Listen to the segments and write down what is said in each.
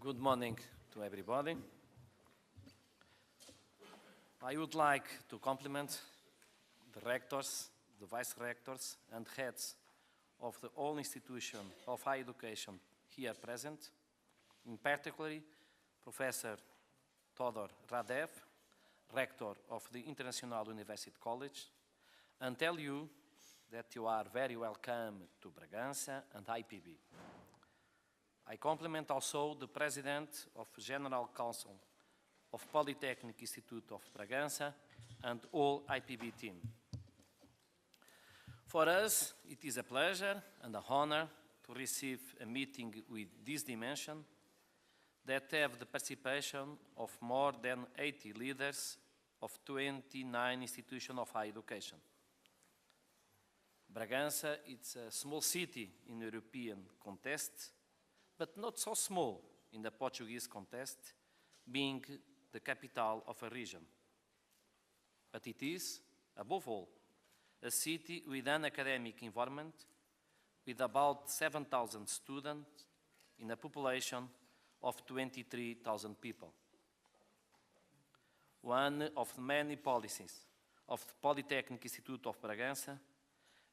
Good morning to everybody. I would like to compliment the rectors, the vice-rectors and heads of the whole institution of higher education here present, in particular Professor Todor Radev, rector of the International University College, and tell you that you are very welcome to Bragança and IPB. I compliment also the President of General Council of Polytechnic Institute of Bragança and all IPB team. For us, it is a pleasure and an honor to receive a meeting with this dimension that have the participation of more than 80 leaders of 29 institutions of higher education. Bragança is a small city in European context, but not so small in the Portuguese context, being the capital of a region. But it is, above all, a city with an academic environment with about 7,000 students in a population of 23,000 people. One of the many policies of the Polytechnic Institute of Bragança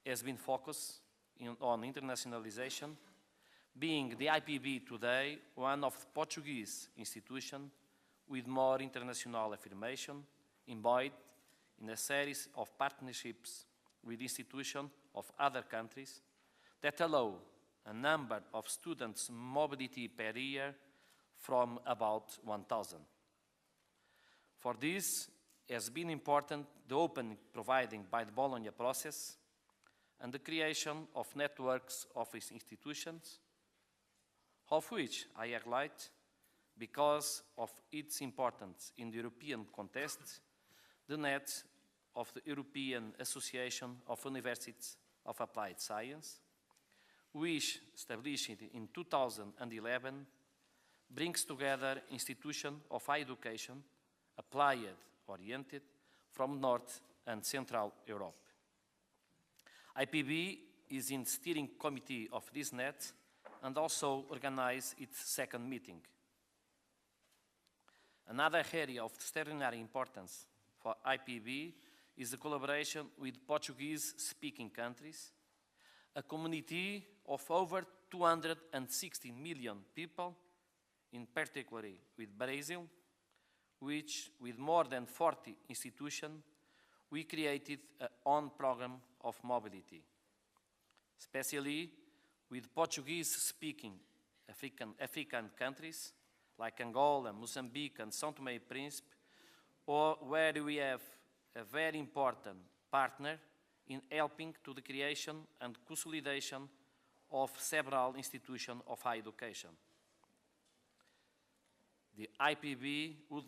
has been focused on internationalization, being the IPB today one of the Portuguese institutions with more international affirmation, embodied in a series of partnerships with institutions of other countries that allow a number of students' mobility per year from about 1,000. For this has been important the opening provided by the Bologna process and the creation of networks of institutions, of which I highlight, because of its importance in the European context, the net of the European Association of Universities of Applied Science, which, established in 2011, brings together institutions of higher education, applied-oriented, from North and Central Europe. IPB is in the steering committee of this net and also organized its second meeting. Another area of extraordinary importance for IPB is the collaboration with Portuguese-speaking countries, a community of over 260 million people, in particular with Brazil, which, with more than 40 institutions, we created our own program of mobility, especially with Portuguese-speaking African countries like Angola, Mozambique, and São Tomé and Príncipe, or where we have a very important partner in helping to the creation and consolidation of several institutions of higher education. The IPB would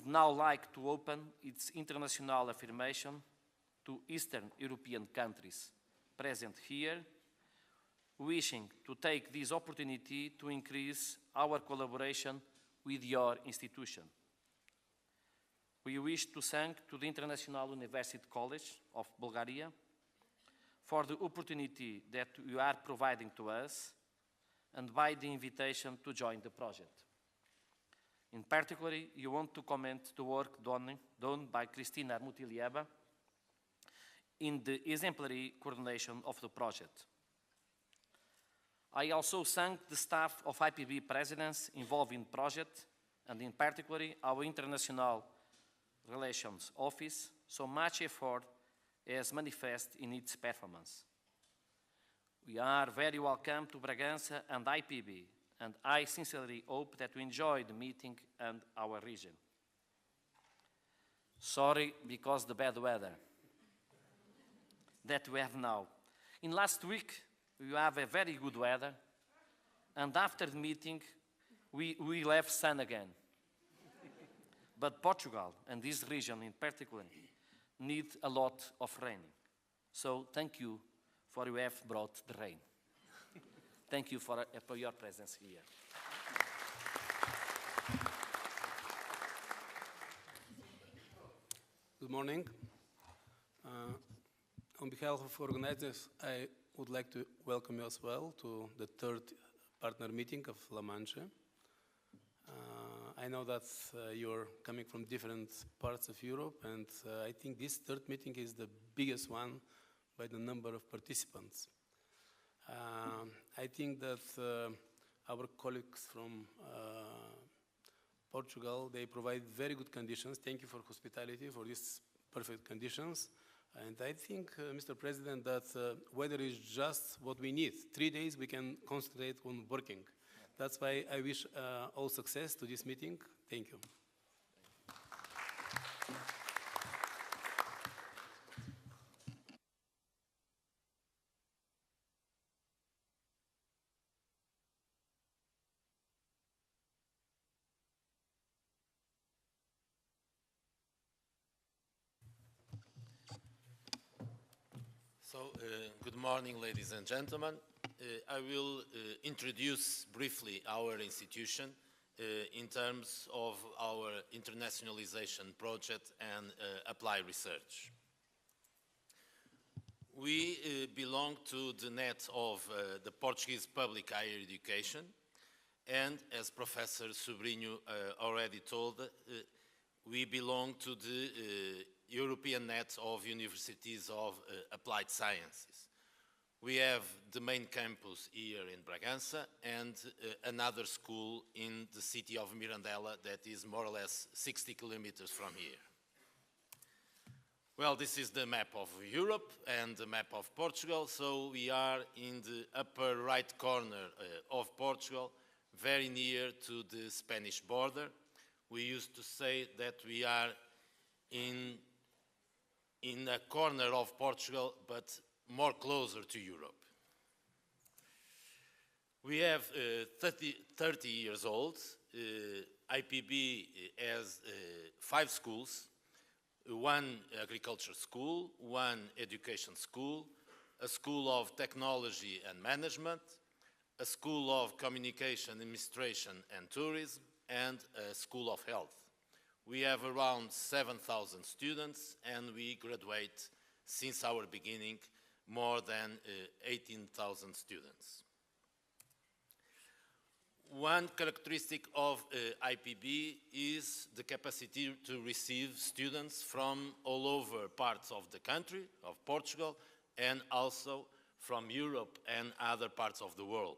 now like to open its international affirmation to Eastern European countries present here, wishing to take this opportunity to increase our collaboration with your institution. We wish to thank to the International University College of Bulgaria for the opportunity that you are providing to us and by the invitation to join the project. In particular, you want to comment the work done by Cristina Mutilieba in the exemplary coordination of the project. I also thank the staff of IPB presidents involved in the project, and in particular our International Relations Office, so much effort as manifest in its performance. We are very welcome to Bragança and IPB, and I sincerely hope that we enjoy the meeting and our region. Sorry because the bad weather that we have now. In last week, we have a very good weather, and after the meeting, we will have sun again. But Portugal, and this region in particular, need a lot of rain. So thank you for you have brought the rain. Thank you for your presence here. Good morning. On behalf of organizers, I would like to welcome you as well to the third partner meeting of La Manche. I know that you're coming from different parts of Europe, and I think this third meeting is the biggest one by the number of participants. I think that our colleagues from Portugal, they provide very good conditions. Thank you for hospitality, for these perfect conditions. And I think, Mr. President, that weather is just what we need. 3 days we can concentrate on working. That's why I wish all success to this meeting. Thank you. Good morning, ladies and gentlemen. I will introduce briefly our institution in terms of our internationalization project and applied research. We belong to the net of the Portuguese public higher education, and as Professor Sobrinho already told, we belong to the European net of universities of applied sciences. We have the main campus here in Bragança and another school in the city of Mirandela that is more or less 60 kilometers from here. Well, this is the map of Europe and the map of Portugal. So we are in the upper right corner of Portugal, very near to the Spanish border. We used to say that we are in a corner of Portugal, but more closer to Europe. We have 30 years old. IPB has 5 schools, 1 agriculture school, 1 education school, a school of technology and management, a school of communication, administration and tourism, and a school of health. We have around 7,000 students, and we graduate, since our beginning, more than 18,000 students. One characteristic of IPB is the capacity to receive students from all over parts of the country, of Portugal, and also from Europe and other parts of the world.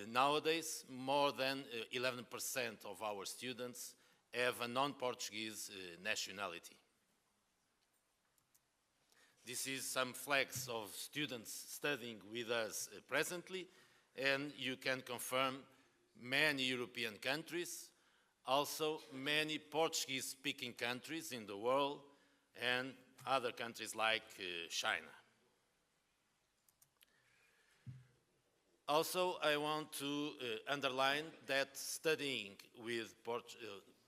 Nowadays, more than 11% of our students have a non-Portuguese nationality. This is some flags of students studying with us presently, and you can confirm many European countries, also many Portuguese-speaking countries in the world, and other countries like China. Also, I want to underline that studying with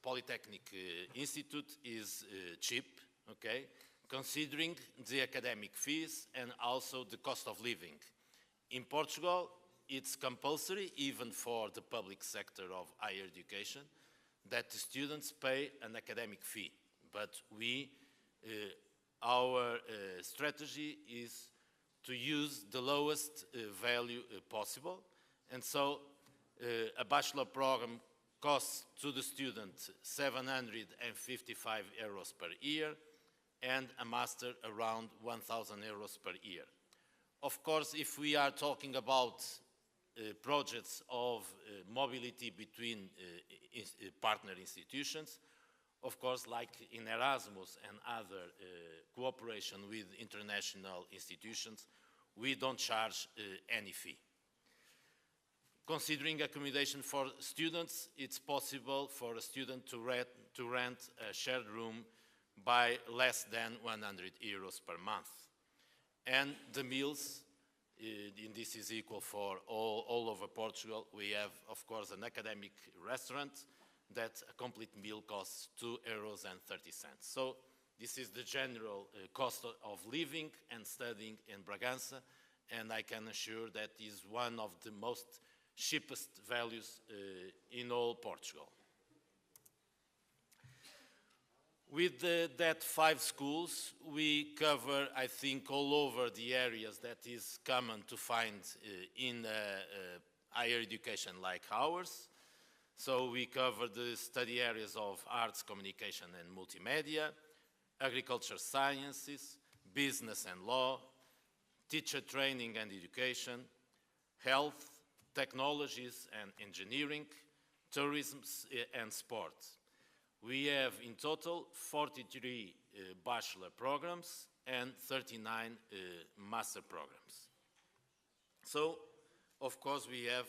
Polytechnic Institute is cheap, okay, considering the academic fees and also the cost of living. In Portugal, it's compulsory, even for the public sector of higher education, that the students pay an academic fee. But our strategy is to use the lowest value possible. And so a bachelor program costs to the student 755 euros per year, and a master around 1,000 euros per year. Of course, if we are talking about projects of mobility between partner institutions, of course, like in Erasmus and other cooperation with international institutions, we don't charge any fee. Considering accommodation for students, it's possible for a student to rent a shared room by less than 100 euros per month. And the meals, and this is equal for all over Portugal. We have, of course, an academic restaurant that a complete meal costs 2.30 euros. So this is the general cost of living and studying in Bragança, and I can assure that is one of the most cheapest values in all Portugal. With that 5 schools, we cover, I think, all over the areas that is common to find in higher education like ours. So we cover the study areas of arts, communication and multimedia, agriculture sciences, business and law, teacher training and education, health, technologies and engineering, tourism and sports. We have in total 43 bachelor programs and 39 master programs. So, of course, we have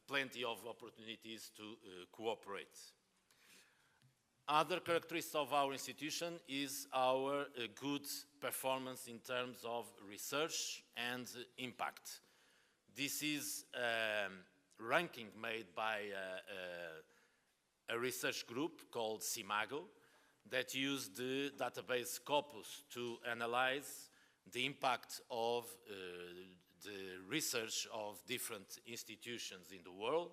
plenty of opportunities to cooperate. Other characteristics of our institution is our good performance in terms of research and impact. This is a ranking made by a research group called CIMAGO that used the database Scopus to analyze the impact of the research of different institutions in the world.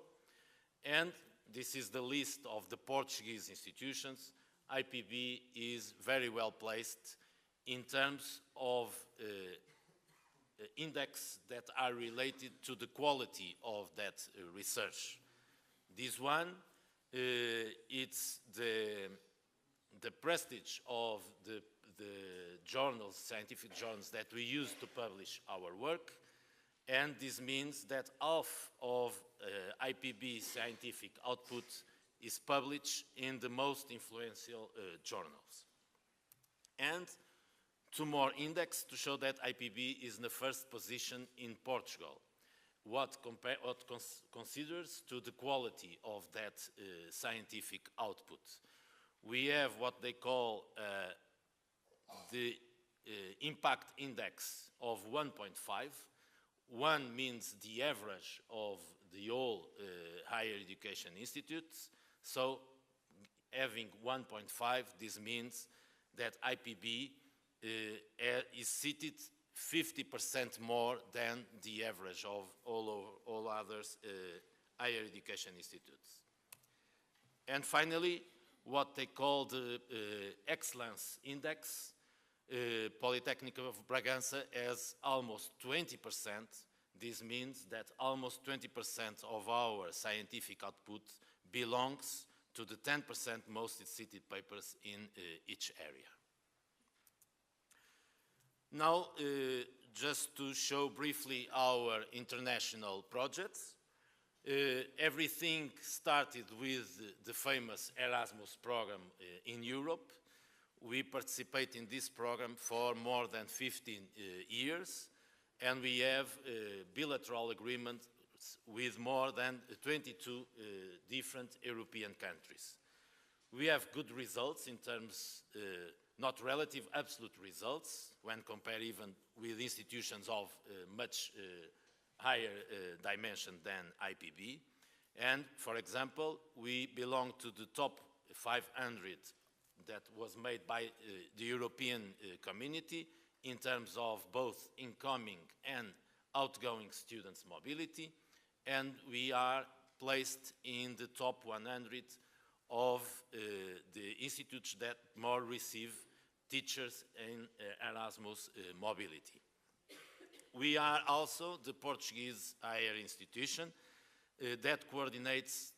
And this is the list of the Portuguese institutions. IPB is very well placed in terms of index that are related to the quality of that research. This one, it's the prestige of the journals, scientific journals that we use to publish our work, and this means that half of IPB scientific output is published in the most influential journals. And two more index to show that IPB is in the first position in Portugal, what considers to the quality of that scientific output. We have what they call the impact index of 1.5. 1 means the average of the all higher education institutes. So having 1.5, this means that IPB is seated 50% more than the average of all others higher education institutes. And finally, what they call the excellence index, Polytechnic of Bragança has almost 20%. This means that almost 20% of our scientific output belongs to the 10% most cited papers in each area. Now, just to show briefly our international projects. Everything started with the famous Erasmus program in Europe. We participate in this program for more than 15 years, and we have bilateral agreements with more than 22 different European countries. We have good results in terms, not relative, absolute results, when compared even with institutions of much higher dimension than IPB. And, for example, we belong to the top 500 that was made by the European community in terms of both incoming and outgoing students' mobility, and we are placed in the top 100 of the institutes that more receive teachers in Erasmus mobility. We are also the Portuguese higher institution that coordinates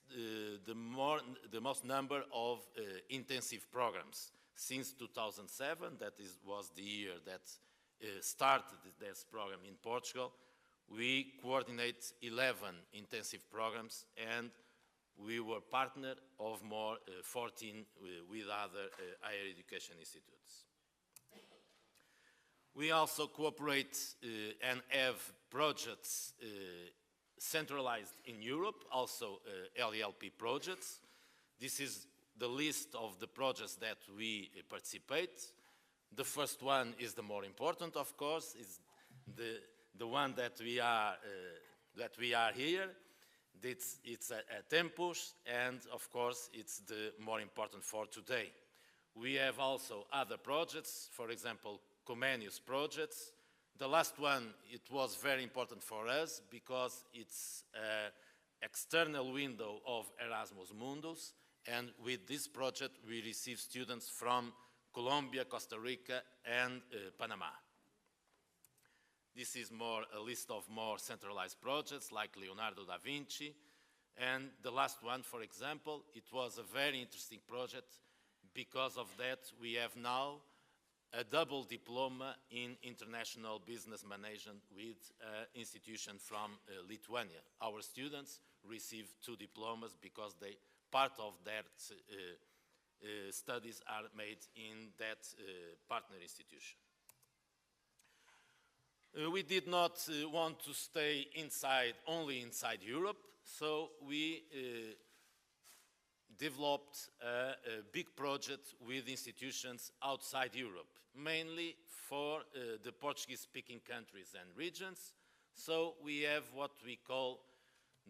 the most number of intensive programs. Since 2007, was the year that started this program in Portugal, we coordinate 11 intensive programs, and we were partner of more 14 with other higher education institutes. We also cooperate and have projects centralized in Europe, also LELP projects. This is the list of the projects that we participate. The first one is the more important, of course, is the one that we are here. It's a Tempus, and of course, it's the more important for today. We have also other projects, for example, Comenius projects. The last one, it was very important for us because it's an external window of Erasmus Mundus, and with this project, we receive students from Colombia, Costa Rica, and Panama. This is more a list of more centralized projects like Leonardo da Vinci. And the last one, for example, it was a very interesting project. Because of that, we have now a double diploma in international business management with an institution from Lithuania. Our students receive 2 diplomas because part of their studies are made in that partner institution. We did not want to stay only inside Europe, so we developed a big project with institutions outside Europe, mainly for the Portuguese-speaking countries and regions. So we have what we call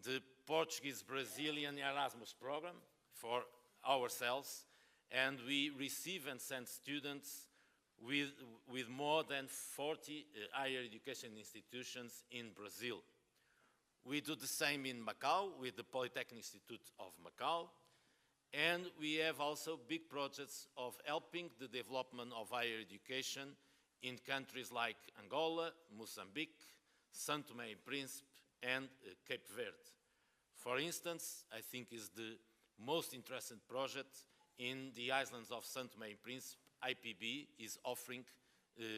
the Portuguese-Brazilian Erasmus program for ourselves, and we receive and send students with more than 40 higher education institutions in Brazil. We do the same in Macau with the Polytechnic Institute of Macau, and we have also big projects of helping the development of higher education in countries like Angola, Mozambique, São Tomé and Príncipe, and Cape Verde. For instance, I think is the most interesting project in the islands of São Tomé and Príncipe. IPB is offering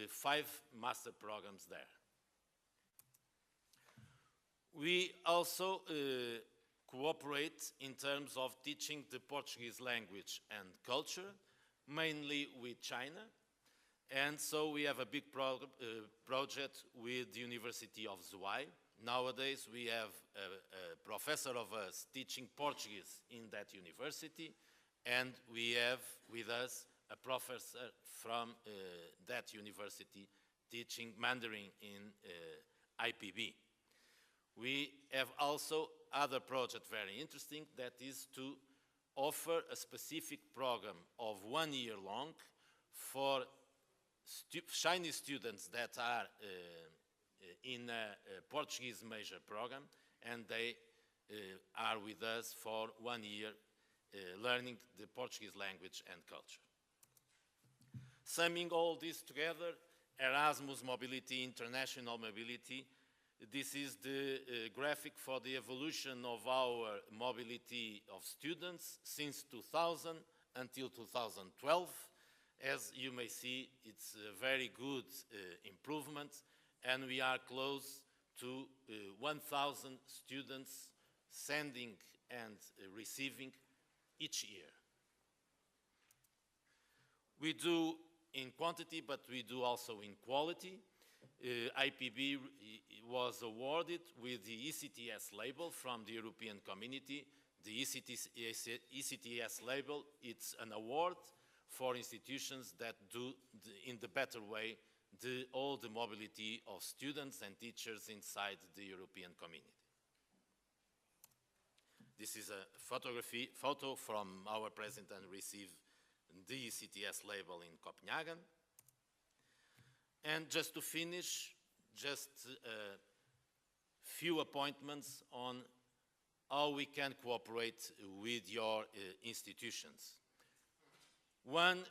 5 master programs there. We also cooperate in terms of teaching the Portuguese language and culture, mainly with China. And so we have a big project with the University of Zhuhai. Nowadays we have a professor of us teaching Portuguese in that university, and we have with us a professor from that university teaching Mandarin in IPB. We have also other project very interesting, that is to offer a specific program of 1 year long for Chinese students that are in a Portuguese major program, and they are with us for 1 year learning the Portuguese language and culture. Summing all this together, Erasmus Mobility, International Mobility, this is the graphic for the evolution of our mobility of students since 2000 until 2012. As you may see, it's a very good improvement, and we are close to 1,000 students sending and receiving each year. We do in quantity, but we do also in quality. IPB was awarded with the ECTS label from the European Community. The ECTS label, it's an award for institutions that do in the better way all the mobility of students and teachers inside the European Community. This is a photo from our president and received the ECTS label in Copenhagen. And just to finish, just a few appointments on how we can cooperate with your institutions. One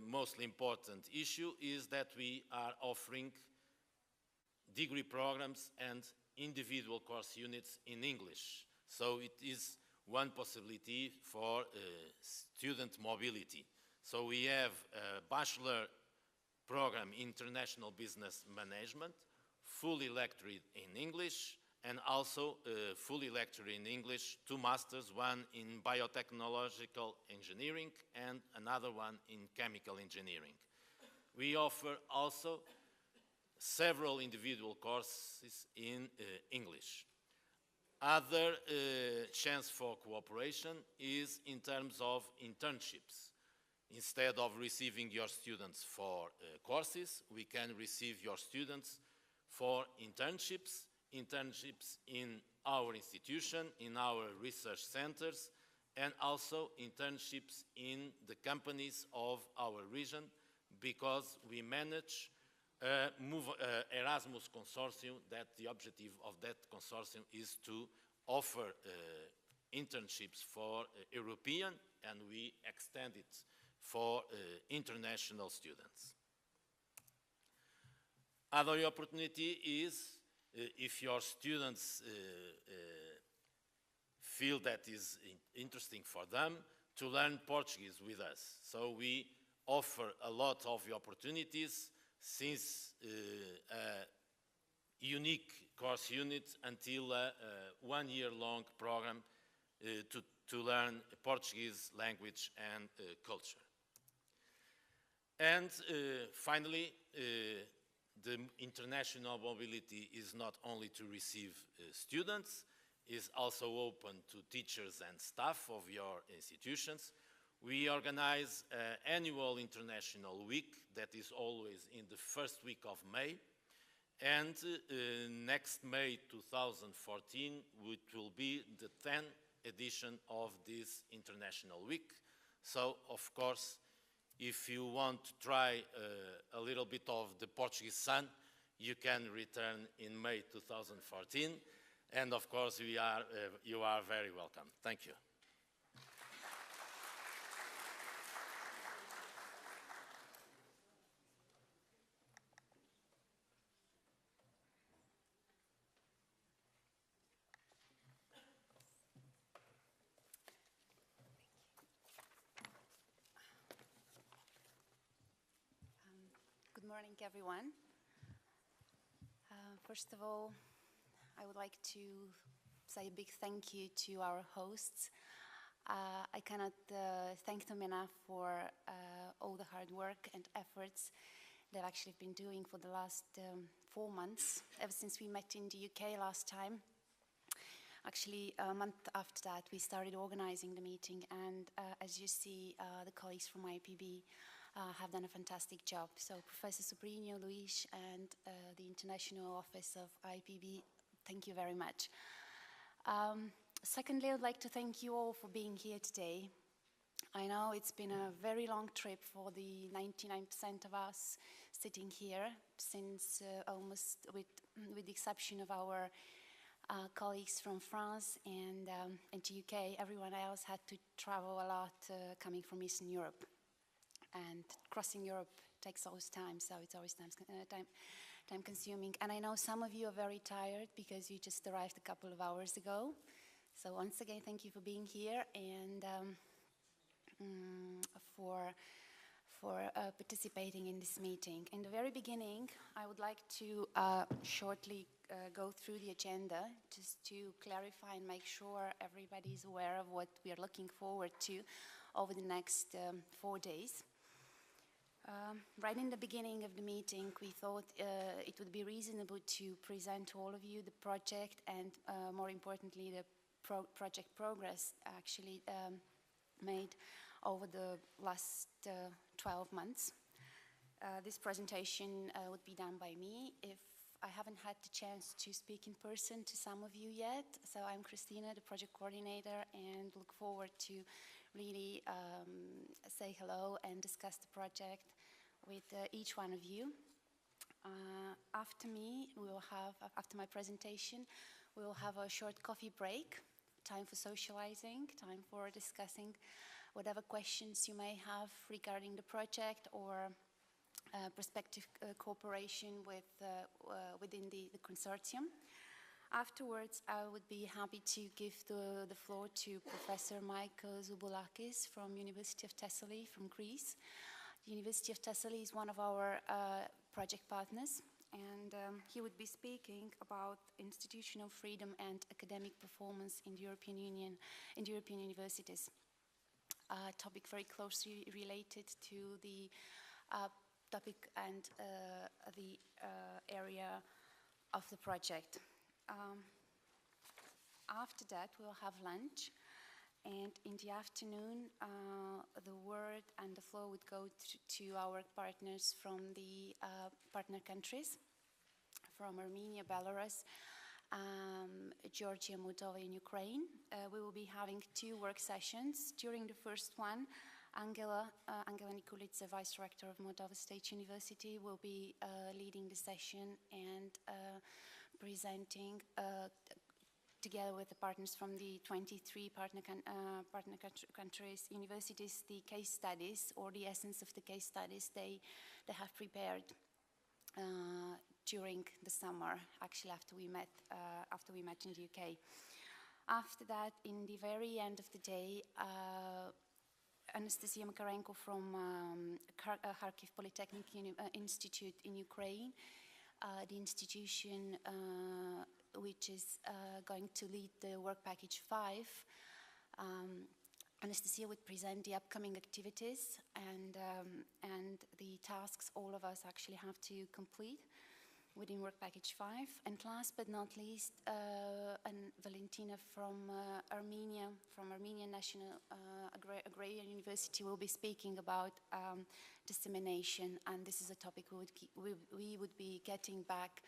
mostly important issue is that we are offering degree programs and individual course units in English. So it is one possibility for student mobility. So we have a bachelor program, International Business Management, fully lectured in English, and also fully lectured in English, 2 masters, one in biotechnological engineering and another one in chemical engineering. We offer also several individual courses in English. Other chance for cooperation is in terms of internships. Instead of receiving your students for courses, we can receive your students for internships in our institution, in our research centers, and also internships in the companies of our region, because we manage Erasmus consortium, that the objective of that consortium is to offer internships for European, and we extend it for international students. Other opportunity is if your students feel that is interesting for them to learn Portuguese with us. So we offer a lot of opportunities since a unique course unit until a one-year-long program to learn Portuguese language and culture. And finally, the international mobility is not only to receive students, is also open to teachers and staff of your institutions. We organize an annual international week that is always in the first week of May. And next May 2014, which will be the 10th edition of this international week. So, of course, if you want to try a little bit of the Portuguese sun, you can return in May 2014. And of course, you are very welcome. Thank you. Good morning, everyone. First of all, I would like to say a big thank you to our hosts. I cannot thank them enough for all the hard work and efforts they've actually been doing for the last 4 months, ever since we met in the UK last time. Actually, a month after that, we started organizing the meeting, and as you see, the colleagues from IPB have done a fantastic job. So Professor Sobrinho, Luis, and the International Office of IPB, thank you very much. Secondly, I would like to thank you all for being here today. I know it's been a very long trip for the 99% of us sitting here, since almost, with the exception of our colleagues from France and UK, everyone else had to travel a lot coming from Eastern Europe. And crossing Europe takes always time, so it's always time consuming. And I know some of you are very tired because you just arrived a couple of hours ago. So once again, thank you for being here and for participating in this meeting. In the very beginning, I would like to shortly go through the agenda just to clarify and make sure everybody's aware of what we are looking forward to over the next 4 days. Right in the beginning of the meeting, we thought it would be reasonable to present to all of you the project and, more importantly, the project progress actually made over the last 12 months. This presentation would be done by me. If I haven't had the chance to speak in person to some of you yet, so I'm Christina, the project coordinator, and look forward to really say hello and discuss the project with each one of you. After me, after my presentation, we will have a short coffee break, time for socializing, time for discussing whatever questions you may have regarding the project or prospective cooperation within the consortium. Afterwards, I would be happy to give the floor to Professor Michael Zouboulakis from University of Thessaly from Greece. The University of Thessaly is one of our project partners, and he would be speaking about institutional freedom and academic performance in the European Union, in the European universities. A topic very closely related to the topic and the area of the project. After that, we'll have lunch, and in the afternoon, the word and the floor would go to our partners from the partner countries, from Armenia, Belarus, Georgia, Moldova, and Ukraine. We will be having 2 work sessions. During the first one, Angela Nikulitsa, Vice Rector of Moldova State University, will be leading the session and presenting together with the partners from the 23 partner countries, universities, the case studies or the essence of the case studies they have prepared during the summer, actually after we met in the UK. After that, in the very end of the day, Anastasia Makarenko from Kharkiv Polytechnic Institute in Ukraine, the institution which is going to lead the work package 5. Anastasia would present the upcoming activities and the tasks all of us actually have to complete within work package 5. And last but not least, Valentina from Armenia, from Armenian National Agrarian University, will be speaking about dissemination, and this is a topic we would be getting back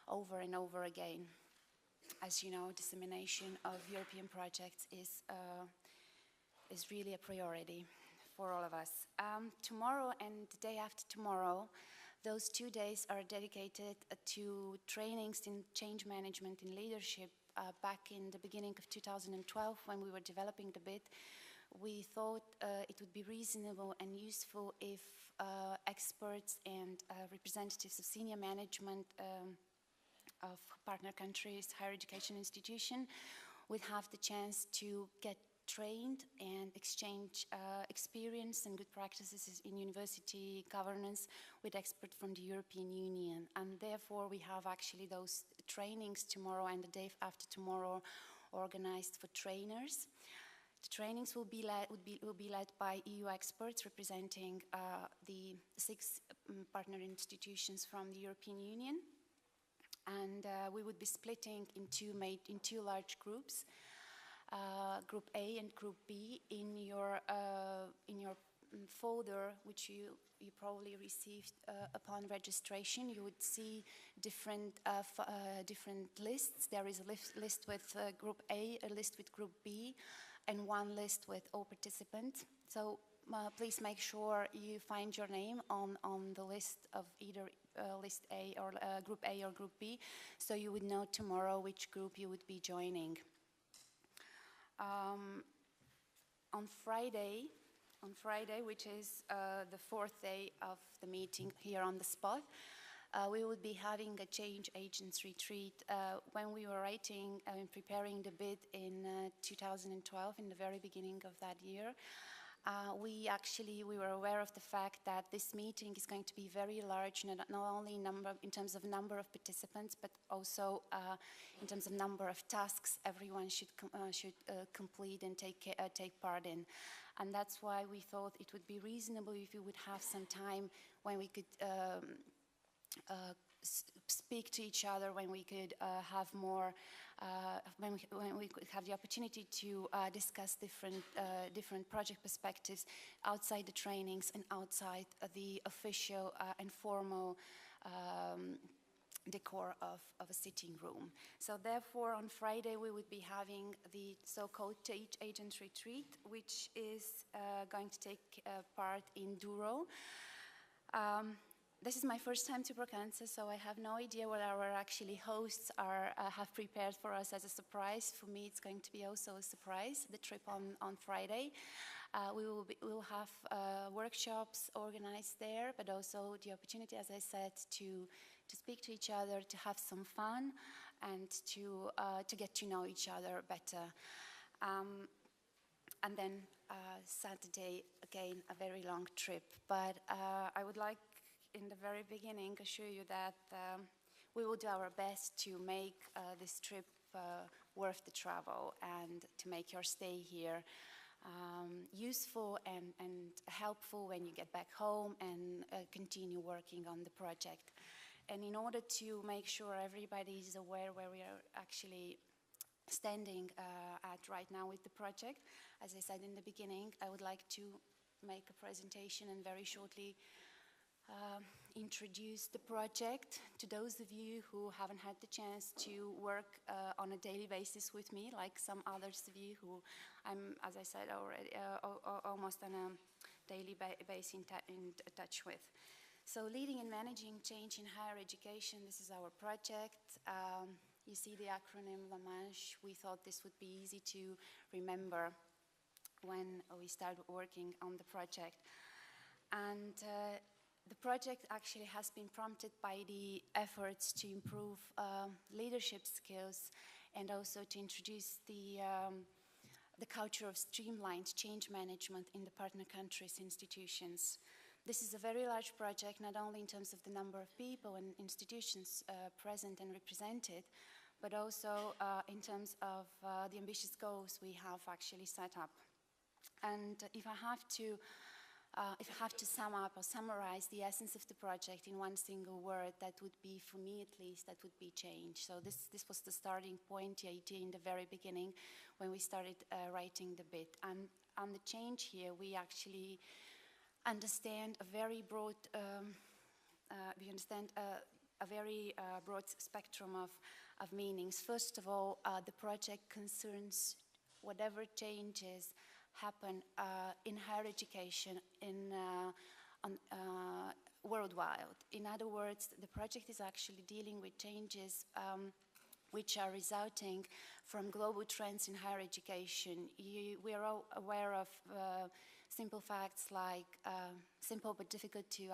over and over again. As you know, dissemination of European projects is really a priority for all of us. Tomorrow and the day after tomorrow, those 2 days are dedicated to trainings in change management and leadership. Back in the beginning of 2012, when we were developing the bid, we thought it would be reasonable and useful if experts and representatives of senior management of partner countries' higher education institution would have the chance to get trained and exchange experience and good practices in university governance with experts from the European Union. And therefore we have actually those trainings tomorrow and the day after tomorrow organized for trainers. The trainings will be led by EU experts representing the 6 partner institutions from the European Union. And we would be splitting in two large groups. Group A and Group B. In your folder, which you probably received upon registration, you would see different lists. There is a list with Group A, a list with Group B, and one list with all participants. So please make sure you find your name on the list of either list A or Group A or Group B, so you would know tomorrow which group you would be joining. On Friday, which is the 4th day of the meeting here on the spot, we would be having a change agents retreat. When we were writing and preparing the bid in 2012, in the very beginning of that year, we were aware of the fact that this meeting is going to be very large, not only in terms of number of participants, but also in terms of number of tasks everyone should complete and take part in. And that's why we thought it would be reasonable if we would have some time when we could speak to each other, when we could have more, when we could have the opportunity to discuss different project perspectives outside the trainings and outside the official and formal decor of a sitting room. So therefore, on Friday, we would be having the so-called agent retreat, which is going to take part in Douro. This is my first time to Bragança, so I have no idea what our actually hosts have prepared for us as a surprise. For me, it's going to be also a surprise, the trip on Friday. We will have workshops organized there, but also the opportunity, as I said, to speak to each other, to have some fun, and to get to know each other better. And then Saturday, again, a very long trip. But I would like, in the very beginning, assure you that we will do our best to make this trip worth the travel and to make your stay here useful and helpful when you get back home and continue working on the project. And in order to make sure everybody is aware where we are actually standing at right now with the project, as I said in the beginning, I would like to make a presentation and very shortly introduce the project to those of you who haven't had the chance to work on a daily basis with me, like some others of you who I'm, as I said already, almost on a daily basis in touch with. So leading and managing change in higher education, this is our project. You see the acronym MANCHE. We thought this would be easy to remember when we started working on the project. And The project actually has been prompted by the efforts to improve leadership skills and also to introduce the culture of streamlined change management in the partner countries' institutions. This is a very large project, not only in terms of the number of people and institutions present and represented, but also in terms of the ambitious goals we have actually set up. And if I have to sum up or summarize the essence of the project in one single word, that would be, for me at least, that would be change. So this was the starting point, the idea in the very beginning when we started writing the bit. And on the change here, we actually understand a very broad, broad spectrum of meanings. First of all, the project concerns whatever changes happen in higher education worldwide. In other words, the project is actually dealing with changes which are resulting from global trends in higher education. We are all aware of simple facts like, simple but difficult to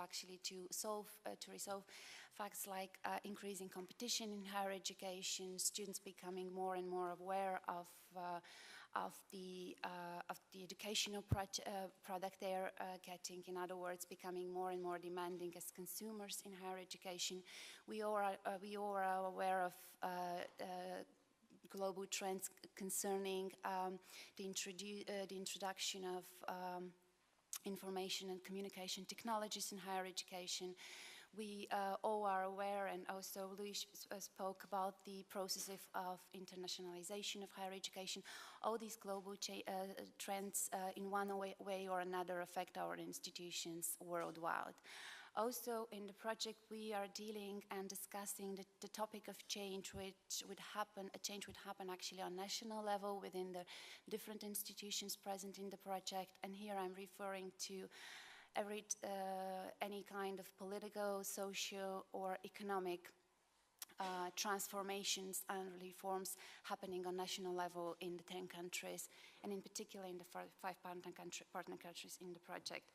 resolve facts like increasing competition in higher education, students becoming more and more aware of the educational product they're getting. In other words, becoming more and more demanding as consumers in higher education. We all are aware of global trends concerning the introduction of information and communication technologies in higher education. We all are aware, and also Louis spoke about the process of internationalization of higher education. All these global trends in one way or another affect our institutions worldwide. Also, in the project, we are dealing and discussing the topic of change, which would happen, a change would happen actually on national level within the different institutions present in the project. And here I'm referring to any kind of political, social, or economic transformations and reforms happening on national level in the 10 countries, and in particular in the 5 partner countries in the project.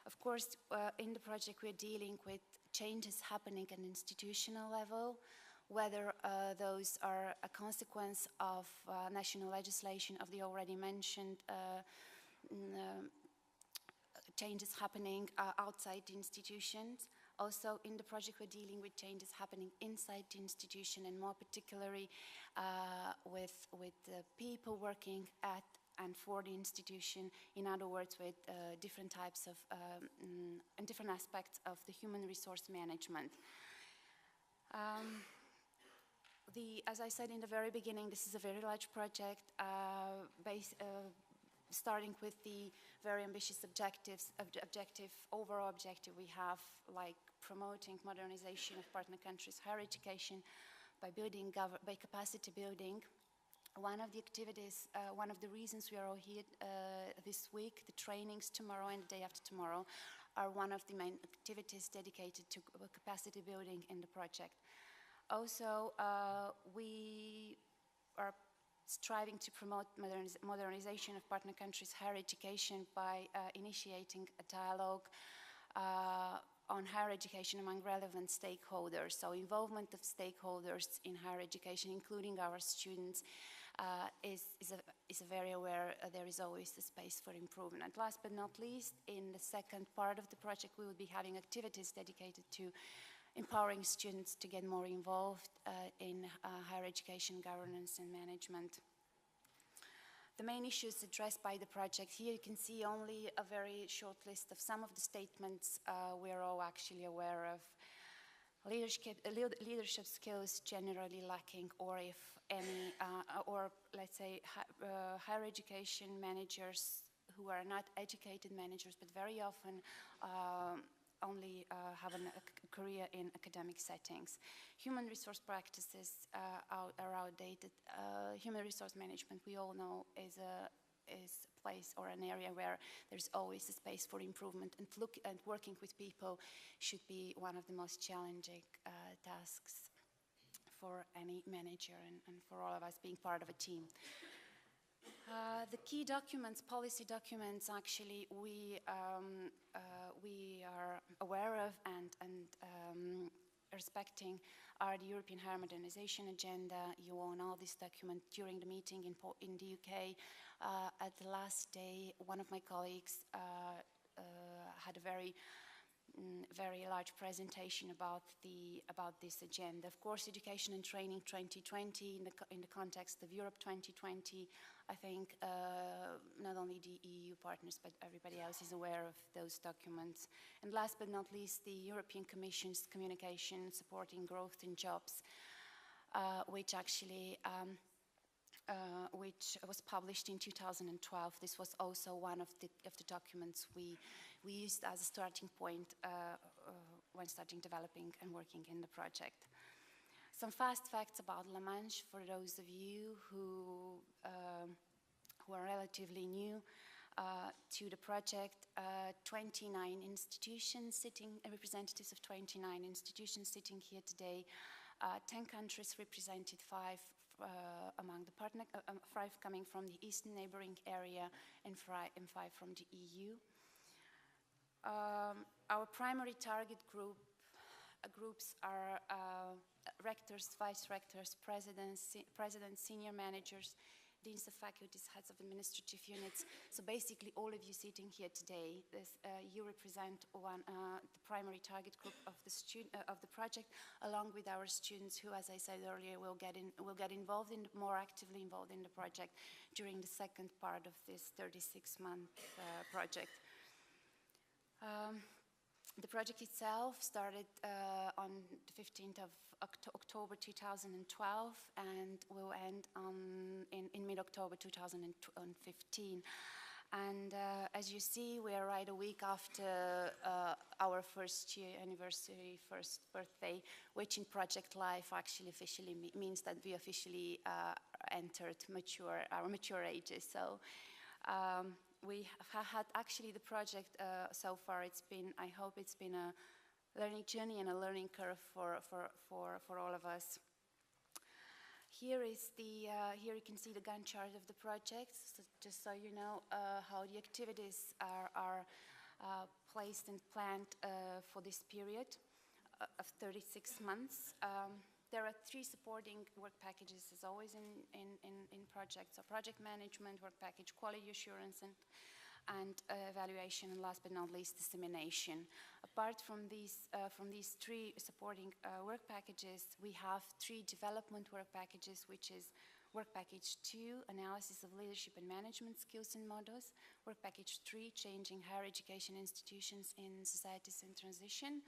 Of course, in the project we're dealing with changes happening at an institutional level, whether those are a consequence of national legislation, of the already mentioned changes happening outside the institutions. Also, in the project, we're dealing with changes happening inside the institution, and more particularly with the people working at and for the institution. In other words, with different types of and different aspects of the human resource management. As I said in the very beginning, this is a very large project, starting with the very ambitious overall objective we have, like promoting modernization of partner countries' higher education by capacity building. One of the activities, one of the reasons we are all here this week, the trainings tomorrow and the day after tomorrow, are one of the main activities dedicated to capacity building in the project. Also, we are striving to promote modernization of partner countries' higher education by initiating a dialogue on higher education among relevant stakeholders. So involvement of stakeholders in higher education, including our students, is very aware there is always a space for improvement. Last but not least, in the second part of the project, we will be having activities dedicated to empowering students to get more involved in higher education governance and management. The main issues addressed by the project, here you can see only a very short list of some of the statements we're all actually aware of. Leadership skills generally lacking, or if any, or let's say higher education managers who are not educated managers, but very often only have a career in academic settings. Human resource practices are outdated. Human resource management, we all know, is a place or an area where there's always a space for improvement, and working with people should be one of the most challenging tasks for any manager and for all of us being part of a team. The key documents, policy documents, actually, we we are aware of and respecting are the European Higher Modernization Agenda. You all know this document during the meeting in the UK. At the last day, one of my colleagues had a very large presentation about this agenda. Of course, Education and Training 2020 in the context of Europe 2020. I think not only the EU partners but everybody else is aware of those documents. And last but not least, the European Commission's communication supporting growth in jobs, which actually which was published in 2012. This was also one of the documents we used as a starting point when starting developing and working in the project. Some fast facts about La Manche for those of you who are relatively new to the project. 29 institutions sitting, representatives of 29 institutions sitting here today. 10 countries represented, 5 among the partner, 5 coming from the eastern neighboring area and 5 from the EU. Our primary target groups are rectors, vice rectors, presidents, senior managers, deans of faculties, heads of administrative units. So basically all of you sitting here today, you represent the primary target group of the project, along with our students who, as I said earlier, will get involved more actively involved in the project during the second part of this 36-month project. The project itself started on the 15th of October 2012 and will end in mid-October 2015. And as you see, we are right a week after our first year anniversary, first birthday, which in project life actually officially means that we officially entered our mature ages. So we have had actually the project so far. I hope it's been a learning journey and a learning curve for all of us. Here you can see the Gantt chart of the project, so just so you know how the activities are placed and planned for this period of 36 months. There are 3 supporting work packages, as always in projects: so project management, work package, quality assurance, and evaluation, and last but not least, dissemination. Apart from these 3 supporting work packages, we have 3 development work packages, which is work package 2, analysis of leadership and management skills and models, work package 3, changing higher education institutions in societies in transition,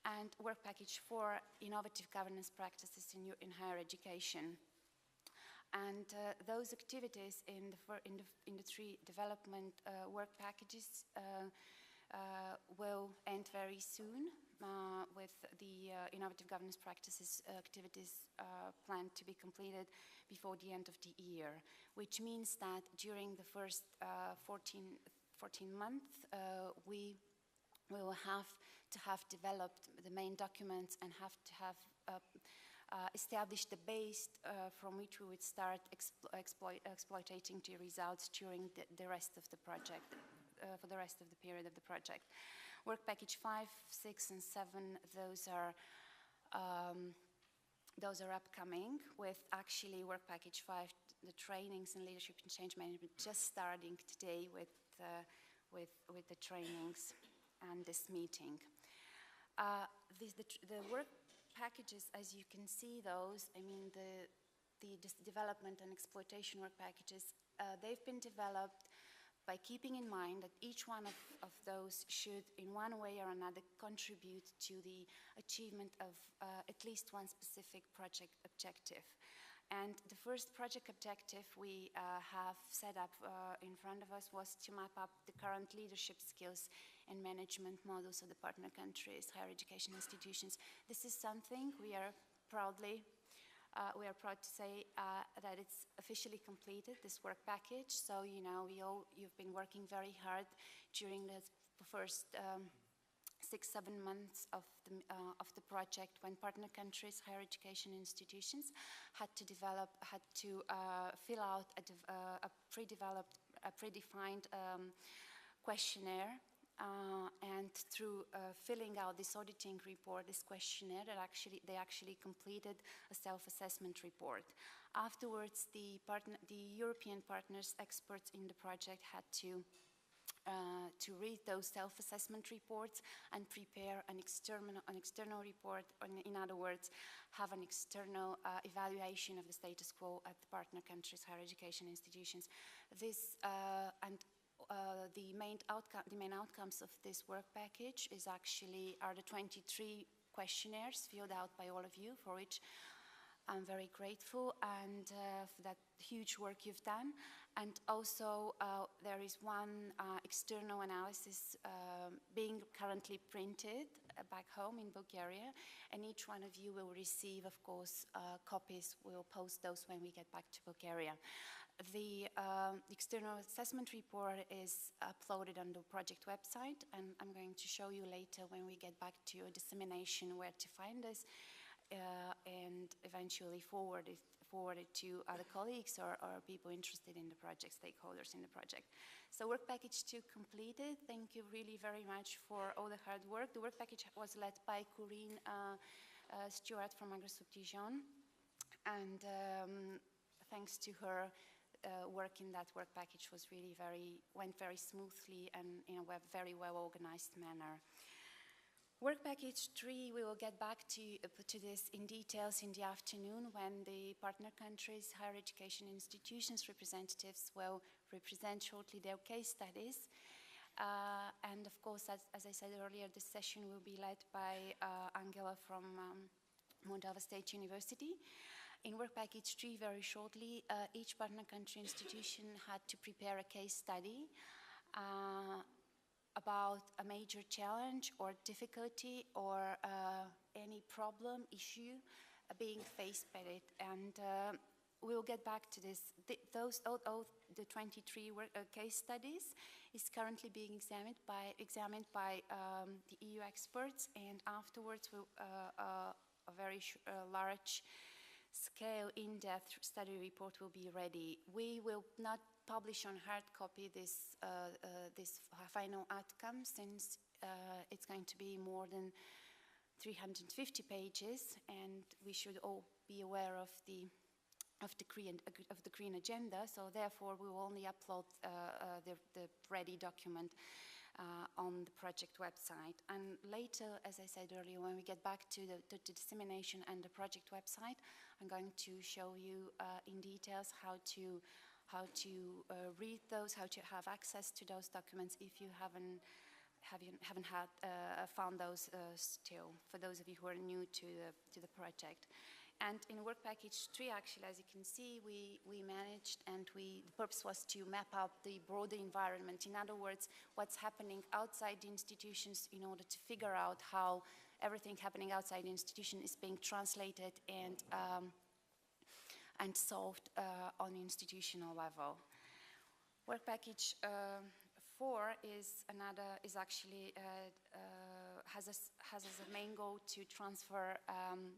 and work package 4, innovative governance practices in higher education. And those activities in the 3 development work packages will end very soon, with the innovative governance practices activities planned to be completed before the end of the year, which means that during the first 14 months we will have to have developed the main documents and have to have established the base from which we would start exploiting the results during the rest of the project, for the rest of the period of the project. Work package 5, 6, and 7, those are upcoming, with actually work package 5, the trainings in leadership and change management, just starting today with the trainings and this meeting. The work packages, as you can see those, I mean the development and exploitation work packages, they've been developed by keeping in mind that each one of those should in one way or another contribute to the achievement of at least one specific project objective. And the first project objective we have set up in front of us was to map up the current leadership skills and management models of the partner countries, higher education institutions. This is something we are proud to say that it's officially completed, this work package. So, you know, you've been working very hard during the first 6-7 months of the project, when partner countries, higher education institutions, had to fill out a predefined questionnaire and through filling out this auditing report, this questionnaire, they actually completed a self-assessment report. Afterwards, the European partners, experts in the project, had to read those self-assessment reports and prepare an external report, or in other words, have an external evaluation of the status quo at the partner countries' higher education institutions. This the main outcomes of this work package are the 23 questionnaires filled out by all of you, for which I'm very grateful, and for that huge work you've done. And also there is one external analysis being currently printed back home in Bulgaria, and each one of you will receive, of course, copies. We'll post those when we get back to Bulgaria. The external assessment report is uploaded on the project website, and I'm going to show you later when we get back to dissemination where to find this, and eventually forward it to other colleagues or people interested in the project, stakeholders in the project. So work package 2 completed. Thank you really very much for all the hard work. The work package was led by Corinne Stewart from Microsoft Dijon, and thanks to her, work in that work package was really went very smoothly and in a very well organized manner. Work package 3, we will get back to this in details in the afternoon when the partner countries' higher education institutions representatives will represent shortly their case studies. And of course, as I said earlier, this session will be led by Angela from Moldova State University. In work package 3, very shortly, each partner country institution had to prepare a case study about a major challenge or difficulty or any problem, issue being faced by it. And we'll get back to this. The 23 case studies is currently being examined by the EU experts, and afterwards a very large scale, in-depth study report will be ready. We will not publish on hard copy this final outcome, since it's going to be more than 350 pages, and we should all be aware of the green agenda. So therefore, we will only upload the ready document on the project website. And later, as I said earlier, when we get back to the dissemination and the project website, I'm going to show you in details how to read those, how to have access to those documents if you haven't found those still, for those of you who are new to the project. And in work package 3, actually, as you can see, we managed, and the purpose was to map out the broader environment. In other words, what's happening outside the institutions, in order to figure out how everything happening outside the institution is being translated and solved on the institutional level. Work package 4 has as a main goal to transfer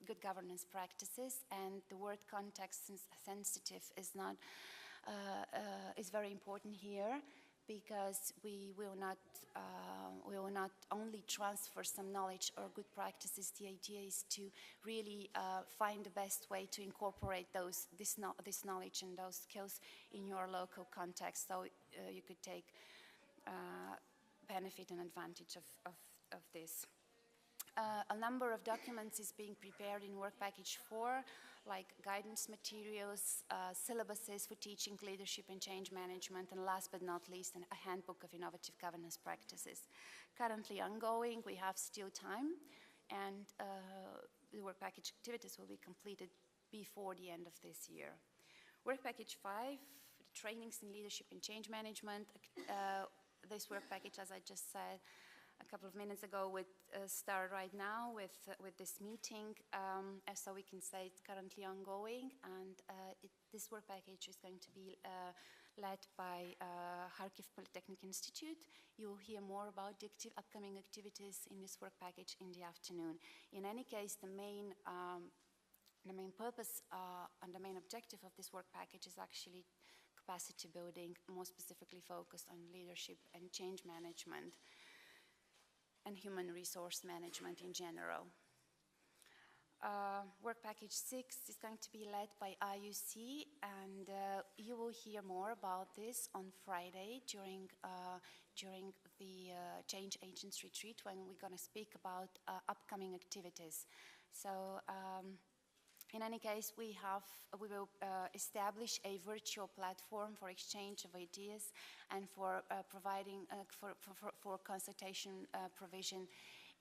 good governance practices, and the word context sensitive is very important here, because we will not only transfer some knowledge or good practices. The idea is to really find the best way to incorporate this knowledge and those skills in your local context, so you could take benefit and advantage of this. A number of documents is being prepared in work package 4, like guidance materials, syllabuses for teaching leadership and change management, and last but not least, a handbook of innovative governance practices. Currently ongoing, we have still time, and the work package activities will be completed before the end of this year. Work package 5, the trainings in leadership and change management. This work package, as I just said a couple of minutes ago, would start right now with this meeting, so we can say it's currently ongoing, and this work package is going to be led by Kharkiv Polytechnic Institute. You will hear more about the upcoming activities in this work package in the afternoon. In any case, the main purpose and the main objective of this work package is actually capacity building, more specifically focused on leadership and change management. and human resource management in general. Work package 6 is going to be led by IUC, and you will hear more about this on Friday during the Change Agents Retreat, when we're going to speak about upcoming activities. So in any case, we will establish a virtual platform for exchange of ideas and for providing for consultation provision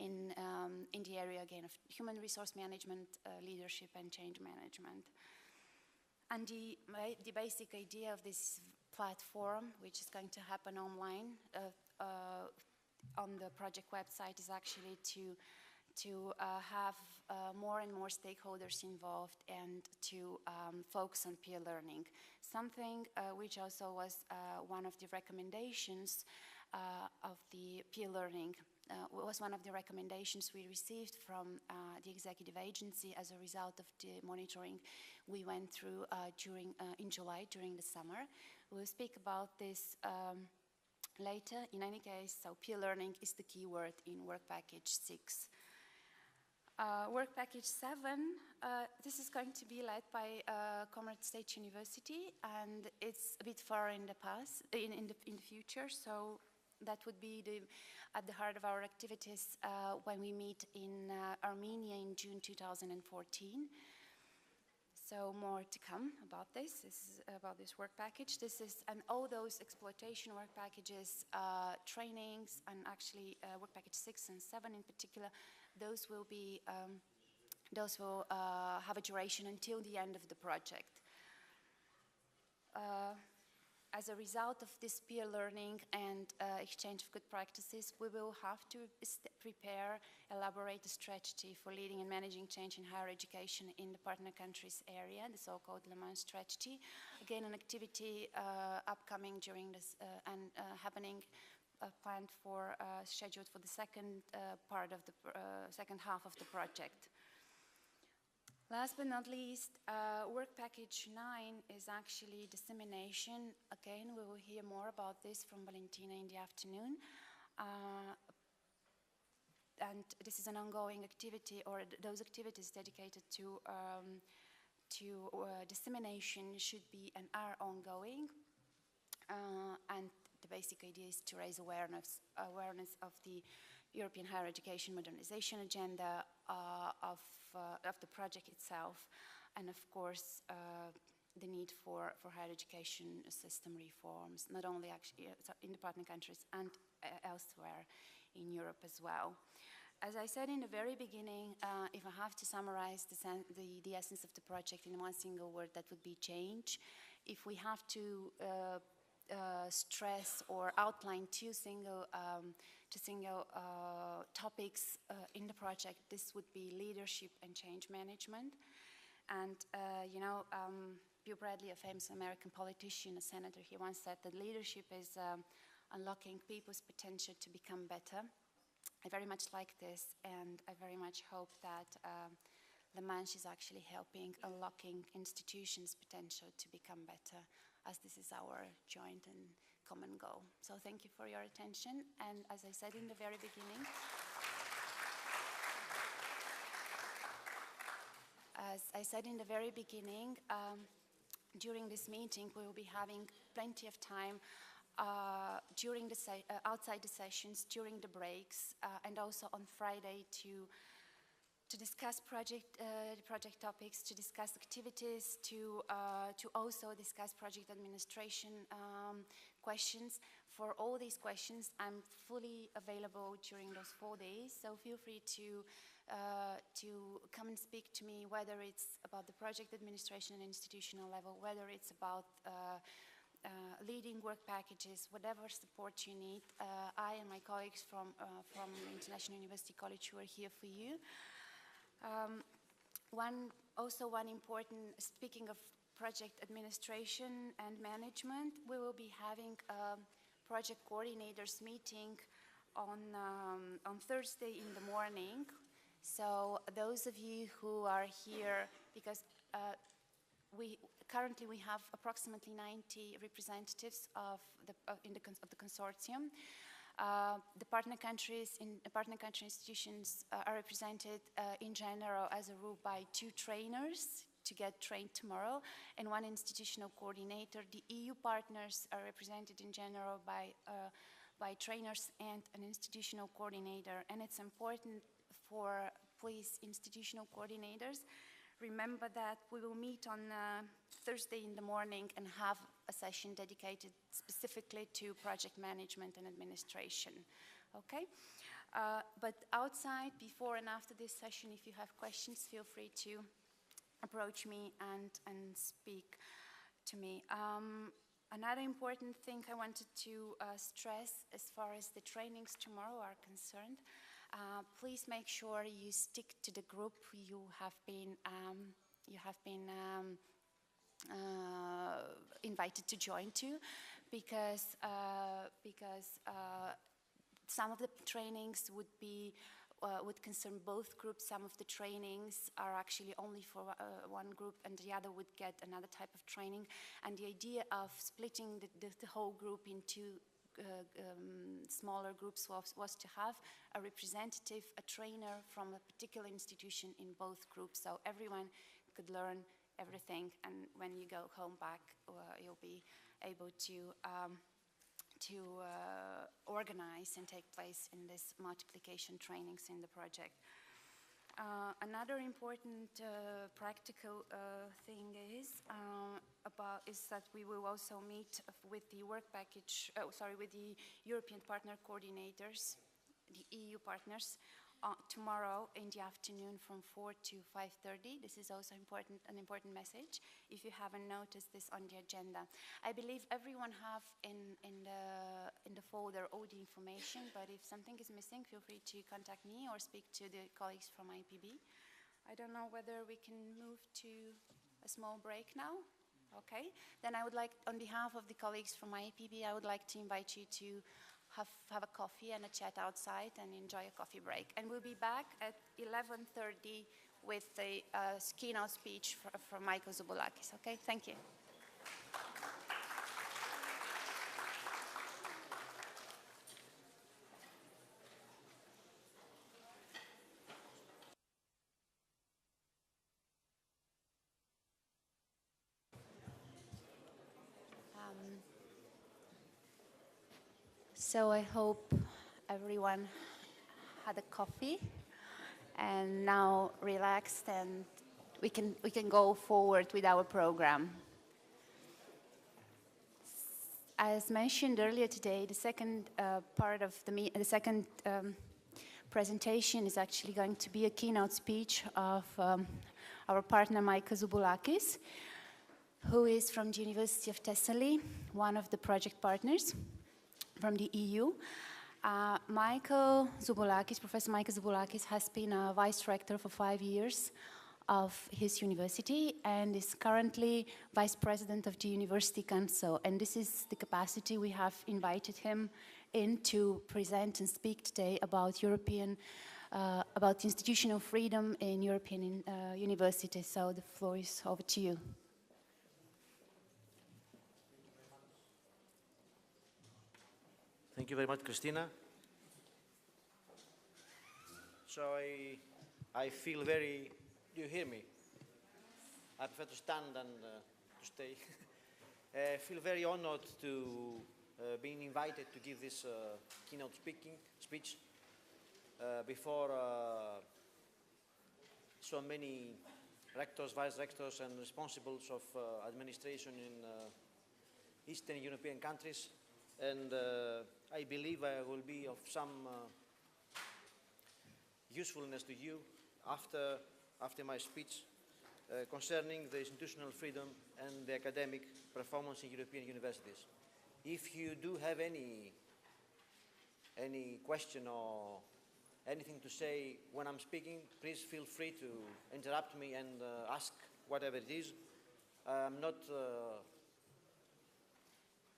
in the area, again, of human resource management, leadership, and change management. And the basic idea of this platform, which is going to happen online on the project website, is actually to have more and more stakeholders involved and to focus on peer learning. Something which also was one of the recommendations of the peer learning, was one of the recommendations we received from the executive agency as a result of the monitoring we went through in July during the summer. We'll speak about this later. In any case, so peer learning is the key word in Work Package 6. Work Package 7, this is going to be led by Comrade State University, and it's a bit far in the past, in the future, so that would be at the heart of our activities when we meet in Armenia in June 2014. So more to come about this. This is about this work package. This is, and all those exploitation work packages, trainings, and actually Work Package 6 and 7 in particular, those will have a duration until the end of the project. As a result of this peer learning and exchange of good practices, we will have to elaborate a strategy for leading and managing change in higher education in the partner countries area, the so-called Le Mans strategy. Again, an activity upcoming during this and happening, planned for, scheduled for the second part of the second half of the project. Last but not least, Work Package 9 is actually dissemination. Again, we will hear more about this from Valentina in the afternoon. And this is an ongoing activity, or those activities dedicated to dissemination should be and are ongoing. And the basic idea is to raise awareness of the European higher education modernization agenda, of the project itself, and of course the need for higher education system reforms, not only actually in the partner countries and elsewhere in Europe as well. As I said in the very beginning, if I have to summarize the essence of the project in one single word, that would be change. If we have to stress or outline two single topics in the project, this would be leadership and change management. And you know, Bill Bradley, a famous American politician, a senator, he once said that leadership is unlocking people's potential to become better. I very much like this, and I very much hope that the MANCHE is actually helping unlocking institutions' potential to become better, as this is our joint and common goal. So thank you for your attention, and as I said in the very beginning, during this meeting we will be having plenty of time during the outside the sessions, during the breaks, and also on Friday to discuss project topics, to discuss activities, to also discuss project administration questions. For all these questions, I'm fully available during those 4 days, so feel free to come and speak to me, whether it's about the project administration and institutional level, whether it's about leading work packages, whatever support you need. I and my colleagues from International University College who are here for you. One important, speaking of project administration and management, we will be having a project coordinators meeting on Thursday in the morning. So those of you who are here, because currently we have approximately 90 representatives of the consortium. The partner countries partner country institutions are represented in general as a rule by 2 trainers to get trained tomorrow and 1 institutional coordinator. The EU partners are represented in general by trainers and an institutional coordinator. And it's important for, please, institutional coordinators, remember that we will meet on Thursday in the morning and have a session dedicated specifically to project management and administration, okay? But outside, before and after this session, if you have questions, feel free to approach me and speak to me. Another important thing I wanted to stress as far as the trainings tomorrow are concerned, please make sure you stick to the group you have been invited to join to, because some of the trainings would concern both groups. Some of the trainings are actually only for one group, and the other would get another type of training. And the idea of splitting the whole group into smaller groups was to have a representative, a trainer from a particular institution in both groups, so everyone could learn everything, and when you go home back, you'll be able to organize and take place in this multiplication trainings in the project. Another important practical thing is that we will also meet with the work package, with the European partner coordinators, the EU partners, tomorrow in the afternoon from 4 to 5:30. This is also an important message, if you haven't noticed this on the agenda. I believe everyone have in the folder all the information, but if something is missing, feel free to contact me or speak to the colleagues from IPB. I don't know whether we can move to a small break now. Okay, then I would like, on behalf of the colleagues from IPB, I would like to invite you to have a coffee and a chat outside and enjoy a coffee break. And we'll be back at 11:30 with the keynote speech from Michael Zouboulakis, okay? Thank you. So I hope everyone had a coffee and now relaxed, and we can go forward with our program. As mentioned earlier today, the second part of the second presentation is actually going to be a keynote speech of our partner Michael Zouboulakis, who is from the University of Thessaly, one of the project partners from the EU. Professor Michael Zouboulakis has been a vice rector for 5 years of his university and is currently vice president of the University Council. And this is the capacity we have invited him in to present and speak today about about institutional freedom in European universities. So the floor is over to you. Thank you very much, Christina. So I feel very, do you hear me? I prefer to stand than to stay. I feel very honored to being invited to give this keynote speech before so many rectors, vice rectors, and responsibles of administration in Eastern European countries. And I believe I will be of some usefulness to you after my speech concerning the institutional freedom and the academic performance in European universities. If you do have any question or anything to say when I'm speaking, please feel free to interrupt me and ask whatever it is. I'm not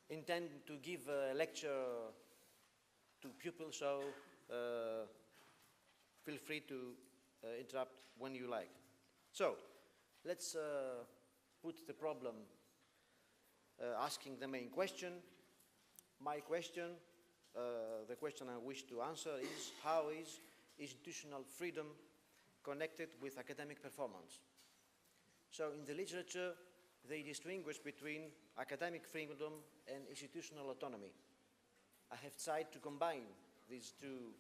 intend to give a lecture to pupils, so feel free to interrupt when you like. So, let's put the problem asking the main question. My question the question I wish to answer is how is institutional freedom connected with academic performance? So in the literature, they distinguish between academic freedom and institutional autonomy. I have tried to combine these two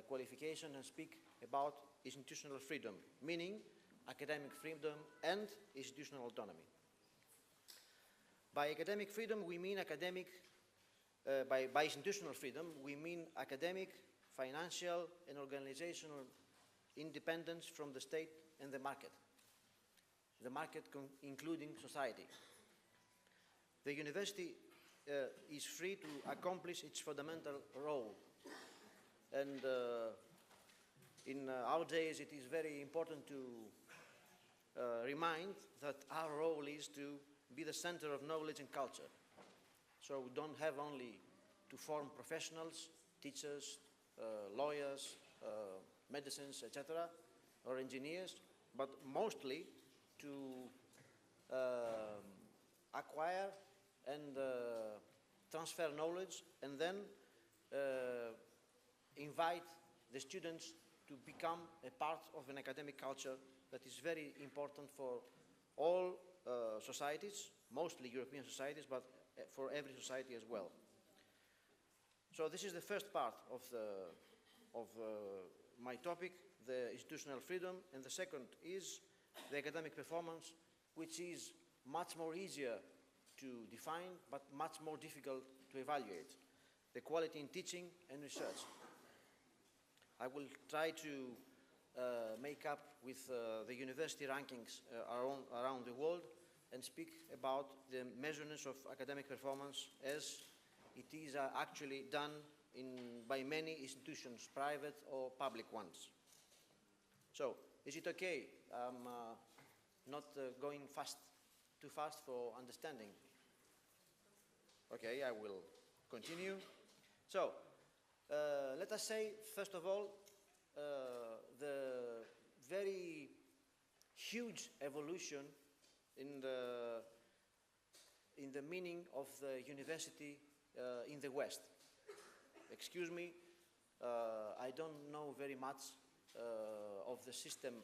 qualifications and speak about institutional freedom, meaning academic freedom and institutional autonomy. By academic freedom, we mean by institutional freedom, we mean academic, financial, and organizational independence from the state and the market including society. The university is free to accomplish its fundamental role. And in our days, it is very important to remind that our role is to be the center of knowledge and culture. So we don't have only to form professionals, teachers, lawyers, medicines, etc., or engineers, but mostly to acquire and transfer knowledge, and then invite the students to become a part of an academic culture that is very important for all societies, mostly European societies, but for every society as well. So this is the first part of my topic, the institutional freedom, and the second is the academic performance, which is much more easier to define, but much more difficult to evaluate. The quality in teaching and research. I will try to make up with the university rankings around the world and speak about the measurements of academic performance as it is actually done by many institutions, private or public ones. So, is it okay? I'm not going too fast for understanding. Okay, I will continue. So, let us say, first of all, the very huge evolution in the meaning of the university in the West. Excuse me, I don't know very much of the system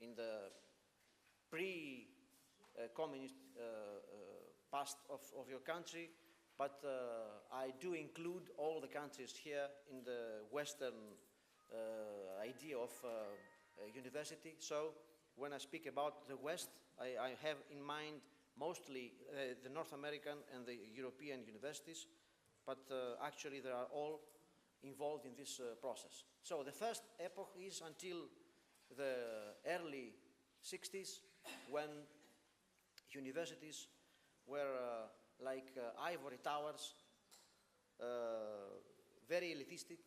in the pre-communist past of your country, but I do include all the countries here in the Western idea of university. So when I speak about the West, I have in mind mostly the North American and the European universities, but actually they are all involved in this process. So the first epoch is until the early 60s, when universities were like ivory towers, very elitistic,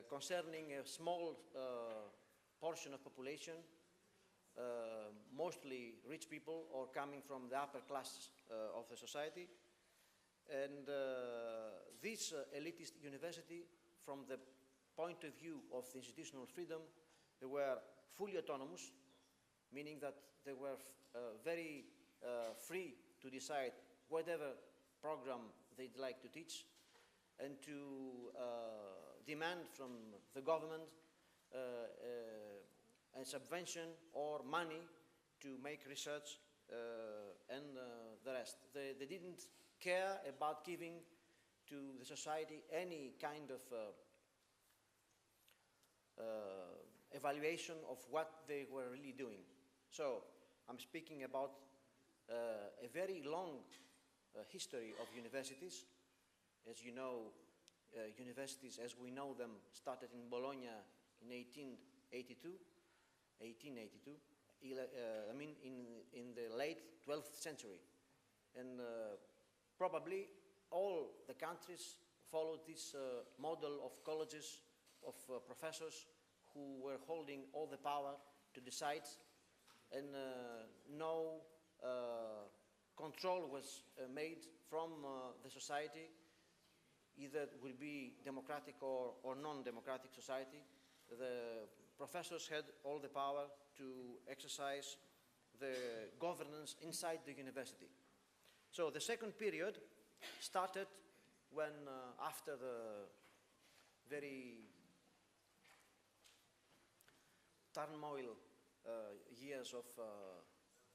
concerning a small portion of population, mostly rich people or coming from the upper class of the society. And this elitist university, from the point of view of the institutional freedom, they were fully autonomous, meaning that they were very free to decide whatever program they'd like to teach and to demand from the government a subvention or money to make research and the rest. They didn't care about giving to the society any kind of evaluation of what they were really doing. So I'm speaking about a very long history of universities. As you know, universities as we know them started in Bologna in 1882. I mean in the late 12th century. And probably all the countries followed this model of colleges, of professors who were holding all the power to decide, and no control was made from the society. Either it will be democratic or non-democratic society. The professors had all the power to exercise the governance inside the university. So the second period started when after the very turmoil years of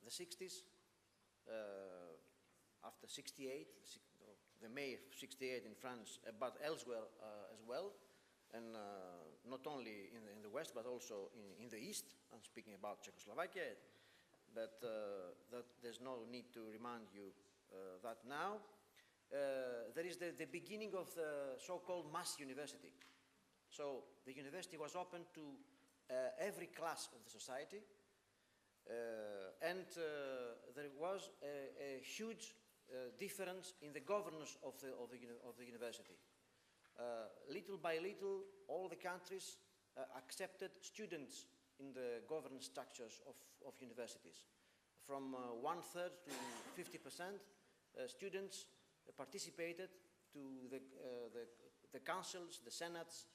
the 60s, after 68, the May of 68 in France, but elsewhere as well, and not only in the West, but also in the East. I'm speaking about Czechoslovakia, but that there's no need to remind you that now. There is the beginning of the so-called mass university. So the university was open to every class of the society, and there was a huge difference in the governance of the university. Little by little, all the countries accepted students in the governance structures of universities. From 1/3 to 50%, students participated to the councils, the senates,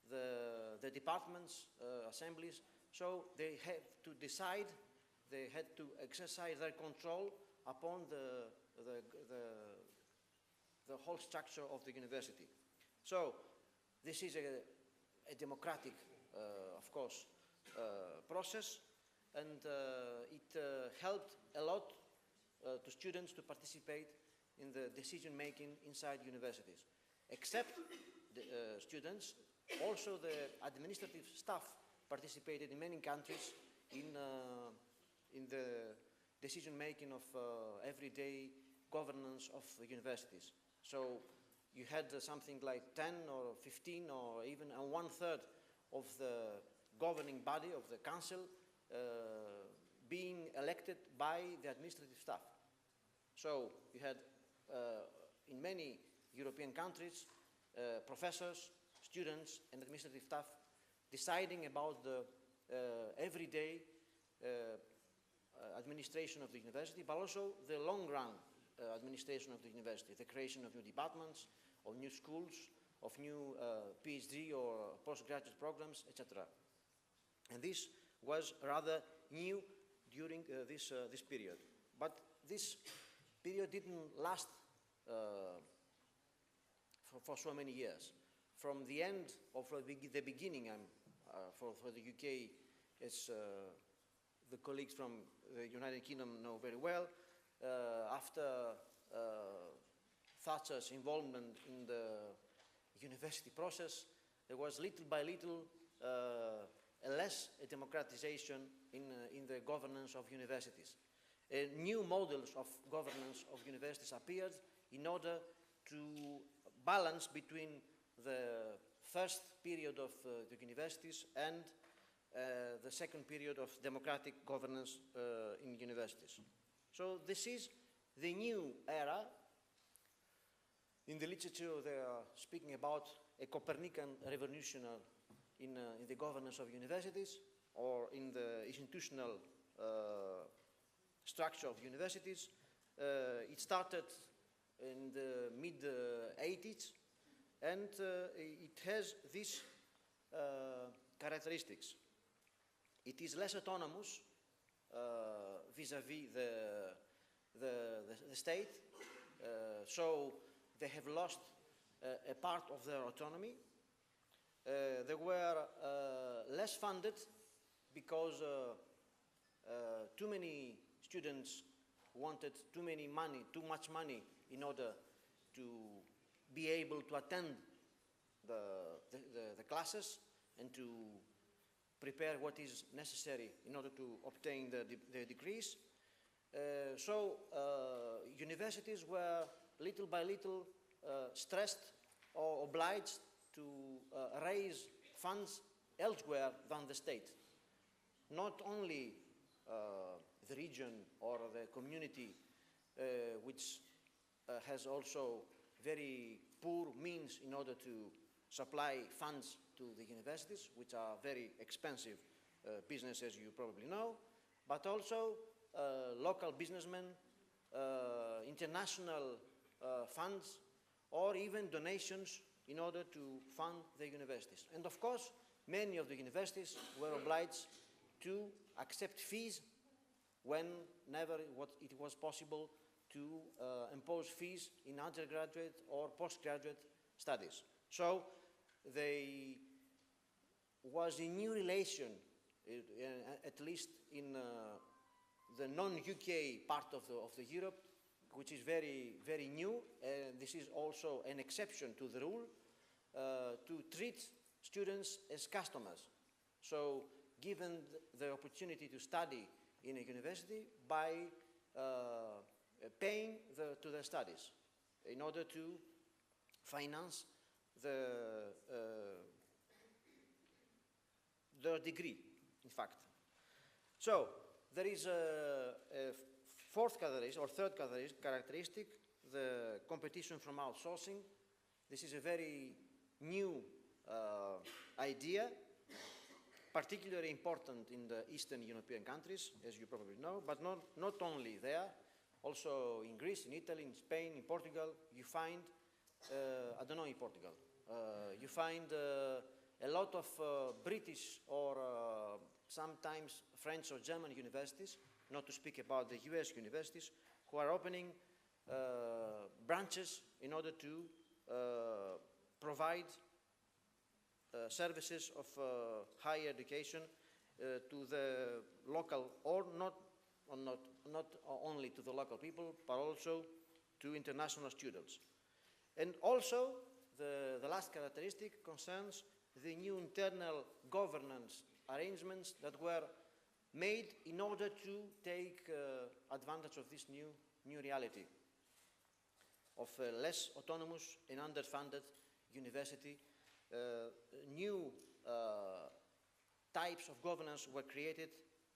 the departments, assemblies. So they had to decide, they had to exercise their control upon the whole structure of the university. So this is a democratic, of course, process, and it helped a lot to students to participate in the decision-making inside universities. Except the students, also the administrative staff participated in many countries in the decision-making of everyday governance of the universities. So you had something like 10 or 15 or even 1/3 of the governing body of the council being elected by the administrative staff. So you had in many European countries professors, students and administrative staff deciding about the everyday administration of the university, but also the long-run administration of the university, the creation of new departments, of new schools, of new PhD or postgraduate programs, etc. And this was rather new during this period. But this period didn't last for so many years. From the end of the beginning, for the UK, as the colleagues from the United Kingdom know very well, after Thatcher's involvement in the university process, there was little by little a democratization in the governance of universities. New models of governance of universities appeared in order to balance between the first period of the universities and the second period of democratic governance in universities. So this is the new era. In the literature, they are speaking about a Copernican revolution in the governance of universities, or in the institutional structure of universities. It started in the mid-80s, and it has these characteristics. It is less autonomous vis-à-vis the state, so they have lost a part of their autonomy. They were less funded because too many students wanted too much money in order to be able to attend the classes and to prepare what is necessary in order to obtain the degrees. So universities were little by little stressed or obliged to raise funds elsewhere than the state. Not only the region or the community, which has also very poor means in order to supply funds to the universities, which are very expensive business, as you probably know, but also local businessmen, international funds, or even donations in order to fund the universities. And of course, many of the universities were obliged to accept fees whenever it was possible to impose fees in undergraduate or postgraduate studies. So there was a new relation, at least in the non-UK part of the Europe, which is very, very new. This is also an exception to the rule, to treat students as customers. So given the opportunity to study in a university by paying to their studies in order to finance their degree, in fact. So there is a fourth characteristic, or third characteristic, the competition from outsourcing. This is a very new idea, particularly important in the Eastern European countries, as you probably know, but not only there, also in Greece, in Italy, in Spain, in Portugal, you find, I don't know in Portugal, you find a lot of British or sometimes French or German universities, not to speak about the US universities, who are opening branches in order to provide services of higher education to the local, or not only to the local people, but also to international students. And also, the last characteristic concerns the new internal governance arrangements that were made in order to take advantage of this new reality of less autonomous and underfunded university. New types of governance were created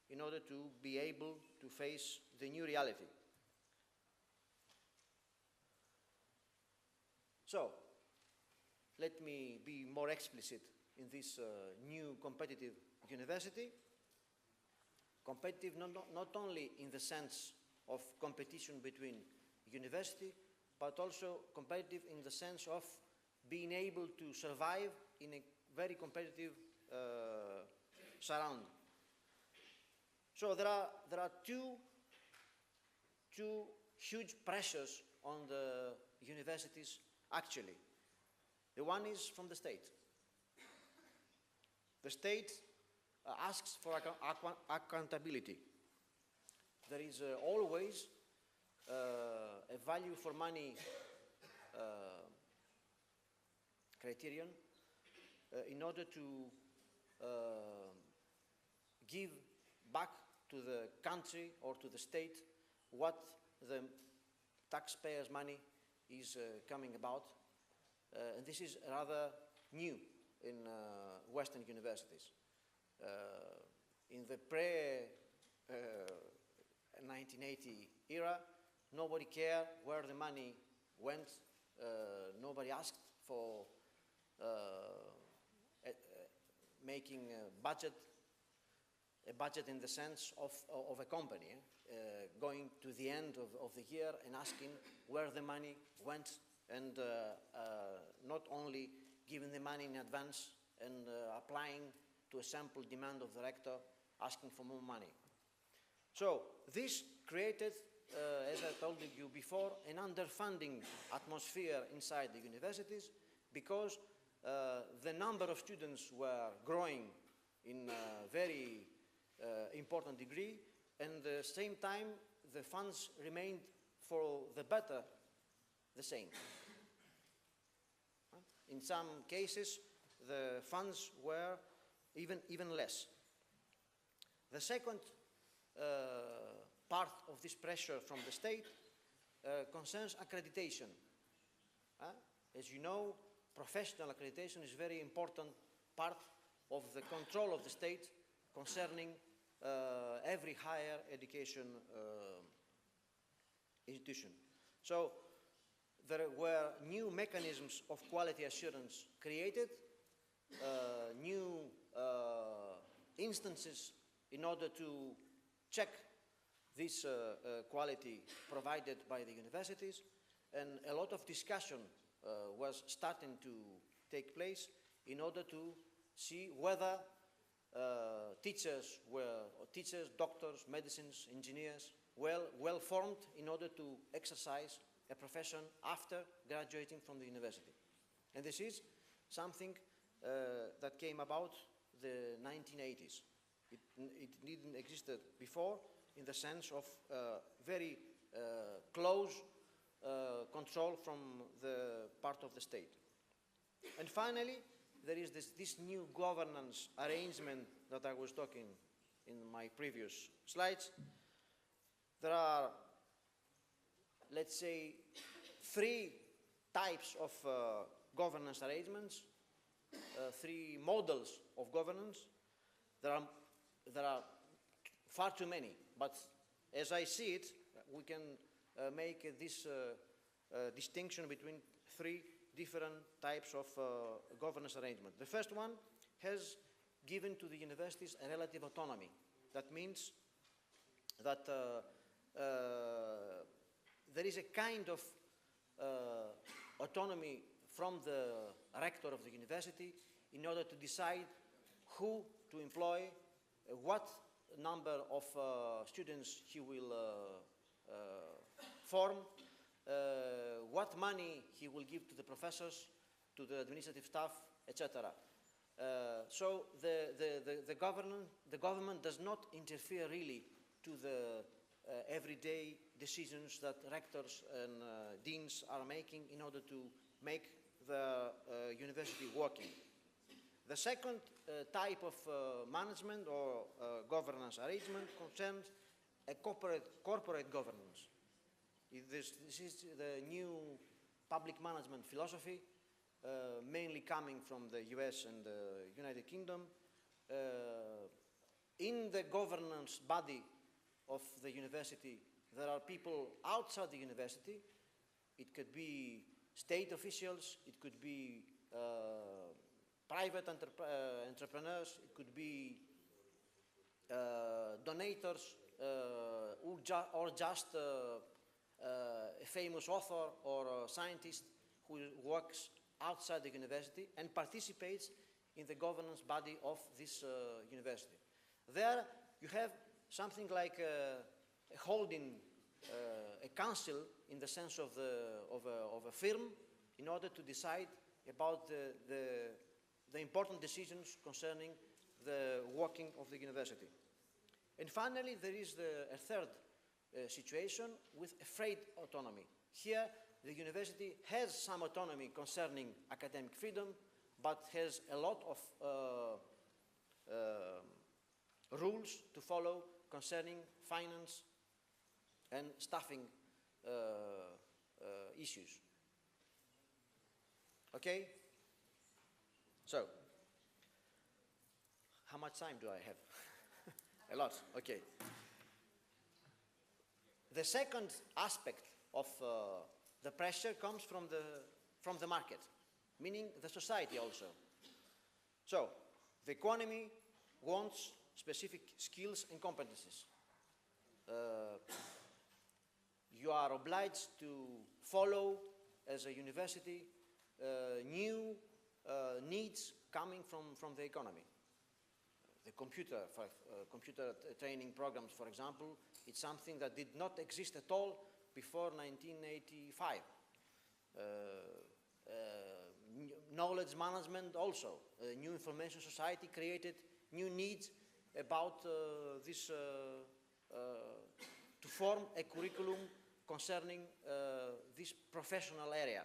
in order to be able to face the new reality. So, let me be more explicit in this new competitive university. Competitive not only in the sense of competition between university, but also competitive in the sense of being able to survive in a very competitive surround. So there are two huge pressures on the universities actually. The one is from the state. The state asks for accountability. There is always a value for money criterion in order to give back to the country or to the state what the taxpayers' money is coming about. And this is rather new in Western universities. In the pre-1980 era, nobody cared where the money went. Nobody asked for making a budget in the sense of a company, going to the end of the year and asking where the money went, and not only giving the money in advance and applying to a sample demand of the rector, asking for more money. So this created, as I told you before, an underfunding atmosphere inside the universities, because the number of students were growing in a very important degree, and at the same time the funds remained for the better the same. In some cases the funds were even less. The second part of this pressure from the state concerns accreditation. As you know, professional accreditation is a very important part of the control of the state concerning every higher education institution. So there were new mechanisms of quality assurance created, new instances in order to check this quality provided by the universities, and a lot of discussion was starting to take place in order to see whether teachers, doctors, medicines, engineers well formed in order to exercise a profession after graduating from the university. And this is something that came about the 1980s. It didn't exist before in the sense of very close control from the part of the state. And finally, there is this new governance arrangement that I was talking in my previous slides. There are, let's say, three types of governance arrangements, three models of governance. There are far too many, but as I see it, we can make this distinction between three different types of governance arrangement. The first one has given to the universities a relative autonomy. That means that there is a kind of autonomy from the rector of the university in order to decide who to employ, what number of students he will form, what money he will give to the professors, to the administrative staff, etc. So the government does not interfere really to the everyday decisions that rectors and deans are making in order to make the university working. The second type of management or governance arrangement concerns a corporate governance. This is the new public management philosophy, mainly coming from the US and the United Kingdom. In the governance body of the university, there are people outside the university. It could be state officials, it could be private entrepreneurs, it could be donators, or just a famous author or a scientist who works outside the university and participates in the governance body of this university. There you have something like a holding, a council in the sense of a firm in order to decide about the important decisions concerning the working of the university. And finally, there is a third situation with a free autonomy. Here, the university has some autonomy concerning academic freedom, but has a lot of rules to follow concerning finance and staffing issues. Okay? So, how much time do I have? A lot, okay. The second aspect of the pressure comes from the market, meaning the society also. So, the economy wants specific skills and competencies. You are obliged to follow, as a university, new needs coming from the economy. The computer training programs, for example, it's something that did not exist at all before 1985. Knowledge management also. New information society created new needs about this, to form a curriculum concerning this professional area.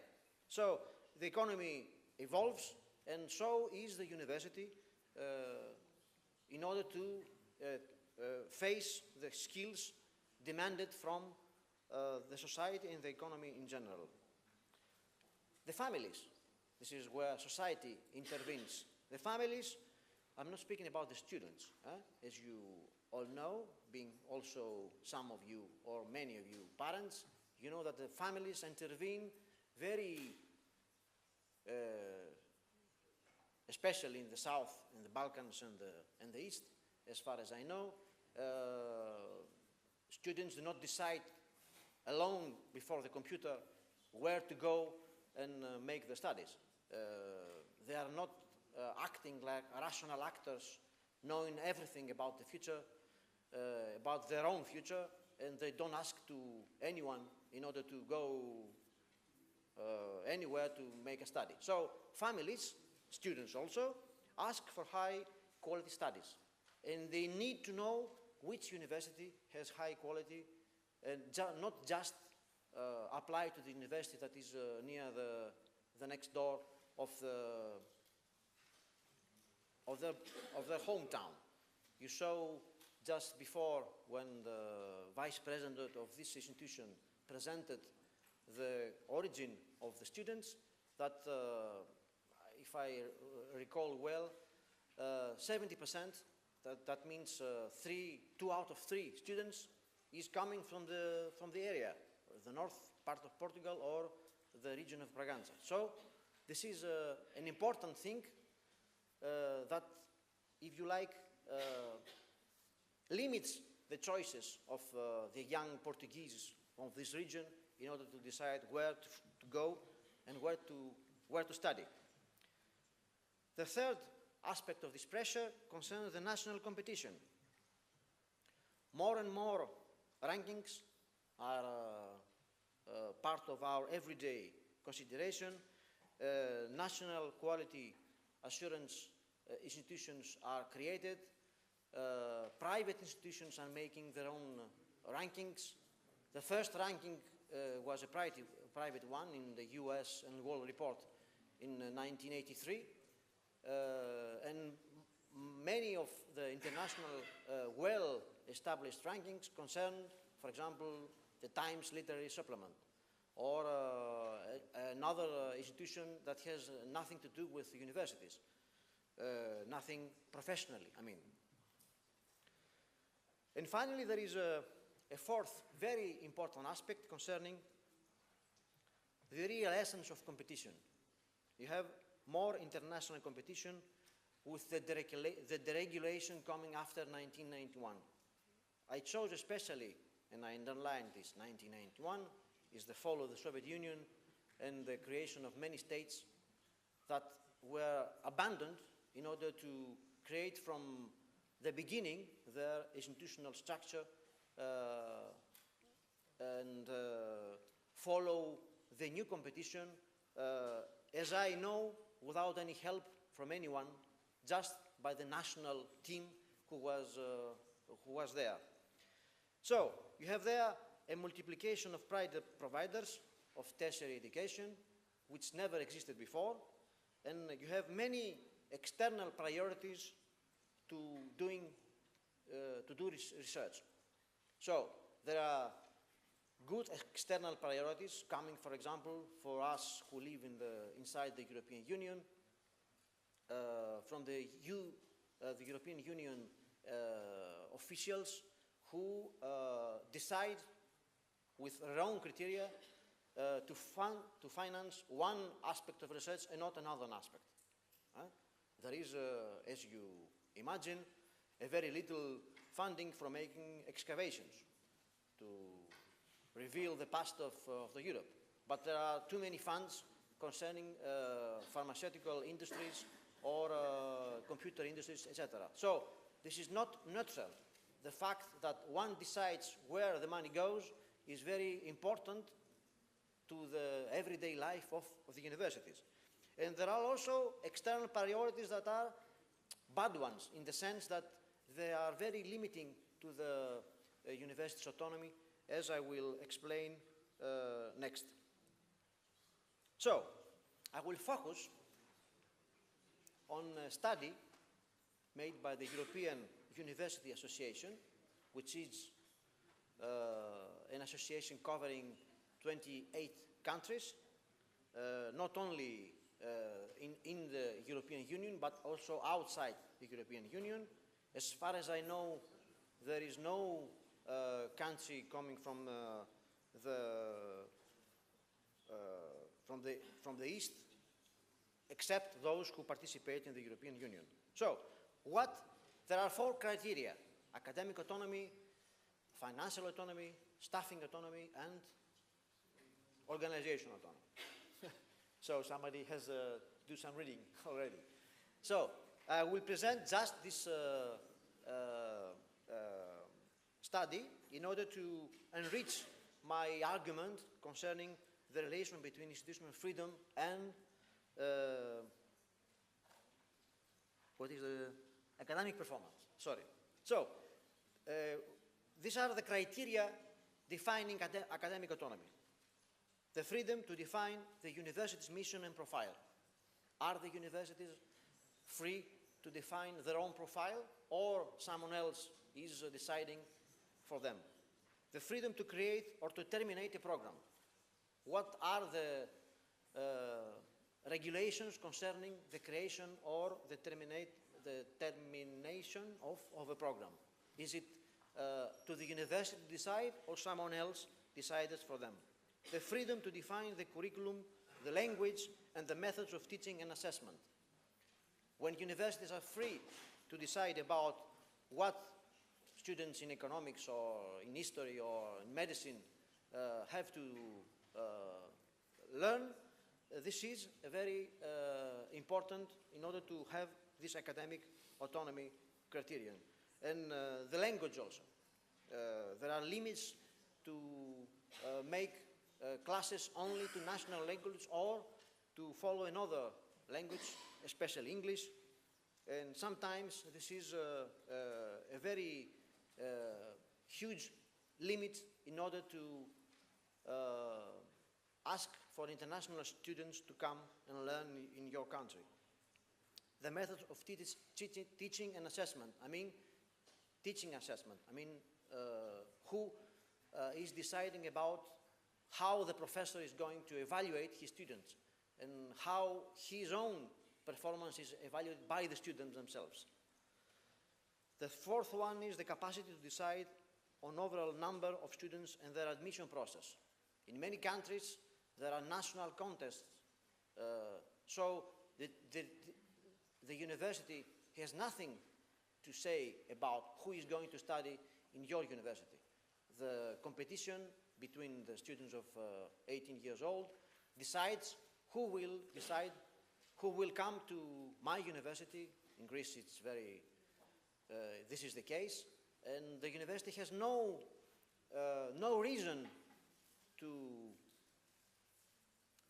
So the economy evolves, and so is the university in order to face the skills demanded from the society and the economy in general. The families, this is where society intervenes. The families, I'm not speaking about the students. As you all know, being also some of you or many of you parents, you know that the families intervene very, especially in the south, in the Balkans and the east, as far as I know. Students do not decide alone before the computer where to go and make the studies. They are not acting like rational actors, knowing everything about the future, about their own future. and they don't ask to anyone in order to go anywhere to make a study. So families, students also, ask for high quality studies. And they need to know which university has high quality and not just apply to the university that is near the next door of their hometown. You saw just before when the vice president of this institution presented the origin of the students that, if I recall well, 70%, that means 2 out of 3 students is coming from the area, the north part of Portugal or the region of Bragança. So this is an important thing that, if you like, limits the choices of the young Portuguese of this region in order to decide where to go and where to study. The third aspect of this pressure concerns the national competition. More and more rankings are part of our everyday consideration. National quality assurance institutions are created. Private institutions are making their own rankings. The first ranking was a private one in the US and World Report in 1983. And many of the international well-established rankings concern, for example, the Times Literary Supplement, or another institution that has nothing to do with universities, nothing professionally, I mean. And finally, there is a fourth very important aspect concerning the real essence of competition. You have more international competition with the deregulation coming after 1991. I chose especially, and I underlined this, 1991 is the fall of the Soviet Union and the creation of many states that were abandoned in order to create from the beginning their institutional structure and follow the new competition, as I know, without any help from anyone, just by the national team who was there. So you have there a multiplication of private providers of tertiary education, which never existed before, and you have many external priorities to do research. So there are good external priorities coming, for example, for us who live inside the European Union, from the European Union officials who decide with their own criteria to finance one aspect of research and not another aspect. There is, as you imagine, a very little funding for making excavations to reveal the past of Europe. But there are too many funds concerning pharmaceutical industries or computer industries, etc. So this is not neutral. The fact that one decides where the money goes is very important to the everyday life of the universities. And there are also external priorities that are bad ones, in the sense that they are very limiting to the university's autonomy, as I will explain next. So, I will focus on a study made by the European University Association, which is an association covering 28 countries, not only in the European Union, but also outside the European Union. As far as I know, there is no country coming from the East, except those who participate in the European Union. So, there are 4 criteria: academic autonomy, financial autonomy, staffing autonomy, and organizational autonomy. So somebody has to do some reading already. So I will present just this study in order to enrich my argument concerning the relation between institutional freedom and what is the academic performance. Sorry. So, these are the criteria defining academic autonomy. The freedom to define the university's mission and profile. Are the universities free to define their own profile, or someone else is deciding for them? The freedom to create or to terminate a program. What are the regulations concerning the creation or the termination of a program? Is it to the university to decide, or someone else decides for them? The freedom to define the curriculum, the language, and the methods of teaching and assessment. When universities are free to decide about what students in economics or in history or in medicine have to learn, this is very important in order to have this academic autonomy criterion. And the language also. There are limits to make classes only to national language or to follow another language, especially English. And sometimes this is a very huge limit in order to ask for international students to come and learn in your country. The methods of teaching and assessment. I mean, teaching assessment. I mean, who is deciding about how the professor is going to evaluate his students and how his own performance is evaluated by the students themselves. The fourth one is the capacity to decide on overall number of students and their admission process. In many countries, there are national contests, so the university has nothing to say about who is going to study in your university. The competition between the students of 18 years old decides who will come to my university. In Greece, it's very, this is the case, and the university has no reason to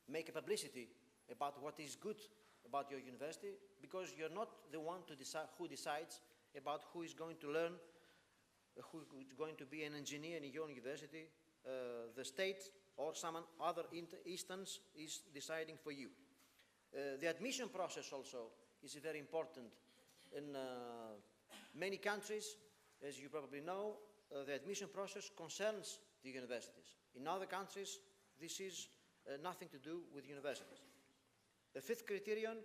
make a publicity about what is good about your university, because you're not the one to decide who decides about who is going to learn, who is going to be an engineer in your university. The state or some other instance is deciding for you. The admission process also is very important. In many countries, as you probably know, the admission process concerns the universities. In other countries, this is nothing to do with universities. The fifth criterion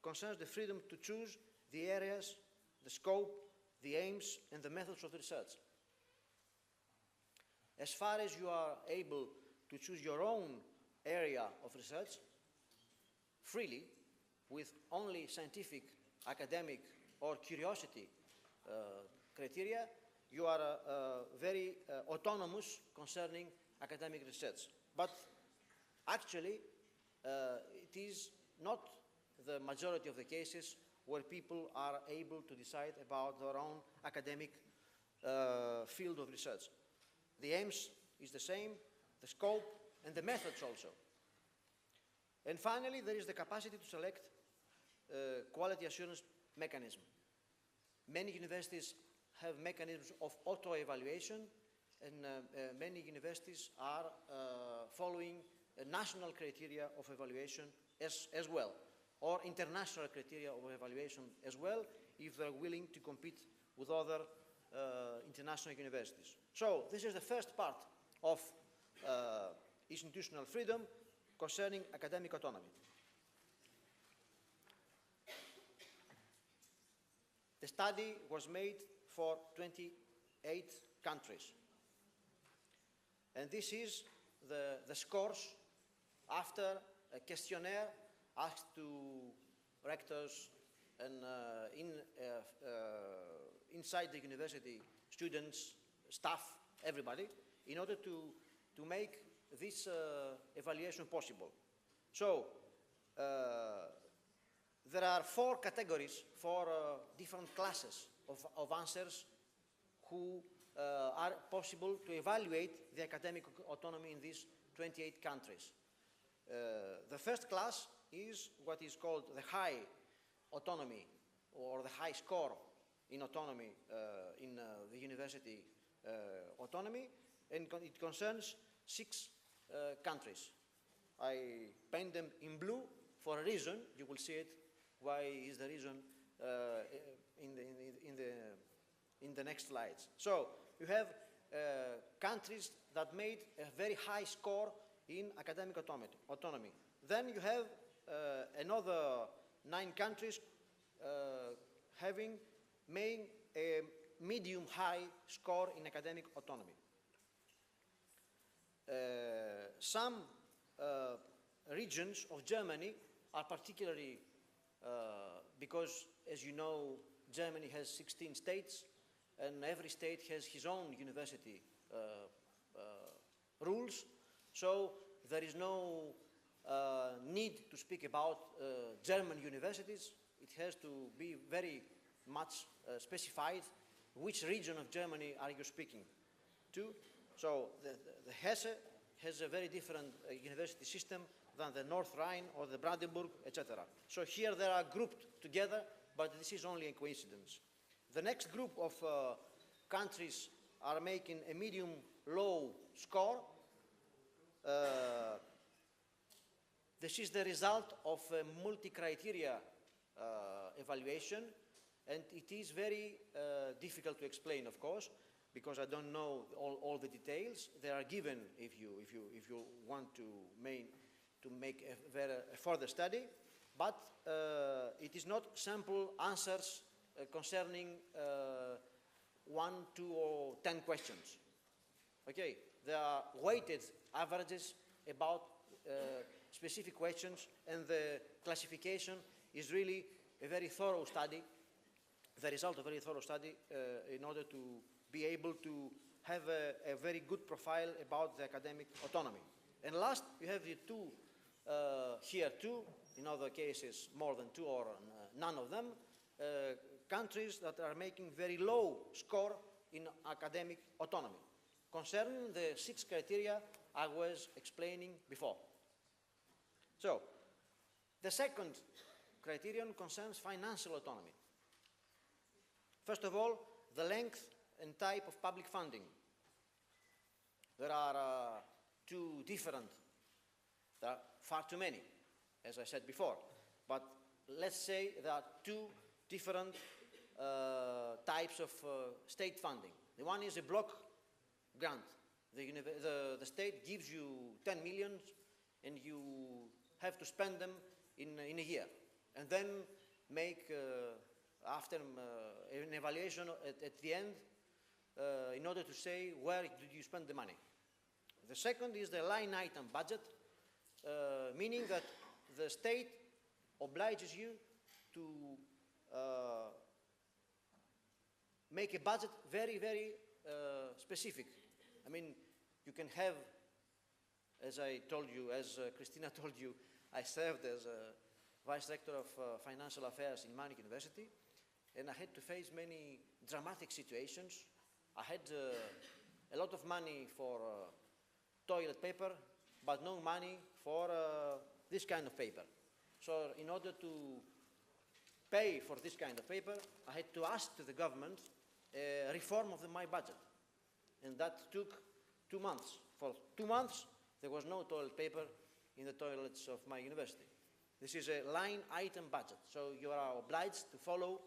concerns the freedom to choose the areas, the scope, the aims, and the methods of research. As far as you are able to choose your own area of research freely, with only scientific, academic, or curiosity criteria, you are very autonomous concerning academic research. But actually, it is not the majority of the cases where people are able to decide about their own academic field of research. The aims is the same, the scope, and the methods also. And finally, there is the capacity to select quality assurance mechanism. Many universities have mechanisms of auto-evaluation, and many universities are following national criteria of evaluation as well, or international criteria of evaluation as well, if they're willing to compete with other international universities. So this is the first part of institutional freedom concerning academic autonomy. The study was made for 28 countries. And this is the scores after a questionnaire asked to rectors and inside the university, students, staff, everybody, in order to make this evaluation possible. So, there are 4 categories, 4 different classes of answers who are possible to evaluate the academic autonomy in these 28 countries. The first class is what is called the high autonomy or the high score in autonomy in the university autonomy, and it concerns 6 countries. I paint them in blue for a reason. You will see it. Why is the reason in the next slides? So you have countries that made a very high score in academic autonomy. Then you have another 9 countries having made a medium-high score in academic autonomy. Some regions of Germany are particularly, because as you know, Germany has 16 states, and every state has his own university rules, so there is no need to speak about German universities. It has to be very much specified which region of Germany are you speaking to. So the Hesse has a very different university system than the North Rhine or the Brandenburg, etc. So here they are grouped together, but this is only a coincidence. The next group of countries are making a medium-low score. This is the result of a multi-criteria evaluation, and it is very difficult to explain, of course, because I don't know all the details. They are given if you want to make a further study, but it is not simple answers concerning 1, 2, or 10 questions. Okay, there are weighted averages about specific questions, and the classification is really a very thorough study, the result of a very thorough study in order to be able to have a very good profile about the academic autonomy. And last, you have the 2, here 2, in other cases more than 2 or none of them, countries that are making very low score in academic autonomy, concerning the 6 criteria I was explaining before. So, the second criterion concerns financial autonomy. First of all, the length and type of public funding. There are 2 different, there are far too many, as I said before, but let's say there are 2 different types of state funding. The one is a block grant. The state gives you 10 million and you have to spend them in a year, and then make after an evaluation at the end in order to say where did you spend the money. The second is the line item budget, meaning that the state obliges you to make a budget very, very specific. I mean, you can have, as I told you, as Christina told you, I served as a Vice Rector of Financial Affairs in MANCHE University, and I had to face many dramatic situations. I had a lot of money for toilet paper, but no money for this kind of paper. So in order to pay for this kind of paper, I had to ask to the government a reform of my budget. And that took 2 months. For 2 months, there was no toilet paper in the toilets of my university. This is a line item budget, so you are obliged to follow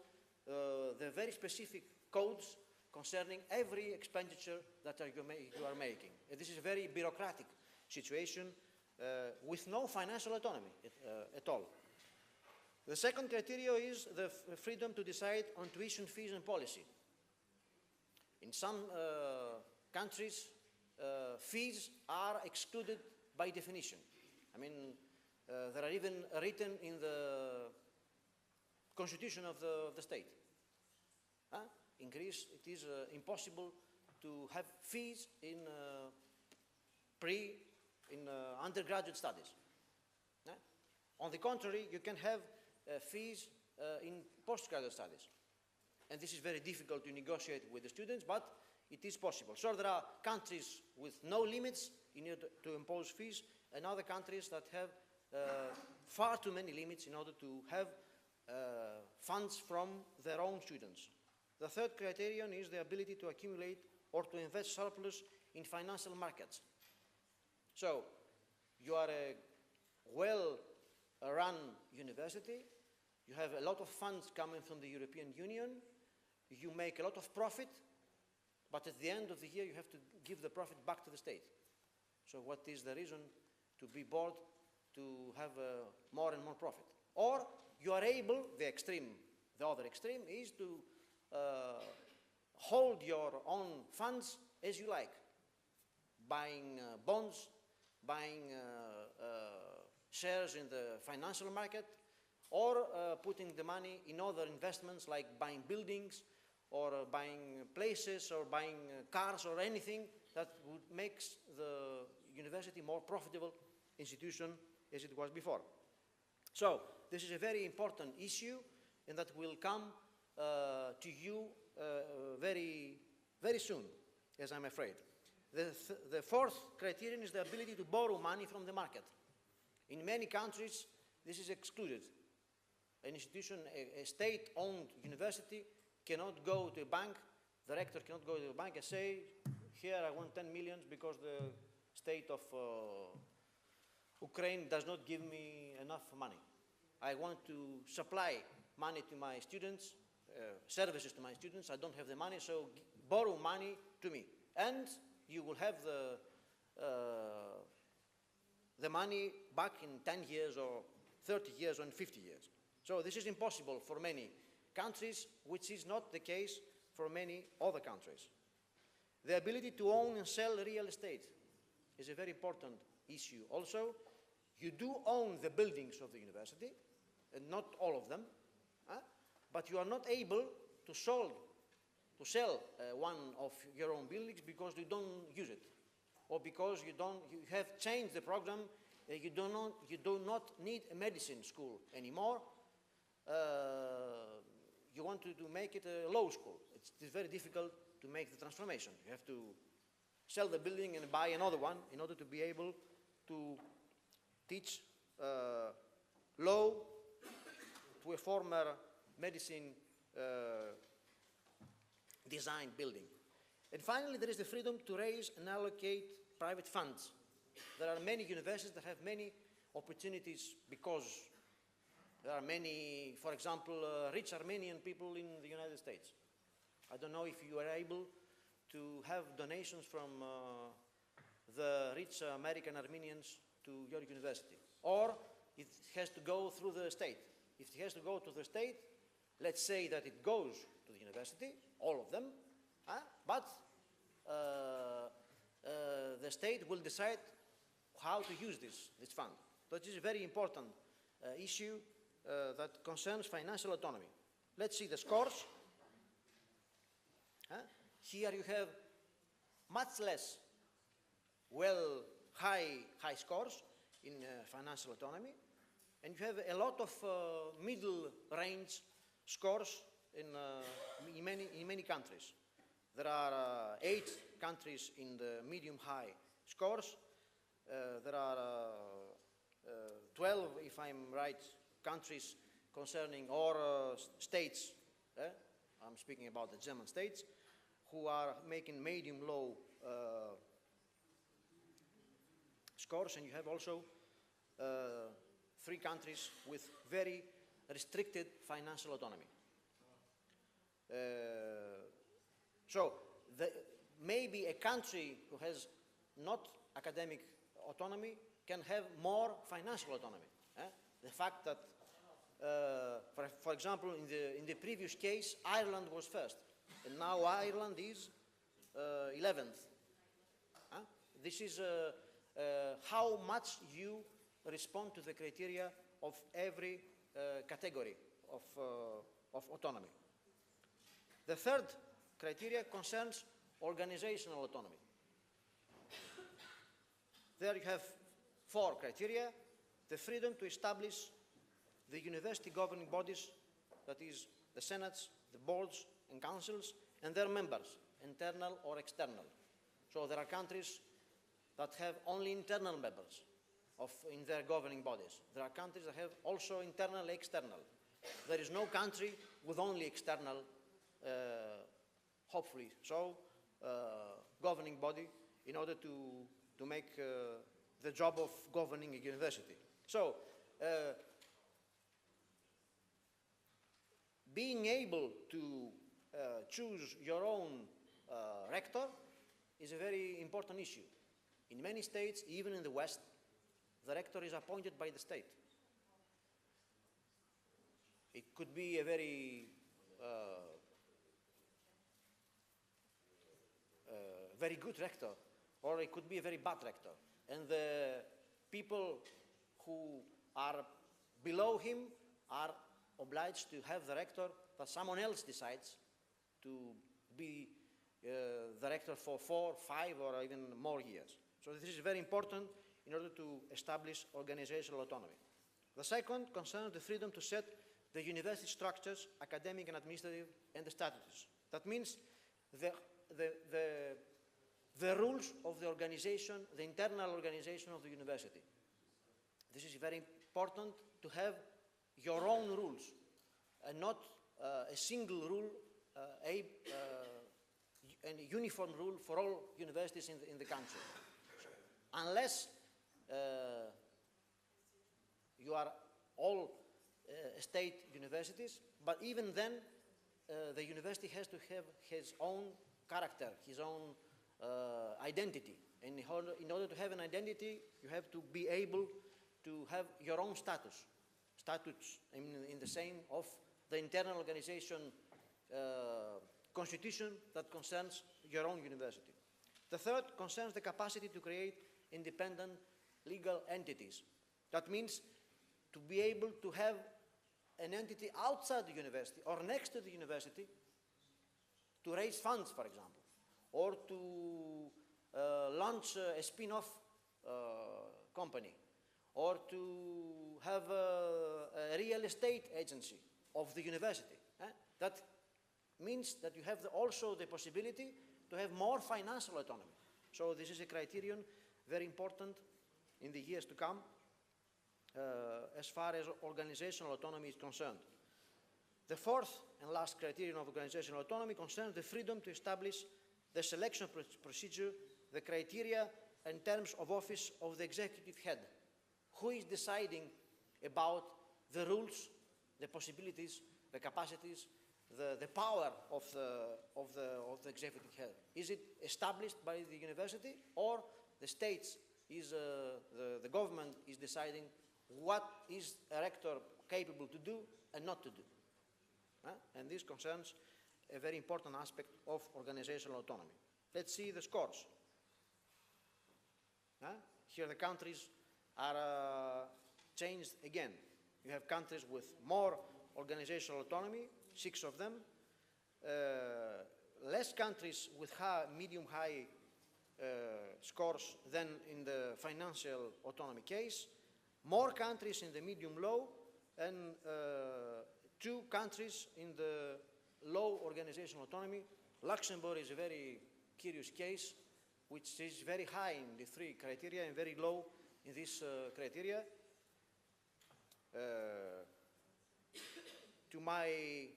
the very specific codes concerning every expenditure that you are making. And this is a very bureaucratic situation with no financial autonomy at all. The second criteria is the freedom to decide on tuition fees and policy. In some countries, fees are excluded by definition. I mean, there are even written in the constitution of the state. In Greece, it is impossible to have fees in undergraduate studies. On the contrary, you can have fees in postgraduate studies. And this is very difficult to negotiate with the students, but it is possible. So there are countries with no limits in order to impose fees, and other countries that have far too many limits in order to have funds from their own students. The third criterion is the ability to accumulate or to invest surplus in financial markets. So you are a well-run university, you have a lot of funds coming from the European Union, you make a lot of profit, but at the end of the year you have to give the profit back to the state. So what is the reason to be bored to have more and more profit? Or you are able, the other extreme is to hold your own funds as you like, buying bonds, buying shares in the financial market, or putting the money in other investments like buying buildings, or buying places, or buying cars, or anything that would make the university more profitable institution as it was before. So this is a very important issue, and that will come to you very, very soon, as I'm afraid. The fourth criterion is the ability to borrow money from the market. In many countries, this is excluded. An institution, a state-owned university, cannot go to a bank, the rector cannot go to a bank and say, here I want 10 million because the state of Ukraine does not give me enough money. I want to supply money to my students, services to my students, I don't have the money, so borrow money to me. And you will have the money back in 10 years or 30 years or in 50 years. So this is impossible for many countries, which is not the case for many other countries. The ability to own and sell real estate is a very important issue also. You do own the buildings of the university, and not all of them, but you are not able to sell one of your own buildings because you don't use it, or because you have changed the program, you do not need a medicine school anymore. You want to make it a law school. It's very difficult to make the transformation. You have to sell the building and buy another one in order to be able to teach law to a former medicine design building. And finally, there is the freedom to raise and allocate private funds. There are many universities that have many opportunities because there are many, for example, rich Armenian people in the United States. I don't know if you are able to have donations from the rich American Armenians to your university, or it has to go through the state. If it has to go to the state, let's say that it goes to the university, all of them, but the state will decide how to use this fund. That is a very important issue that concerns financial autonomy. Let's see the scores. Here you have much less high scores in financial autonomy, and you have a lot of middle range scores in many countries. There are 8 countries in the medium-high scores. There are 12, if I'm right, countries concerning, or states, I'm speaking about the German states, who are making medium-low scores, and you have also 3 countries with very restricted financial autonomy. So maybe a country who has not academic autonomy can have more financial autonomy. The fact that, for example, in the previous case, Ireland was first, and now Ireland is 11th. This is how much you respond to the criteria of every category of autonomy. The third criteria concerns organizational autonomy. There you have 4 criteria: the freedom to establish the university governing bodies, that is, the senates, the boards and councils, and their members, internal or external. So there are countries that have only internal members in their governing bodies. There are countries that have also internal and external. There is no country with only external, hopefully so, governing body in order to make the job of governing a university. So, being able to choose your own rector is a very important issue. In many states, even in the West, the rector is appointed by the state. It could be a very very good rector, or it could be a very bad rector. And the people who are below him are obliged to have the rector that someone else decides to be the rector for 4, 5, or even more years. So this is very important in order to establish organizational autonomy. The second concerns the freedom to set the university structures, academic and administrative, and the statutes. That means the rules of the organization, the internal organization of the university. This is very important to have your own rules and not a single rule, and a uniform rule for all universities in the country. Unless you are all state universities, but even then the university has to have his own character, his own identity. And in order to have an identity, you have to be able to have your own statutes in the same of the internal organization constitution that concerns your own university. The third concerns the capacity to create independent legal entities. That means to be able to have an entity outside the university or next to the university to raise funds, for example, or to launch a spin-off company, or to have a real estate agency of the university. That means that you have also the possibility to have more financial autonomy. So this is a criterion very important in the years to come as far as organizational autonomy is concerned. The fourth and last criterion of organizational autonomy concerns the freedom to establish the selection procedure, the criteria and terms of office of the executive head. Who is deciding about the rules, the possibilities, the capacities, the power of the executive head? Is it established by the university, or the states, the government is deciding what is a rector capable to do and not to do? And this concerns a very important aspect of organizational autonomy. Let's see the scores. Here the countries are changed again. You have countries with more organizational autonomy, 6 of them, less countries with medium-high scores than in the financial autonomy case, more countries in the medium-low, and 2 countries in the low organizational autonomy. Luxembourg is a very curious case, which is very high in the 3 criteria and very low in this criteria. To my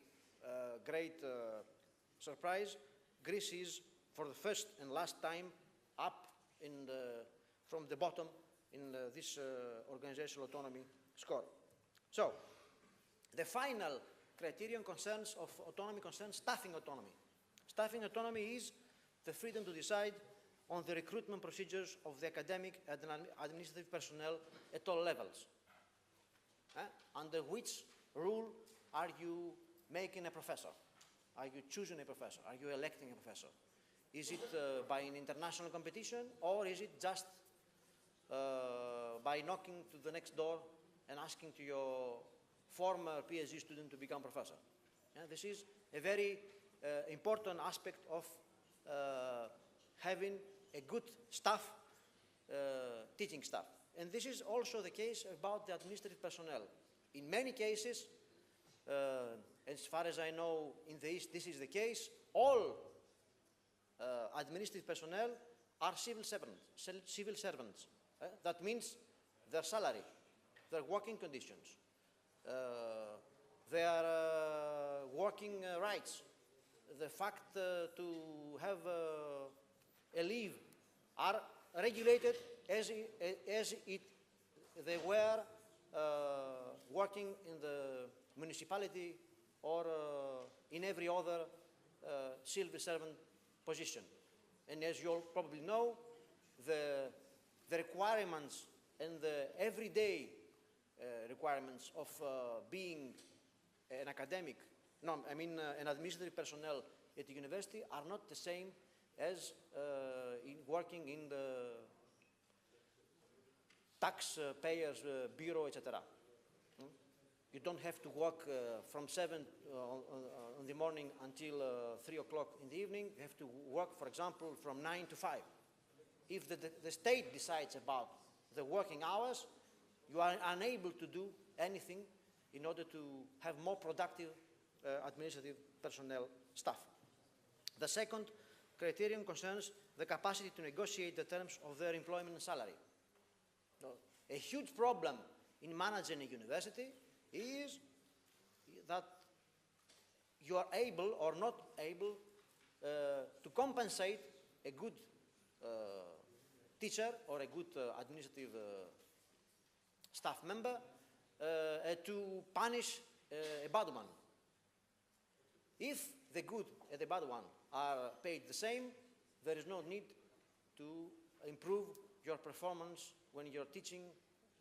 great surprise, Greece is, for the first and last time, up from the bottom in this organizational autonomy score. So, the final criterion of autonomy concerns staffing autonomy. Staffing autonomy is the freedom to decide on the recruitment procedures of the academic and administrative personnel at all levels. Under which rule are you making a professor? Are you choosing a professor? Are you electing a professor? Is it by an international competition, or is it just by knocking to the next door and asking to your former PhD student to become professor? This is a very important aspect of having a good staff, teaching staff. And this is also the case about the administrative personnel. In many cases, as far as I know, in the East, this is the case. All administrative personnel are civil servants. That means their salary, their working conditions, their working rights, the fact to have a leave are regulated as they were working in the municipality or in every other civil servant position. And as you all probably know, the requirements and the everyday requirements of being an academic, an administrative personnel at the university are not the same as in working in the taxpayers bureau, etc. You don't have to work from 7 in the morning until 3 o'clock in the evening. You have to work, for example, from 9 to 5. If the state decides about the working hours, you are unable to do anything in order to have more productive administrative personnel staff. The second criterion concerns the capacity to negotiate the terms of their employment and salary. A huge problem in managing a university is that you are able or not able to compensate a good teacher or a good administrative staff member to punish a bad one. If the good and the bad one are paid the same, there is no need to improve your performance when you're teaching,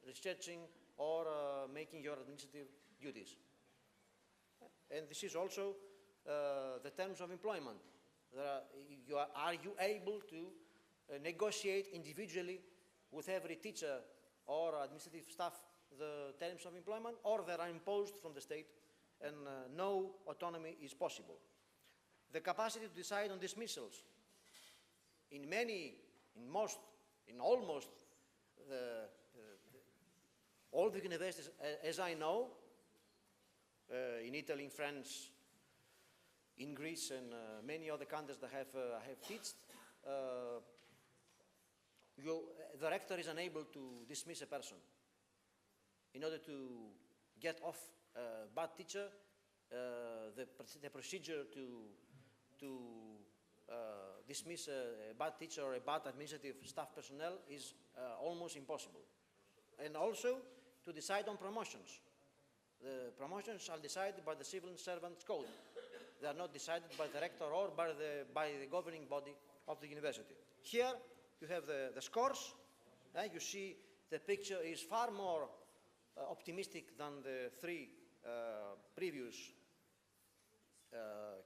researching, or making your administrative duties. And this is also the terms of employment. Are you able to negotiate individually with every teacher or administrative staff the terms of employment, or they are imposed from the state and no autonomy is possible? The capacity to decide on dismissals. In almost all the universities, as I know, in Italy, in France, in Greece, and many other countries that have taught, the rector is unable to dismiss a person. In order to get off a bad teacher, the procedure to dismiss a bad teacher or a bad administrative staff personnel is almost impossible. And also to decide on promotions. The promotions are decided by the Civil Servants Code. They are not decided by the rector or by the governing body of the university. Here you have the scores. You see the picture is far more optimistic than the three previous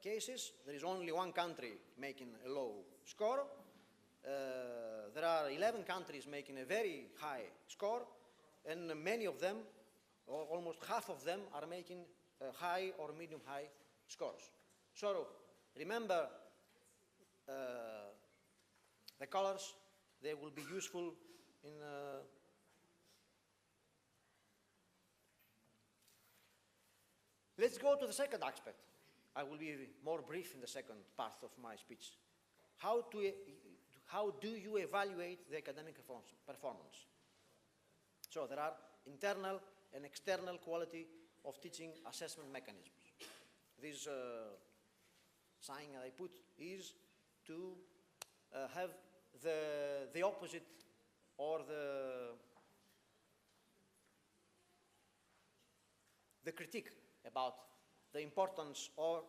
cases. There is only one country making a low score. There are 11 countries making a very high score, and many of them, or almost half of them, are making high or medium high scores. So remember the colors. They will be useful in Let's go to the second aspect. I will be more brief in the second part of my speech. How do you evaluate the academic performance? So there are internal and external quality of teaching assessment mechanisms. This sign I put is to have the opposite or the critique about the importance or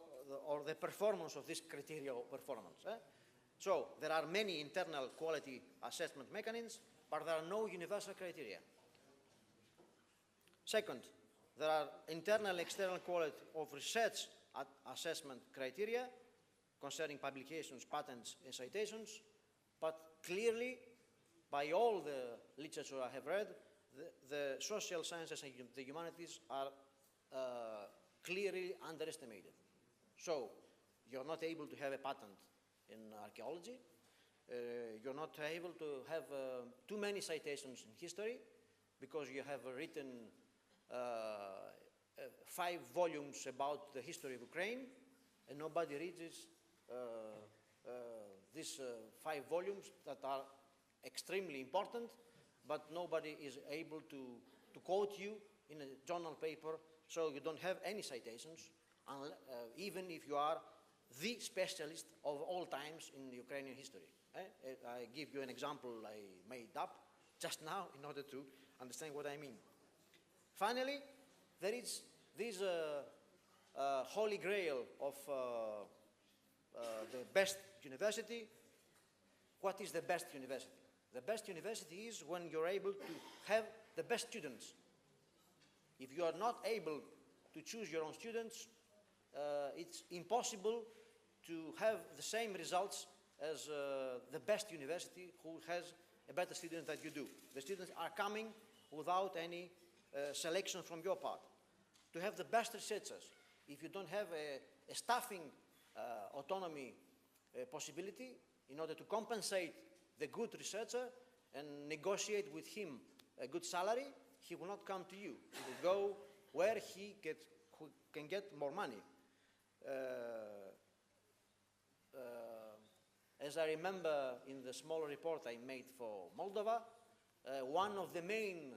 the performance of this criteria of performance. So there are many internal quality assessment mechanisms, but there are no universal criteria. Second, there are internal and external quality of research assessment criteria concerning publications, patents, and citations, but clearly, by all the literature I have read, the social sciences and the humanities are clearly underestimated. So, you're not able to have a patent in archaeology, you're not able to have too many citations in history, because you have written 5 volumes about the history of Ukraine, and nobody reads these 5 volumes that are extremely important, but nobody is able to quote you in a journal paper, so you don't have any citations, even if you are the specialist of all times in Ukrainian history. I give you an example I made up just now in order to understand what I mean. Finally, there is this holy grail of the best university. What is the best university? The best university is when you're able to have the best students. If you are not able to choose your own students, it's impossible to have the same results as the best university who has a better student than you do. The students are coming without any selection from your part. To have the best researchers, if you don't have a staffing autonomy possibility in order to compensate the good researcher and negotiate with him a good salary, he will not come to you. He will go where he can get more money. As I remember in the small report I made for Moldova, one of the main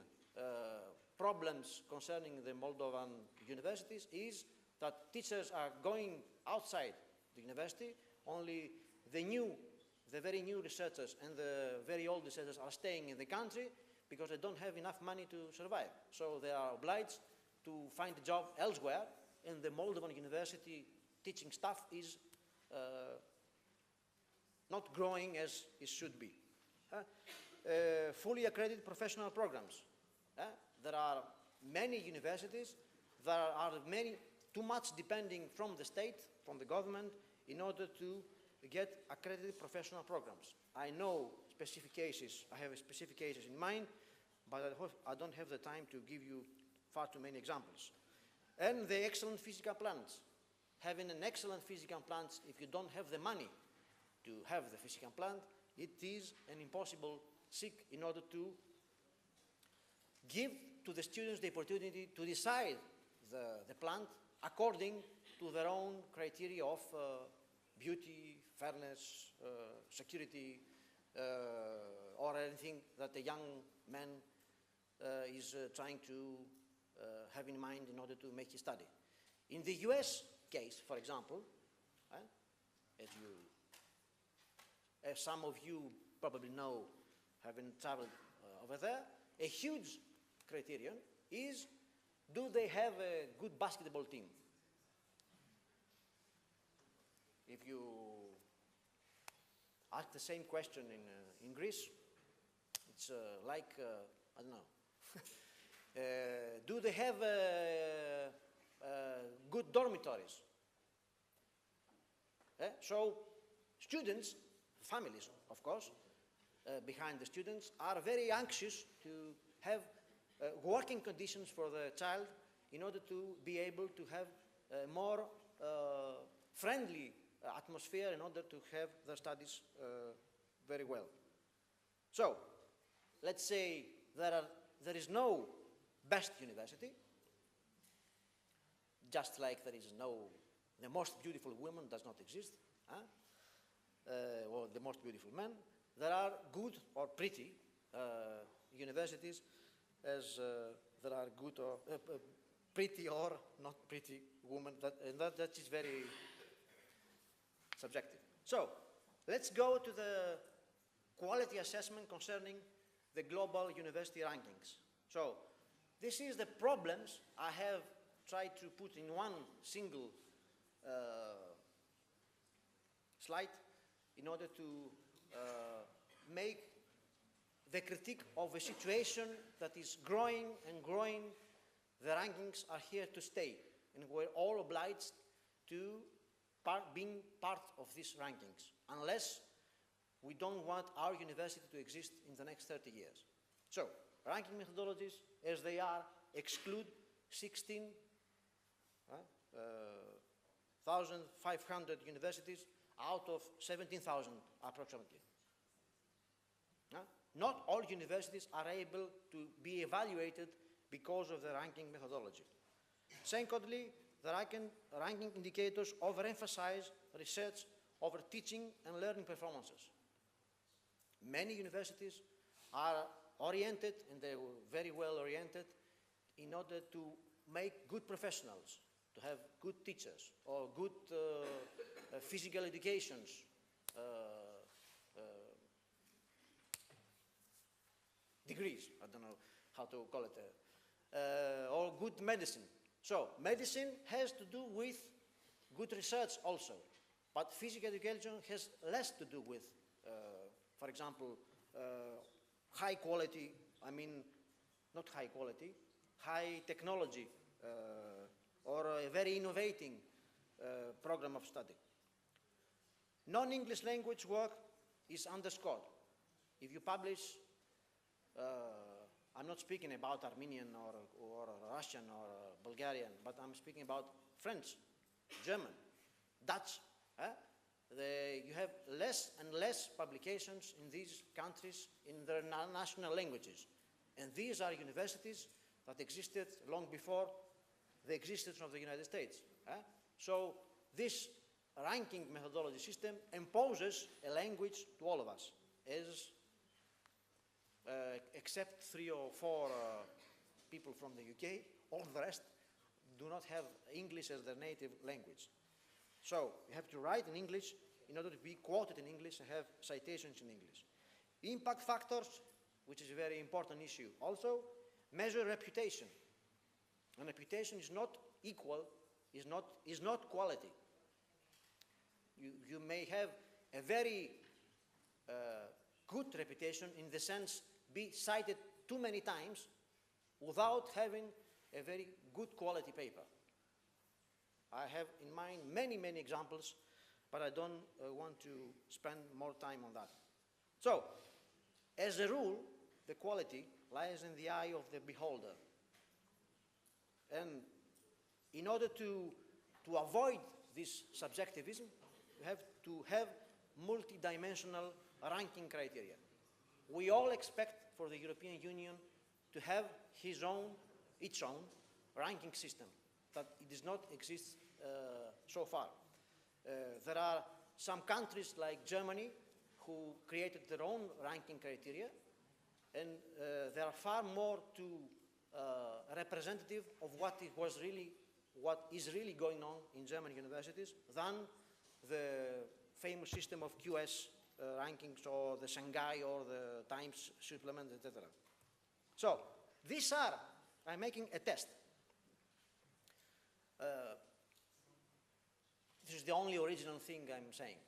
problems concerning the Moldovan universities is that teachers are going outside the university. Only the very new researchers and the very old researchers are staying in the country because they don't have enough money to survive. So they are obliged to find a job elsewhere, and the Moldovan university teaching staff is not growing as it should be. Fully accredited professional programs. There are many universities that are too much depending from the state, from the government, in order to get accredited professional programs. I know specific cases, I have specific cases in mind, but I don't have the time to give you far too many examples. And the excellent physical plants. Having an excellent physical plant, if you don't have the money to have the physical plant, it is an impossible seek in order to give to the students the opportunity to decide the plant according to their own criteria of beauty, fairness, security, or anything that a young man is trying to have in mind in order to make his study. In the US case, for example, as some of you probably know, having traveled over there, a huge criterion is, do they have a good basketball team? If you ask the same question in Greece, it's like, I don't know. Do they have good dormitories? So students, families of course, behind the students are very anxious to have working conditions for the child in order to be able to have a more friendly atmosphere in order to have their studies very well. So, let's say there is no best university, just like there is the most beautiful woman does not exist, or the most beautiful man. There are good or pretty universities, as there are good or pretty or not pretty women, and that is very subjective. So, let's go to the quality assessment concerning the global university rankings. So, this is the problems I have tried to put in one single slide in order to make the critique of a situation that is growing and growing. The rankings are here to stay, and we're all obliged to being part of these rankings, unless we don't want our university to exist in the next 30 years. So, ranking methodologies, as they are, exclude 16,500 universities out of 17,000 approximately. Not all universities are able to be evaluated because of the ranking methodology. Secondly, the ranking indicators overemphasize research over teaching and learning performances. Many universities are oriented, and they're very well oriented, in order to make good professionals, to have good teachers, or good physical educations, degrees, I don't know how to call it, or good medicine. So medicine has to do with good research also, but physical education has less to do with, for example, high quality, I mean, not high quality, high technology, or a very innovating program of study. Non-English language work is underscored. If you publish, I'm not speaking about Armenian or Russian or Bulgarian, but I'm speaking about French, German, Dutch. You have less and less publications in these countries in their national languages. And these are universities that existed long before the existence of the United States. So this ranking methodology system imposes a language to all of us, as except 3 or 4 people from the UK, all the rest do not have English as their native language. So you have to write in English in order to be quoted in English and have citations in English. Impact factors, which is a very important issue. Also, measure reputation. And reputation is not equal, is not quality. You may have a very good reputation in the sense be cited too many times without having a very good quality paper. I have in mind many, many examples, but I don't want to spend more time on that. So, as a rule, the quality lies in the eye of the beholder. And in order to avoid this subjectivism, you have to have multidimensional ranking criteria. We all expect for the European Union to have its own ranking system, but it does not exist so far. There are some countries like Germany who created their own ranking criteria, and they are far more representative of what is really going on in German universities than the famous system of QS rankings or the Shanghai or the Times supplement, etc. So these are, I'm making a test. This is the only original thing I'm saying.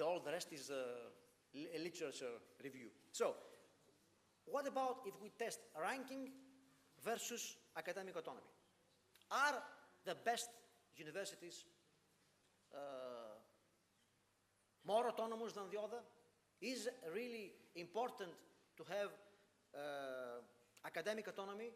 All the rest is a literature review. So, what about if we test ranking versus academic autonomy? Are the best universities more autonomous than the other? Is it really important to have academic autonomy,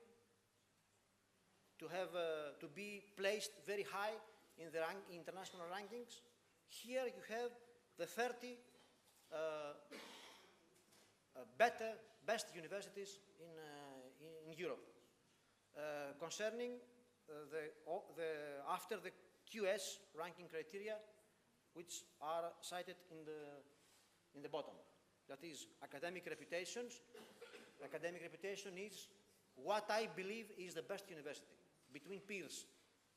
to be placed very high in the international rankings? Here you have the 30 best universities in Europe. Concerning after the QS ranking criteria, which are cited in the bottom. That is academic reputations. Academic reputation is what I believe is the best university. Between peers,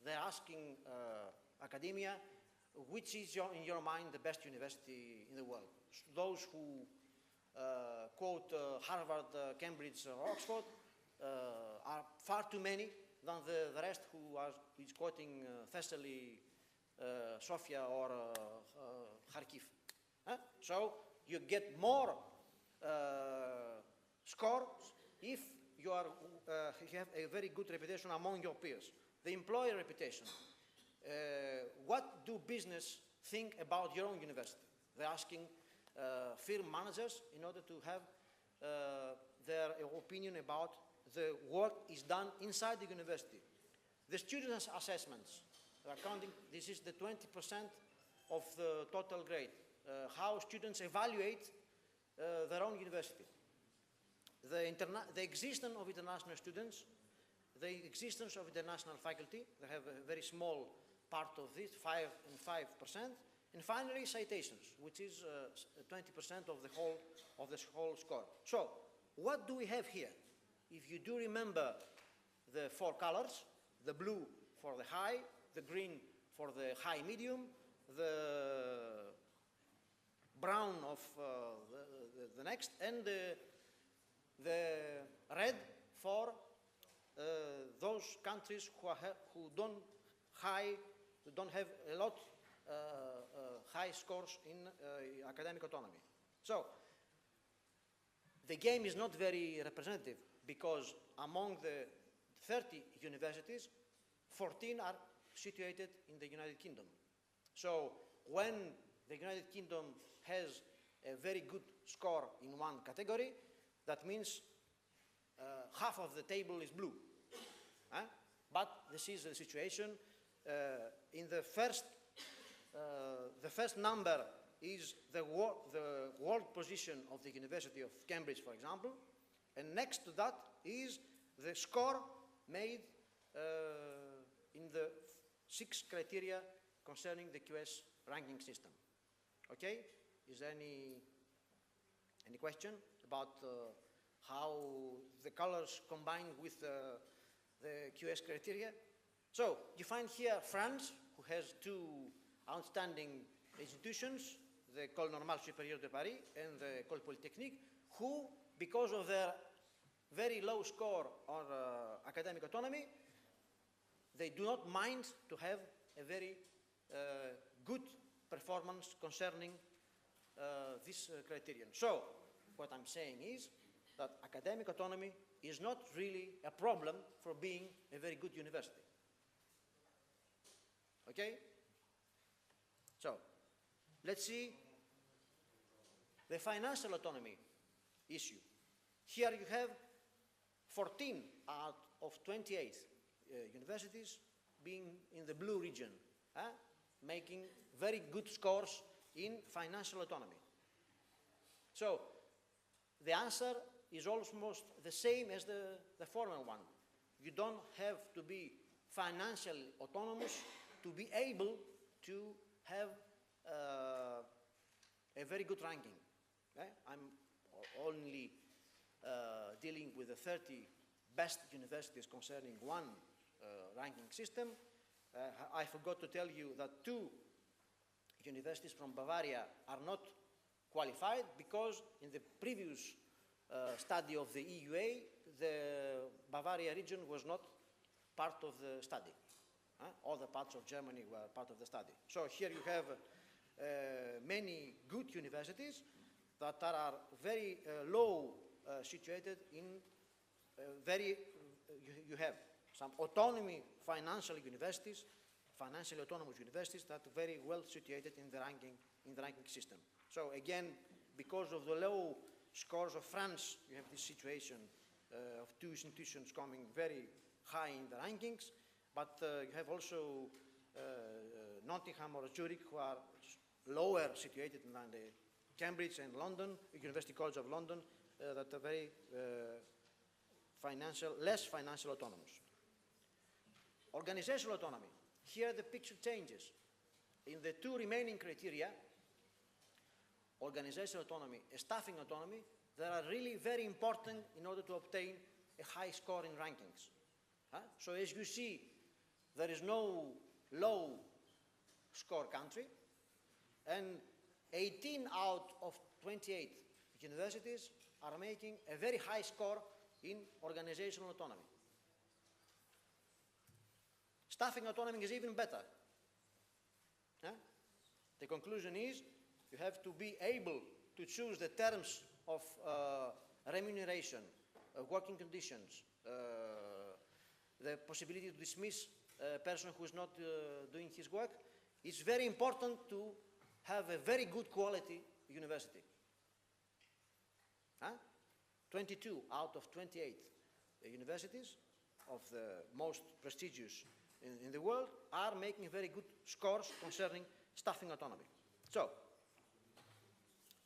they're asking academia, which is in your mind the best university in the world? Those who quote Harvard, Cambridge, or Oxford are far too many than the rest who is quoting Thessaly, Sofia, or Kharkiv. So you get more scores if you have a very good reputation among your peers. The employer reputation. What do business think about your own university? They're asking firm managers in order to have their opinion about the work is done inside the university. The students' assessments, this is the 20% of the total grade. How students evaluate their own university. The existence of international students, the existence of international faculty. They have a very small part of this, 5 and 5%. And finally, citations, which is 20% of the whole score. So, what do we have here? If you do remember the four colors, the blue for the high, the green for the high medium, the brown of the next, and the red for those countries who don't have a lot high scores in academic autonomy. So, the game is not very representative because among the 30 universities, 14 are situated in the United Kingdom. So, when the United Kingdom has a very good score in one category, that means half of the table is blue. But this is the situation. In the first number is the world position of the University of Cambridge, for example, and next to that is the score made in the 6 criteria concerning the QS ranking system. Okay? Is there any question about how the colors combine with the QS criteria? So, you find here France, who has 2 outstanding institutions, the École Normale Supérieure de Paris and the École Polytechnique, who, because of their very low score on academic autonomy, they do not mind to have a very good performance concerning this criterion. So, what I'm saying is that academic autonomy is not really a problem for being a very good university. Okay? So, let's see the financial autonomy issue. Here you have 14 out of 28 universities being in the blue region, making very good scores in financial autonomy. So, the answer is almost the same as the former one. You don't have to be financially autonomous to be able to have a very good ranking. I'm only dealing with the 30 best universities concerning one ranking system. I forgot to tell you that 2 universities from Bavaria are not qualified because in the previous study of the EUA, the Bavaria region was not part of the study. Other parts of Germany were part of the study. So here you have many good universities that are very low situated in you have some autonomy financially autonomous universities that are very well situated in the ranking system. So again, because of the low scores of France, you have this situation of 2 institutions coming very high in the rankings, but you have also Nottingham or Zurich who are lower situated than the Cambridge and London, University College of London, that are very less financial autonomous. Organizational autonomy. Here the picture changes. In the 2 remaining criteria, organizational autonomy and staffing autonomy, they are really very important in order to obtain a high score in rankings. So as you see, there is no low score country, and 18 out of 28 universities are making a very high score in organizational autonomy. Staffing autonomy is even better. The conclusion is you have to be able to choose the terms of remuneration, working conditions, the possibility to dismiss a person who is not doing his work. It's very important to have a very good quality university. 22 out of 28 universities of the most prestigious in the world are making very good scores concerning staffing autonomy. So,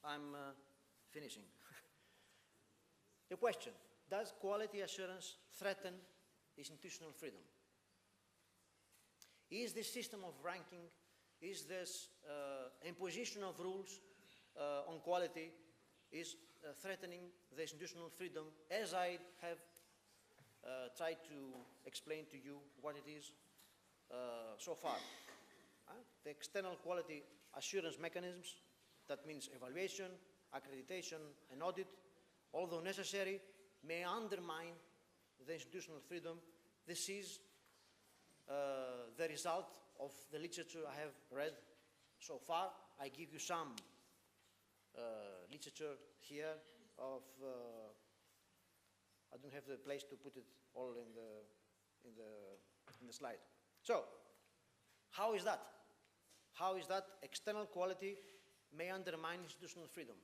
I'm finishing. A question: does quality assurance threaten institutional freedom? Is this system of ranking, is this imposition of rules on quality, is threatening the institutional freedom, as I have tried to explain to you what it is so far. The external quality assurance mechanisms, that means evaluation, accreditation, and audit, although necessary, may undermine the institutional freedom. This is the result of the literature I have read so far. I give you some literature here of, I don't have the place to put it all in the slide. So, how is that? How is that external quality may undermine institutional freedom?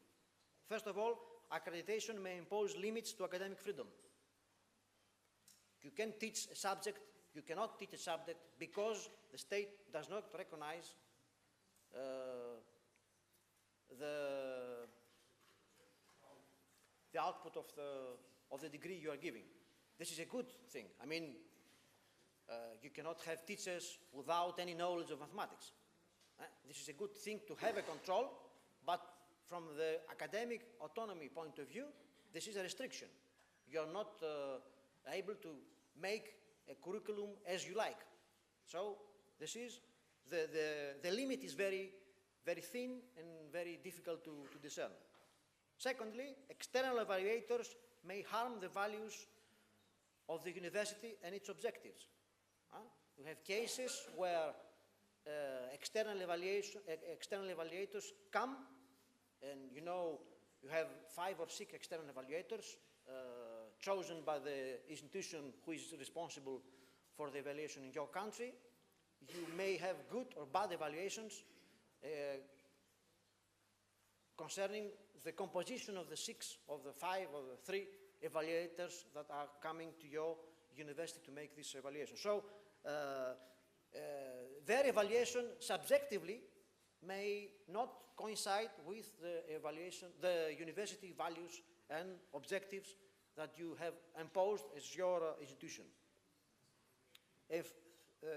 First of all, accreditation may impose limits to academic freedom. You can teach a subject, you cannot teach a subject because the state does not recognize the output of the degree you are giving. This is a good thing. I mean, you cannot have teachers without any knowledge of mathematics. This is a good thing to have a control, but from the academic autonomy point of view, this is a restriction. You are not able to make a curriculum as you like. So this is, the limit is very, very thin and very difficult to discern. Secondly, external evaluators may harm the values of the university and its objectives. We have cases where external evaluators come, and you know, you have 5 or 6 external evaluators chosen by the institution who is responsible for the evaluation in your country. You may have good or bad evaluations concerning the composition of the 6, of the 5, or the 3 evaluators that are coming to your university to make this evaluation. So their evaluation subjectively may not coincide with the evaluation, the university values and objectives that you have imposed as your institution.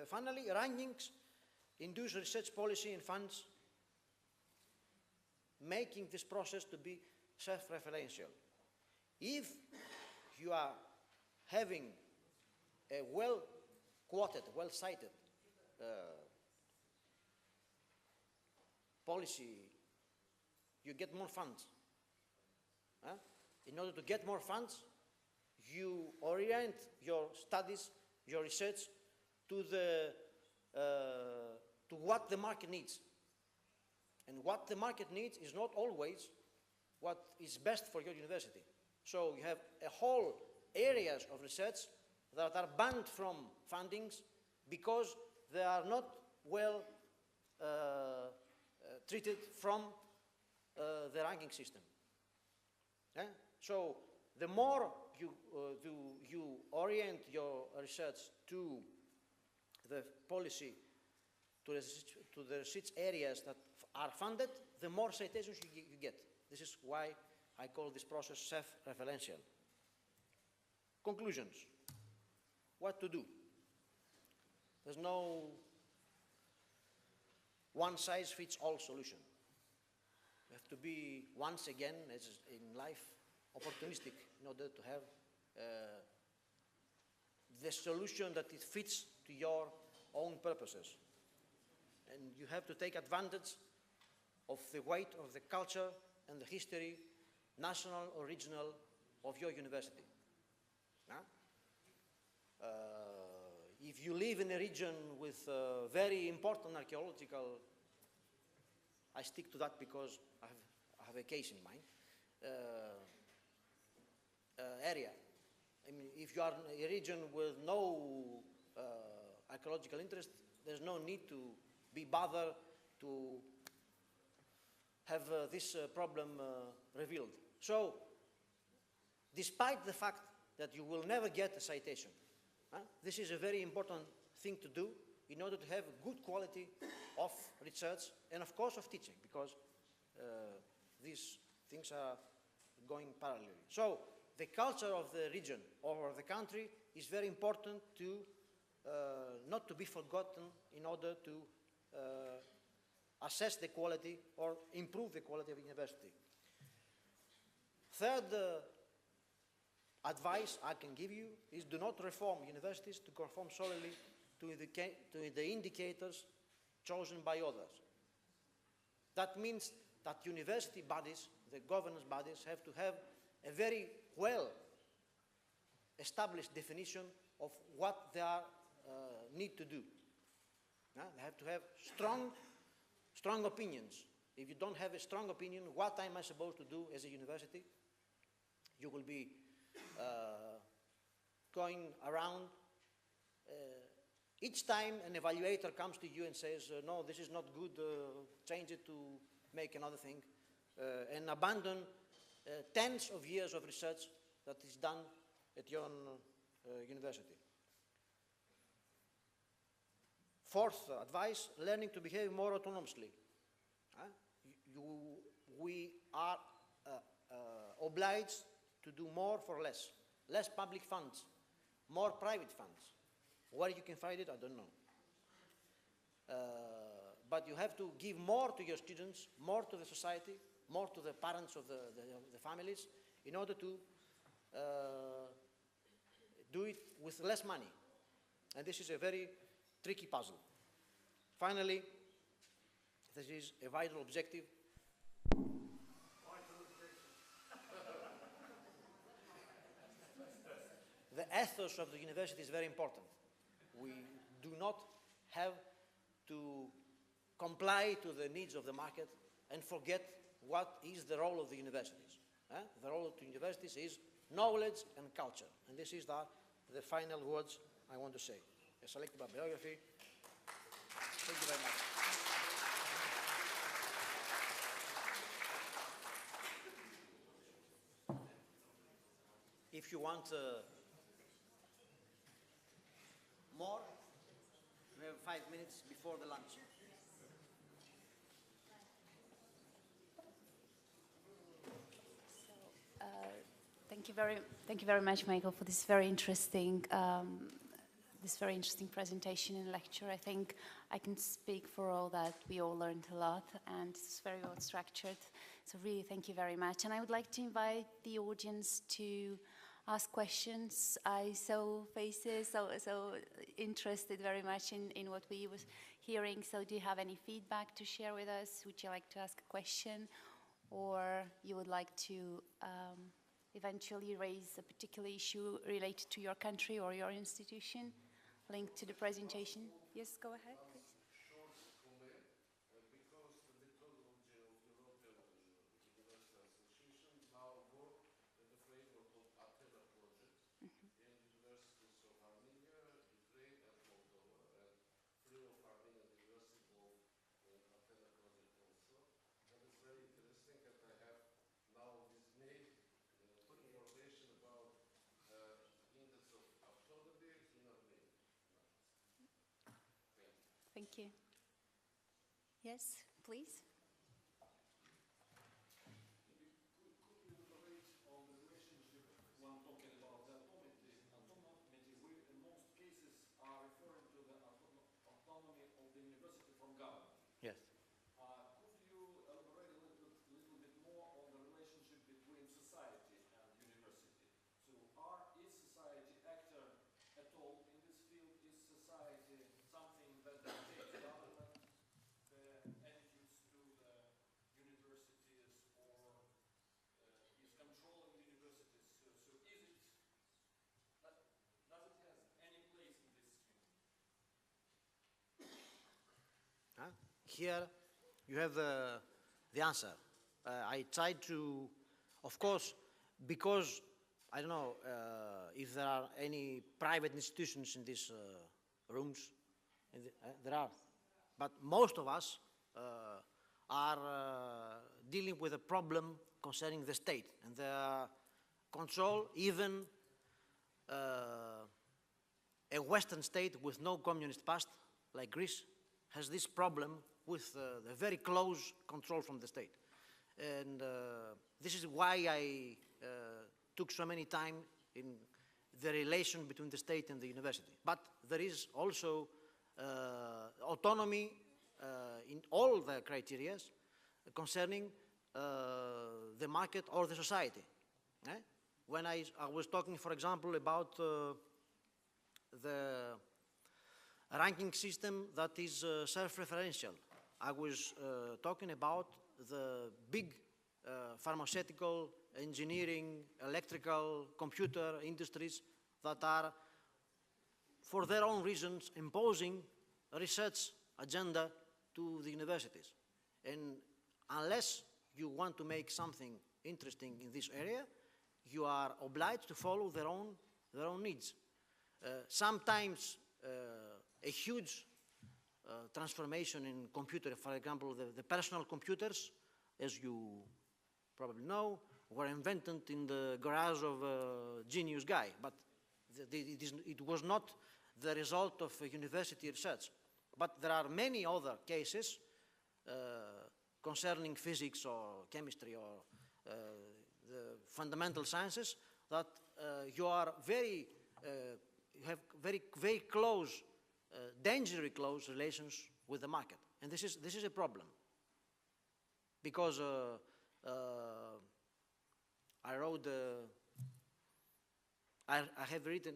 Finally, rankings induce research policy and funds, making this process to be self-referential. If you are having a well-quoted, well-cited policy, you get more funds. In order to get more funds, you orient your studies, your research to what the market needs. And what the market needs is not always what is best for your university. So you have a whole areas of research that are banned from fundings because they are not well treated from the ranking system. So the more you orient your research to the policy, to the research areas that are funded, the more citations you get. This is why I call this process self-referential. Conclusions. What to do? There's no one-size-fits-all solution. You have to be, once again, as in life, opportunistic in order to have the solution that it fits to your own purposes. And you have to take advantage of the weight of the culture and the history, national or regional, of your university. If you live in a region with very important archaeological, I stick to that because I have a case in mind, area. I mean, if you are in a region with no archaeological interest, there's no need to be bothered to have this problem revealed. So, despite the fact that you will never get a citation, this is a very important thing to do in order to have good quality of research and of course of teaching, because these things are going parallelly. So, the culture of the region or the country is very important to not to be forgotten in order to assess the quality or improve the quality of university. Third advice I can give you is do not reform universities to conform solely to the indicators chosen by others. That means that university bodies, the governance bodies, have to have a very well established definition of what they need to do. They have to have strong opinions. If you don't have a strong opinion, what am I supposed to do as a university? You will be going around. Each time an evaluator comes to you and says, no, this is not good, change it to make another thing, and abandon tens of years of research that is done at your university. Fourth advice, learning to behave more autonomously. We are obliged to do more for less. Less public funds, more private funds. Where you can find it, I don't know. But you have to give more to your students, more to the society, more to the parents of the families, in order to do it with less money. And this is a very tricky puzzle. Finally, this is a vital objective. The ethos of the university is very important. We do not have to comply to the needs of the market and forget what is the role of the universities. The role of the universities is knowledge and culture. And this is the final words I want to say. A selected bibliography. Thank you very much. If you want more, we have 5 minutes before the lunch. Thank you very much, Michael, for this very interesting presentation and lecture. I think I can speak for all that we all learned a lot, and it's very well structured. So really, thank you very much. And I would like to invite the audience to ask questions. I saw faces so interested very much in what we was hearing. So do you have any feedback to share with us? Would you like to ask a question? Or you would like to eventually raise a particular issue related to your country or your institution linked to the presentation? Yes, go ahead, please. Thank you. Yes, please. Yes. Could you elaborate a little bit more on the relationship between society and university? So is society actor at all in this field? Is society something that dictates government, the attitudes to the universities, or is controlling universities? So is it, does it have any place in this field? Here you have the answer. I tried to, of course, because I don't know if there are any private institutions in these rooms. There are. But most of us are dealing with a problem concerning the state and the control. Even a Western state with no communist past, like Greece, has this problem with the very close control from the state. And this is why I took so many time in the relation between the state and the university. But there is also autonomy in all the criteria concerning the market or the society. When I was talking, for example, about the ranking system that is self-referential, I was talking about the big pharmaceutical, engineering, electrical, computer industries that are, for their own reasons, imposing a research agenda to the universities. And unless you want to make something interesting in this area, you are obliged to follow their own needs. Sometimes a huge transformation in computer, for example, the personal computers, as you probably know, were invented in the garage of a genius guy, but it was not the result of university research. But there are many other cases concerning physics or chemistry or the fundamental sciences that you are you have very close, dangerously close relations with the market, and this is a problem, because I wrote, I have written,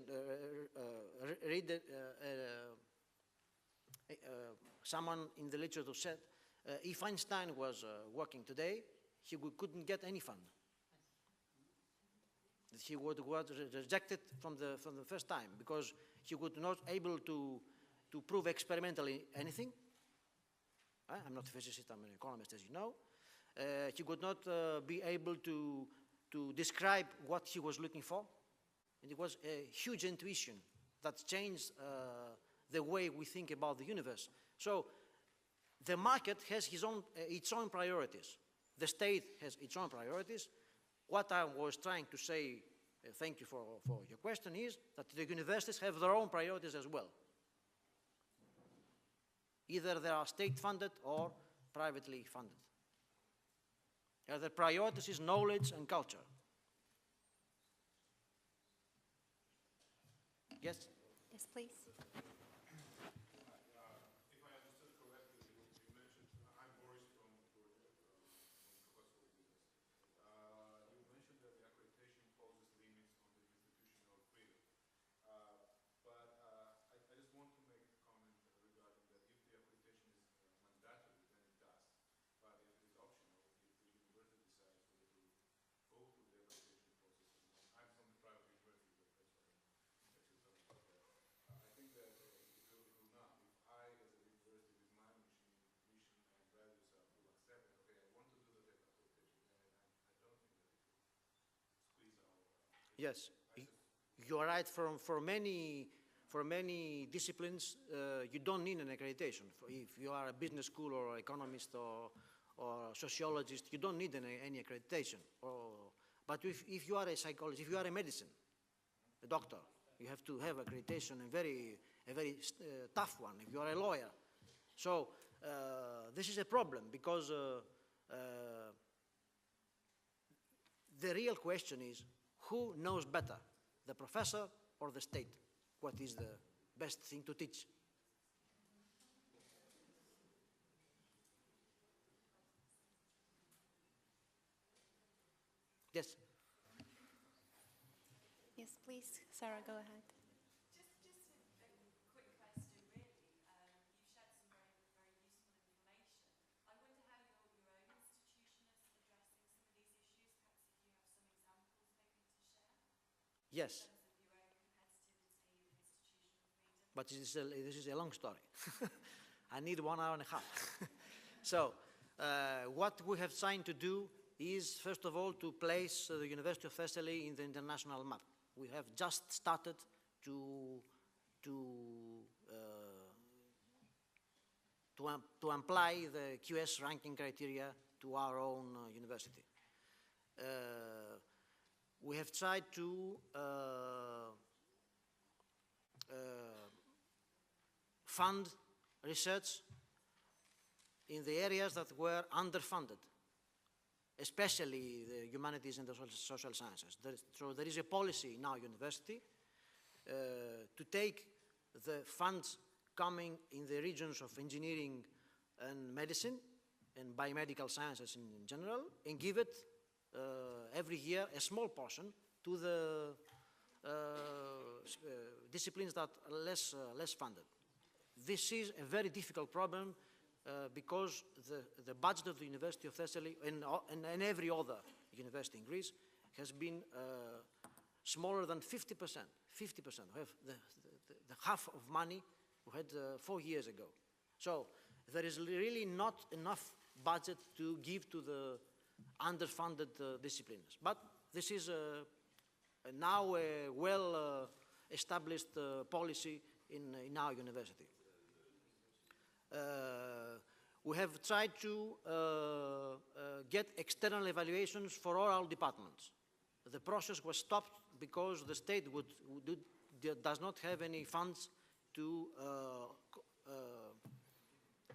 someone in the literature said, if Einstein was working today, he couldn't get any fund. He was rejected from the first time because he was not able to prove experimentally anything. I'm not a physicist, I'm an economist, as you know. He could not be able to describe what he was looking for. And it was a huge intuition that changed the way we think about the universe. So the market has its own priorities. The state has its own priorities. What I was trying to say, thank you for your question, is that the universities have their own priorities as well. Either they are state-funded or privately funded. The priorities is knowledge and culture. Yes? Yes, please. If I understood correctly, you mentioned, I'm Boris from Portugal, from Professor of Business. You mentioned that the accreditation poses limits on the institutional freedom. But I just want to make a comment regarding that if the accreditation is mandatory, then it does. But if it is optional, if the university decides whether to go through the accreditation process, I'm from a private university, but that's why I'm actually talking about that. I think that it will not. If I, as a university with my mission and values, will accept it, okay, I want to do the accreditation, then I don't think that it will squeeze our... Yes. You are right. For many disciplines, you don't need an accreditation. If you are a business school or economist or sociologist, you don't need any accreditation. But if you are a psychologist, if you are a medicine, a doctor, you have to have accreditation, a very tough one, if you are a lawyer. So this is a problem, because the real question is, who knows better, the professor or the state, what is the best thing to teach? Yes? Yes, please. Sarah, go ahead. Just a quick question, really. You've shared some very, very useful information. I wonder how your own institution is addressing some of these issues. Perhaps if you have some examples maybe to share. Yes. In terms of your own competitivity, institutional freedom. But this is a long story. I need 1 hour and a half. So, what we have tried to do is, first of all, to place the University of Thessaly in the international map. We have just started to apply the QS ranking criteria to our own university. We have tried to fund research in the areas that were underfunded, especially the humanities and the social sciences. So there is a policy in our university to take the funds coming in the regions of engineering and medicine and biomedical sciences in general, and give it every year a small portion to the disciplines that are less funded. This is a very difficult problem because the budget of the University of Thessaly and every other university in Greece has been smaller than 50%. 50%. We have the half of money we had 4 years ago. So there is really not enough budget to give to the underfunded disciplines. But this is now a well-established policy in our university. We have tried to get external evaluations for all our departments. The process was stopped because the state does not have any funds to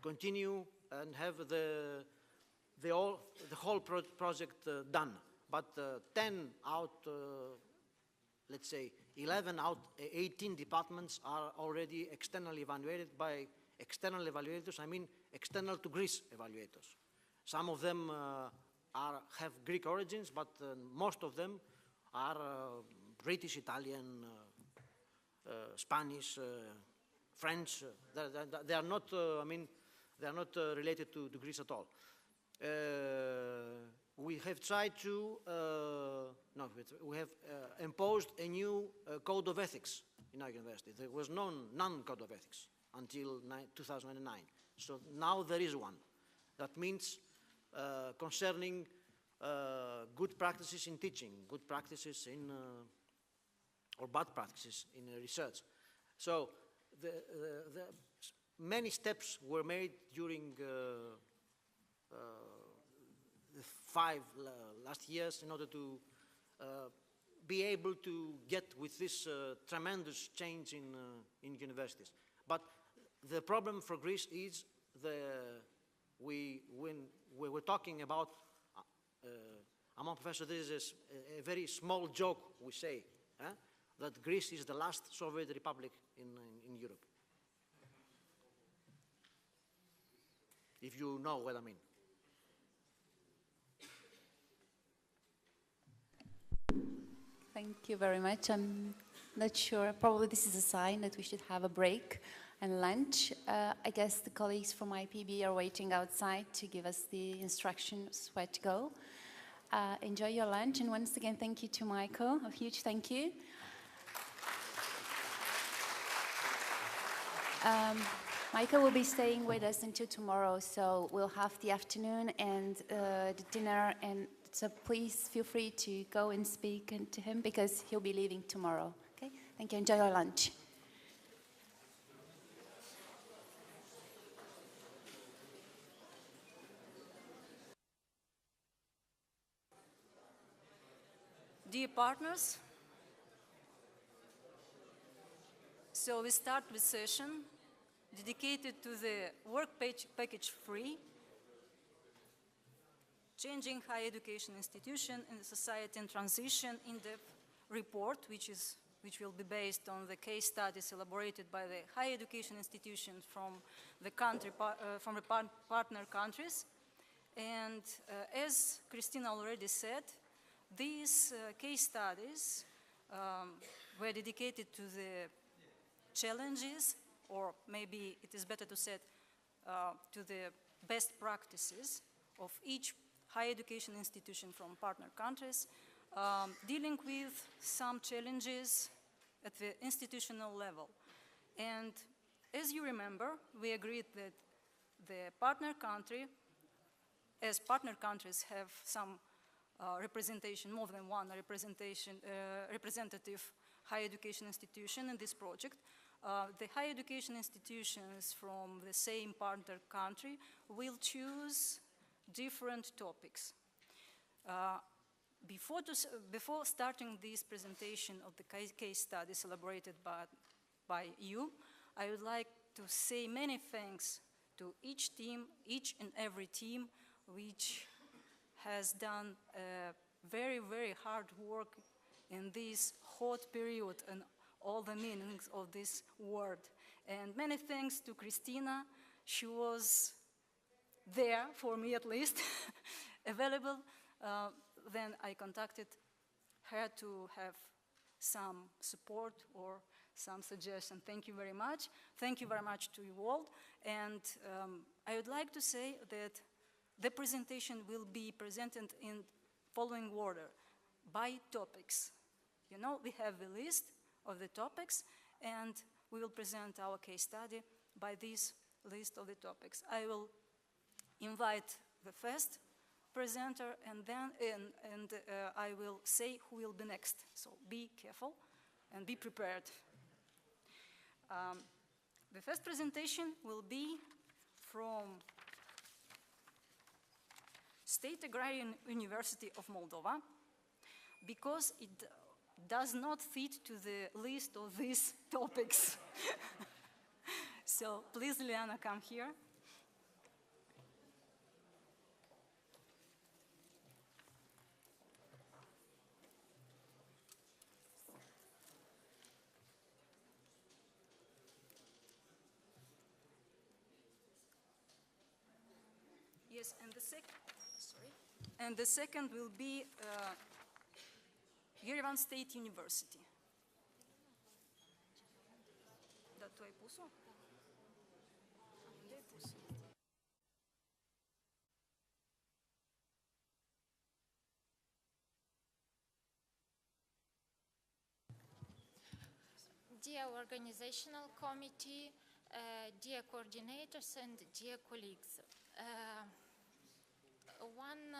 continue and have the whole project done. But 10 out, let's say 11 out 18 departments are already externally evaluated by external evaluators. I mean external to Greece evaluators. Some of them have Greek origins, but most of them are British, Italian, Spanish, French. They are not. I mean, they are not related to Greece at all. We have tried to. We have imposed a new code of ethics in our university. There was none code of ethics until 2009. So now there is one. That means concerning good practices in teaching, good practices in, or bad practices in research. So many steps were made during the 5 last years in order to be able to get with this tremendous change in universities. But the problem for Greece is when we were talking about among professors, there is a very small joke we say that Greece is the last Soviet republic in Europe. If you know what I mean. Thank you very much. I'm not sure. Probably this is a sign that we should have a break and lunch. I guess the colleagues from IPB are waiting outside to give us the instructions where to go. Enjoy your lunch, and once again, thank you to Michael. A huge thank you. Michael will be staying with us until tomorrow, so we'll have the afternoon and the dinner, and so please feel free to go and speak to him because he'll be leaving tomorrow. Okay? Thank you. Enjoy your lunch. Dear partners, so we start with session dedicated to the work package 3, Changing Higher Education Institution in the Society and Transition in-depth report, which will be based on the case studies elaborated by the higher education institutions from the partner countries. And as Christina already said, these case studies were dedicated to the challenges, or maybe it is better to say to the best practices of each higher education institution from partner countries, dealing with some challenges at the institutional level. And as you remember, we agreed that the partner country, as partner countries have some representation, more than one representative higher education institution in this project. The higher education institutions from the same partner country will choose different topics. Before starting this presentation of the case studies elaborated by you, I would like to say many thanks to each team, each and every team, which has done very, very hard work in this hot period and all the meanings of this word. And many thanks to Christina. She was there, for me at least, available. Then I contacted her to have some support or some suggestion. Thank you very much. Thank you very much to you all. And I would like to say that the presentation will be presented in following order, by topics. You know, we have a list of the topics, and we will present our case study by this list of the topics. I will invite the first presenter, and then I will say who will be next. So be careful and be prepared. The first presentation will be from State Agrarian University of Moldova, because it does not fit to the list of these topics. So please, Liana, come here. Yes, and the second will be Yerevan State University. Da, tu ai pus-o? Unde ai pus-o? Dear organizational committee, dear coordinators and dear colleagues, one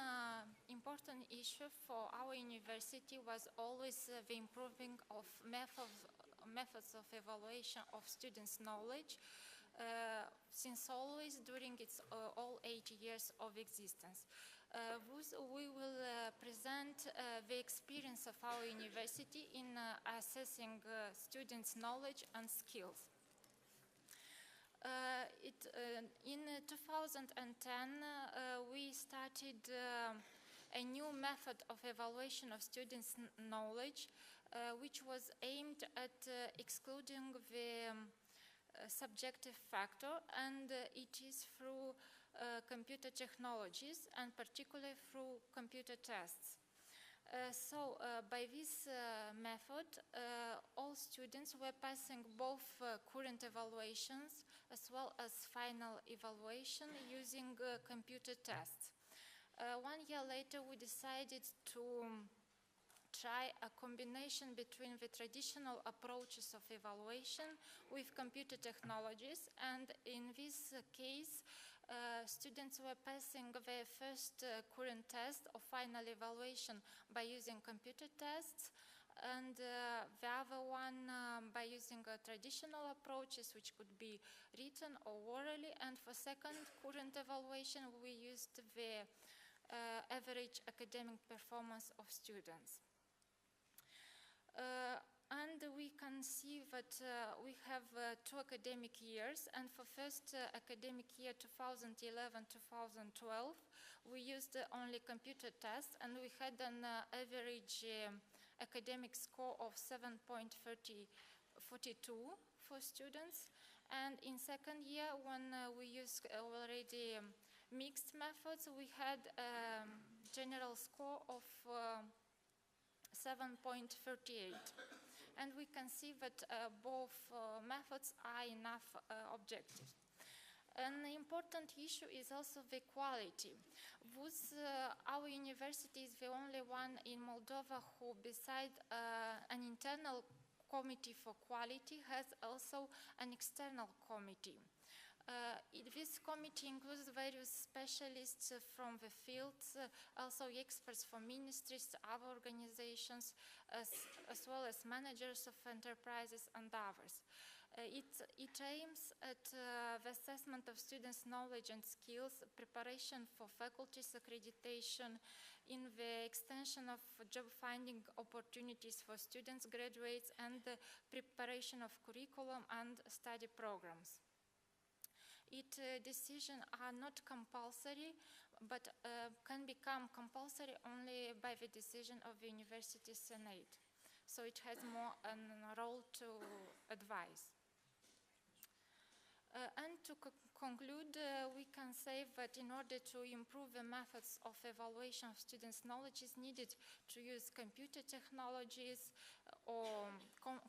important issue for our university was always the improving of methods of evaluation of students' knowledge since always during its all 8 years of existence. We will present the experience of our university in assessing students' knowledge and skills. In 2010, we started a new method of evaluation of students' knowledge, which was aimed at excluding the subjective factor, and it is through computer technologies, and particularly through computer tests. By this method, all students were passing both current evaluations as well as final evaluation using computer tests. 1 year later, we decided to try a combination between the traditional approaches of evaluation with computer technologies, and in this case, students were passing their first current test or final evaluation by using computer tests, and the other one by using traditional approaches, which could be written or orally. And for second current evaluation, we used the average academic performance of students. And we can see that we have 2 academic years, and for first academic year 2011-2012, we used only computer tests, and we had an average academic score of 7.42 for students. And in second year, when we used already mixed methods, we had a general score of 7.38. And we can see that both methods are enough objective. An important issue is also the quality. Our university is the only one in Moldova who, besides an internal committee for quality, has also an external committee. This committee includes various specialists from the fields, also experts from ministries, other organizations, as well as managers of enterprises and others. It aims at the assessment of students' knowledge and skills, preparation for faculties accreditation, in the extension of job-finding opportunities for students, graduates, and the preparation of curriculum and study programs. Decisions are not compulsory, but can become compulsory only by the decision of the University Senate. so it has more a role to advise. And to conclude, we can say that in order to improve the methods of evaluation of students' knowledge is needed to use computer technologies or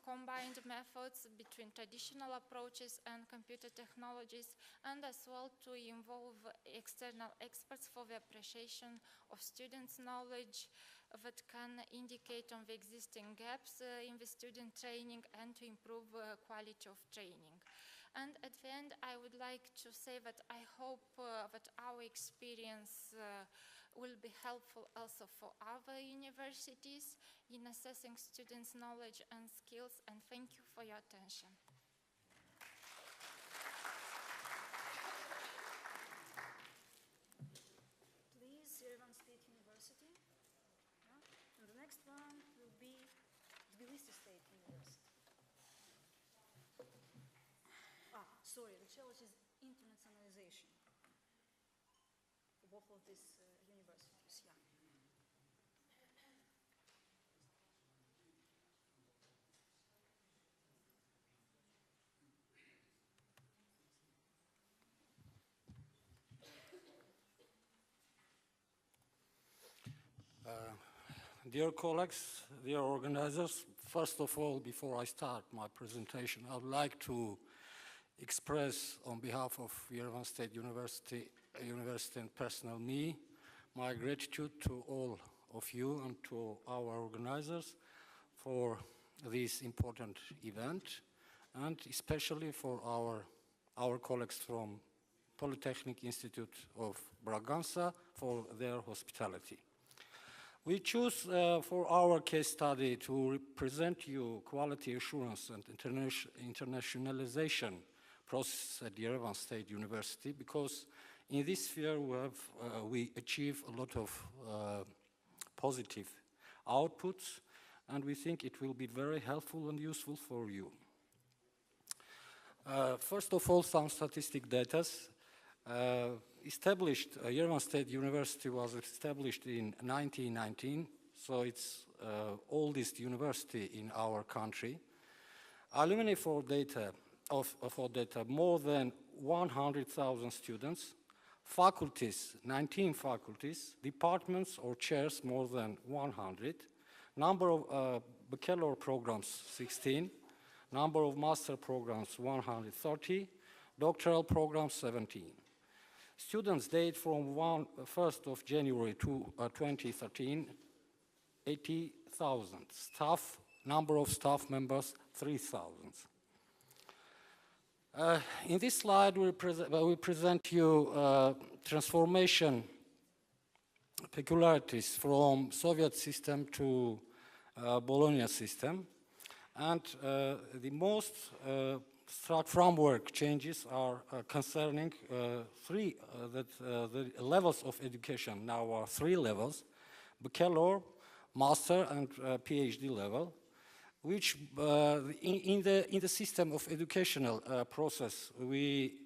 combined methods between traditional approaches and computer technologies, and as well to involve external experts for the appreciation of students' knowledge that can indicate on the existing gaps in the student training and to improve quality of training. And at the end, I would like to say that I hope that our experience will be helpful also for other universities in assessing students' knowledge and skills, and thank you for your attention. Please, Yerevan State University. Yeah. And the next one will be Tbilisi State University. Sorry, the challenge is internationalization for both of these universities. Yeah. Dear colleagues, dear organizers, first of all, before I start my presentation, I would like to express on behalf of Yerevan State University and personal me, my gratitude to all of you and to our organizers for this important event, and especially for our colleagues from Polytechnic Institute of Bragança for their hospitality. We choose for our case study to present you quality assurance and internationalization process at Yerevan State University, because in this sphere we achieve a lot of positive outputs, and we think it will be very helpful and useful for you. First of all, some statistic data. Yerevan State University was established in 1919, so it's oldest university in our country. Alumni for data, more than 100,000 students, faculties, 19 faculties, departments or chairs, more than 100, number of bachelor programs, 16, number of master programs, 130, doctoral programs, 17. Students date from 1st of January to 2013, 80,000. Staff, number of staff members, 3,000. In this slide, we present you transformation peculiarities from Soviet system to Bologna system. And the most framework changes are concerning the levels of education. Now are 3 levels: bachelor, master, and PhD level, which in the system of educational process, we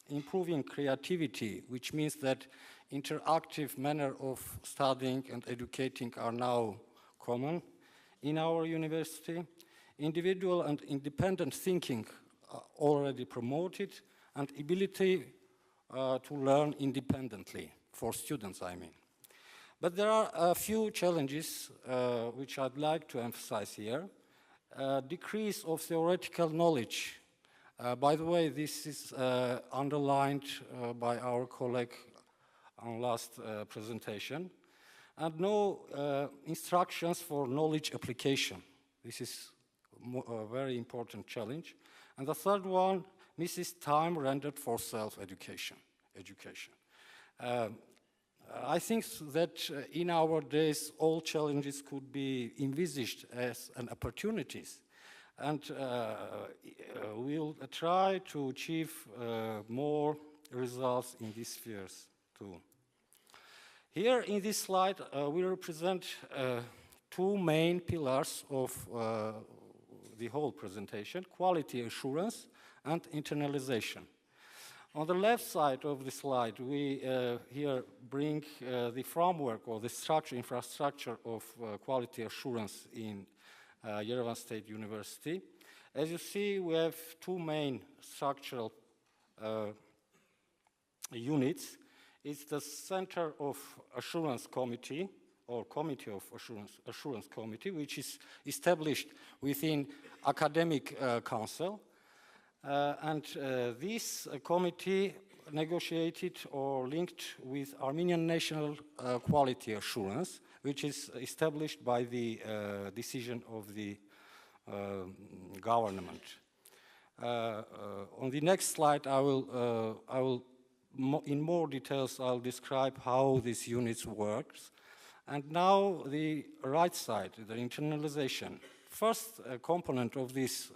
improving creativity, which means that interactive manner of studying and educating are now common in our university. Individual and independent thinking already promoted, and ability to learn independently, for students, I mean. But there are a few challenges which I'd like to emphasize here. Decrease of theoretical knowledge. By the way, this is underlined by our colleague on last presentation. And no instructions for knowledge application. This is a very important challenge. And the third one, misses time rendered for self-education. I think that in our days, all challenges could be envisaged as an opportunities. And we'll try to achieve more results in these spheres too. Here in this slide, we represent 2 main pillars of the whole presentation: quality assurance and internalization. On the left side of the slide, we here bring the framework or the infrastructure of quality assurance in Yerevan State University. As you see, we have two main structural units. It's the Center of Assurance Committee, or Committee of Assurance Committee, which is established within Academic Council. This committee negotiated or linked with Armenian National Quality Assurance, which is established by the decision of the government. On the next slide, I will in more details, I'll describe how these units works. And now the right side, the internalization. First component of this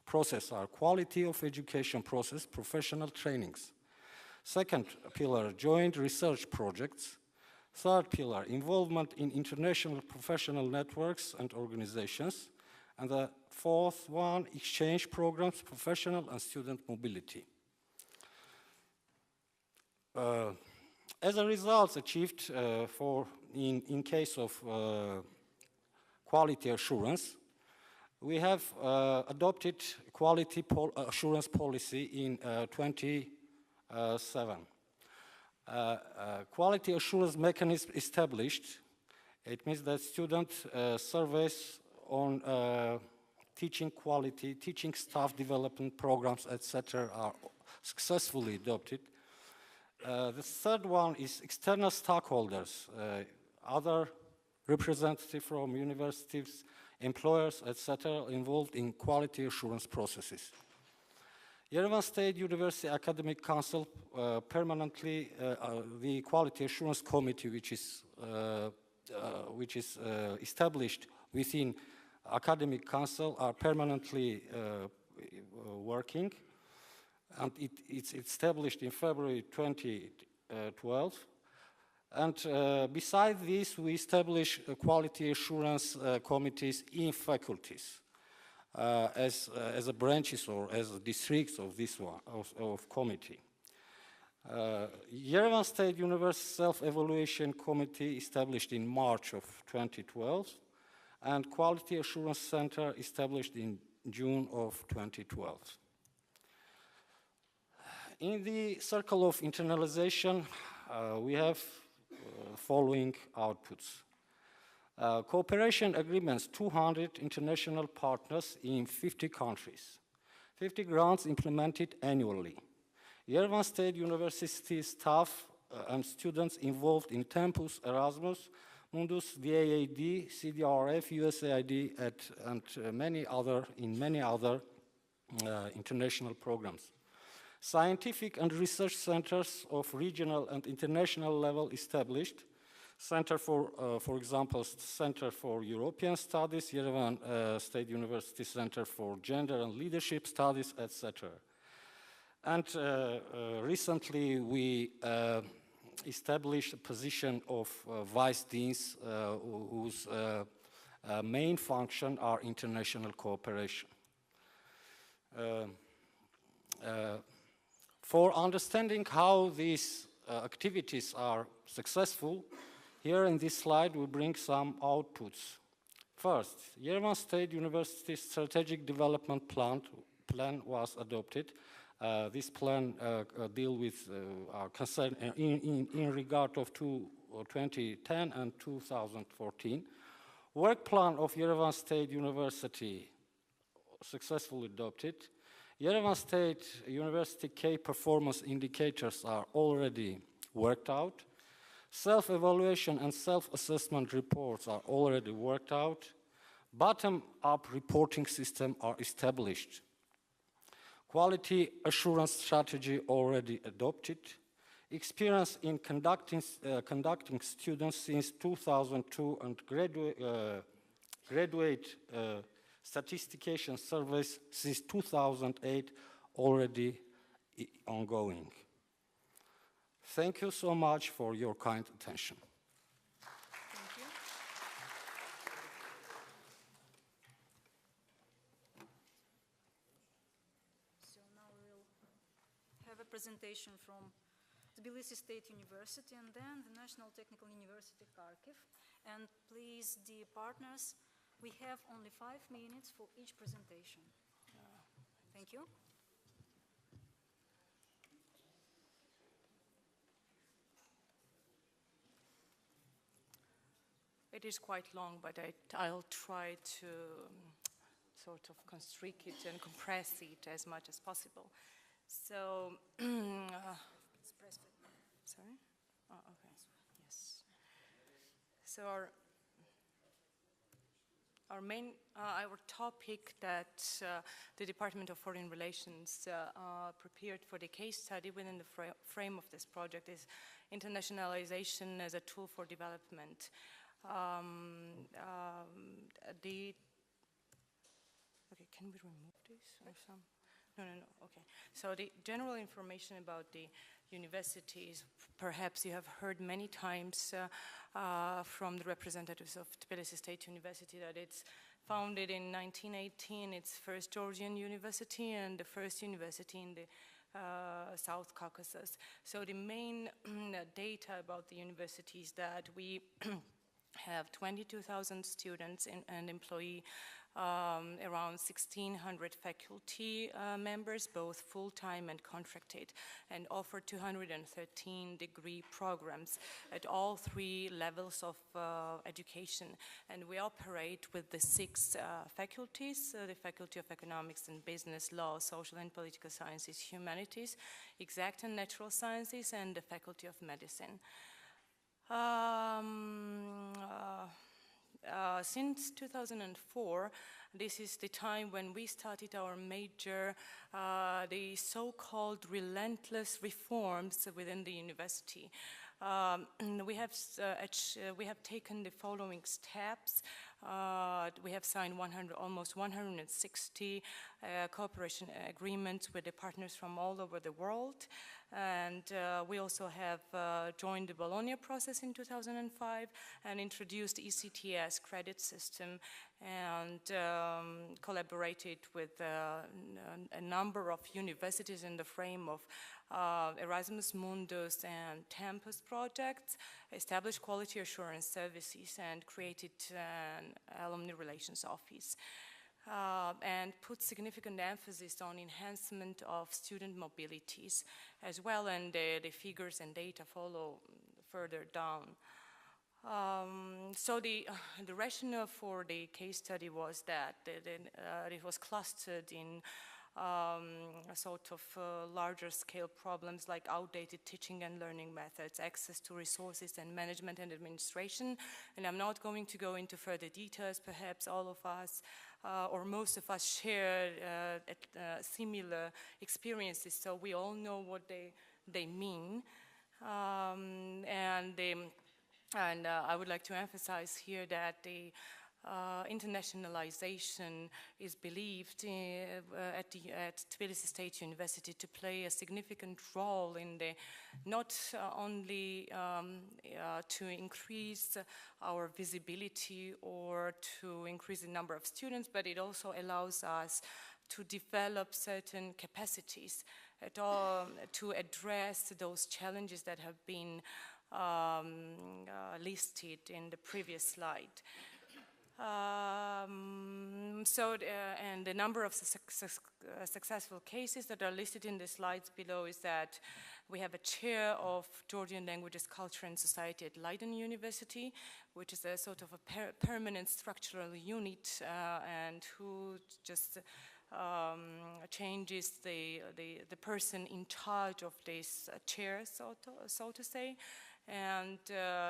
process are quality of education process, professional trainings. Second pillar, joint research projects. Third pillar, involvement in international professional networks and organizations. And the fourth one, exchange programs, professional and student mobility. As a result achieved in case of quality assurance, we have adopted quality assurance policy in 27. Quality assurance mechanism established. It means that student surveys on teaching quality, teaching staff development programs, etc. are successfully adopted. The third one is external stakeholders, other representatives from universities, employers, etc., involved in quality assurance processes. Yerevan State University Academic Council permanently, the Quality Assurance Committee, which is established within Academic Council, are permanently working. And it's established in February 2012. And besides this, we establish quality assurance committees in faculties as a branches or as districts of this one, of committee. Yerevan State University Self-Evaluation Committee established in March of 2012, and Quality Assurance Center established in June of 2012. In the circle of internalization, we have following outputs. Cooperation agreements, 200 international partners in 50 countries. 50 grants implemented annually. Yerevan State University staff and students involved in Tempus, Erasmus, Mundus, VAAD, CDRF, USAID, and many other international programs. Scientific and research centers of regional and international level established. Center for example, Center for European Studies, Yerevan State University Center for Gender and Leadership Studies, etc. And recently we established a position of vice deans whose main function are international cooperation. For understanding how these activities are successful, here in this slide we bring some outputs. First, Yerevan State University Strategic Development Plan was adopted. This plan deals with our concern in regard of 2010 and 2014. Work plan of Yerevan State University successfully adopted. Yerevan State University key performance indicators are already worked out. Self-evaluation and self-assessment reports are already worked out. Bottom-up reporting system are established. Quality assurance strategy already adopted. Experience in conducting students since 2002 and graduate statistician surveys since 2008 already ongoing. Thank you so much for your kind attention. Thank you. So now we will have a presentation from Tbilisi State University and then the National Technical University Kharkiv. And please, dear partners, We have only 5 minutes for each presentation. Thank you. It is quite long, but I'll try to sort of constrict it and compress it as much as possible. So, sorry? Oh, okay, yes. So our topic that the Department of Foreign Relations prepared for the case study within the frame of this project is internationalization as a tool for development. Okay, can we remove this or some? No, okay. So the general information about the universities, perhaps you have heard many times from the representatives of Tbilisi State University that it's founded in 1918. It's first Georgian university and the first university in the South Caucasus. So the main data about the university is that we have 22,000 students and employee, around 1,600 faculty members, both full-time and contracted, and offer 213 degree programs at all 3 levels of education. And we operate with the 6 faculties, the Faculty of Economics and Business, Law, Social and Political Sciences, Humanities, Exact and Natural Sciences, and the Faculty of Medicine. Since 2004, this is the time when we started our major, the so-called relentless reforms within the university. We have taken the following steps. We have signed almost 160 cooperation agreements with the partners from all over the world. And we also have joined the Bologna process in 2005 and introduced ECTS credit system and collaborated with a number of universities in the frame of Erasmus Mundus and Tempus projects, established quality assurance services, and created an alumni relations office. And put significant emphasis on enhancement of student mobilities as well, and the figures and data follow further down. So the rationale for the case study was that it was clustered in a sort of larger scale problems like outdated teaching and learning methods, access to resources and management and administration. And I'm not going to go into further details. Perhaps all of us or most of us share similar experiences, so we all know what they mean. And I would like to emphasize here that the internationalization is believed at Tbilisi State University to play a significant role in the not only to increase our visibility or to increase the number of students, but it also allows us to develop certain capacities to address those challenges that have been listed in the previous slide. And the number of successful cases that are listed in the slides below is that we have a chair of Georgian languages, culture and society at Leiden University, which is a sort of a permanent structural unit and who just changes the person in charge of this chair, so to say. And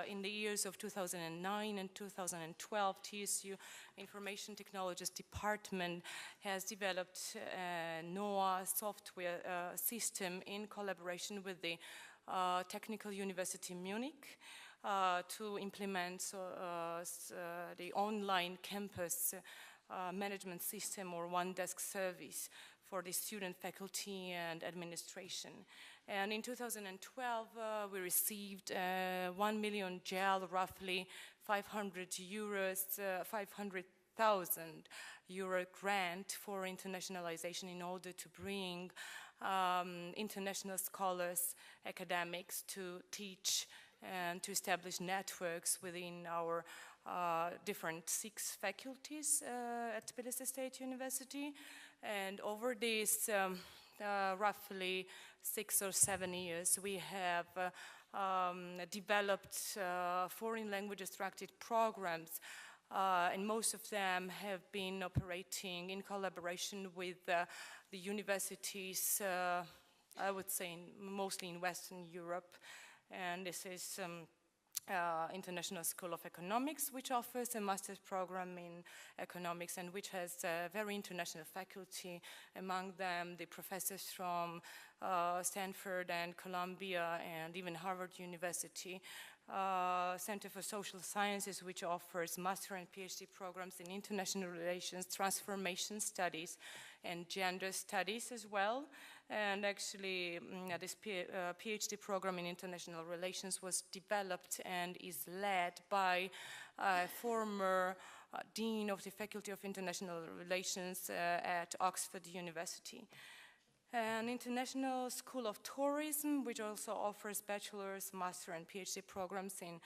in the years of 2009 and 2012, TSU Information Technologies Department has developed a NOAA software system in collaboration with the Technical University Munich to implement the online campus management system or one desk service for the student, faculty, and administration. And in 2012, we received 1 million GEL, roughly 500,000 euro grant for internationalization in order to bring international scholars, academics to teach and to establish networks within our different 6 faculties at Tbilisi State University. And over these roughly 6 or 7 years, we have developed foreign language instructed programs, and most of them have been operating in collaboration with the universities, I would say mostly in Western Europe. And this is International School of Economics, which offers a master's program in economics and which has a very international faculty, among them the professors from Stanford and Columbia and even Harvard University. Center for Social Sciences, which offers master and PhD programs in international relations, transformation studies, and gender studies as well. And actually, this PhD program in international relations was developed and is led by a former Dean of the Faculty of International Relations at Oxford University. An International School of Tourism, which also offers bachelor's, master, and PhD programs in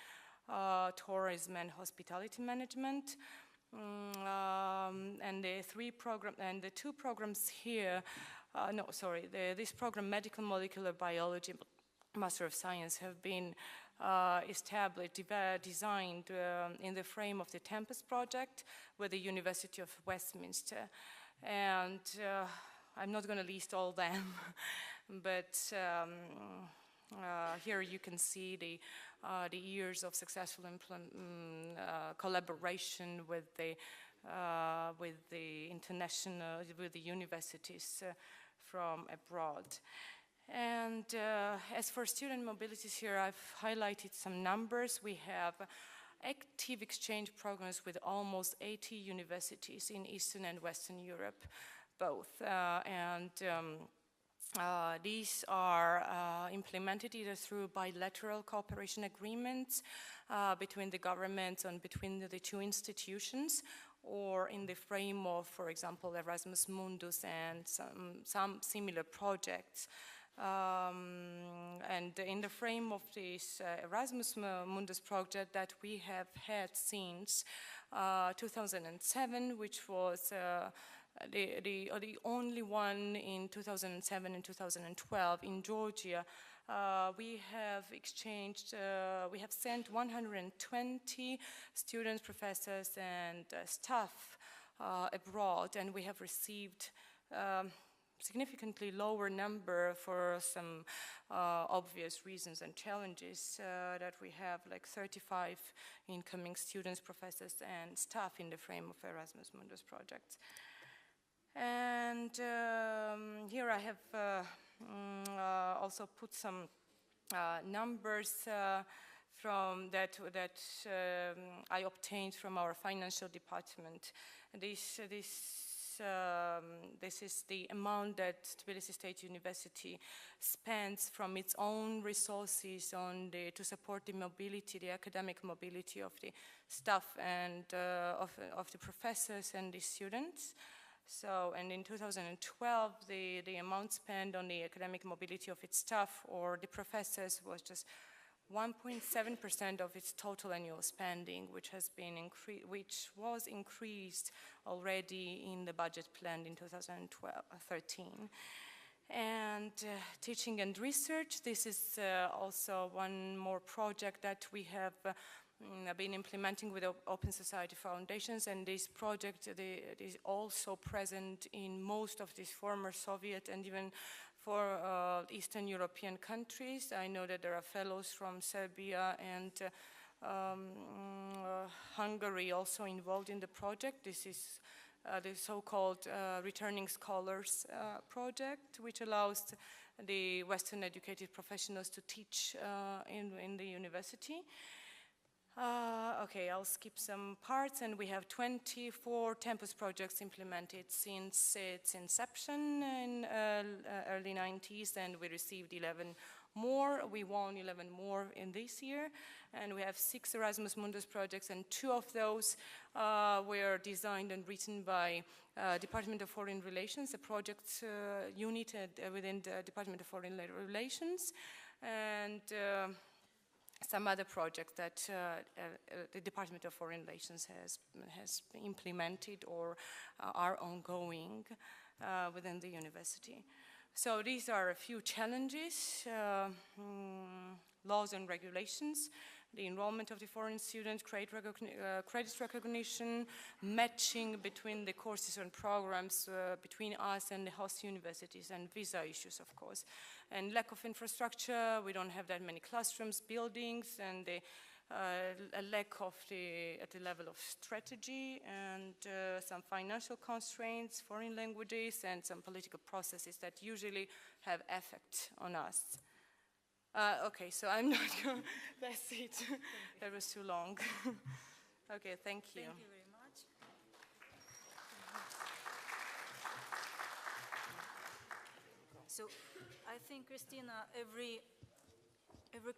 tourism and hospitality management. And the 2 programs here, this program, Medical Molecular Biology, Master of Science, have been established, designed in the frame of the Tempus project with the University of Westminster. And I'm not going to list all them, but here you can see the years of successful collaboration with the universities from abroad. And as for student mobilities here, I've highlighted some numbers. We have active exchange programs with almost 80 universities in Eastern and Western Europe, both. These are implemented either through bilateral cooperation agreements between the governments and between the 2 institutions, or in the frame of, for example, Erasmus Mundus and some similar projects. And in the frame of this Erasmus Mundus project that we have had since 2007, which was the only one in 2007 and 2012 in Georgia, we have sent 120 students, professors, and staff abroad, and we have received significantly lower number for some obvious reasons and challenges that we have, like 35 incoming students, professors, and staff in the frame of Erasmus Mundus projects. And here I have also put some numbers from that I obtained from our financial department. This is the amount that Tbilisi State University spends from its own resources to support the mobility, the academic mobility of the staff and of the professors and the students. So, and in 2012, the amount spent on the academic mobility of its staff or the professors was just 1.7% of its total annual spending, which was increased already in the budget plan in 2013. And teaching and research, this is also one more project that we have been implementing with Open Society Foundations, and this project is also present in most of these former Soviet and even for Eastern European countries. I know that there are fellows from Serbia and Hungary also involved in the project. This is the so-called Returning Scholars project, which allows the Western educated professionals to teach in the university. Okay, I'll skip some parts, and we have 24 Tempus projects implemented since its inception in early 90s, and we received 11 more. We won 11 more in this year, and we have 6 Erasmus Mundus projects, and 2 of those were designed and written by Department of Foreign Relations, a project unit within the Department of Foreign Relations, and some other projects that the Department of Foreign Relations has implemented or are ongoing within the university. So these are a few challenges, laws and regulations, the enrollment of the foreign student, credit recognition, matching between the courses and programs between us and the host universities, and visa issues, of course. And lack of infrastructure, we don't have that many classrooms, buildings, and a lack of at the level of strategy, and some financial constraints, foreign languages, and some political processes that usually have effect on us. Okay, so I'm not going, that's it. That was too long. Okay, thank you. Thank you very much. So I think, Christina, every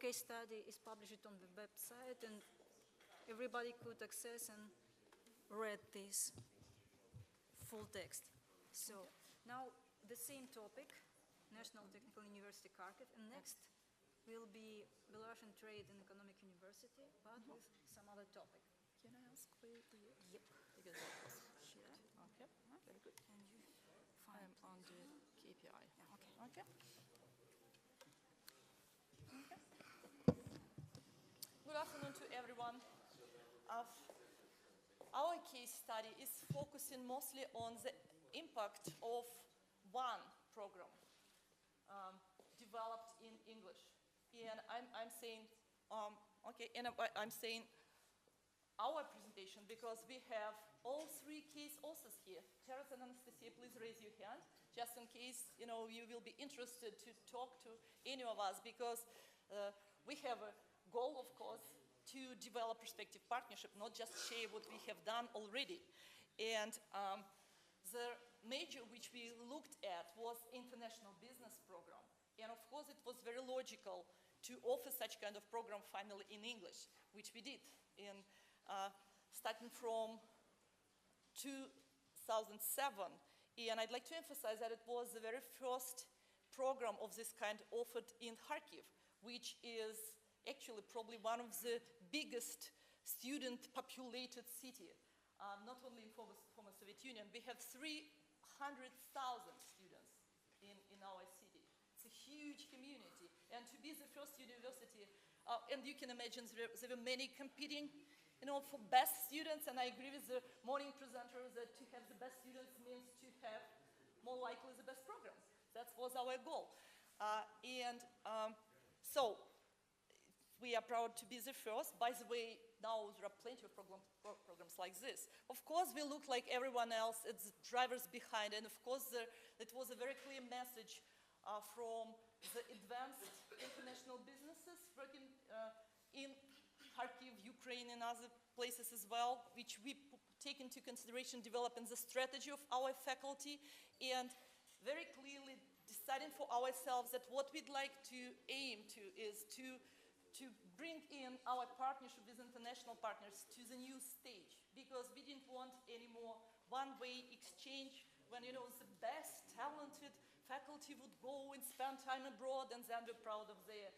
case study is published on the website, and everybody could access and read this full text. So now the same topic, National Technical University Kharkiv, and next will be Belarusian Trade and Economic University, but with some other topic. Can I ask where do you? Yep. Because that was here. Okay. Very good. And you find I'm on the KPI. yeah, okay. Okay. Good afternoon to everyone. Our case study is focusing mostly on the impact of one program developed in English. And I'm saying, I'm saying our presentation because we have all three case authors here. Terence and Anastasia, please raise your hand, just in case you will be interested to talk to any of us, because we have a goal, of course, to develop prospective partnership, not just share what we have done already. And the major which we looked at was international business program. And of course, it was very logical to offer such kind of program finally in English, which we did. And starting from 2007. And I'd like to emphasize that it was the very first program of this kind offered in Kharkiv, which is actually probably one of the biggest student-populated city, not only in former Soviet Union. We have 300,000 students in our city. It's a huge community. And to be the first university, and you can imagine there were many competing, for best students, and I agree with the morning presenter that to have the best students means to have more likely the best programs. That was our goal. So we are proud to be the first. By the way, now there are plenty of programs like this. Of course, we look like everyone else. It's drivers behind, and of course, it was a very clear message from the advanced international businesses working in Kharkiv, Ukraine, and other places as well, which we take into consideration developing the strategy of our faculty, and very clearly deciding for ourselves that what we'd like to aim to is to bring in our partnership with international partners to the new stage, because we didn't want any more one-way exchange when, the best talented faculty would go and spend time abroad and then be proud of their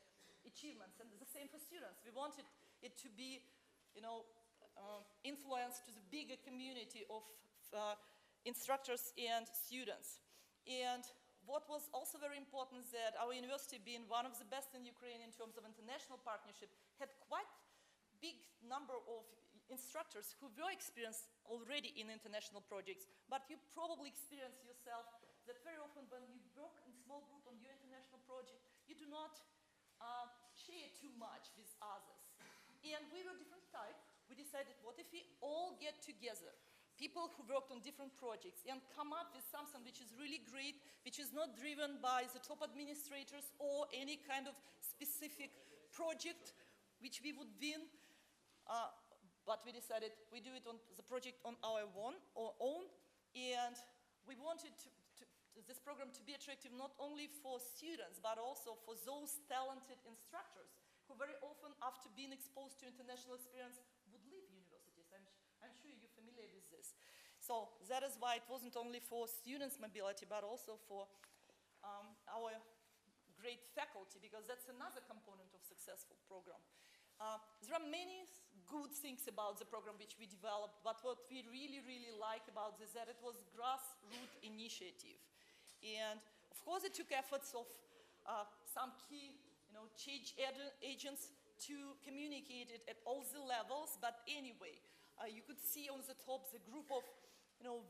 achievements. And the same for students. We wanted it to be, influence to the bigger community of instructors and students. And what was also very important is that our university, being one of the best in Ukraine in terms of international partnership, had quite big number of instructors who were experienced already in international projects. But you probably experience yourself that very often when you work in small group on your international project, you do not share too much with others. And we were different type. We decided, what if we all get together, people who worked on different projects, and come up with something which is really great, which is not driven by the top administrators or any kind of specific project which we would win. But we decided we do it on the project on our own, and we wanted this program to be attractive not only for students, but also for those talented instructors who very often, after being exposed to international experience, would leave universities. I'm sure you're familiar with this. So that is why it wasn't only for students' mobility, but also for our great faculty, because that's another component of successful program. There are many good things about the program which we developed, but what we really, really like about this is that it was grassroots initiative. And of course it took efforts of some key change agents to communicate it at all the levels, but anyway, you could see on the top the group of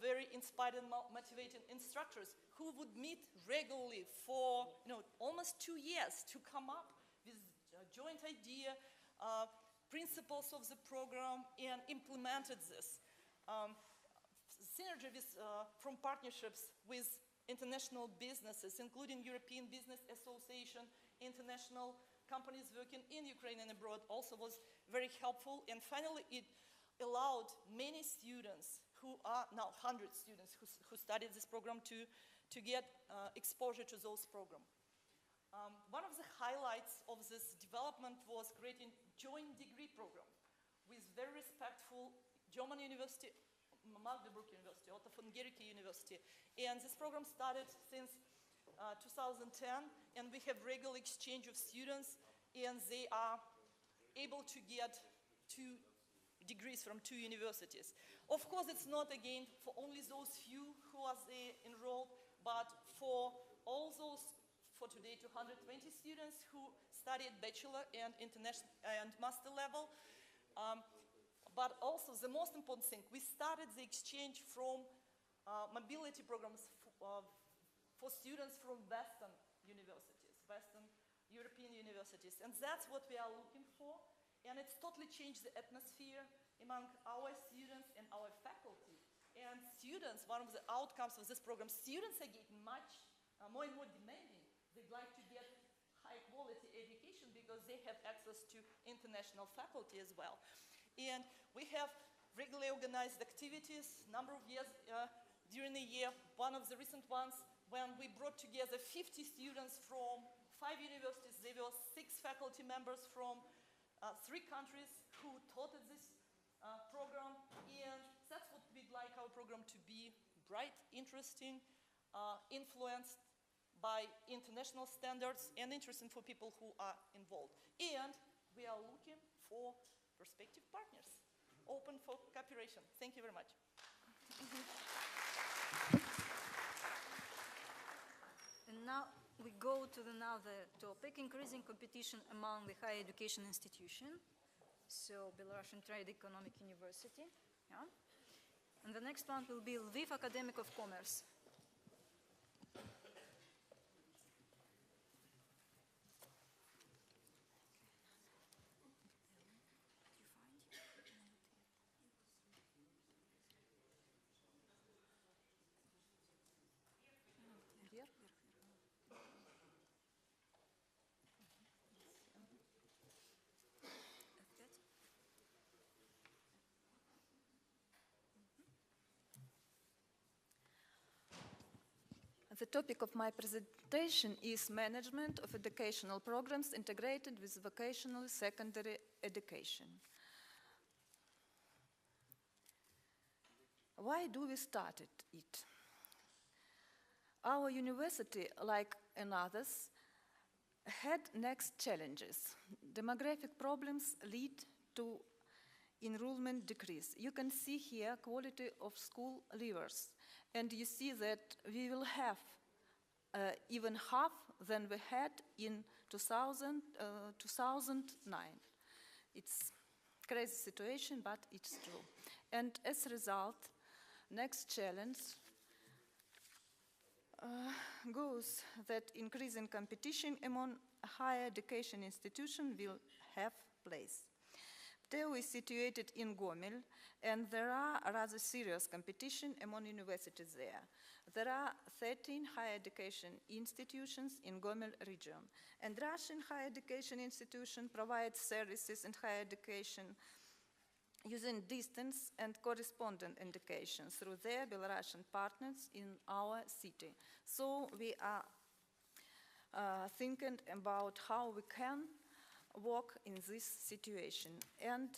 very inspired and motivated instructors who would meet regularly for almost 2 years to come up with a joint idea, principles of the program, and implemented this. Synergy from partnerships with international businesses, including European Business Association, international companies working in Ukraine and abroad, also was very helpful. And finally, it allowed many students who are now 100 students who studied this program to get exposure to those programs. One of the highlights of this development was creating joint degree program with very respectful German university, Magdeburg University, Otto von Guericke University. And this program started since 2010, and we have regular exchange of students, and they are able to get 2 degrees from 2 universities. Of course, it's not, again, for only those few who are enrolled, but for all those, for today, 220 students who study at bachelor and international and master level. But also, the most important thing, we started the exchange from mobility programs for students from Western universities, Western European universities. And that's what we are looking for. And it's totally changed the atmosphere among our students and our faculty. And students, one of the outcomes of this program, students are getting much more and more demanding. They'd like to get high quality education because they have access to international faculty as well. And we have regularly organized activities, number of years during the year. One of the recent ones, when we brought together 50 students from 5 universities. There were 6 faculty members from 3 countries who taught at this program. And that's what we'd like our program to be: bright, interesting, influenced by international standards, and interesting for people who are involved. And we are looking for prospective partners, open for cooperation. Thank you very much. And now we go to another topic: increasing competition among the higher education institutions. So Belarusian Trade Economic University. Yeah. And the next one will be Lviv Academic of Commerce. The topic of my presentation is management of educational programs integrated with vocational secondary education. Why do we start it? Our university, like others, had next challenges. Demographic problems lead to enrollment decrease. You can see here quality of school leavers, and you see that we will have even half than we had in 2009. It's crazy situation, but it's true. And as a result, next challenge goes that increasing competition among higher education institutions will have place. TEU is situated in Gomel, and there are rather serious competition among universities there. There are 13 higher education institutions in Gomel region, and Russian higher education institution provides services in higher education using distance and correspondent education through their Belarusian partners in our city. So we are thinking about how we can work in this situation and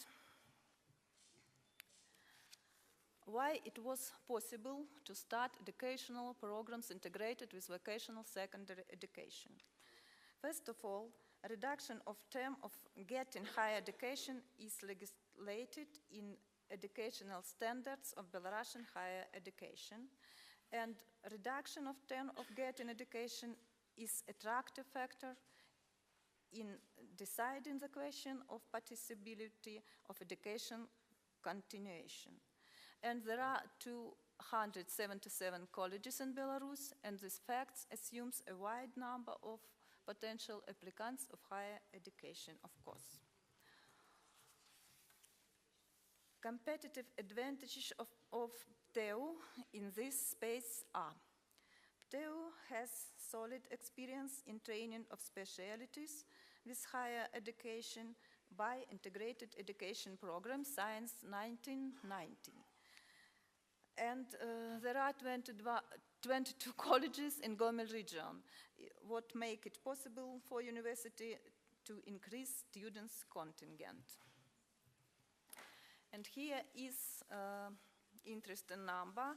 why it was possible to start educational programs integrated with vocational secondary education. First of all, a reduction of term of getting higher education is legislated in educational standards of Belarusian higher education, and reduction of term of getting education is attractive factor in deciding the question of participability of education continuation. And there are 277 colleges in Belarus, and this fact assumes a wide number of potential applicants of higher education, of course. Competitive advantages of PTEU in this space are: PTEU has solid experience in training of specialities with higher education by integrated education program Science 1990. And there are 22 colleges in Gomel region, what make it possible for university to increase students' contingent. And here is interesting number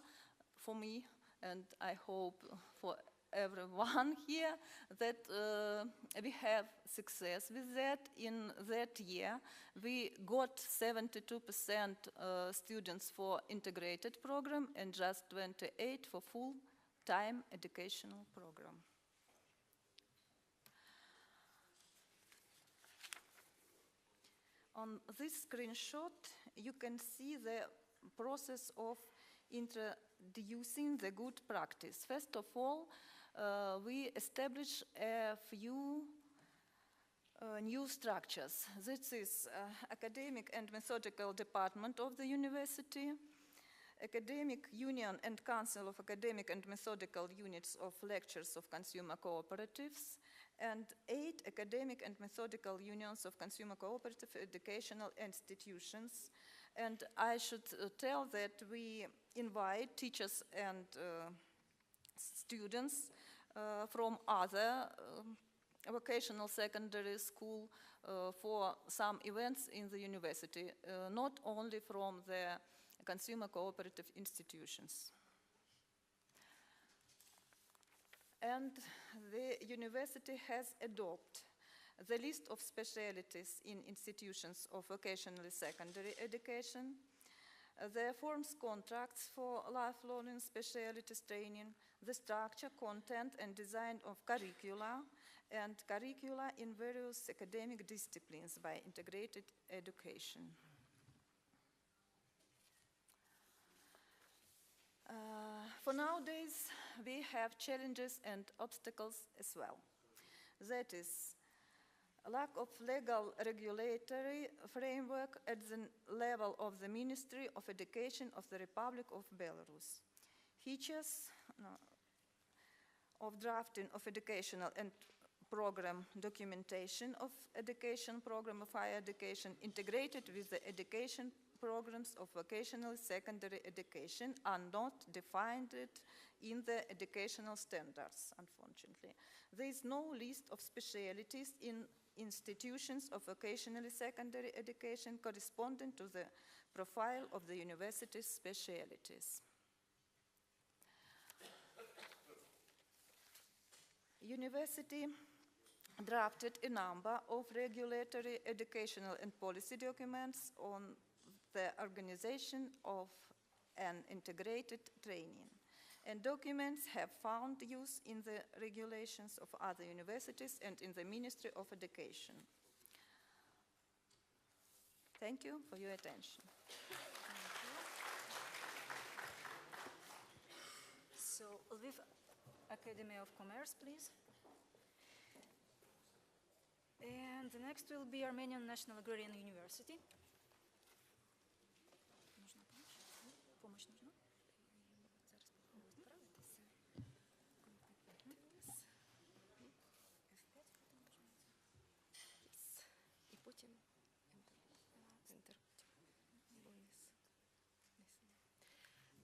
for me, and I hope for everyone here, that we have success with that. In that year, we got 72% students for integrated program and just 28 for full-time educational program. On this screenshot, you can see the process of introducing the good practice. First of all, we establish a few new structures. This is academic and methodical department of the university, academic union and council of academic and methodical units of lectures of consumer cooperatives, and 8 academic and methodical unions of consumer cooperative educational institutions. And I should tell that we invite teachers and students from other vocational secondary school for some events in the university, not only from the consumer cooperative institutions. And the university has adopted the list of specialties in institutions of vocational secondary education. There forms contracts for lifelong specialties training, the structure, content, and design of curricula, and curricula in various academic disciplines by integrated education. For nowadays, we have challenges and obstacles as well. That is, a lack of legal regulatory framework at the level of the Ministry of Education of the Republic of Belarus. Features of drafting of educational and program documentation of education program of higher education integrated with the education programs of vocational secondary education are not defined in the educational standards, unfortunately. There is no list of specialities in institutions of vocational secondary education corresponding to the profile of the university's specialities. University drafted a number of regulatory, educational, and policy documents on the organization of an integrated training. And documents have found use in the regulations of other universities and in the Ministry of Education. Thank you for your attention. So, Lviv Academy of Commerce, please. And the next will be Armenian National Agrarian University. Помощь нужна? И потім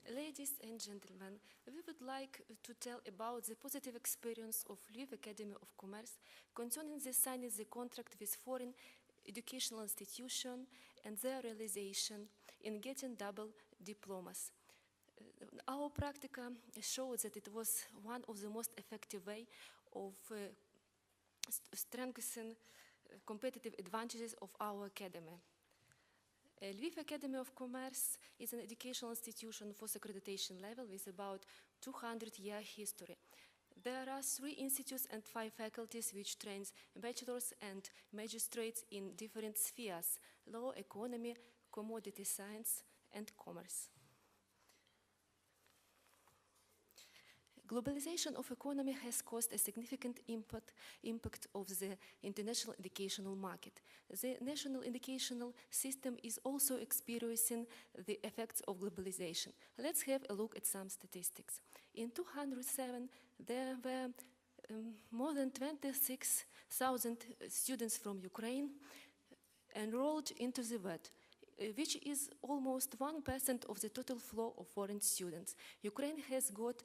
Ladies and gentlemen, we would like to tell about the positive experience of Lviv Academy of Commerce concerning the signing the contract with foreign educational institution and their realization in getting double diplomas. Our practica showed that it was one of the most effective way of strengthen competitive advantages of our academy. Lviv Academy of Commerce is an educational institution for accreditation level with about 200-year history. There are 3 institutes and 5 faculties which trains bachelors and magistrates in different spheres: law, economy, commodity science, and commerce. Globalization of economy has caused a significant impact of the international educational market. The national educational system is also experiencing the effects of globalization. Let's have a look at some statistics. In 2007, there were more than 26,000 students from Ukraine enrolled into the VET, which is almost 1% of the total flow of foreign students. Ukraine has got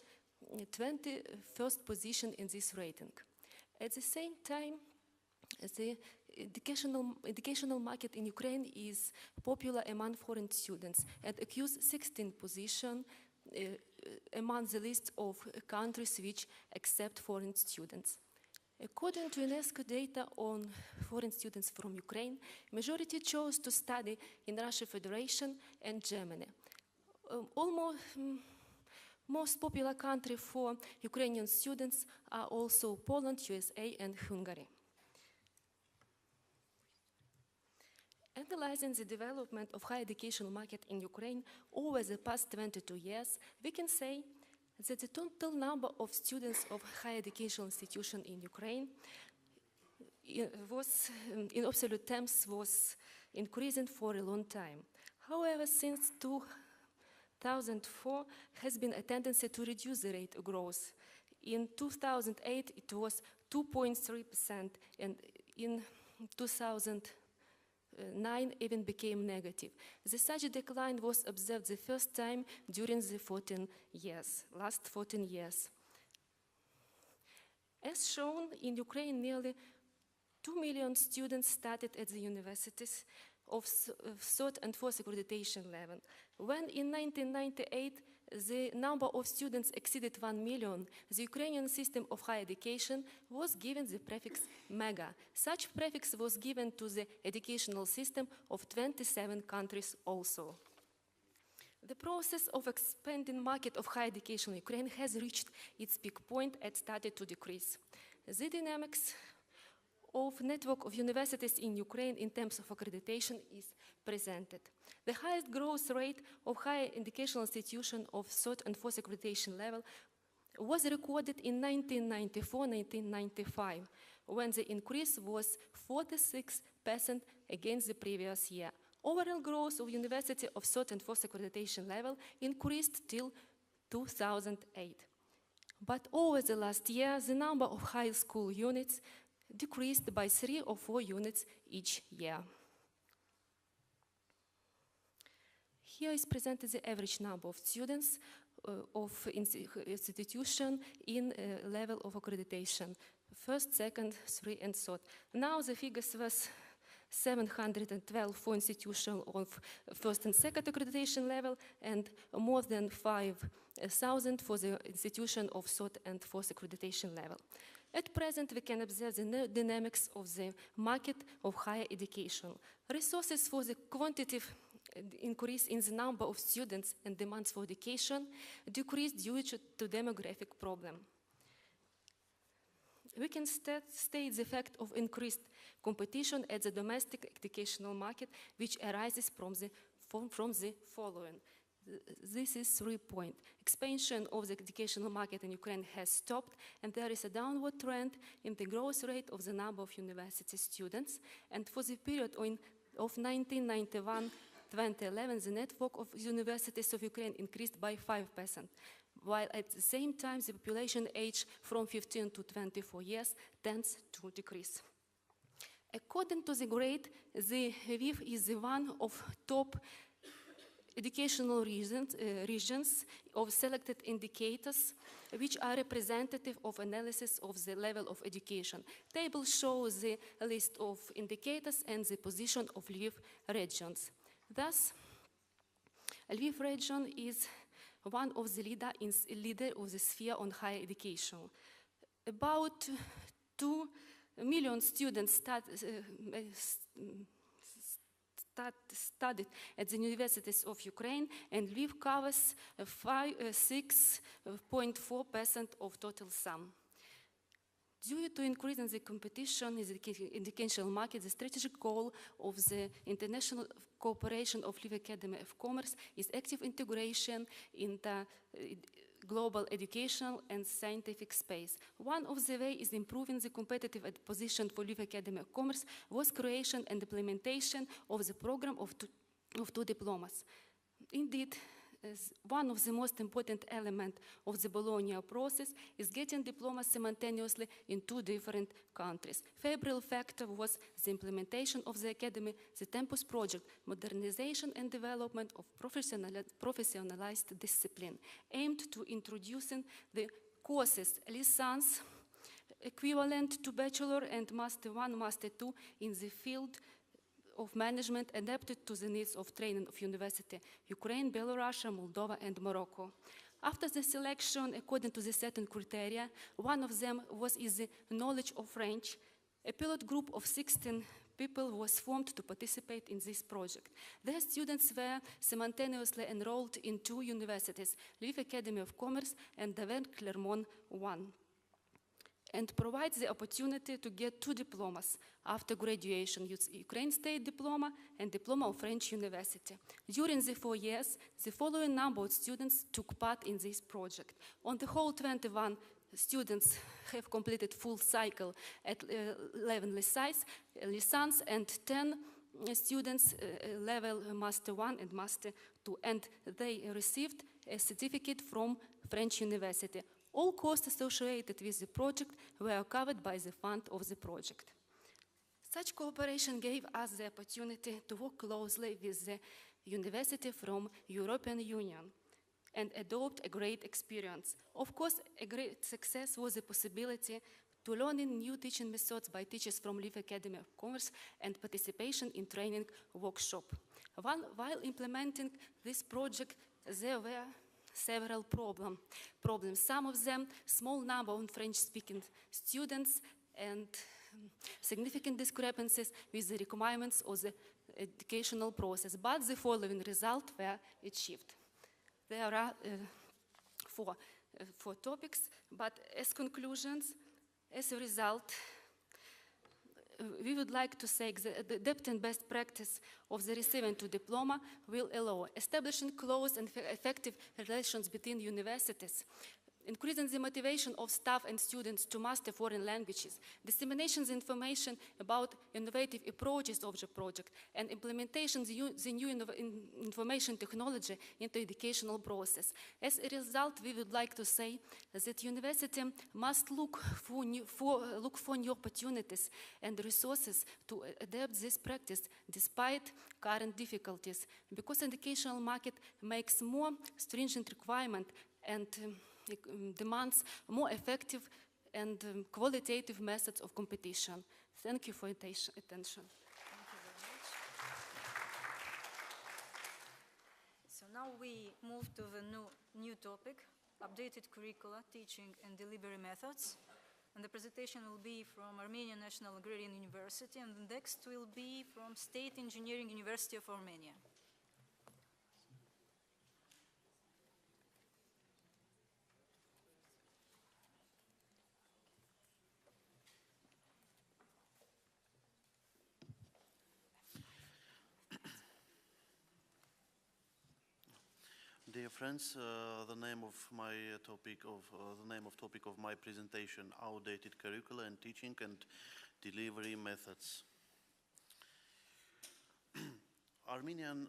21st position in this rating. At the same time, the educational market in Ukraine is popular among foreign students and acquires 16th position among the list of countries which accept foreign students. According to UNESCO data on foreign students from Ukraine, majority chose to study in Russia Federation and Germany. Most popular country for Ukrainian students are also Poland, USA, and Hungary. Analyzing the development of higher education market in Ukraine over the past 22 years, we can say that the total number of students of higher educational institution in Ukraine was, in absolute terms, was increasing for a long time. However, since 2004 has been a tendency to reduce the rate of growth. In 2008, it was 2.3%, and in 2009 even became negative. Such a decline was observed the first time during the last 14 years. As shown, in Ukraine, nearly 2 million students started at the universities of third and fourth accreditation level. When in 1998 the number of students exceeded 1 million, the Ukrainian system of higher education was given the prefix mega. Such prefix was given to the educational system of 27 countries also. The process of expanding market of higher education in Ukraine has reached its peak point and started to decrease. The dynamics of network of universities in Ukraine in terms of accreditation is presented. The highest growth rate of higher educational institution of third and fourth accreditation level was recorded in 1994-1995, when the increase was 46% against the previous year. Overall growth of university of third and fourth accreditation level increased till 2008. But over the last year, the number of high school units decreased by 3 or 4 units each year. Here is presented the average number of students of institution in level of accreditation, first, second, 3, and third. Now the figures was 712 for institution of first and second accreditation level, and more than 5,000 for the institution of third and fourth accreditation level. At present, we can observe the dynamics of the market of higher education. Resources for the quantitative increase in the number of students and demands for education decreased due to demographic problem. We can state the effect of increased competition at the domestic educational market, which arises from the following. This is 3 points. Expansion of the educational market in Ukraine has stopped, and there is a downward trend in the growth rate of the number of university students. And for the period of 1991-2011, the network of universities of Ukraine increased by 5%, while at the same time the population age from 15 to 24 years tends to decrease. According to the grade, the Lviv is one of top educational regions of selected indicators which are representative of analysis of the level of education. Table shows the list of indicators and the position of Lviv regions. Thus, Lviv region is one of the leader of the sphere on higher education. About 2 million students studied at the universities of Ukraine, and Lviv covers 6.4% of total sum. Due to increasing the competition in the educational market, the strategic goal of the international cooperation of Lviv Academy of Commerce is active integration in the global educational and scientific space. One of the ways is improving the competitive position for Lviv Academy of Commerce was creation and implementation of the program of two diplomas. Indeed, as one of the most important elements of the Bologna process is getting diplomas simultaneously in two different countries. Favorable factor was the implementation of the academy, the Tempus project, modernization and development of professionalized discipline, aimed to introducing the courses license equivalent to Bachelor and Master 1, Master 2 in the field of management adapted to the needs of training of university, Ukraine, Belarus, Moldova, and Morocco. After the selection, according to the certain criteria, one of them is the knowledge of French. A pilot group of 16 people was formed to participate in this project. Their students were simultaneously enrolled in two universities, Lviv Academy of Commerce and Davent Clermont I, and provides the opportunity to get two diplomas after graduation, Ukraine State Diploma and Diploma of French University. During the 4 years, the following number of students took part in this project. On the whole, 21 students have completed full cycle at 11 license, and 10 students level Master 1 and Master 2, and they received a certificate from French University. All costs associated with the project were covered by the fund of the project. Such cooperation gave us the opportunity to work closely with the university from European Union and adopt a great experience. Of course, a great success was the possibility to learn new teaching methods by teachers from Lviv Academy of Commerce and participation in training workshop. While implementing this project, there were several problems. Some of them, small number of French-speaking students and significant discrepancies with the requirements of the educational process, but the following results were achieved. There are four topics, but as conclusions, as a result, we would like to say that the depth and best practice of the receiving to diploma will allow establishing close and effective relations between universities, increasing the motivation of staff and students to master foreign languages, dissemination of information about innovative approaches of the project, and implementation of the new information technology into educational process. As a result, we would like to say that university must look for new opportunities and resources to adapt this practice despite current difficulties, because educational market makes more stringent requirement and demands more effective and qualitative methods of competition. Thank you for your attention. Thank you very much. So now we move to the new topic, updated curricula, teaching and delivery methods. And the presentation will be from Armenian National Agrarian University, and the next will be from State Engineering University of Armenia. Dear friends, the name of topic of my presentation: outdated curricula and teaching and delivery methods. Armenian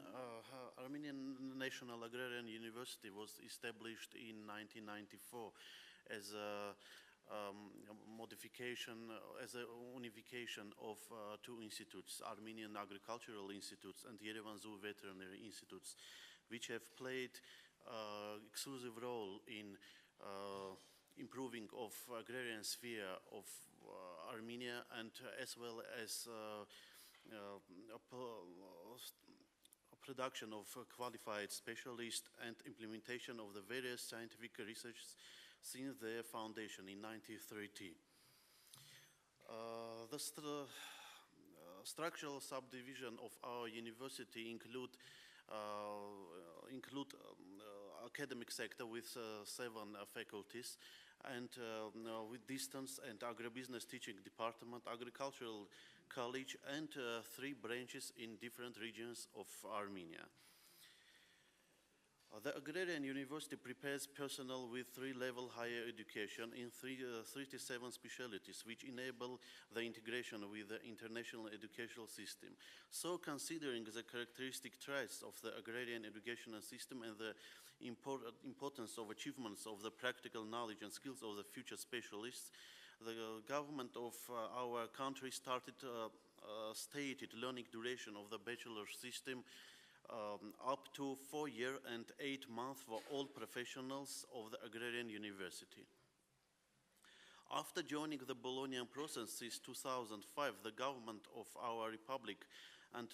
National Agrarian University was established in 1994 as a unification of two institutes: Armenian Agricultural Institutes and Yerevan Zoo Veterinary Institutes, which have played exclusive role in improving of agrarian sphere of Armenia, and as well as production of qualified specialists and implementation of the various scientific research since their foundation in 1930. The structural subdivision of our university include academic sector with 7 faculties, and with distance and agribusiness teaching department, agricultural college, and 3 branches in different regions of Armenia. The Agrarian University prepares personnel with 3-level higher education in 37 specialties, which enable the integration with the international educational system. So, considering the characteristic traits of the agrarian educational system and the importance of achievements of the practical knowledge and skills of the future specialists, the government of our country started stated learning duration of the bachelor system up to 4 years and 8 months for all professionals of the Agrarian University. After joining the Bolognian process since 2005, the government of our republic and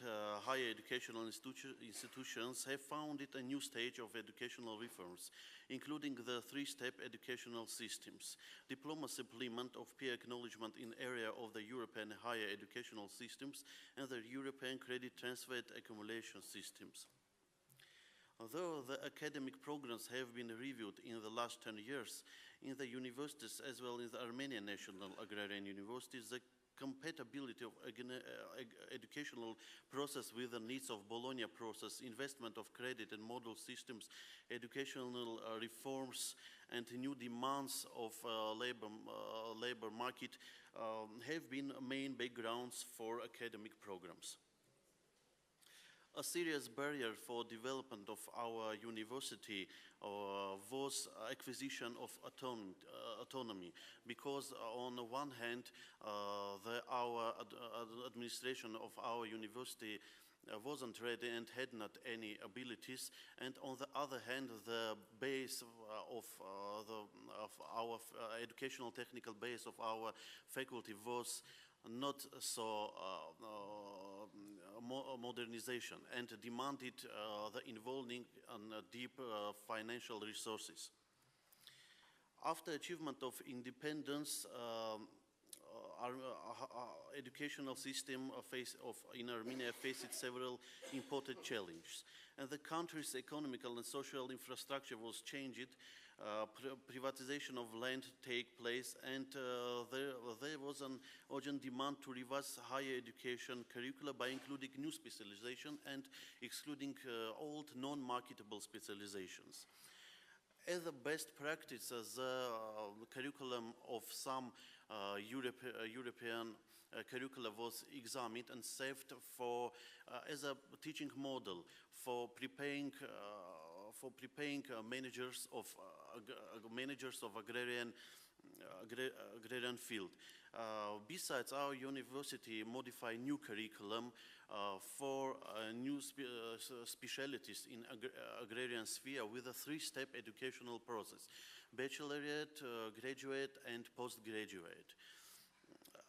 higher educational institutions have founded a new stage of educational reforms, including the 3-step educational systems, diploma supplement of peer acknowledgement in area of the European higher educational systems, and the European credit transfer accumulation systems. Although the academic programs have been reviewed in the last 10 years in the universities as well as the Armenian National Agrarian Universities, the compatibility of educational process with the needs of Bologna process, investment of credit and model systems, educational reforms, and new demands of labor market have been main backgrounds for academic programs. A serious barrier for development of our university was acquisition of autonomy, because on the one hand, our administration of our university wasn't ready and had not any abilities, and on the other hand, the base of our educational technical base of our faculty was not so modernization, and demanded the involving deep financial resources. After achievement of independence, our educational system in Armenia faced several important challenges, and the country's economical and social infrastructure was changed. Privatization of land take place, and there was an urgent demand to revise higher education curricula by including new specialization and excluding old non-marketable specializations. As a best practice, the curriculum of some European curricula was examined and saved for as a teaching model for preparing managers of agrarian field. Besides, our university modified new curriculum for new specialties in agrarian sphere with a 3-step educational process: baccalaureate, graduate, and postgraduate.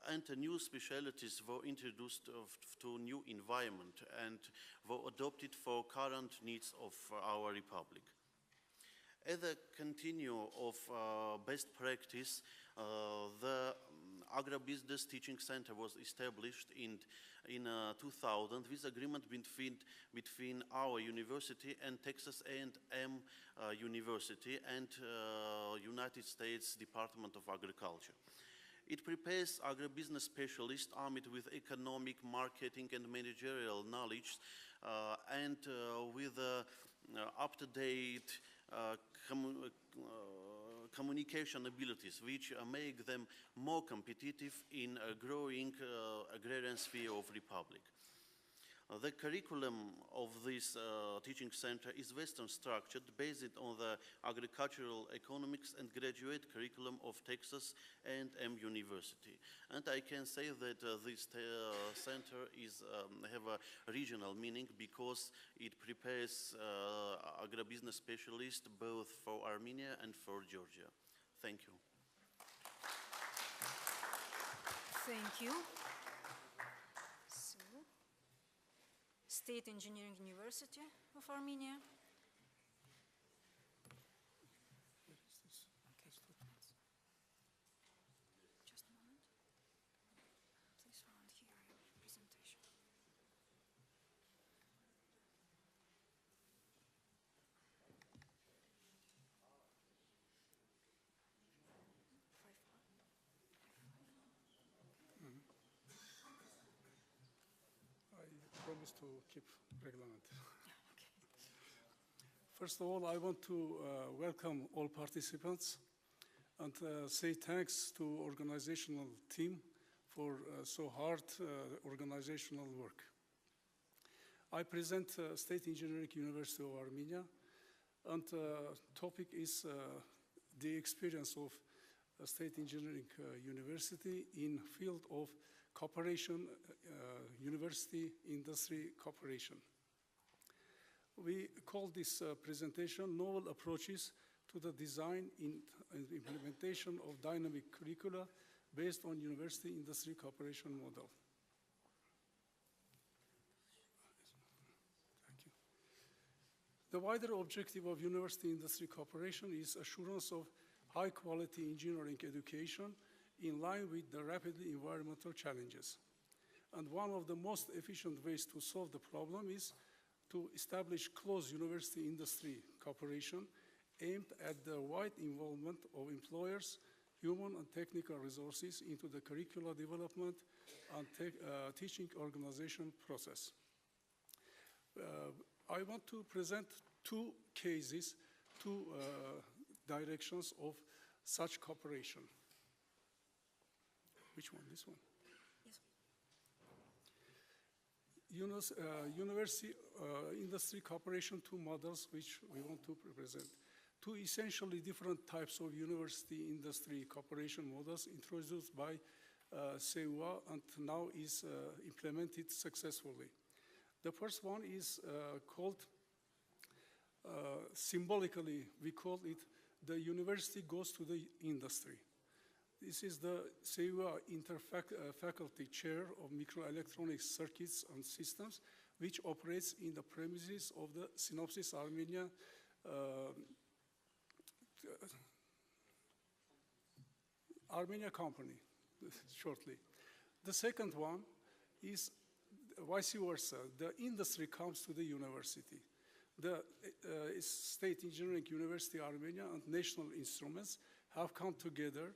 And new specialties were introduced to new environment and were adopted for current needs of our republic. As a continue of best practice, the Agribusiness Teaching Center was established in 2000 with agreement between our university and Texas A&M University and United States Department of Agriculture. It prepares agribusiness specialists armed with economic, marketing, and managerial knowledge, and with up-to-date communication abilities, which make them more competitive in a growing agrarian sphere of Republic. The curriculum of this teaching center is Western structured, based on the agricultural economics and graduate curriculum of Texas A&M University. And I can say that this center have a regional meaning because it prepares agribusiness specialists both for Armenia and for Georgia. Thank you. Thank you. State Engineering University of Armenia. Just a moment. used to keep reglement. First of all, I want to welcome all participants and say thanks to organizational team for so hard organizational work. I present State Engineering University of Armenia, and topic is the experience of State Engineering University in field of cooperation, university-industry cooperation. We call this presentation Novel Approaches to the Design and Implementation of Dynamic Curricula based on University-Industry Cooperation Model. Thank you. The wider objective of university-industry cooperation is assurance of high-quality engineering education in line with the rapidly environmental challenges. And one of the most efficient ways to solve the problem is to establish close university-industry cooperation aimed at the wide involvement of employers, human and technical resources into the curricular development and teaching organization process. I want to present two cases, two directions of such cooperation. Which one? This one? Yes. University industry cooperation, two models which we want to present. Two essentially different types of university industry cooperation models introduced by CEUA and now is implemented successfully. The first one is called, symbolically, we call it the university goes to the industry. This is the CEUA Interfaculty Chair of Microelectronics Circuits and Systems, which operates in the premises of the Synopsys Armenia Armenia company, shortly. The second one is vice versa. The industry comes to the university. The State Engineering University Armenia and National Instruments have come together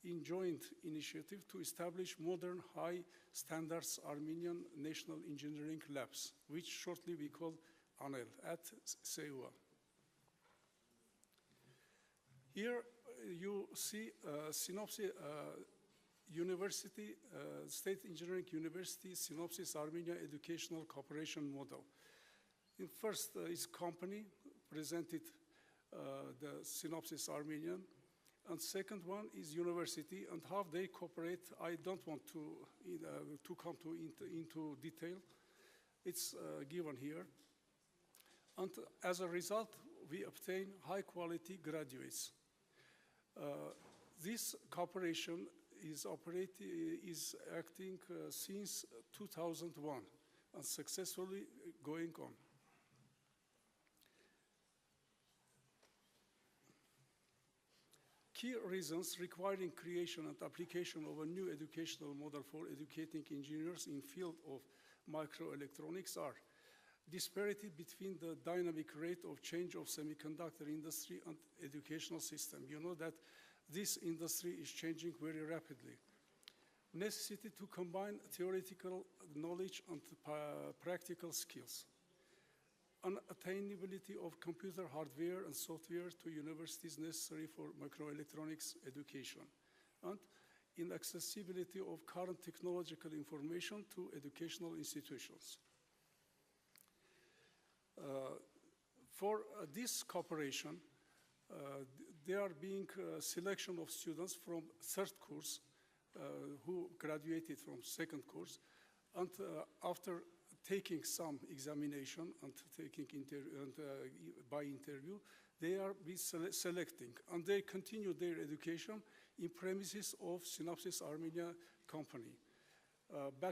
in joint initiative to establish modern high standards Armenian National Engineering Labs, which shortly we call ANEL at CEUA. Here you see Synopsys University, State Engineering University, Synopsys Armenia Educational Cooperation Model. In first is company presented the Synopsys Armenian, and second one is university and how they cooperate. I don't want to come into detail. It's given here. And as a result, we obtain high quality graduates. This cooperation is acting since 2001 and successfully going on. Key reasons requiring creation and application of a new educational model for educating engineers in field of microelectronics are disparity between the dynamic rate of change of semiconductor industry and educational system. You know that this industry is changing very rapidly. Necessity to combine theoretical knowledge and practical skills. Unattainability of computer hardware and software to universities necessary for microelectronics education. And inaccessibility of current technological information to educational institutions. For this cooperation, there are being selection of students from third course who graduated from second course, and after taking some examination and taking by interview, they are selecting, and they continue their education in premises of Synopsys Armenia company.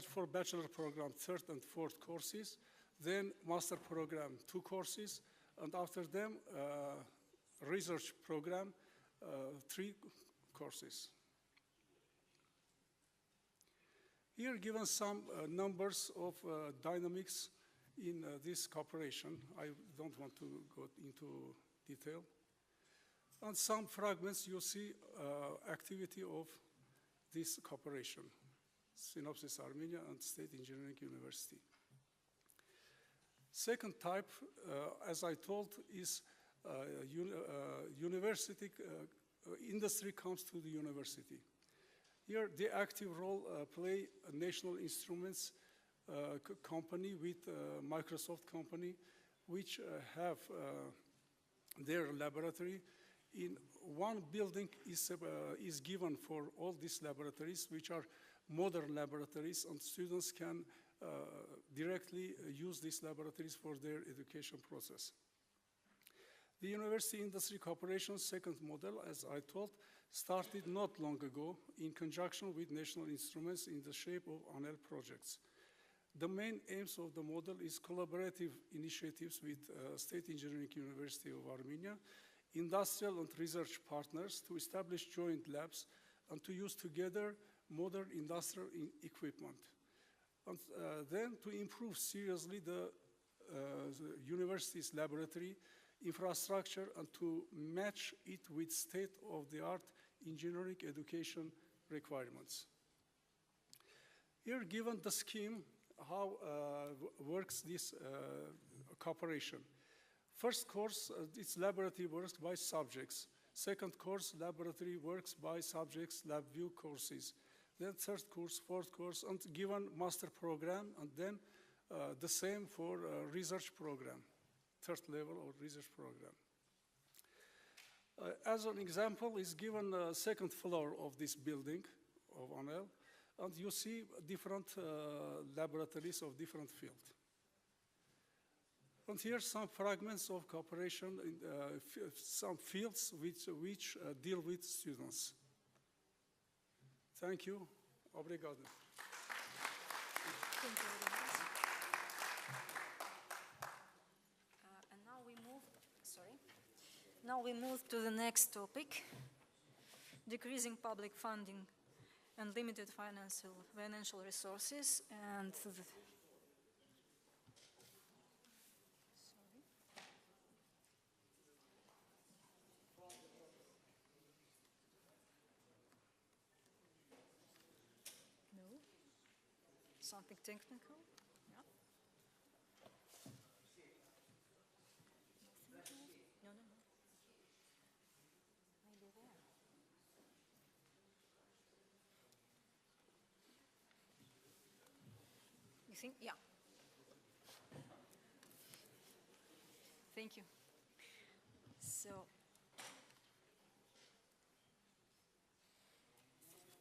For bachelor program, third and fourth courses, then master program, 2 courses, and after them, research program, 3 courses. Here given some numbers of dynamics in this cooperation. I don't want to go into detail. And some fragments you see activity of this cooperation, Synopsys Armenia and State Engineering University. Second type, as I told, is university, industry comes to the university. Here, the active role play a National Instruments company with Microsoft company, which have their laboratory. In one building is given for all these laboratories, which are modern laboratories, and students can directly use these laboratories for their education process. The University Industry Corporation's second model, as I told, started not long ago in conjunction with National Instruments in the shape of ANEL projects. The main aims of the model is collaborative initiatives with State Engineering University of Armenia, industrial and research partners to establish joint labs and to use together modern industrial equipment. And then to improve seriously the university's laboratory infrastructure and to match it with state-of-the-art engineering education requirements. Here, given the scheme, how works this cooperation. First course, its laboratory works by subjects. Second course, laboratory works by subjects, LabVIEW courses. Then third course, fourth course, and given master program, and then the same for research program, third level or research program. As an example is given the second floor of this building of ANEL, and you see different laboratories of different fields. And here some fragments of cooperation in some fields which deal with students. Thank you. Obrigado. Thank you very much. And now we move to the next topic, decreasing public funding and limited financial resources. And something technical? Yeah. No. Maybe there. You think? Yeah. Thank you. So,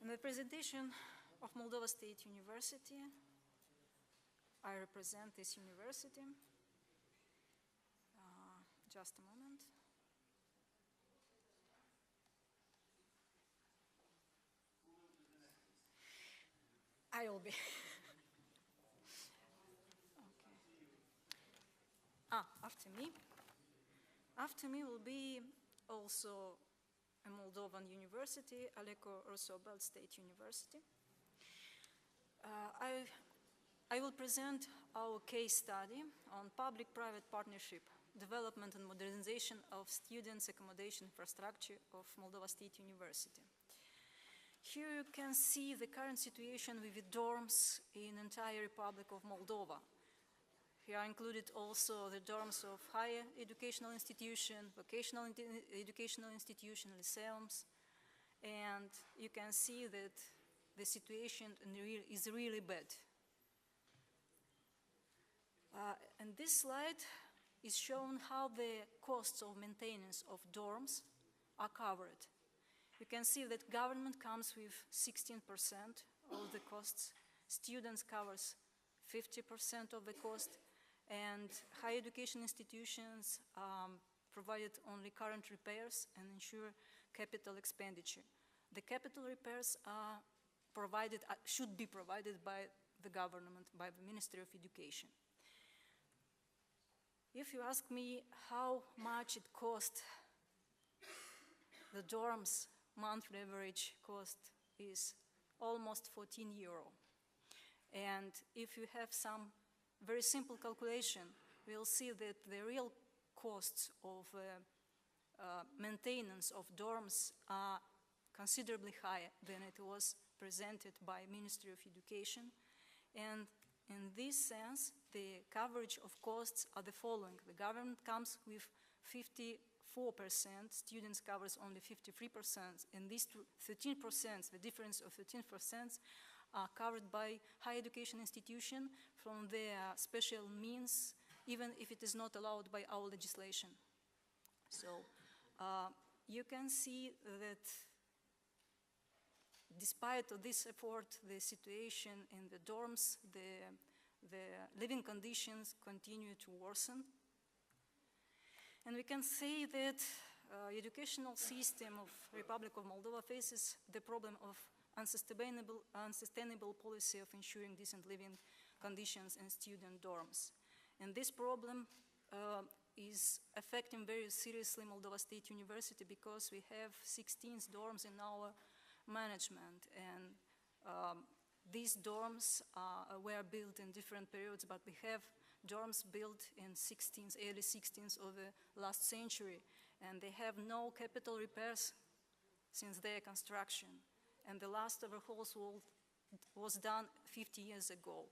in the presentation of Moldova State University, I represent this university. Just a moment. I will be. Okay. After me. After me will be also a Moldovan university, Aleko Roosevelt State University. I will present our case study on public-private partnership, development and modernization of students' accommodation infrastructure of Moldova State University. Here you can see the current situation with the dorms in entire Republic of Moldova. Here are included also the dorms of higher educational institution, vocational educational institution, lyceums, and you can see that the situation is really bad. And this slide is showing how the costs of maintenance of dorms are covered. You can see that government comes with 16% of the costs, students covers 50% of the cost, and higher education institutions provided only current repairs and ensure capital expenditure. The capital repairs are provided, should be provided by the government, by the Ministry of Education. If you ask me how much it cost, the dorms monthly average cost is almost 14 euro. And if you have some very simple calculation, we'll see that the real costs of maintenance of dorms are considerably higher than it was presented by Ministry of Education. And In this sense, the coverage of costs are the following. The government comes with 54%, students covers only 53%, and these 13%, the difference of 13%, are covered by higher education institution from their special means, even if it is not allowed by our legislation. So you can see that despite of this effort, the situation in the dorms, the living conditions continue to worsen. And we can say that educational system of Republic of Moldova faces the problem of unsustainable policy of ensuring decent living conditions in student dorms. And this problem is affecting very seriously Moldova State University because we have 16 dorms in our management, and these dorms were built in different periods, but we have dorms built in early 16th of the last century, and they have no capital repairs since their construction, and the last overhauls was done 50 years ago.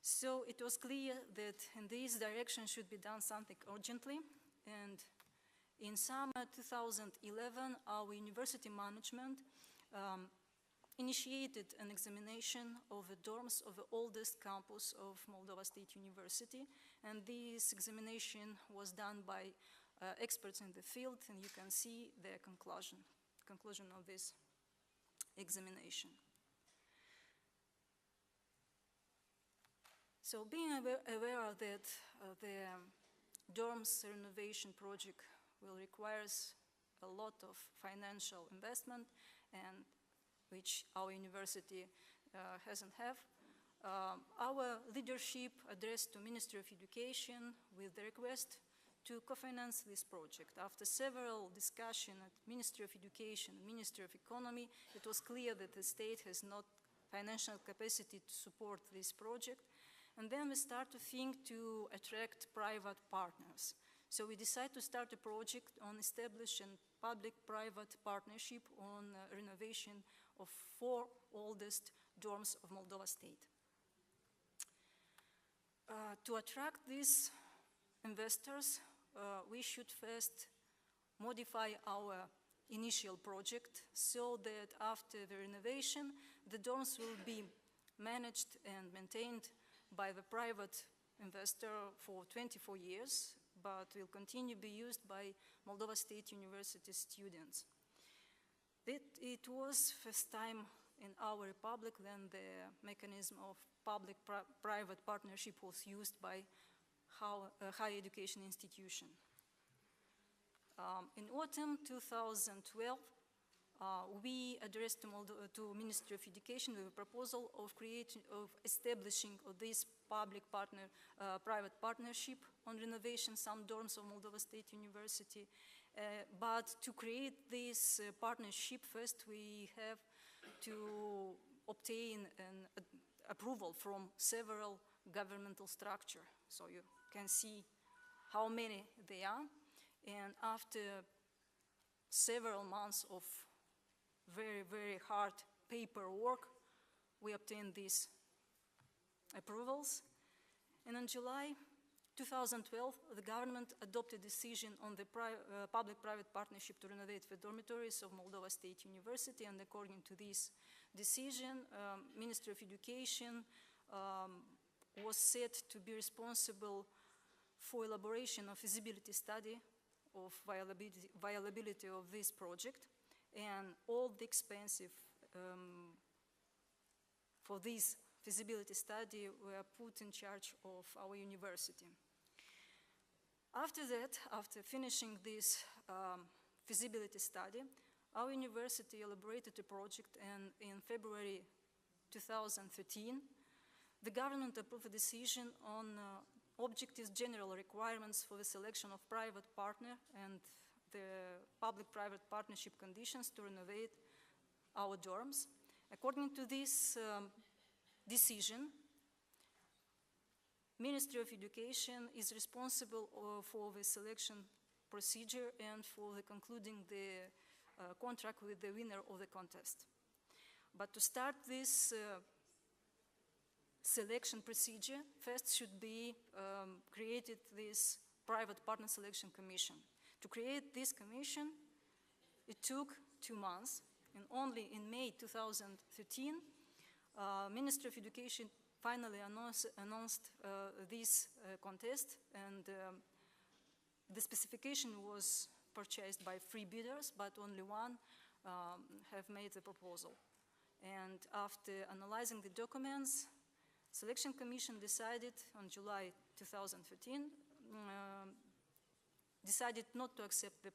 So it was clear that in this direction should be done something urgently, and in summer 2011, our university management initiated an examination of the dorms of the oldest campus of Moldova State University, and this examination was done by experts in the field, and you can see the conclusion of this examination. So being aware that the dorms renovation project will require a lot of financial investment, and which our university hasn't have, our leadership addressed to Ministry of Education with the request to co-finance this project. After several discussions at Ministry of Education and Ministry of Economy, it was clear that the state has not financial capacity to support this project. And then we start to think to attract private partners. So we decided to start a project on establishing public-private partnership on renovation of 4 oldest dorms of Moldova State. To attract these investors, we should first modify our initial project so that after the renovation, the dorms will be managed and maintained by the private investor for 24 years, but will continue to be used by Moldova State University students. It was first time in our republic when the mechanism of public-private partnership was used by higher education institution. In autumn 2012, we addressed to Ministry of Education with a proposal of establishing this public-private partnership on renovation some dorms of Moldova State University. But to create this partnership, first we have to obtain an approval from several governmental structures. So you can see how many they are. And after several months of very, very hard paperwork, we obtained these approvals. And in July 2012, the government adopted a decision on the public-private partnership to renovate the dormitories of Moldova State University, and according to this decision, Ministry of Education was set to be responsible for elaboration of feasibility study of viability of this project, and all the expenses for this feasibility study were put in charge of our university. After that, after finishing this feasibility study, our university elaborated a project, and in February 2013, the government approved a decision on objectives, general requirements for the selection of private partner and the public-private partnership conditions to renovate our dorms. According to this decision, Ministry of Education is responsible for the selection procedure and for the concluding the contract with the winner of the contest. But to start this selection procedure. First should be created this private partner selection commission. To create this commission, it took 2 months, and only in May 2013, Ministry of Education finally announced this contest, and the specification was purchased by 3 bidders, but only one have made the proposal. And after analyzing the documents, Selection Commission decided on July 2013, decided not to accept the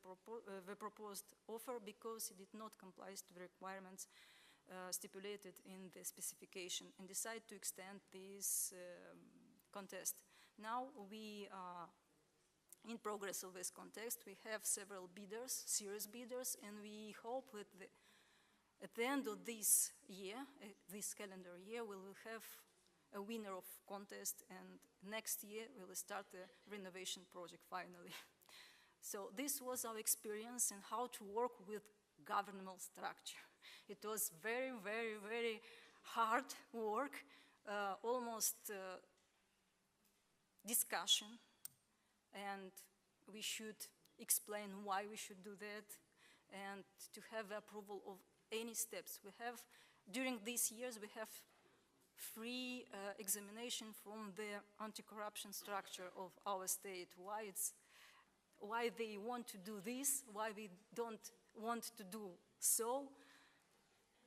proposed offer because it did not comply to the requirements stipulated in the specification, and decided to extend this contest. Now we are in progress of this contest. We have several bidders, serious bidders, and we hope that at the end of this year, this calendar year, we will have a winner of contest, and next year we will start the renovation project finally. So this was our experience in how to work with governmental structure. It was very, very, very hard work, almost discussion, and we should explain why we should do that, and to have the approval of any steps. We have, during these years, we have free examination from the anti-corruption structure of our state, why they want to do this, why we don't want to do so.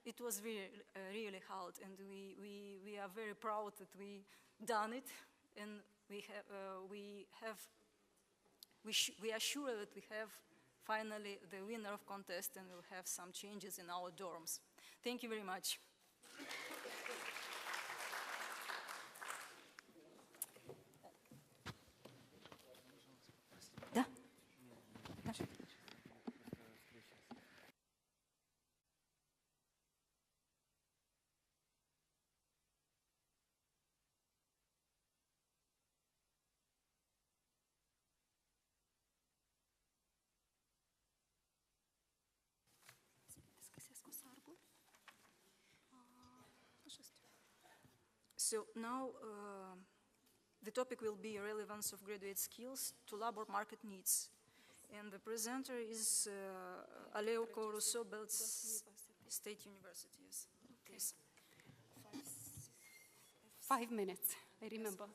It was really, really hard, and we are very proud that we done it, and we are sure that we have finally the winner of contest, and we'll have some changes in our dorms. Thank you very much. So now the topic will be relevance of graduate skills to labor market needs. And the presenter is Aleoko Rousseau-Belt State University. Yes. Please. 5 minutes, I remember.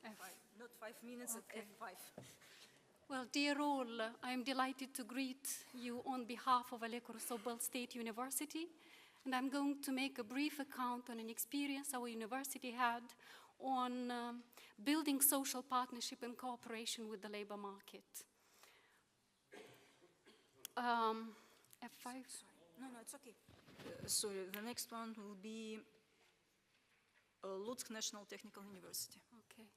F5, not 5 minutes, Okay. F5. Well, dear all, I'm delighted to greet you on behalf of Aleoko Rousseau-Belt State University, and I'm going to make a brief account on an experience our university had on building social partnership and cooperation with the labor market. F5? No, it's okay. Sorry, the next one will be Lutsk National Technical University. Okay.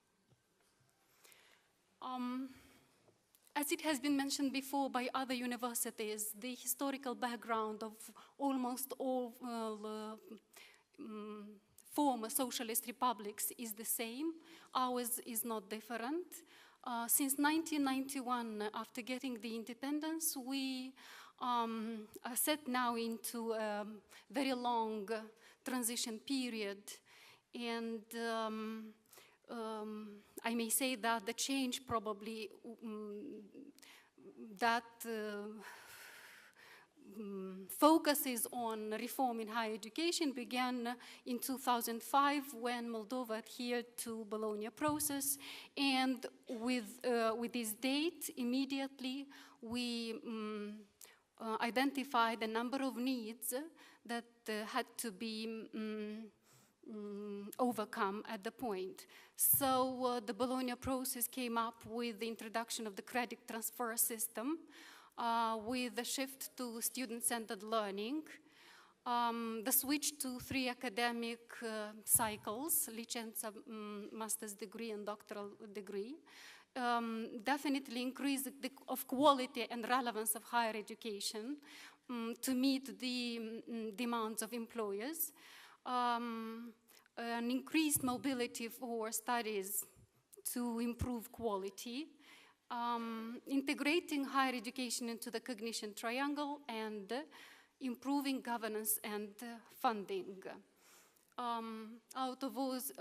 As it has been mentioned before by other universities, the historical background of almost all former socialist republics is the same. Ours is not different. Since 1991, after getting the independence, we are set now into a very long transition period. And I may say that the change probably focuses on reform in higher education began in 2005 when Moldova adhered to Bologna process, and with this date immediately we identified a number of needs that had to be overcome at the point. So the Bologna process came up with the introduction of the credit transfer system, with the shift to student-centered learning, the switch to 3 academic cycles, licenza, master's degree and doctoral degree, definitely increase of quality and relevance of higher education to meet the demands of employers. An increased mobility for studies to improve quality, integrating higher education into the cognition triangle, and improving governance and funding. Out of those,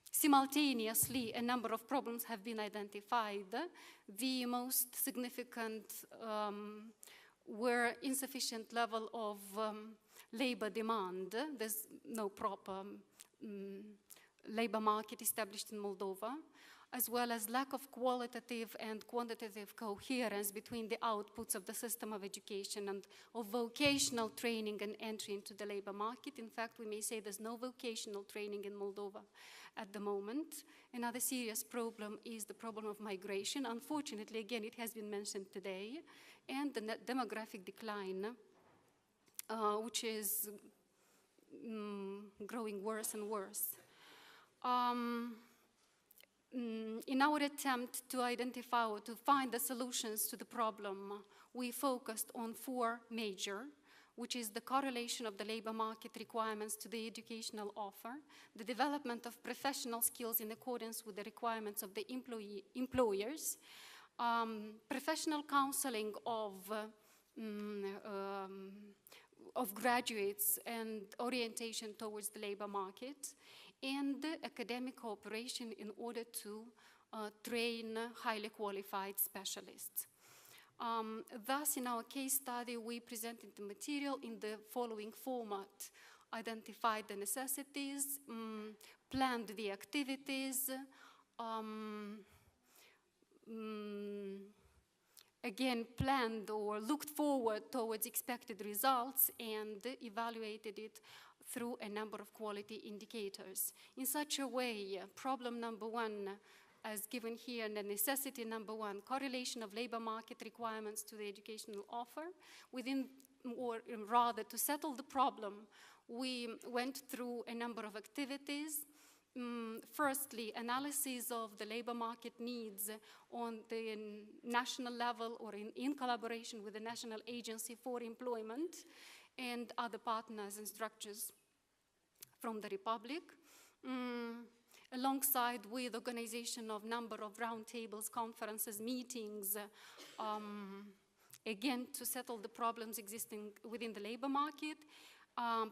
simultaneously, a number of problems have been identified. The most significant were insufficient level of labor demand. There's no proper labor market established in Moldova, as well as lack of qualitative and quantitative coherence between the outputs of the system of education and of vocational training and entry into the labor market. In fact, we may say there's no vocational training in Moldova at the moment. Another serious problem is the problem of migration. Unfortunately, again, it has been mentioned today, and the demographic decline, which is growing worse and worse. In our attempt to identify or to find the solutions to the problem, we focused on four major, which is the correlation of the labor market requirements to the educational offer, the development of professional skills in accordance with the requirements of the employers, professional counseling of graduates and orientation towards the labor market, and academic cooperation in order to train highly qualified specialists. Thus, in our case study, we presented the material in the following format: identified the necessities, planned the activities, again, planned or looked forward towards expected results, and evaluated it through a number of quality indicators. In such a way, problem number one, as given here, and the necessity number one, correlation of labor market requirements to the educational offer, or rather to settle the problem, we went through a number of activities. Firstly, analysis of the labor market needs on the national level or in collaboration with the National Agency for Employment and other partners and structures from the Republic, alongside with organization of number of roundtables, conferences, meetings, again, to settle the problems existing within the labor market,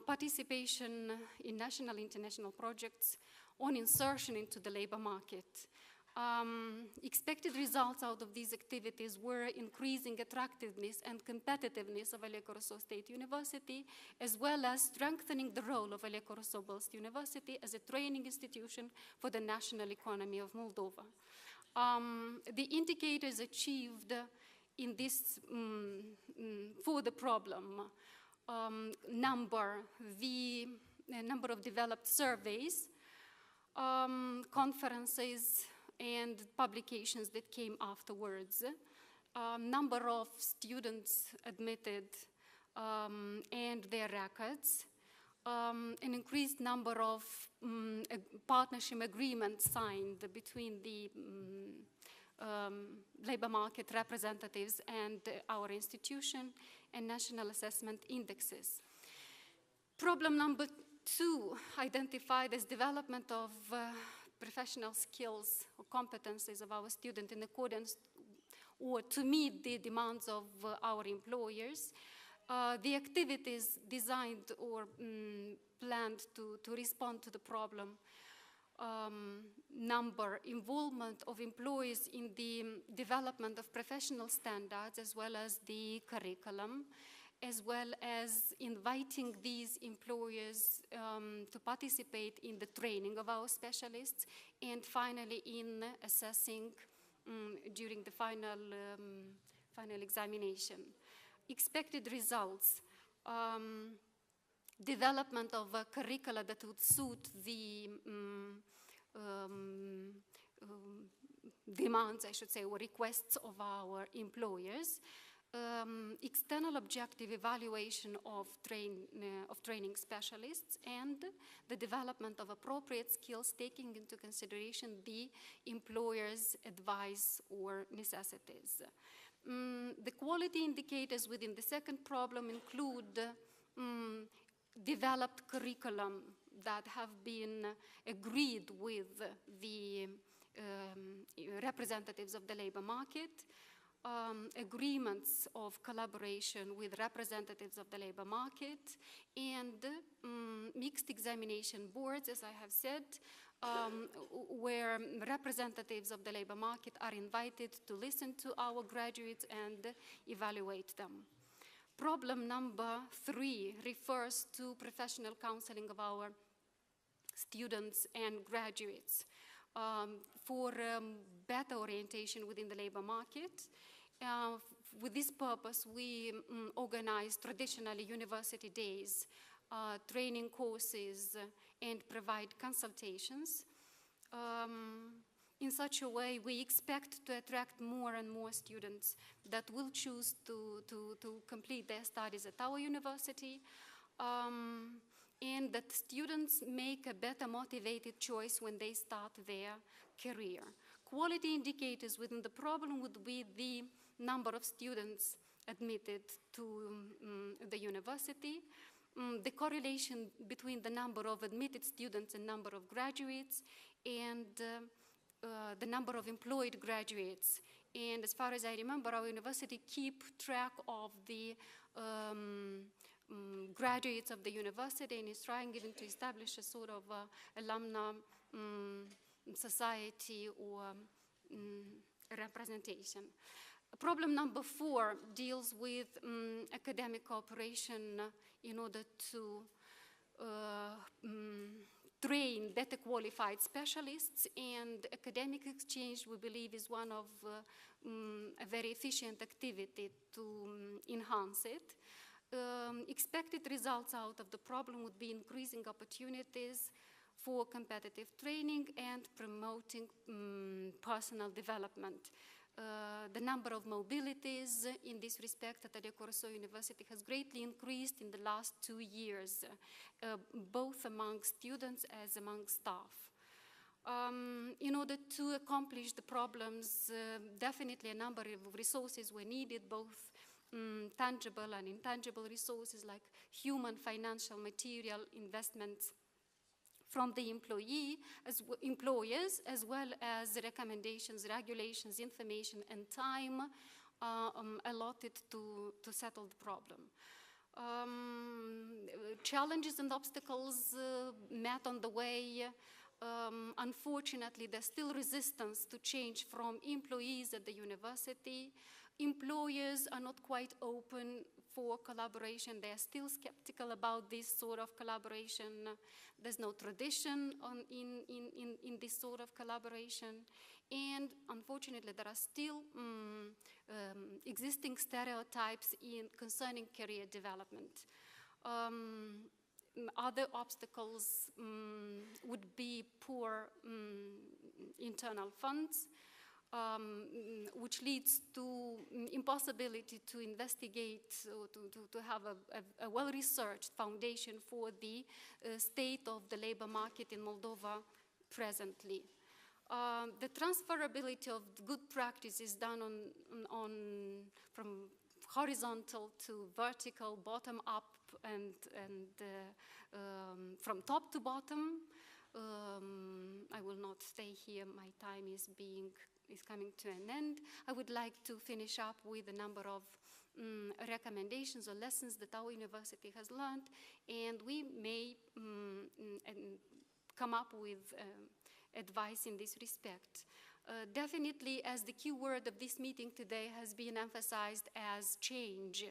participation in national, international projects on insertion into the labor market. Expected results out of these activities were increasing attractiveness and competitiveness of Aleco Rousseau State University, as well as strengthening the role of Aleco Rousseau University as a training institution for the national economy of Moldova. The indicators achieved in this for the problem the number of developed surveys, conferences, and publications that came afterwards, number of students admitted and their records, an increased number of partnership agreements signed between the labor market representatives and our institution, and national assessment indexes. Problem number two, identified as development of professional skills or competencies of our students in accordance or to meet the demands of our employers. The activities designed or planned to respond to the problem number, involvement of employees in the development of professional standards as well as the curriculum, as well as inviting these employers to participate in the training of our specialists, and finally in assessing during the final examination. Expected results, development of a curricula that would suit the demands, I should say, or requests of our employers. External objective evaluation of training specialists, and the development of appropriate skills taking into consideration the employer's advice or necessities. The quality indicators within the second problem include developed curriculum that have been agreed with the representatives of the labor market, agreements of collaboration with representatives of the labor market, and mixed examination boards, as I have said, where representatives of the labor market are invited to listen to our graduates and evaluate them. Problem number 3 refers to professional counseling of our students and graduates for better orientation within the labor market. With this purpose, we organize traditionally university days, training courses, and provide consultations. In such a way, we expect to attract more and more students that will choose to complete their studies at our university, and that students make a better motivated choice when they start their career. Quality indicators within the problem would be the number of students admitted to the university, the correlation between the number of admitted students and number of graduates, and the number of employed graduates. And as far as I remember, our university keep track of the graduates of the university, and is trying even to establish a sort of alumni society or representation. Problem number 4 deals with academic cooperation in order to train better qualified specialists, and academic exchange, we believe, is one of a very efficient activity to enhance it. Expected results out of the problem would be increasing opportunities for competitive training and promoting personal development. The number of mobilities in this at the Corso University has greatly increased in the last 2 years, both among students as among staff. In order to accomplish the problems, definitely a number of resources were needed, both tangible and intangible resources like human, financial, material investments from the employers, as well as recommendations, regulations, information, and time allotted to settle the problem. Challenges and obstacles met on the way. Unfortunately, there's still resistance to change from employees at the university. Employers are not quite open for collaboration. They are still skeptical about this sort of collaboration. There's no tradition in this sort of collaboration. And unfortunately, there are still existing stereotypes concerning career development. Other obstacles would be poor internal funds, which leads to impossibility to investigate or to have a well-researched foundation for the state of the labor market in Moldova presently. The transferability of good practices done from horizontal to vertical, bottom up, and from top to bottom. I will not stay here. My time is coming to an end. I would like to finish up with a number of recommendations or lessons that our university has learned, and we may come up with advice in this respect. Definitely, as the key word of this meeting today has been emphasized as change.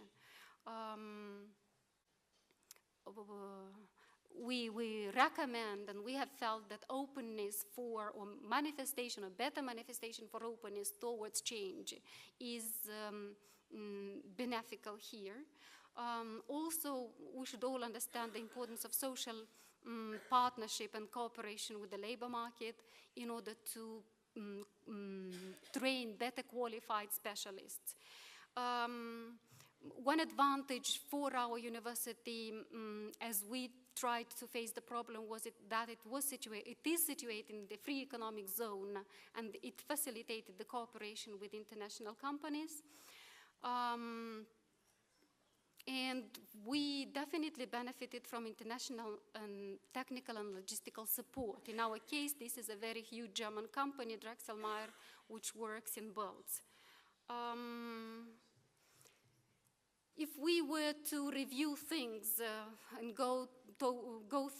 We recommend, and we have felt that openness for, or manifestation, or better manifestation for openness towards change is beneficial here. Also, we should all understand the importance of social partnership and cooperation with the labor market in order to train better qualified specialists. One advantage for our university as we tried to face the problem was that it is situated in the free economic zone, and it facilitated the cooperation with international companies. And we definitely benefited from international and technical and logistical support. In our case, this is a very huge German company, Drexelmeier, which works in Belts. If we were to review things and go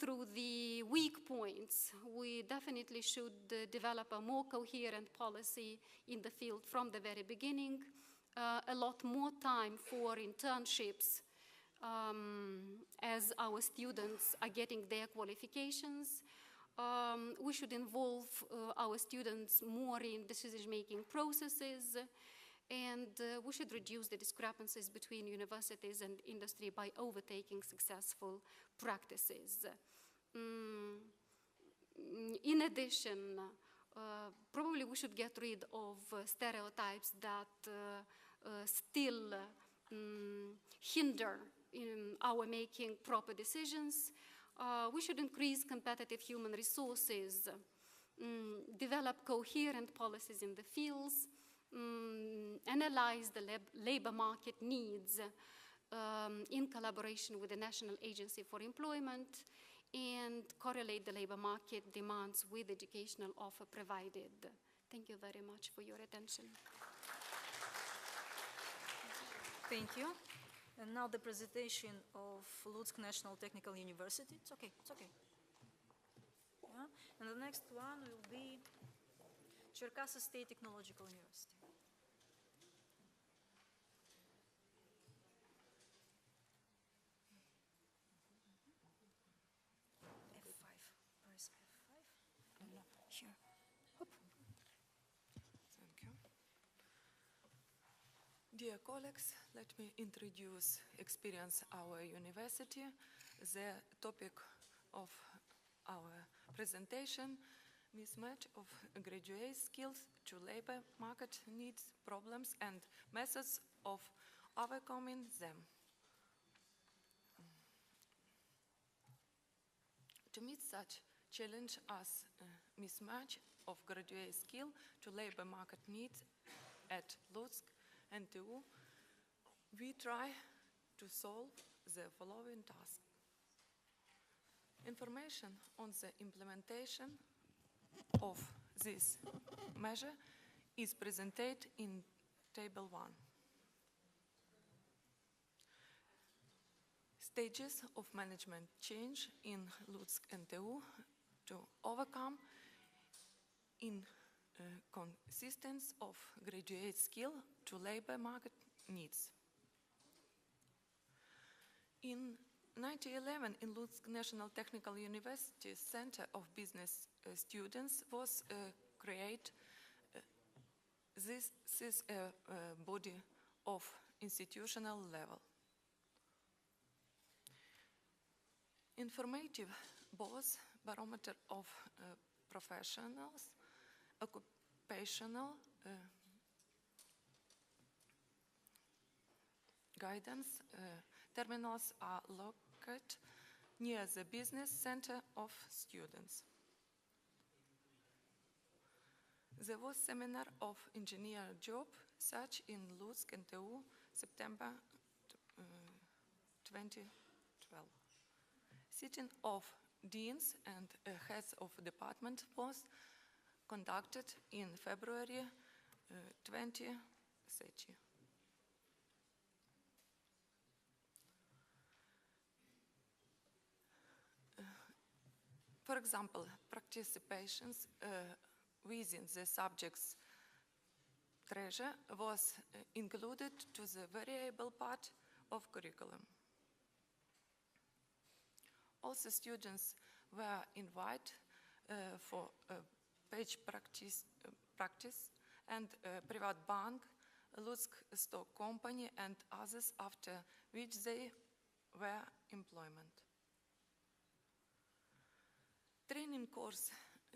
through the weak points, we definitely should develop a more coherent policy in the field from the very beginning, a lot more time for internships as our students are getting their qualifications. We should involve our students more in decision-making processes, and we should reduce the discrepancies between universities and industry by overtaking successful practices. In addition, probably we should get rid of stereotypes that still hinder in our making proper decisions. We should increase competitive human resources, develop coherent policies in the fields, analyze the labor market needs in collaboration with the National Agency for Employment, and correlate the labor market demands with educational offer provided. Thank you very much for your attention. Thank you. And now the presentation of Lutsk National Technical University. It's okay, it's okay. Yeah. And the next one will be Cherkasy State Technological University. F5. Where is F5? No, here. Hop. Thank you. Dear colleagues, let me introduce experience our university. The topic of our presentation, mismatch of graduate skills to labor market needs, problems and methods of overcoming them. To meet such challenge as mismatch of graduate skill to labor market needs at Lutsk and TU, we try to solve the following task. Information on the implementation of this measure is presented in Table 1. Stages of management change in Lutsk and TU to overcome inconsistence of graduate skill to labor market needs. In 1911, in Lutsk National Technical University, Center of Business Students was created. This is a body of institutional level. Informative both barometer of professionals, occupational guidance. Terminals are located near the business center of students. There was seminar of engineer job such in Lutsk and TU, September 2012. Sitting of deans and heads of department was conducted in February 2013. For example, participations within the subjects treasure was included to the variable part of curriculum. Also, students were invited for page practice and private bank, Lutsk stock company and others, after which they were employment. Training course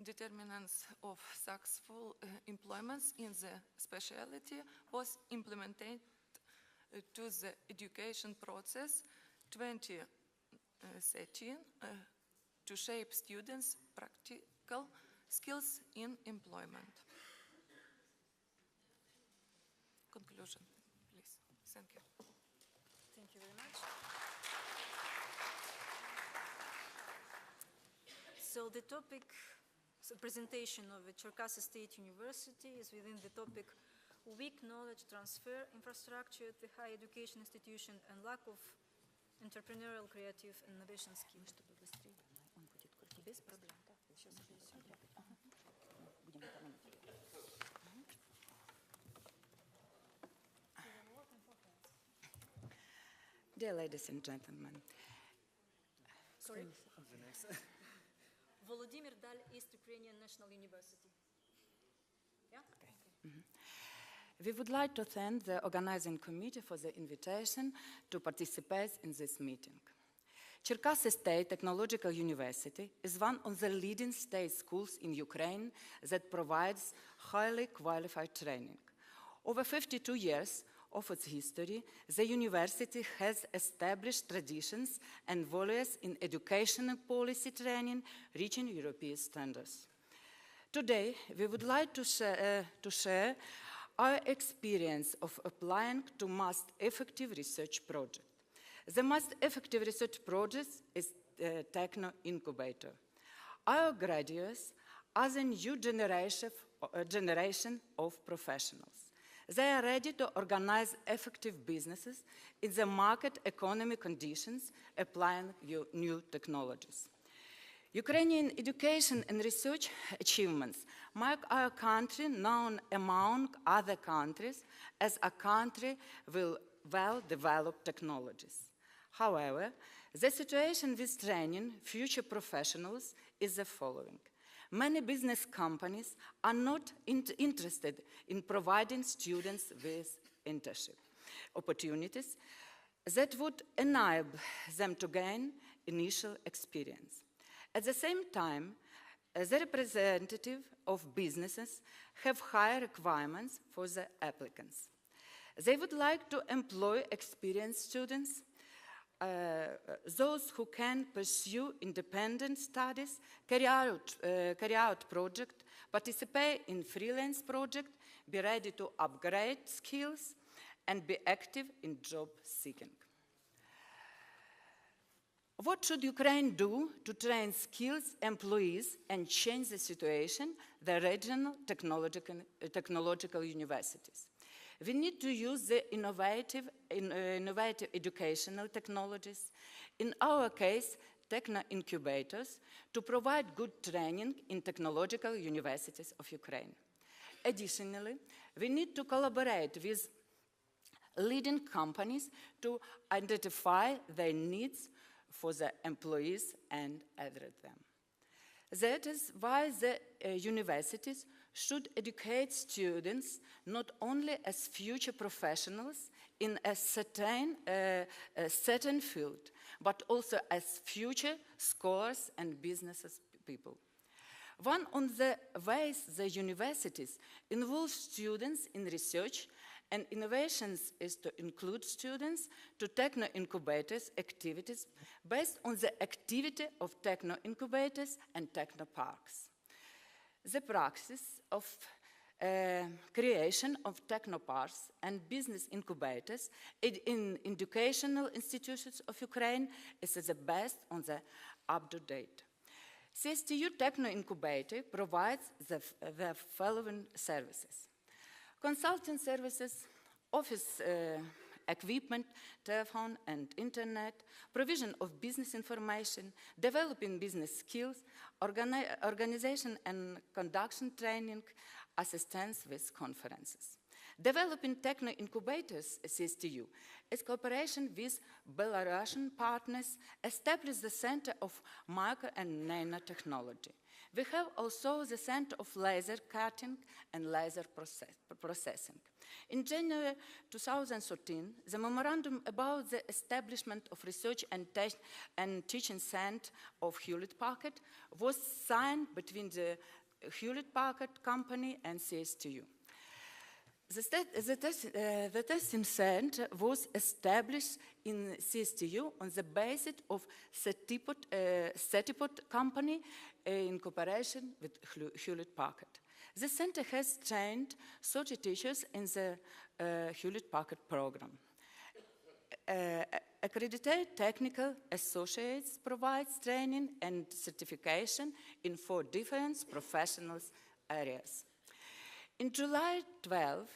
determinants of successful employments in the specialty was implemented to the education process 2013 to shape students' practical skills in employment. Conclusion, please. Thank you. Thank you very much. So the topic, the presentation of the Cherkasy State University is within the topic weak knowledge transfer infrastructure at the higher education institution, and lack of entrepreneurial, creative, and innovation skills. Без проблем. Dear ladies and gentlemen, Sorry. Volodymyr Dal, East Ukrainian National University. Yeah? we would like to thank the organizing committee for the invitation to participate in this meeting. Cherkasy State Technological University is one of the leading state schools in Ukraine that provides highly qualified training. Over 52 years of its history, the university has established traditions and values in educational policy training reaching European standards. Today, we would like to share our experience of applying to most effective research project. The most effective research project is the Techno Incubator. Our graduates are the new generation of professionals. They are ready to organize effective businesses in the market economy conditions, applying new technologies. Ukrainian education and research achievements make our country known among other countries as a country with well-developed technologies. However, the situation with training future professionals is the following. Many business companies are not interested in providing students with internship opportunities that would enable them to gain initial experience. At the same time, the representatives of businesses have higher requirements for the applicants. They would like to employ experienced students, those who can pursue independent studies, carry out projects, participate in freelance projects, be ready to upgrade skills, and be active in job seeking. What should Ukraine do to train skilled employees and change the situation? The regional technological universities. We need to use the innovative educational technologies, in our case, techno incubators, to provide good training in technological universities of Ukraine. Additionally, we need to collaborate with leading companies to identify their needs for the employees and address them. That is why the universities should educate students not only as future professionals in a certain field, but also as future scholars and business people. One of the ways the universities involve students in research and innovations is to include students to techno-incubators activities based on the activity of techno-incubators and techno-parks. The practice of creation of technoparks and business incubators in educational institutions of Ukraine is the best on the up-to-date. CSTU Techno Incubator provides the following services: consulting services, office equipment, telephone and internet, provision of business information, developing business skills, organization and conduction training, assistance with conferences. Developing techno incubators, CSTU, is cooperation with Belarusian partners, established the Center of Micro and Nanotechnology. We have also the Center of Laser Cutting and Laser Processing. In January 2013, the memorandum about the establishment of Research and Teaching Center of Hewlett-Packard was signed between the Hewlett-Packard company and CSTU. The testing center was established in CSTU on the basis of Setipot company in cooperation with Hewlett-Packard. The center has trained 30 teachers in the Hewlett-Packard program. Accredited technical associates provides training and certification in 4 different professional areas. In July 12,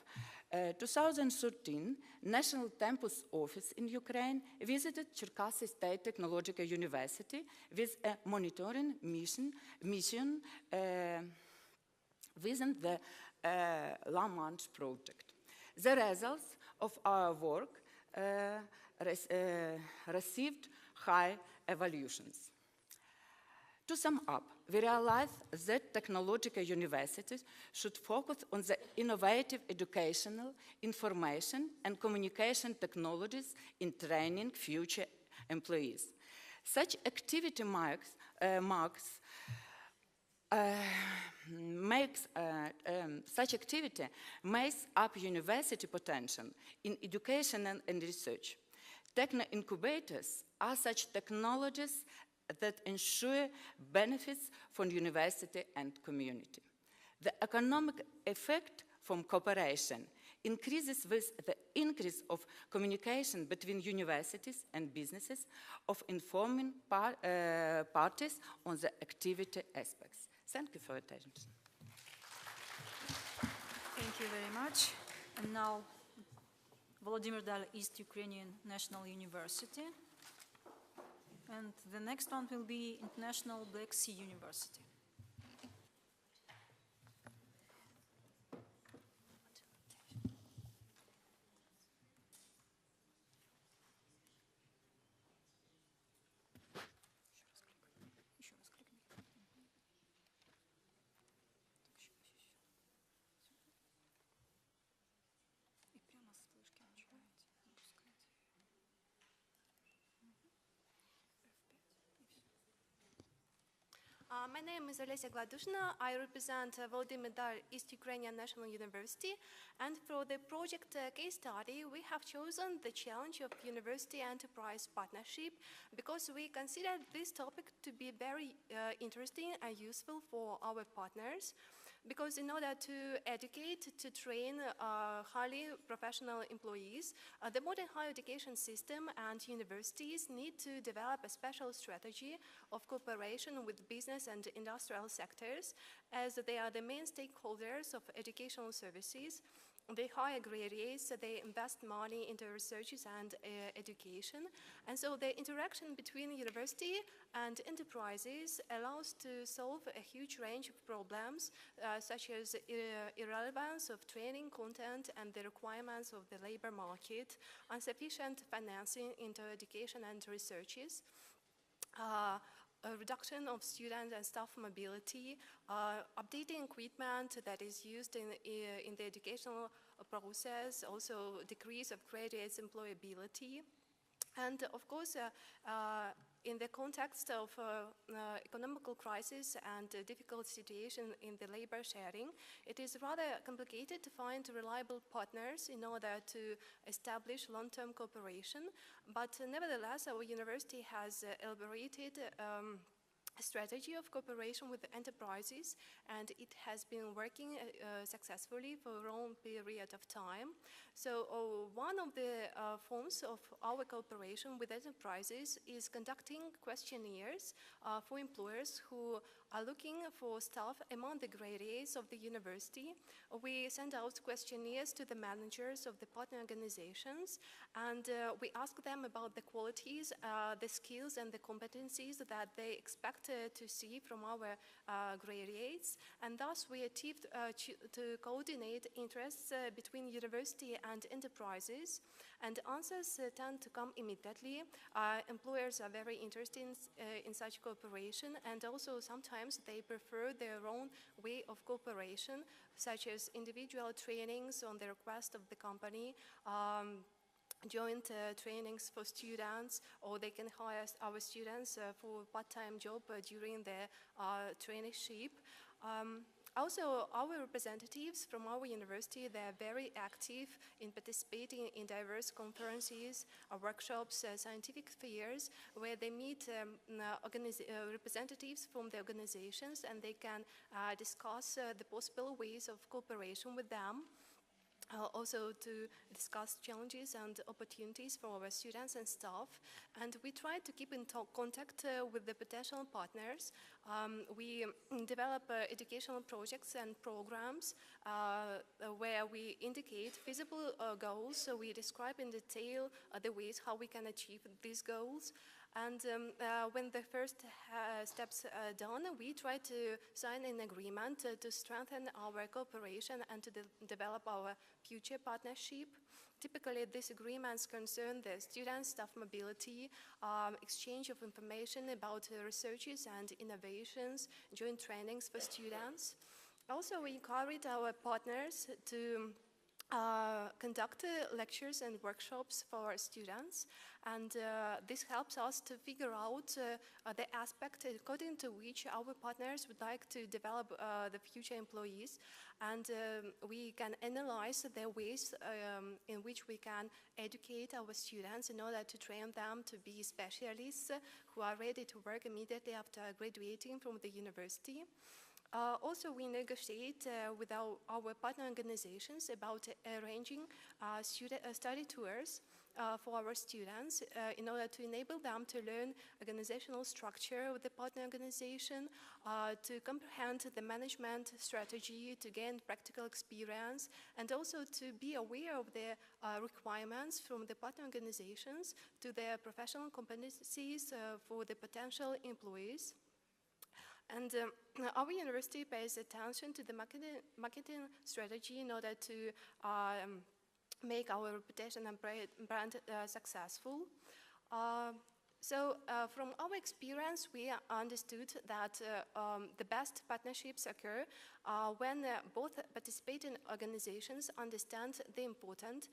2013, National Campus Office in Ukraine visited Cherkasy State Technological University with a monitoring mission within the MANCHE project. The results of our work received high evaluations. To sum up, we realized that technological universities should focus on the innovative educational, information, and communication technologies in training future employees. Such activity makes up university potential in education and research. Techno-incubators are such technologies that ensure benefits for university and community. The economic effect from cooperation increases with the increase of communication between universities and businesses, of informing parties on the activity aspects. Thank you for your attention. Thank you very much. And now, Volodymyr Dal, East Ukrainian National University. And the next one will be International Black Sea University. My name is Olesya Gladushna. I represent Volodymyr Dal, East Ukrainian National University. And for the project case study, we have chosen the challenge of university enterprise partnership because we consider this topic to be very interesting and useful for our partners. Because in order to educate, to train highly professional employees, the modern higher education system and universities need to develop a special strategy of cooperation with business and industrial sectors, as they are the main stakeholders of educational services. They hire graduates, they invest money into research and education. And so the interaction between university and enterprises allows to solve a huge range of problems, such as irrelevance of training content and the requirements of the labor market, insufficient financing into education and researches, a reduction of student and staff mobility, updating equipment that is used in the educational process, also decrease of graduates' employability. And of course, in the context of economical crisis and difficult situation in the labor sharing, it is rather complicated to find reliable partners in order to establish long-term cooperation. But nevertheless, our university has elaborated a strategy of cooperation with enterprises, and it has been working successfully for a long period of time. So one of the forms of our cooperation with enterprises is conducting questionnaires for employers who are looking for staff among the graduates of the university. We send out questionnaires to the managers of the partner organizations, and we ask them about the qualities, the skills and the competencies that they expect to see from our graduates, and thus we achieved to coordinate interests between university and enterprises, and answers tend to come immediately. Employers are very interested in such cooperation, and also sometimes they prefer their own way of cooperation, such as individual trainings on the request of the company, joint trainings for students, or they can hire our students for part-time job during their traineeship. Also, our representatives from our university, they are very active in participating in diverse conferences, workshops, scientific fairs, where they meet representatives from the organizations, and they can discuss the possible ways of cooperation with them. also to discuss challenges and opportunities for our students and staff. And we try to keep in contact with the potential partners. We develop educational projects and programs where we indicate feasible goals. So we describe in detail the ways how we can achieve these goals. And when the first steps are done, we try to sign an agreement to strengthen our cooperation and to develop our future partnership. Typically, these agreements concern the student-staff mobility, exchange of information about researches and innovations, joint trainings for students. Also, we encourage our partners to conduct lectures and workshops for students, and this helps us to figure out the aspect according to which our partners would like to develop the future employees, and we can analyze the ways in which we can educate our students in order to train them to be specialists who are ready to work immediately after graduating from the university. Also, we negotiate with our partner organizations about arranging study tours for our students in order to enable them to learn organizational structure with the partner organization, to comprehend the management strategy, to gain practical experience, and also to be aware of the requirements from the partner organizations to their professional competencies for the potential employees. And our university pays attention to the marketing strategy in order to make our reputation and brand successful. So from our experience, we understood that the best partnerships occur when both participating organizations understand the importance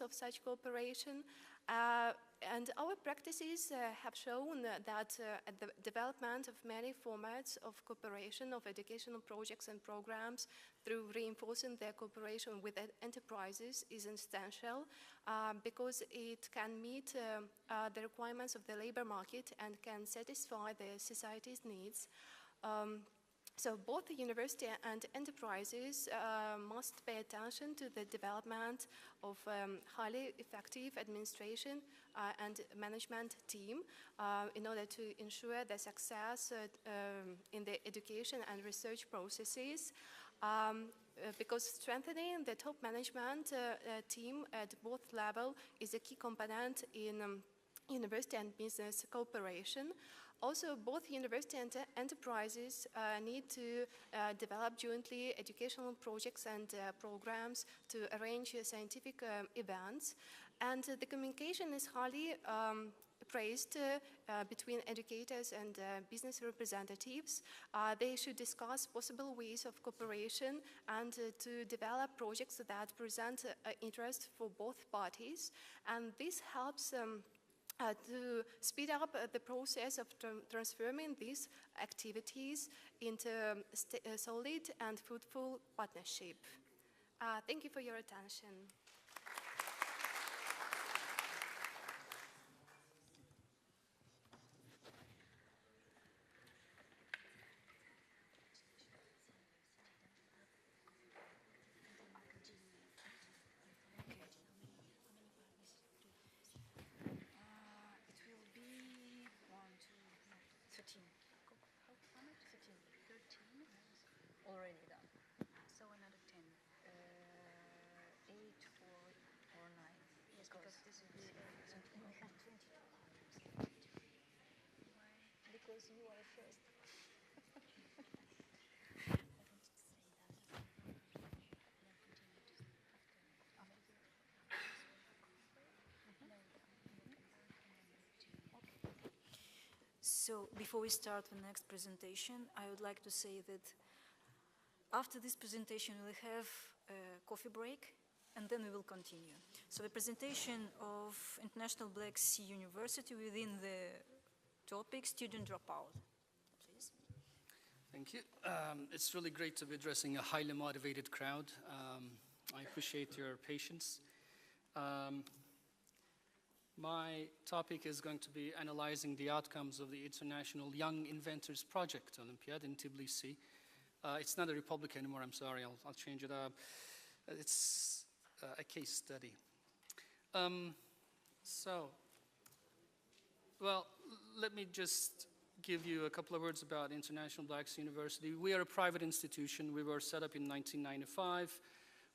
of such cooperation. And our practices have shown that the development of many formats of cooperation of educational projects and programs through reinforcing their cooperation with enterprises is essential because it can meet the requirements of the labor market and can satisfy the society's needs. So both the university and enterprises must pay attention to the development of highly effective administration and management team in order to ensure the success in the education and research processes. Because strengthening the top management team at both levels is a key component in university and business cooperation. Also, both university and enterprises need to develop jointly educational projects and programs to arrange scientific events. And the communication is highly praised between educators and business representatives. They should discuss possible ways of cooperation and to develop projects that present interest for both parties. And this helps to speed up the process of transforming these activities into a solid and fruitful partnership. Thank you for your attention. Already done. So another 10. 8, 4, or 9. Yes, because this is 22. Why? Because you are first. So before we start the next presentation, I would like to say that after this presentation, we'll have a coffee break, and then we will continue. So the presentation of International Black Sea University within the topic Student Dropout. Please. Thank you. It's really great to be addressing a highly motivated crowd. I appreciate your patience. My topic is going to be analyzing the outcomes of the International Young Inventors Project Olympiad in Tbilisi. It's not a republic anymore, I'm sorry, I'll change it up. It's a case study. Well, let me just give you a couple of words about International Blacks University. We are a private institution. We were set up in 1995.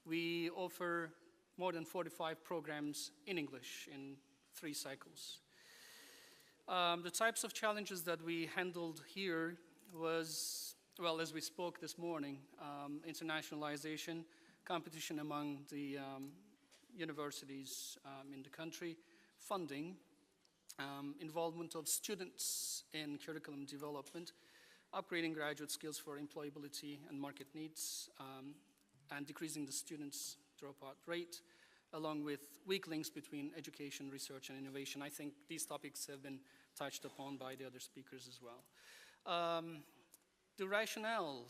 We offer more than 45 programs in English in 3 cycles. The types of challenges that we handled here was, well, as we spoke this morning, internationalization, competition among the universities in the country, funding, involvement of students in curriculum development, upgrading graduate skills for employability and market needs, and decreasing the students' dropout rate, along with weak links between education, research, and innovation. I think these topics have been touched upon by the other speakers as well. The rationale,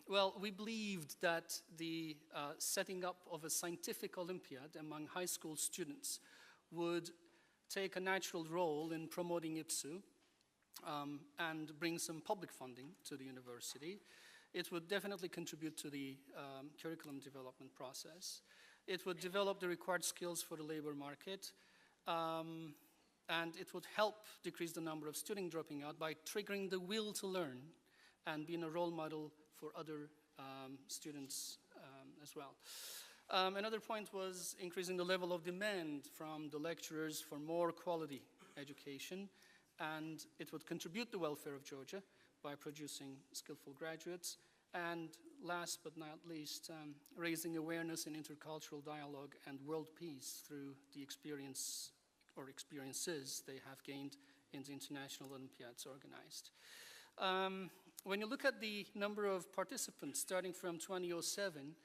well, we believed that the setting up of a scientific Olympiad among high school students would take a natural role in promoting IPSU and bring some public funding to the university. It would definitely contribute to the curriculum development process. It would develop the required skills for the labor market, and it would help decrease the number of students dropping out by triggering the will to learn and being a role model for other students as well. Another point was increasing the level of demand from the lecturers for more quality education, and it would contribute to the welfare of Georgia by producing skillful graduates, and last but not least, raising awareness in intercultural dialogue and world peace through the experiences they have gained in the international Olympiads organized. When you look at the number of participants starting from 2007,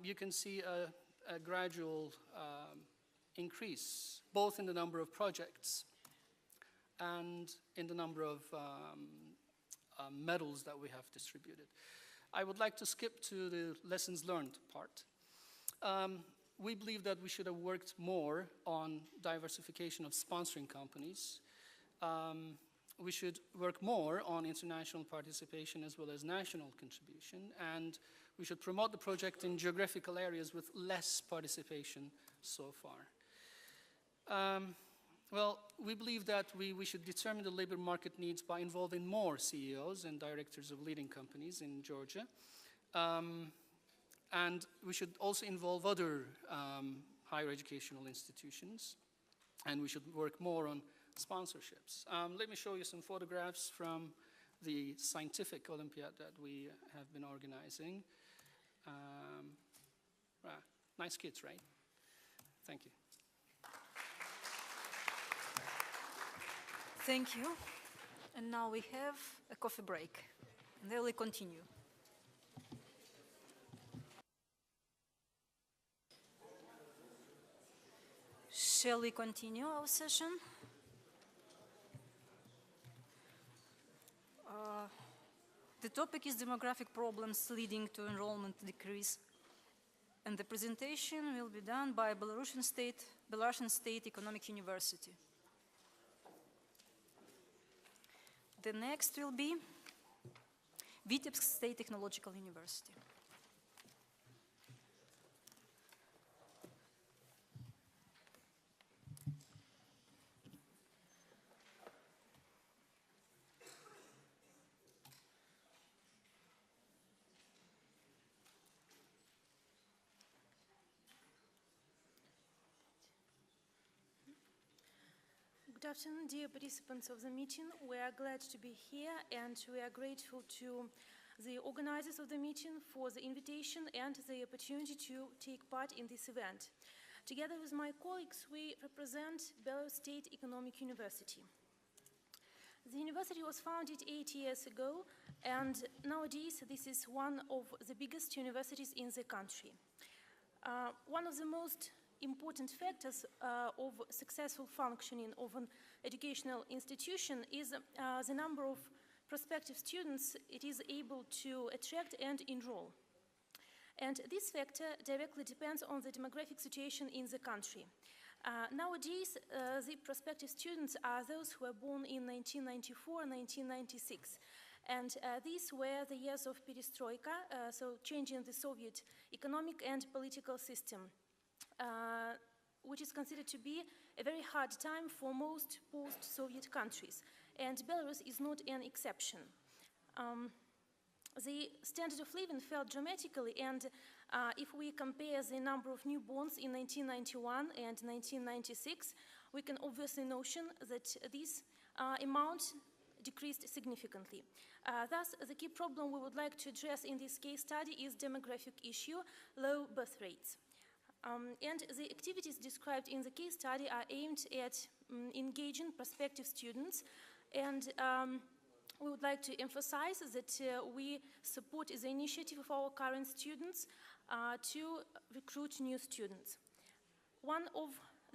you can see a gradual increase, both in the number of projects and in the number of medals that we have distributed. I would like to skip to the lessons learned part. We believe that we should have worked more on diversification of sponsoring companies. We should work more on international participation as well as national contribution, and we should promote the project in geographical areas with less participation so far. Well, we believe that we should determine the labor market needs by involving more CEOs and directors of leading companies in Georgia. And we should also involve other higher educational institutions, and we should work more on sponsorships. Let me show you some photographs from the scientific Olympiad that we have been organizing. Nice kids, right? Thank you. Thank you. And now we have a coffee break, and then we continue. Shall we continue our session? The topic is demographic problems leading to enrollment decrease, and the presentation will be done by Belarusian State Economic University. The next will be Vitebsk State Technological University. Good afternoon, dear participants of the meeting. We are glad to be here, and we are grateful to the organizers of the meeting for the invitation and the opportunity to take part in this event. Together with my colleagues, we represent Belarus State Economic University. The university was founded 8 years ago, and nowadays this is one of the biggest universities in the country. One of the most important factors of successful functioning of an educational institution is the number of prospective students it is able to attract and enroll. And this factor directly depends on the demographic situation in the country. Nowadays, the prospective students are those who were born in 1994 and 1996. And these were the years of perestroika, so changing the Soviet economic and political system, which is considered to be a very hard time for most post-Soviet countries. And Belarus is not an exception. The standard of living fell dramatically, and if we compare the number of newborns in 1991 and 1996, we can obviously notion that this amount decreased significantly. Thus, the key problem we would like to address in this case study is demographic issue, low birth rates. And the activities described in the case study are aimed at engaging prospective students, and we would like to emphasize that we support the initiative of our current students to recruit new students. One of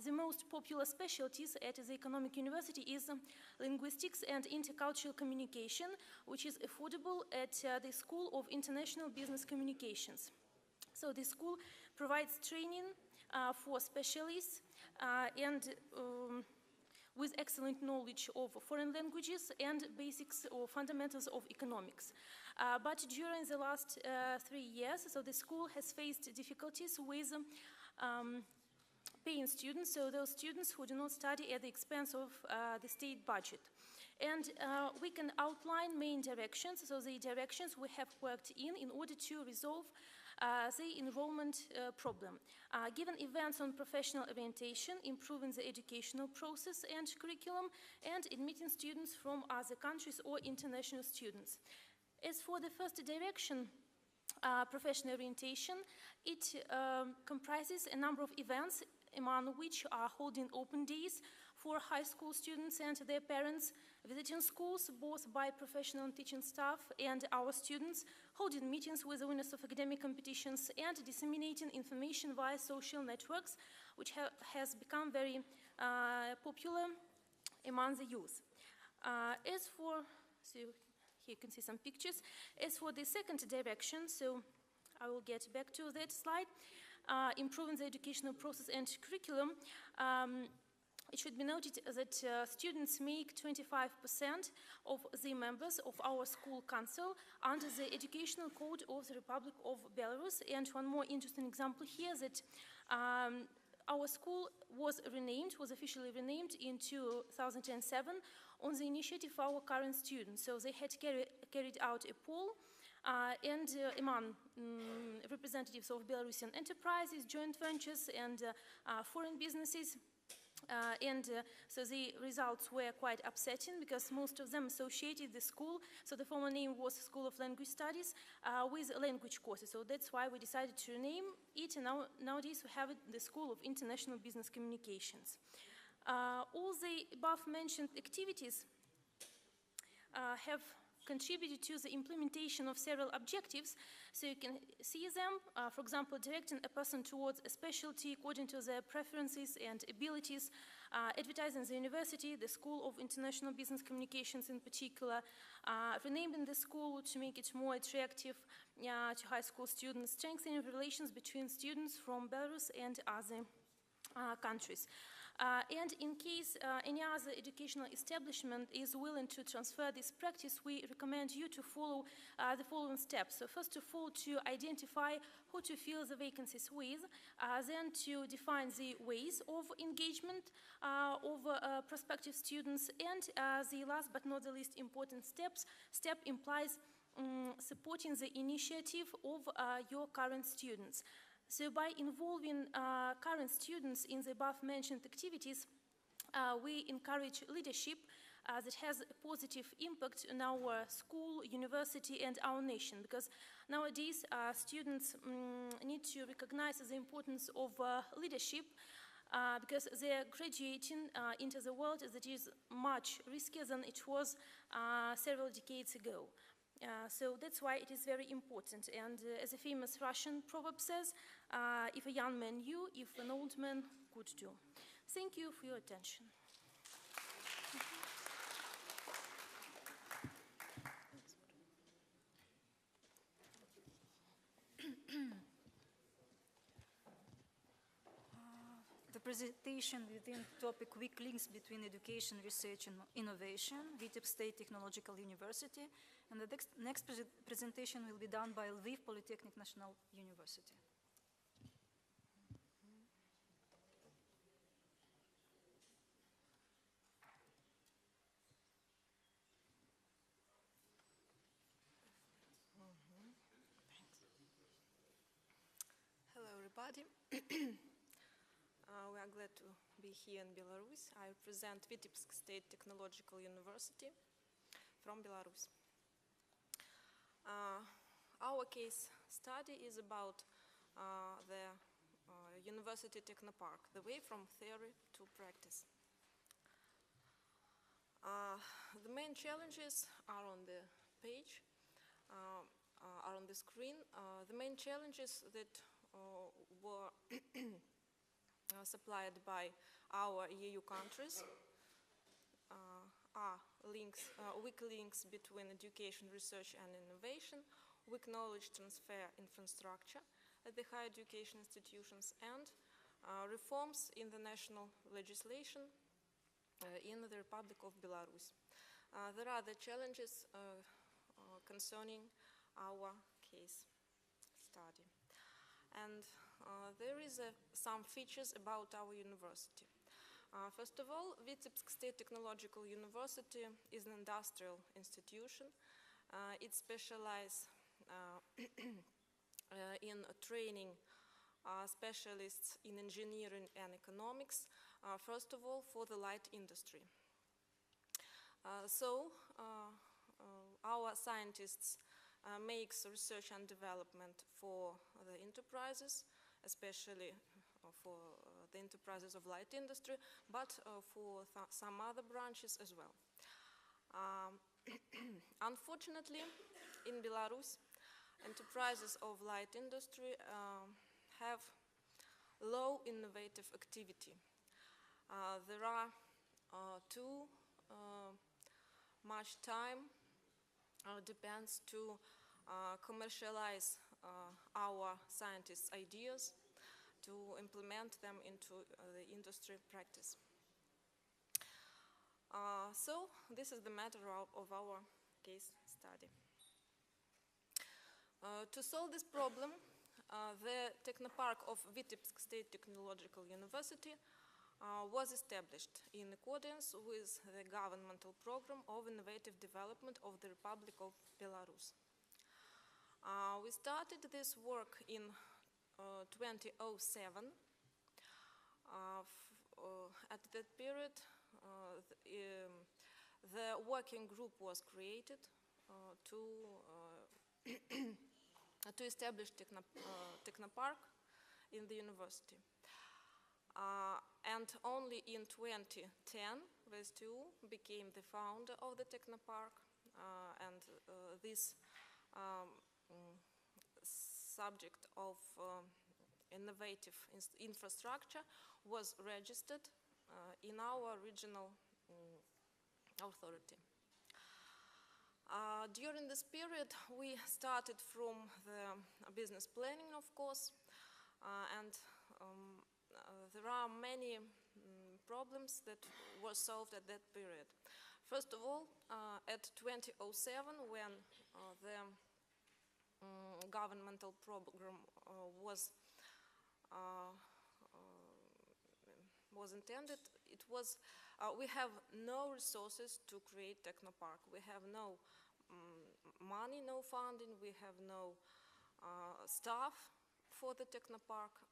the most popular specialties at the Economic University is linguistics and intercultural communication, which is affordable at the School of International Business Communications. So the school provides training for specialists and with excellent knowledge of foreign languages and basics or fundamentals of economics. But during the last 3 years, so the school has faced difficulties with paying students, so those students who do not study at the expense of the state budget. And we can outline main directions, so the directions we have worked in order to resolve the enrollment problem. Given events on professional orientation, improving the educational process and curriculum, and admitting students from other countries or international students. As for the first direction, professional orientation, it comprises a number of events, among which are holding open days for high school students and their parents, visiting schools both by professional and teaching staff and our students, holding meetings with the winners of academic competitions, and disseminating information via social networks, which has become very popular among the youth. As for, so here you can see some pictures. As for the second direction, so I will get back to that slide, improving the educational process and curriculum, it should be noted that students make 25% of the members of our school council under the Educational Code of the Republic of Belarus. And one more interesting example here, that our school was officially renamed in 2007 on the initiative of our current students. So they had carried out a poll and among representatives of Belarusian enterprises, joint ventures, and foreign businesses. So the results were quite upsetting, because most of them associated the school, so the former name was School of Language Studies, with language courses. So that's why we decided to rename it, and nowadays we have it the School of International Business Communications. All the above-mentioned activities have contributed to the implementation of several objectives. So you can see them, for example, directing a person towards a specialty according to their preferences and abilities, advertising the university, the School of International Business Communications in particular, renaming the school to make it more attractive to high school students, strengthening relations between students from Belarus and other countries. And in case any other educational establishment is willing to transfer this practice, we recommend you to follow the following steps. So first of all, to identify who to fill the vacancies with, then to define the ways of engagement of prospective students, and the last but not the least important step implies supporting the initiative of your current students. So by involving current students in the above-mentioned activities, we encourage leadership that has a positive impact on our school, university, and our nation, because nowadays students need to recognize the importance of leadership, because they are graduating into the world that is much riskier than it was several decades ago. So that's why it is very important. And as a famous Russian proverb says, if a young man knew, if an old man could do. Thank you for your attention. The presentation within topic Weak Links Between Education, Research and Innovation, Vitebsk State Technological University, And the next presentation will be done by Lviv Polytechnic National University. Hello, everybody. We are glad to be here in Belarus. I represent Vitebsk State Technological University from Belarus. Our case study is about the University Technopark, the way from theory to practice. The main challenges are on the page, are on the screen. The main challenges that were supplied by our EU countries are weak links between education, research and innovation, weak knowledge transfer infrastructure at the higher education institutions, and reforms in the national legislation in the Republic of Belarus. There are the challenges concerning our case study. And there is some features about our university. First of all, Vitebsk State Technological University is an industrial institution. It specializes in training specialists in engineering and economics, first of all for the light industry. Our scientists makes research and development for the enterprises, especially for the enterprises of light industry, but for some other branches as well. Unfortunately, in Belarus, enterprises of light industry have low innovative activity. There are too much time depends to commercialize our scientists' ideas, to implement them into the industry practice. So this is the matter of our case study. To solve this problem, the Technopark of Vitebsk State Technological University was established in accordance with the governmental program of innovative development of the Republic of Belarus. We started this work in 2007. At that period, the working group was created to establish Technopark in the university. And only in 2010, VSTU became the founder of the Technopark, and this subject of innovative infrastructure was registered in our regional authority. During this period, we started from the business planning, of course, and there are many problems that were solved at that period. First of all, at 2007, when the governmental program was intended, we have no resources to create Technopark. We have no money, no funding. We have no staff for the Technopark,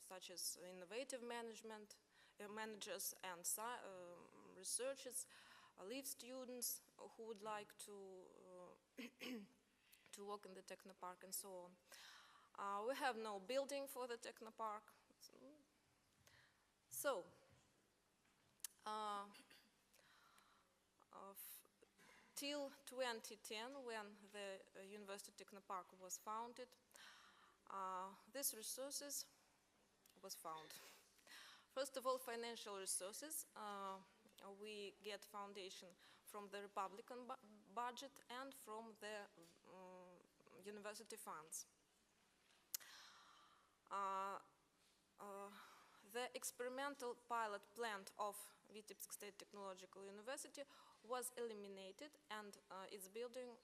such as innovative management, managers and researchers, leave students who would like to to work in the Technopark and so on. We have no building for the Technopark. So, till 2010, when the University Technopark was founded, these resources was found. First of all, financial resources. We get foundation from the Republican budget and from the university funds. The experimental pilot plant of Vitebsk State Technological University was eliminated, and its building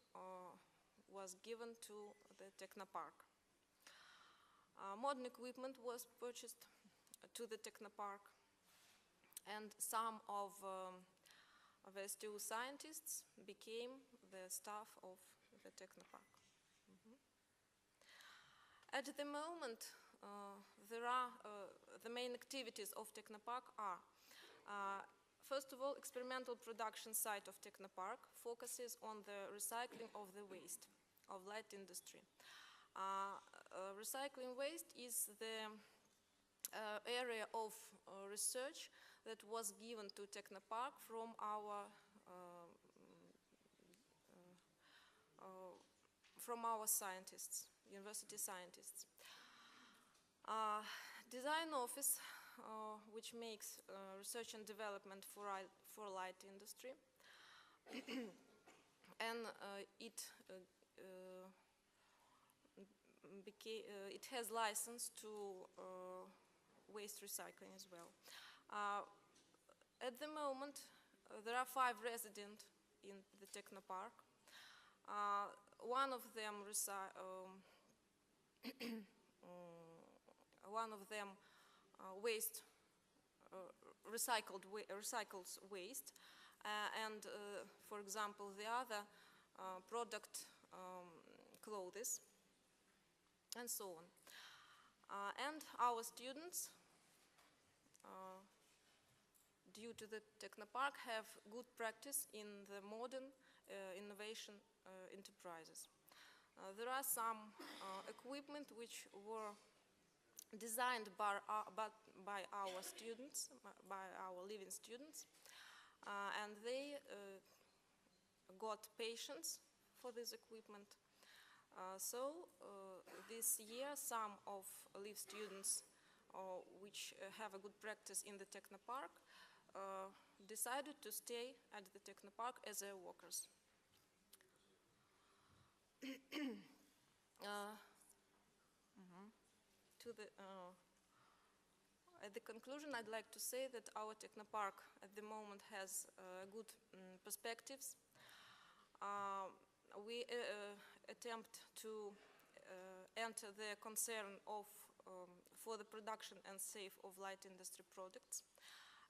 was given to the Technopark. Modern equipment was purchased to the Technopark, and some of the STU scientists became the staff of the Technopark. At the moment, the main activities of Technopark are, first of all, experimental production site of Technopark focuses on the recycling of the waste of light industry. Recycling waste is the area of research that was given to Technopark from our scientists, university scientists. Design office, which makes research and development for light industry, and it has license to waste recycling as well. At the moment, there are 5 residents in the Technopark. One of them recycles waste, and for example, the other product clothes, and so on. And our students, due to the Technopark, have good practice in the modern innovation enterprises. There are some equipment which were designed by our students, by our living students, and they got patients for this equipment. So this year, some of live students which have a good practice in the Technopark decided to stay at the Technopark as their workers. At the conclusion, I'd like to say that our Technopark at the moment has good perspectives. We attempt to enter the concern of for the production and sale of light industry products,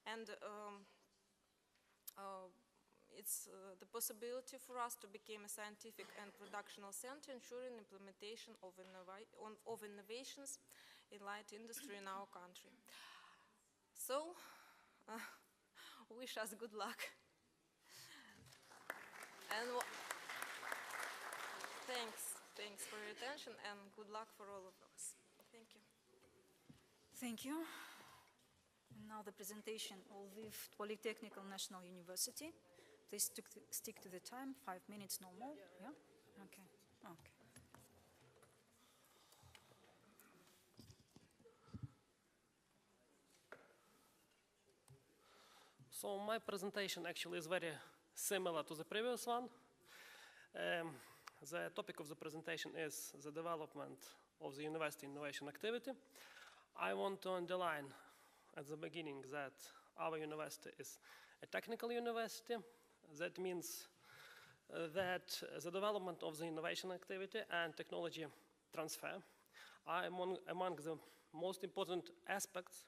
and it's the possibility for us to become a scientific and productional center, ensuring implementation of innovations in light industry in our country. So, wish us good luck. And thanks for your attention, and good luck for all of us. Thank you. Thank you. And now the presentation of Lviv Polytechnical National University. Please stick to the time, 5 minutes, no more. Yeah? Okay. Okay. So my presentation actually is very similar to the previous one. The topic of the presentation is the development of the university innovation activity. I want to underline at the beginning that our university is a technical university. That means that the development of the innovation activity and technology transfer are among the most important aspects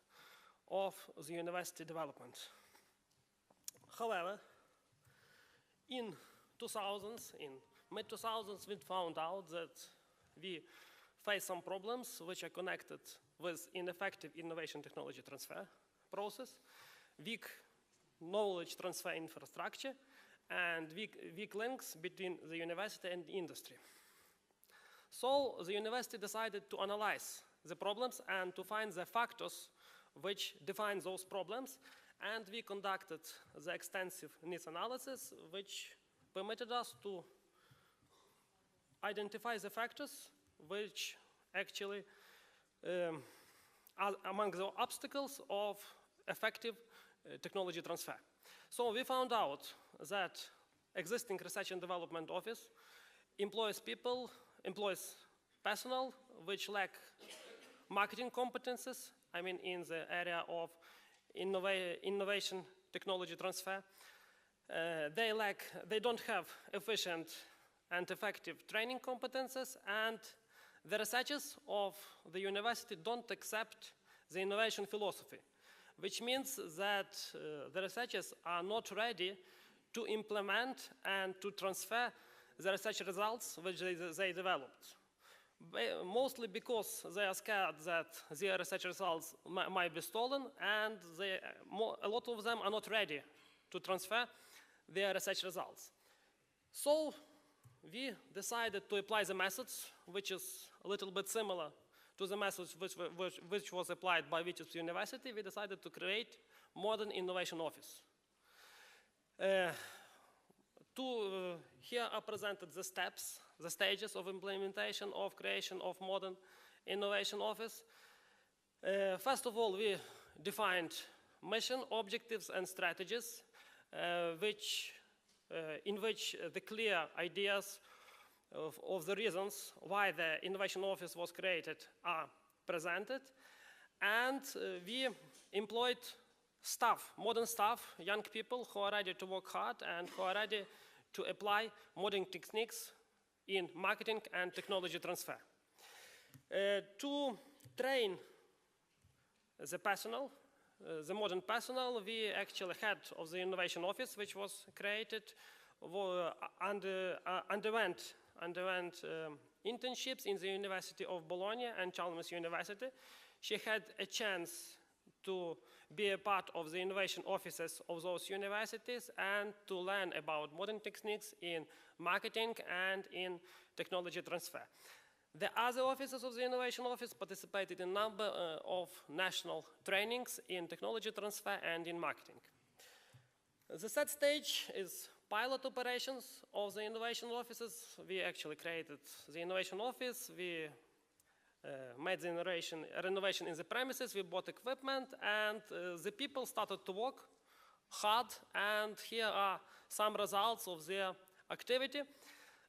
of the university development. However, in 2000s, in mid-2000s, we found out that we face some problems which are connected with ineffective innovation technology transfer process, weak knowledge transfer infrastructure, and weak links between the university and the industry. So the university decided to analyze the problems and to find the factors which define those problems, and we conducted the extensive needs analysis which permitted us to identify the factors which actually are among the obstacles of effective technology transfer. So we found out that existing research and development office employs personnel which lack marketing competences, I mean in the area of innovation technology transfer. they don't have efficient and effective training competences, and the researchers of the university don't accept the innovation philosophy, which means that the researchers are not ready to implement and to transfer the research results which they developed. Mostly because they are scared that their research results might be stolen, and a lot of them are not ready to transfer their research results. So we decided to apply the methods, which is a little bit similar to the methods which was applied by Vitebsk University. We decided to create modern innovation office. Here are presented the steps, the stages of implementation of creation of modern innovation office. First of all, we defined mission, objectives, and strategies, in which the clear ideas of the reasons why the innovation office was created are presented. And we employed staff, modern staff, young people who are ready to work hard and who are ready to apply modern techniques in marketing and technology transfer. To train the personnel, the modern personnel, we actually head of the innovation office, which was created, underwent internships in the University of Bologna and Chalmers University. She had a chance to be a part of the innovation offices of those universities and to learn about modern techniques in marketing and in technology transfer. The other officers of the innovation office participated in a number of national trainings in technology transfer and in marketing. The third stage is pilot operations of the innovation offices. We actually created the innovation office. We made the renovation in the premises. We bought equipment, and the people started to work hard. And here are some results of their activity.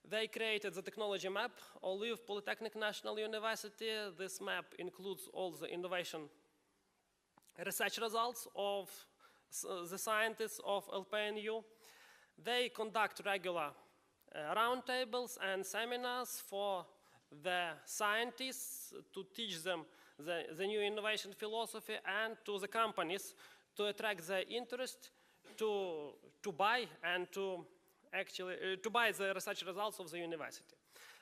They created the technology map of Lviv Polytechnic National University. This map includes all the innovation research results of the scientists of LPNU. They conduct regular roundtables and seminars for the scientists to teach them the new innovation philosophy, and to the companies to attract their interest to buy and to buy the research results of the university.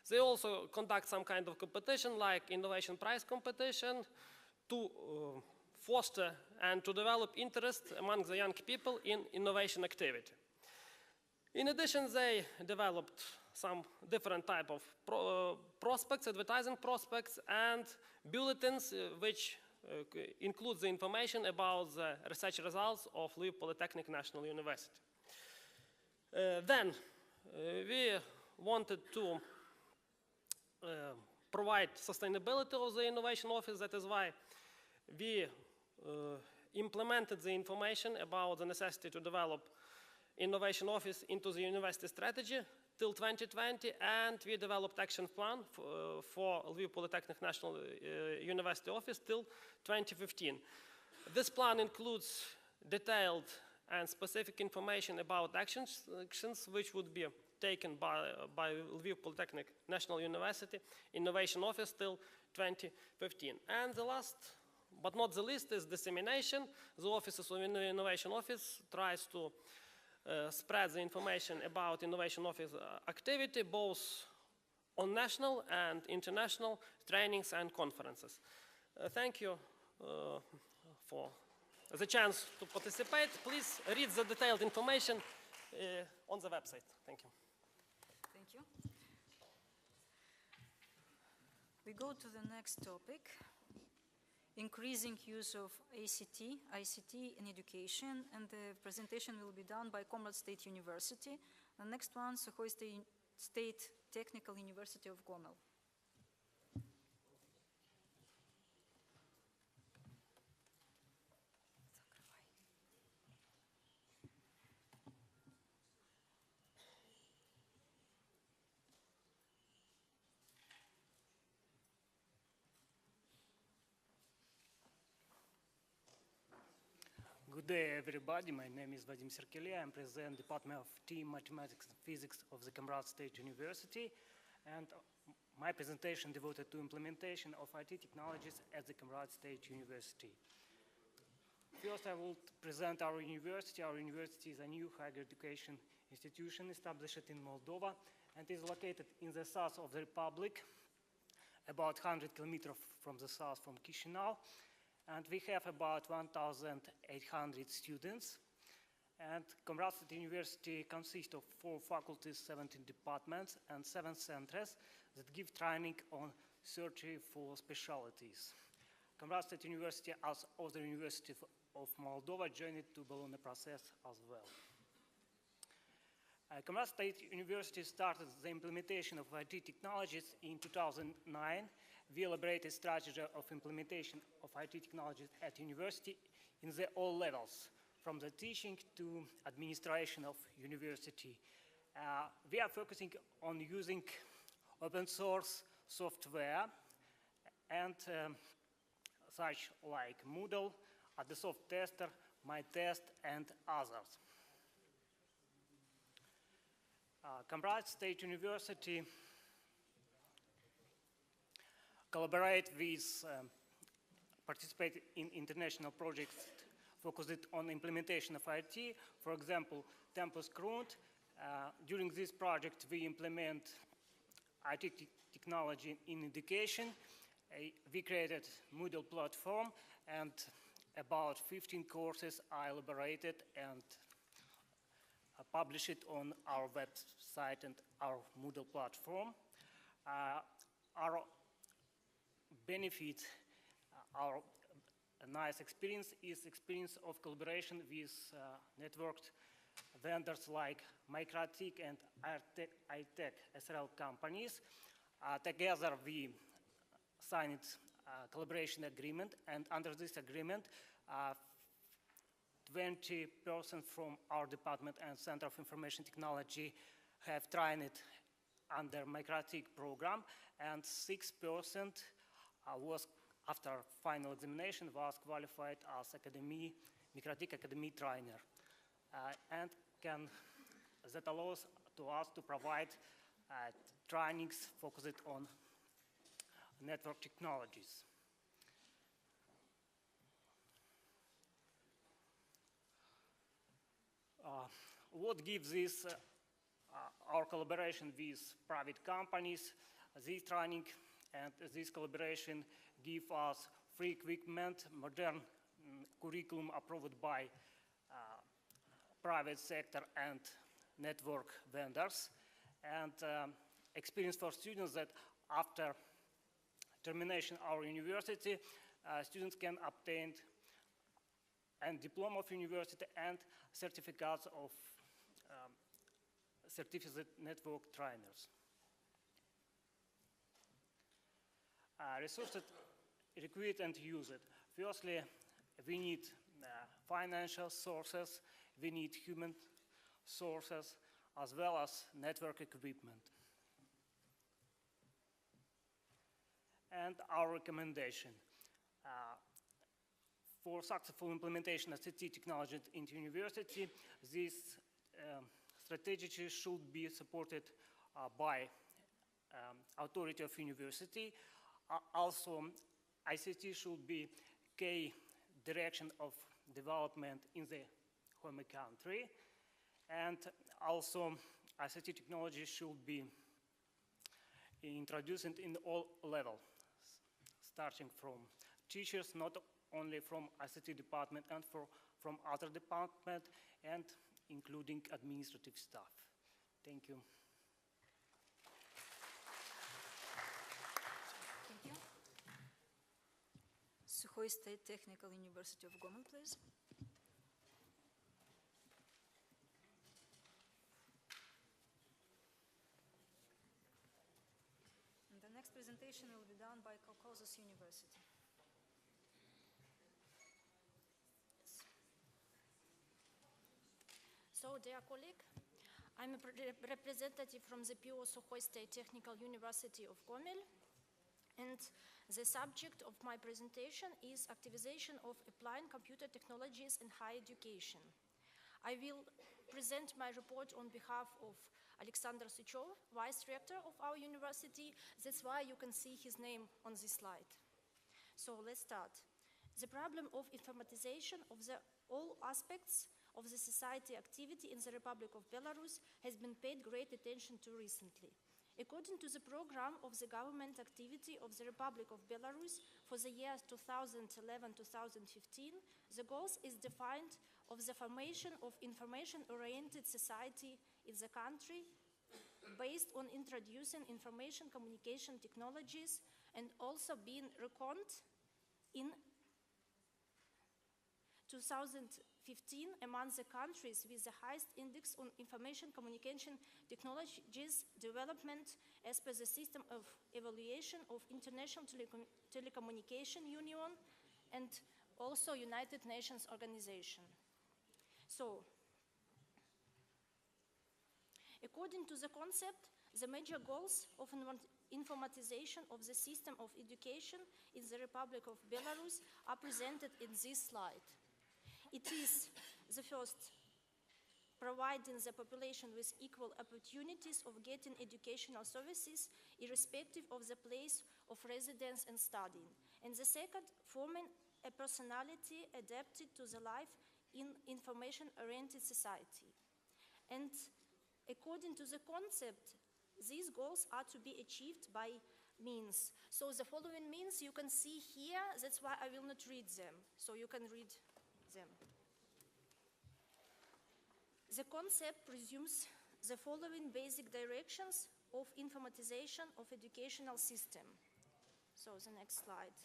They also conduct some kind of competition like innovation prize competition to foster and to develop interest among the young people in innovation activity. In addition, they developed some different type of prospects, advertising prospects, and bulletins which include the information about the research results of Lviv Polytechnic National University. Then we wanted to provide sustainability of the innovation office. That is why we implemented the information about the necessity to develop innovation office into the university strategy till 2020, and we developed action plan for Lviv Polytechnic National University office till 2015. This plan includes detailed and specific information about actions which would be taken by Lviv Polytechnic National University Innovation Office till 2015. And the last but not the least is dissemination. The offices of Innovation Office tries to spread the information about Innovation Office activity both on national and international trainings and conferences. Thank you for the chance to participate. Please read the detailed information on the website. Thank you. Thank you. We go to the next topic, increasing use of ICT in education, and the presentation will be done by Comrade State University. The next one, Sukhoi State Technical University of Gomel. Good day, everybody. My name is Vadim Serkeli. I'm president Department of Team Mathematics and Physics of the Comrade State University. And my presentation devoted to implementation of IT technologies at the Comrade State University. First, I will present our university. Our university is a new higher education institution established in Moldova and is located in the south of the Republic, about 100 kilometers from the south from Chisinau. And we have about 1,800 students. And Comrade State University consists of 4 faculties, 17 departments, and 7 centers that give training on 34 specialties. Comrade State University, as other universities of Moldova, joined to Bologna process as well. Comrade State University started the implementation of IT technologies in 2009. We elaborated a strategy of implementation of IT technologies at university in all levels, from the teaching to administration of university. We are focusing on using open source software and such like Moodle, the Soft Tester, MyTest, and others. Comrade State University participate in international projects focused on implementation of IT. For example, Tempus Grund. During this project, we implement IT technology in education. We created Moodle platform, and about 15 courses are elaborated and published on our website and our Moodle platform. Our benefit, our nice experience is experience of collaboration with networked vendors like Microtik and iTech SRL companies. Together we signed a collaboration agreement, and under this agreement 20 persons from our department and Center of Information Technology have trained under Microtik program, and 6% was, after final examination, was qualified as Microtik Academy trainer. And that allows us to provide trainings focused on network technologies. What gives this our collaboration with private companies? This training and this collaboration give us free equipment, modern curriculum approved by private sector and network vendors, and experience for students that after termination of our university, students can obtain a diploma of university and certificates of certificate network trainers. Resources required and used. Firstly, we need financial sources, we need human sources, as well as network equipment. And our recommendation. For successful implementation of ICT technology into university, this strategy should be supported by authority of university. Also, ICT should be key direction of development in the home country, and also ICT technology should be introduced in all levels, starting from teachers, not only from ICT department and from other department, and including administrative staff. Thank you. Thank you. Sukhoi State Technical University of Gomel, please. And the next presentation will be done by Caucasus University. So, dear colleague, I'm a representative from the PO Sukhoi State Technical University of Gomel. And the subject of my presentation is activization of applying computer technologies in higher education. I will present my report on behalf of Alexander Sychov, Vice Rector of our university. That's why you can see his name on this slide. So let's start. The problem of informatization of all aspects of the society activity in the Republic of Belarus has been paid great attention to recently. According to the program of the government activity of the Republic of Belarus for the years 2011-2015, the goals is defined of the formation of information-oriented society in the country based on introducing information communication technologies and also being reckoned in 2015 among the countries with the highest index on information communication technologies development as per the system of evaluation of International Telecommunication Union and also United Nations Organization. So, according to the concept, the major goals of informatization of the system of education in the Republic of Belarus are presented in this slide. It is the first, providing the population with equal opportunities of getting educational services irrespective of the place of residence and studying. And the second, forming a personality adapted to the life in information-oriented society. And according to the concept, these goals are to be achieved by means. So the following means you can see here, that's why I will not read them, so you can read them. The concept presumes the following basic directions of informatization of educational system. So the next slide.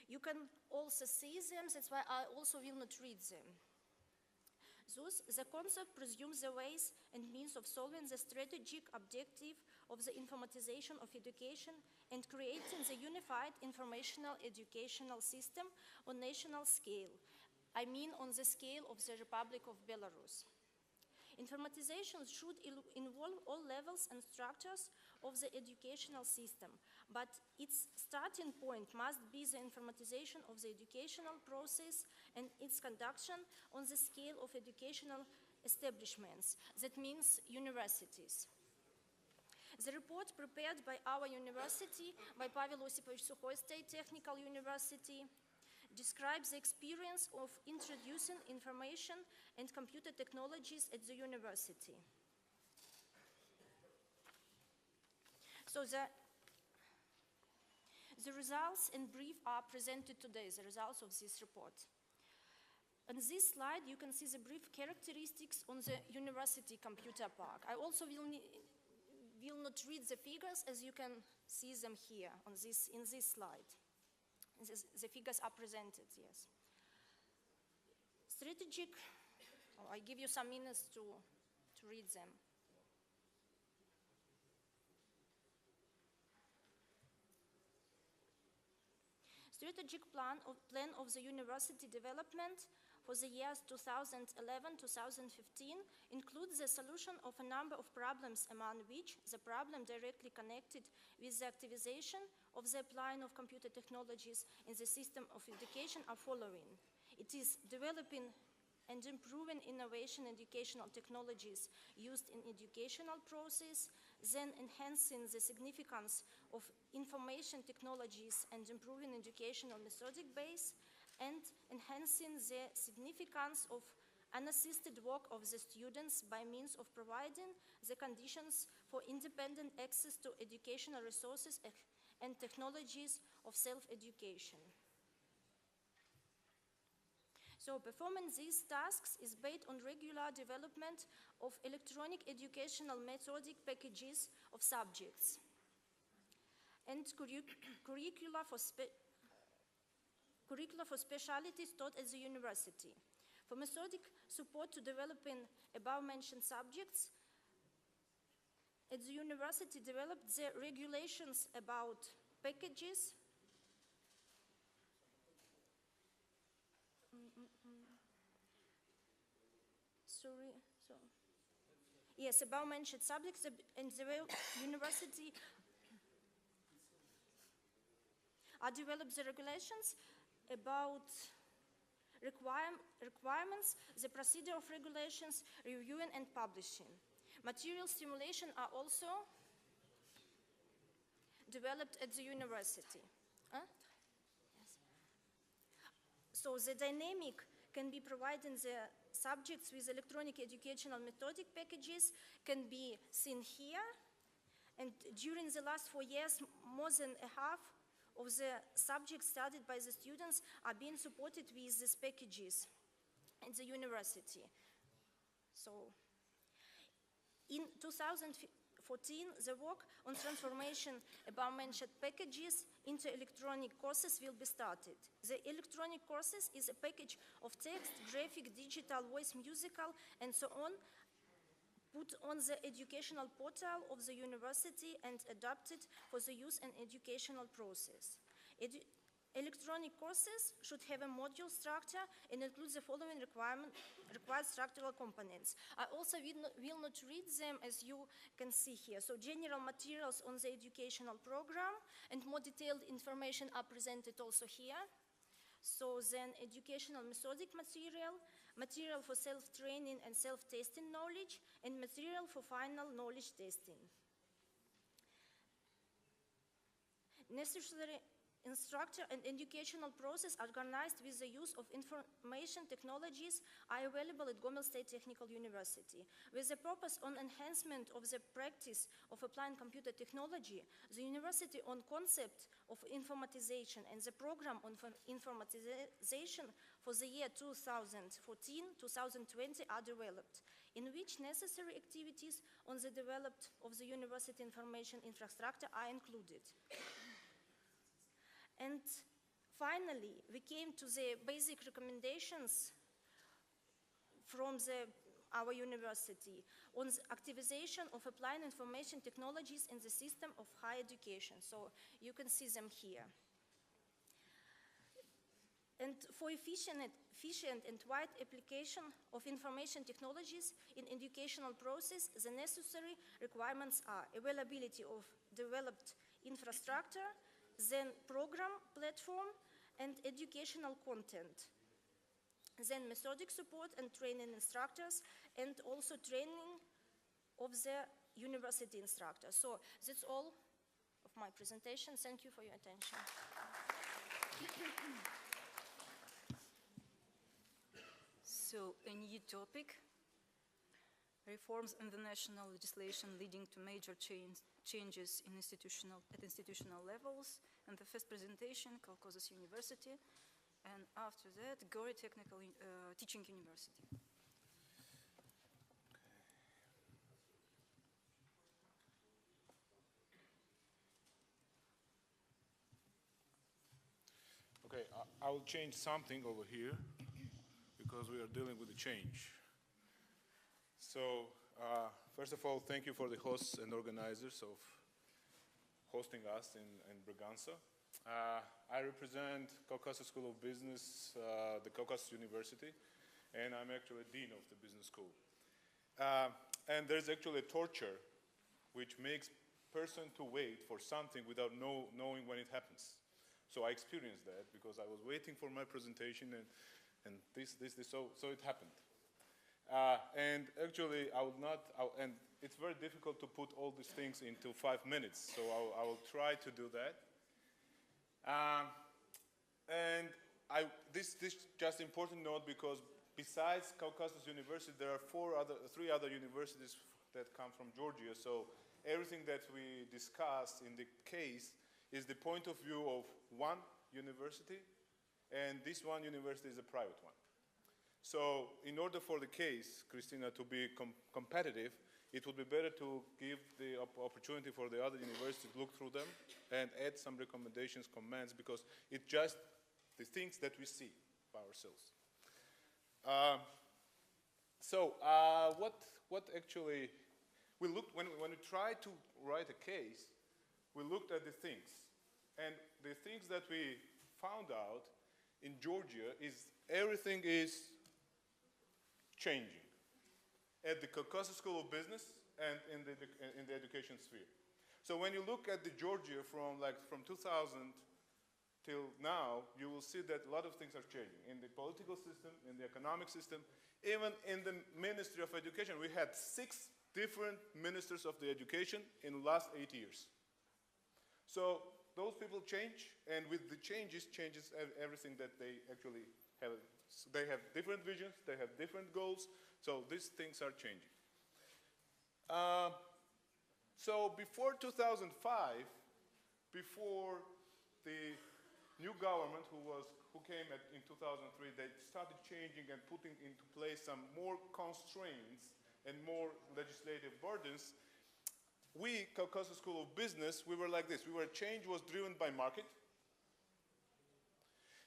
You can also see them, that's why I also will not read them. Thus, the concept presumes the ways and means of solving the strategic objective of the informatization of education and creating the unified informational educational system on national scale. I mean on the scale of the Republic of Belarus. Informatization should involve all levels and structures of the educational system, but its starting point must be the informatization of the educational process and its conduction on the scale of educational establishments, that means universities. The report prepared by our university, by Pavel Osipovich Sukhoy State Technical University, describes the experience of introducing information and computer technologies at the university. So the results in brief are presented today, the results of this report. On this slide, you can see the brief characteristics on the university computer park. I also will not read the figures as you can see them here on in this slide. The figures are presented, yes. Strategic, I give you some minutes to read them. Strategic plan of the university development for the years 2011-2015 includes the solution of a number of problems, among which the problem directly connected with the activization of the applying of computer technologies in the system of education are following. It is developing and improving innovation educational technologies used in educational process, then enhancing the significance of information technologies and improving educational methodic base, and enhancing the significance of unassisted work of the students by means of providing the conditions for independent access to educational resources and technologies of self-education. So performing these tasks is based on regular development of electronic educational methodic packages of subjects and curricula for specialties taught at the university. For methodic support to developing above-mentioned subjects, at the university developed the regulations about packages, yes, above-mentioned subjects, and the university I developed the regulations about requirements, the procedure of regulations, reviewing and publishing. Material simulation are also developed at the university. Yes. So the dynamic can be provided in the subjects with electronic educational methodic packages can be seen here. And during the last 4 years, more than a half of the subjects studied by the students are being supported with these packages at the university. So, in 2014, the work on transformation about MANCHE packages into electronic courses will be started. The electronic courses is a package of text, graphic, digital, voice, musical, and so on, put on the educational portal of the university and adapted for the use and educational process. Electronic courses should have a module structure and include the following required structural components. I also will not read them as you can see here. So general materials on the educational program and more detailed information are presented also here. So then educational methodic material, material for self-training and self-testing knowledge, and material for final knowledge testing. Necessary instructor and educational process organized with the use of information technologies are available at Gomel State Technical University. With the purpose on enhancement of the practice of applying computer technology, the university on concept of informatization and the program on informatization for the year 2014-2020 are developed, in which necessary activities on the development of the university information infrastructure are included. And finally, we came to the basic recommendations from our university on the activization of applying information technologies in the system of higher education. So you can see them here. And for efficient and wide application of information technologies in educational process, the necessary requirements are availability of developed infrastructure, then program, platform, and educational content. Then methodic support and training instructors, and also training of the university instructors. So that's all of my presentation. Thank you for your attention. So a new topic, reforms in the national legislation leading to major changes in at institutional levels, and the first presentation, Caucasus University, and after that, Gori Technical Teaching University. Okay, I will change something over here because we are dealing with a change. So, first of all, thank you for the hosts and organizers of hosting us in Bragança. I represent Caucasus School of Business, the Caucasus University, and I'm actually Dean of the Business School. And there's actually a torture which makes person to wait for something without knowing when it happens. So I experienced that because I was waiting for my presentation and so it happened. And actually, and it's very difficult to put all these things into 5 minutes, so I will try to do that. And this just important note because besides Caucasus University, there are three other universities that come from Georgia, so everything that we discussed in the case is the point of view of one university, and this one university is a private one. So in order for the case, Christina, to be competitive, it would be better to give the opportunity for the other universities to look through them and add some recommendations, comments, because it's just the things that we see by ourselves. What actually, we looked, when we tried to write a case, we looked at the things. And the things that we found out in Georgia is everything is changing at the Caucasus School of Business and in the education sphere. So when you look at the Georgia from 2000 till now, you will see that a lot of things are changing. In the political system, in the economic system, even in the Ministry of Education, we had 6 different ministers of the education in the last 8 years. So those people change, and with the changes everything that they actually have. They have different visions, they have different goals, so these things are changing. So before 2005, before the new government who came in 2003, they started changing and putting into place some more constraints and more legislative burdens. We, Caucasus School of Business, we were like this. Change was driven by market.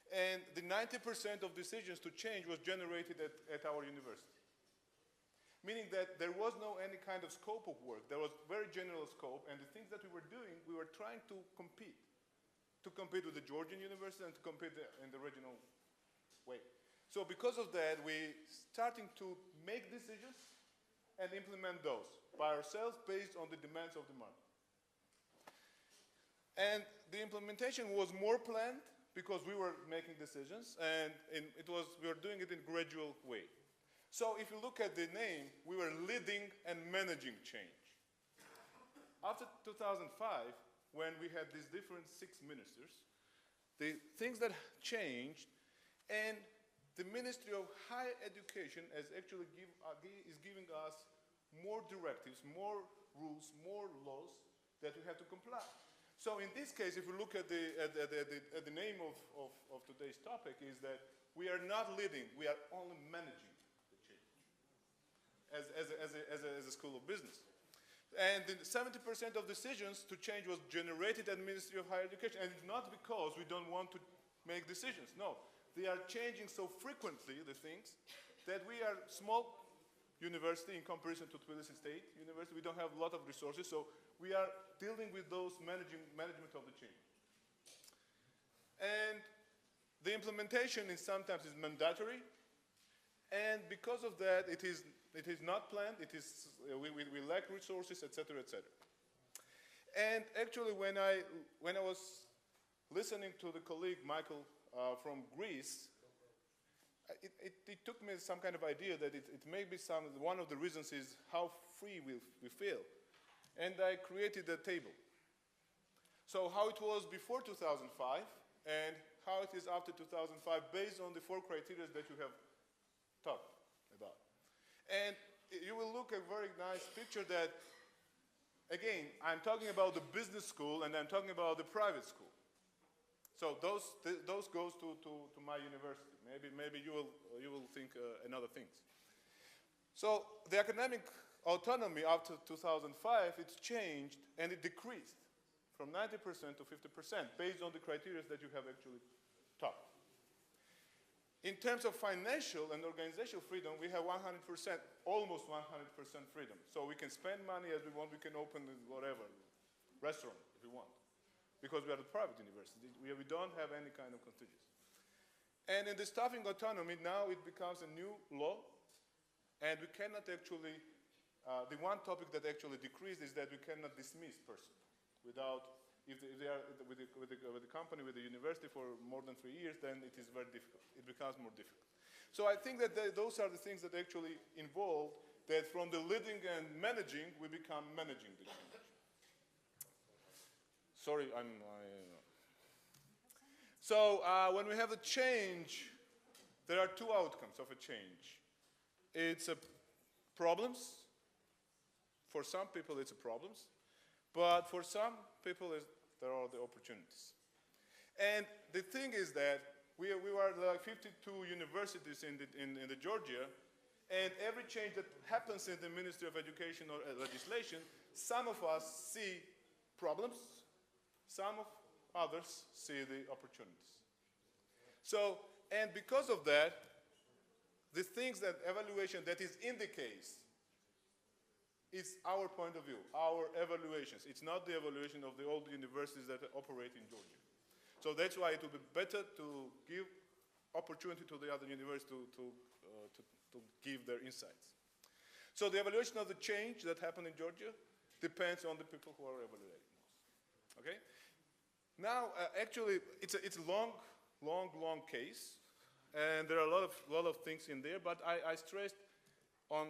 And the 90% of decisions to change was generated at our university. Meaning that there was no any kind of scope of work. There was very general scope, and the things that we were doing, we were trying to compete. To compete with the Georgian university and to compete in the regional way. So because of that, we starting to make decisions and implement those by ourselves based on the demands of the market. And the implementation was more planned because we were making decisions, and we were doing it in a gradual way. So if you look at the name, we were leading and managing change. After 2005, when we had these different 6 ministers, the things that changed, and the Ministry of Higher Education is actually giving us more directives, more rules, more laws that we have to comply. So in this case, if we look at the name of today's topic, is that we are not leading, we are only managing the change as a school of business. And 70% of decisions to change was generated at the Ministry of Higher Education. And it's not because we don't want to make decisions. No, they are changing so frequently, the things, that we are small university in comparison to Tbilisi State University. We don't have a lot of resources, so we are dealing with those management of the change. And the implementation sometimes is mandatory, and because of that, it is not planned. We lack resources, etc., etc. And actually, when I was listening to the colleague Michael from Greece, it took me some kind of idea that it may be one of the reasons is how free we feel, and I created a table. So how it was before 2005 and how it is after 2005, based on the 4 criteria that you have talked about. And you will look at a very nice picture that, again, I'm talking about the business school and I'm talking about the private school. So those goes to my university. Maybe you will think another things. So the academic autonomy after 2005, it's changed and it decreased from 90% to 50% based on the criteria that you have actually taught. In terms of financial and organizational freedom, we have 100%, almost 100% freedom. So we can spend money as we want, we can open whatever, restaurant if we want. Because we are a private university, we don't have any kind of contingency. And in the staffing autonomy, now it becomes a new law, and we cannot actually, the one topic that actually decreased is that we cannot dismiss person without, if they are with the company, with the university for more than 3 years, then it is very difficult. It becomes more difficult. So I think that those are the things that actually involve that from the leading and managing, we become managing the change. Sorry, So when we have a change, there are 2 outcomes of a change. It's problems. For some people, it's problems. But for some people, there are the opportunities. And the thing is that we were like 52 universities in the Georgia, and every change that happens in the Ministry of Education or legislation, some of us see problems, some of others see the opportunities. So, and because of that, the things that evaluation that is in the case, it's our point of view, our evaluations. It's not the evaluation of the old universities that operate in Georgia. So that's why it would be better to give opportunity to the other universities to give their insights. So the evaluation of the change that happened in Georgia depends on the people who are evaluating. Okay? Now, actually, it's a long case, and there are a lot of things in there, but I stressed on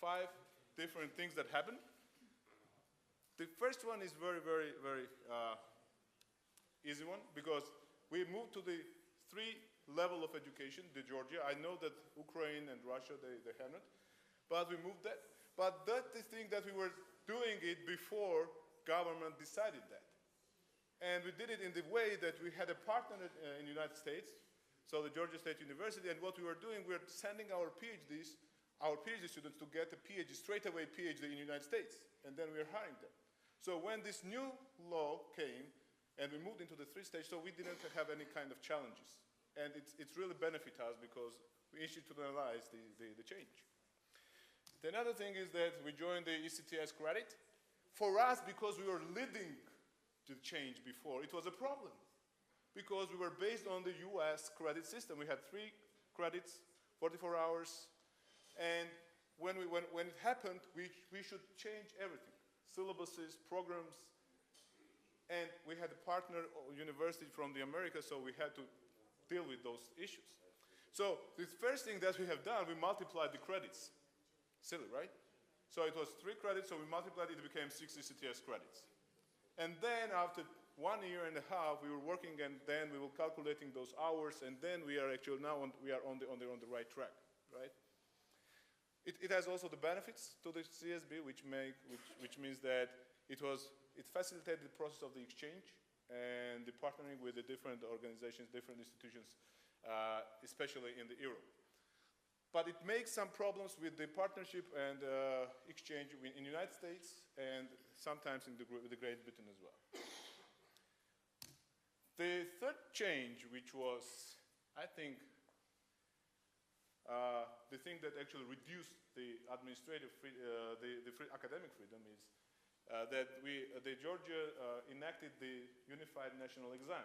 5 different things that happened. The first one is very easy one, because we moved to the 3 level of education, the Georgia. I know that Ukraine and Russia, they have not, but we moved that. But that's the thing that we were doing it before government decided that. And we did it in the way that we had a partner in the United States, so the Georgia State University, and what we were doing, we were sending our PhD students to get a PhD, straight away PhD in the United States, and then we were hiring them. So when this new law came, and we moved into the 3-stage, so we didn't have any kind of challenges. And it's really benefit us because we institutionalized the change. The another thing is that we joined the ECTS credit. For us, because we were leading the change before, it was a problem. Because we were based on the US credit system. We had 3 credits, 44 hours. And when it happened, we should change everything. Syllabuses, programs. And we had a partner university from the Americas, so we had to deal with those issues. So the first thing that we have done, we multiplied the credits. Silly, right? So it was 3 credits, so we multiplied it, became 6 ECTS credits. And then after 1.5 years, we were working, and then we were calculating those hours, and then we are actually now on the right track, right? It has also the benefits to the CSB, which means that it facilitated the process of the exchange and the partnering with the different organizations, different institutions, especially in the Europe. But it makes some problems with the partnership and exchange in the United States and sometimes with the Great Britain as well. The third change, which was, I think, the thing that actually reduced the administrative, academic freedom is that Georgia enacted the unified national exam.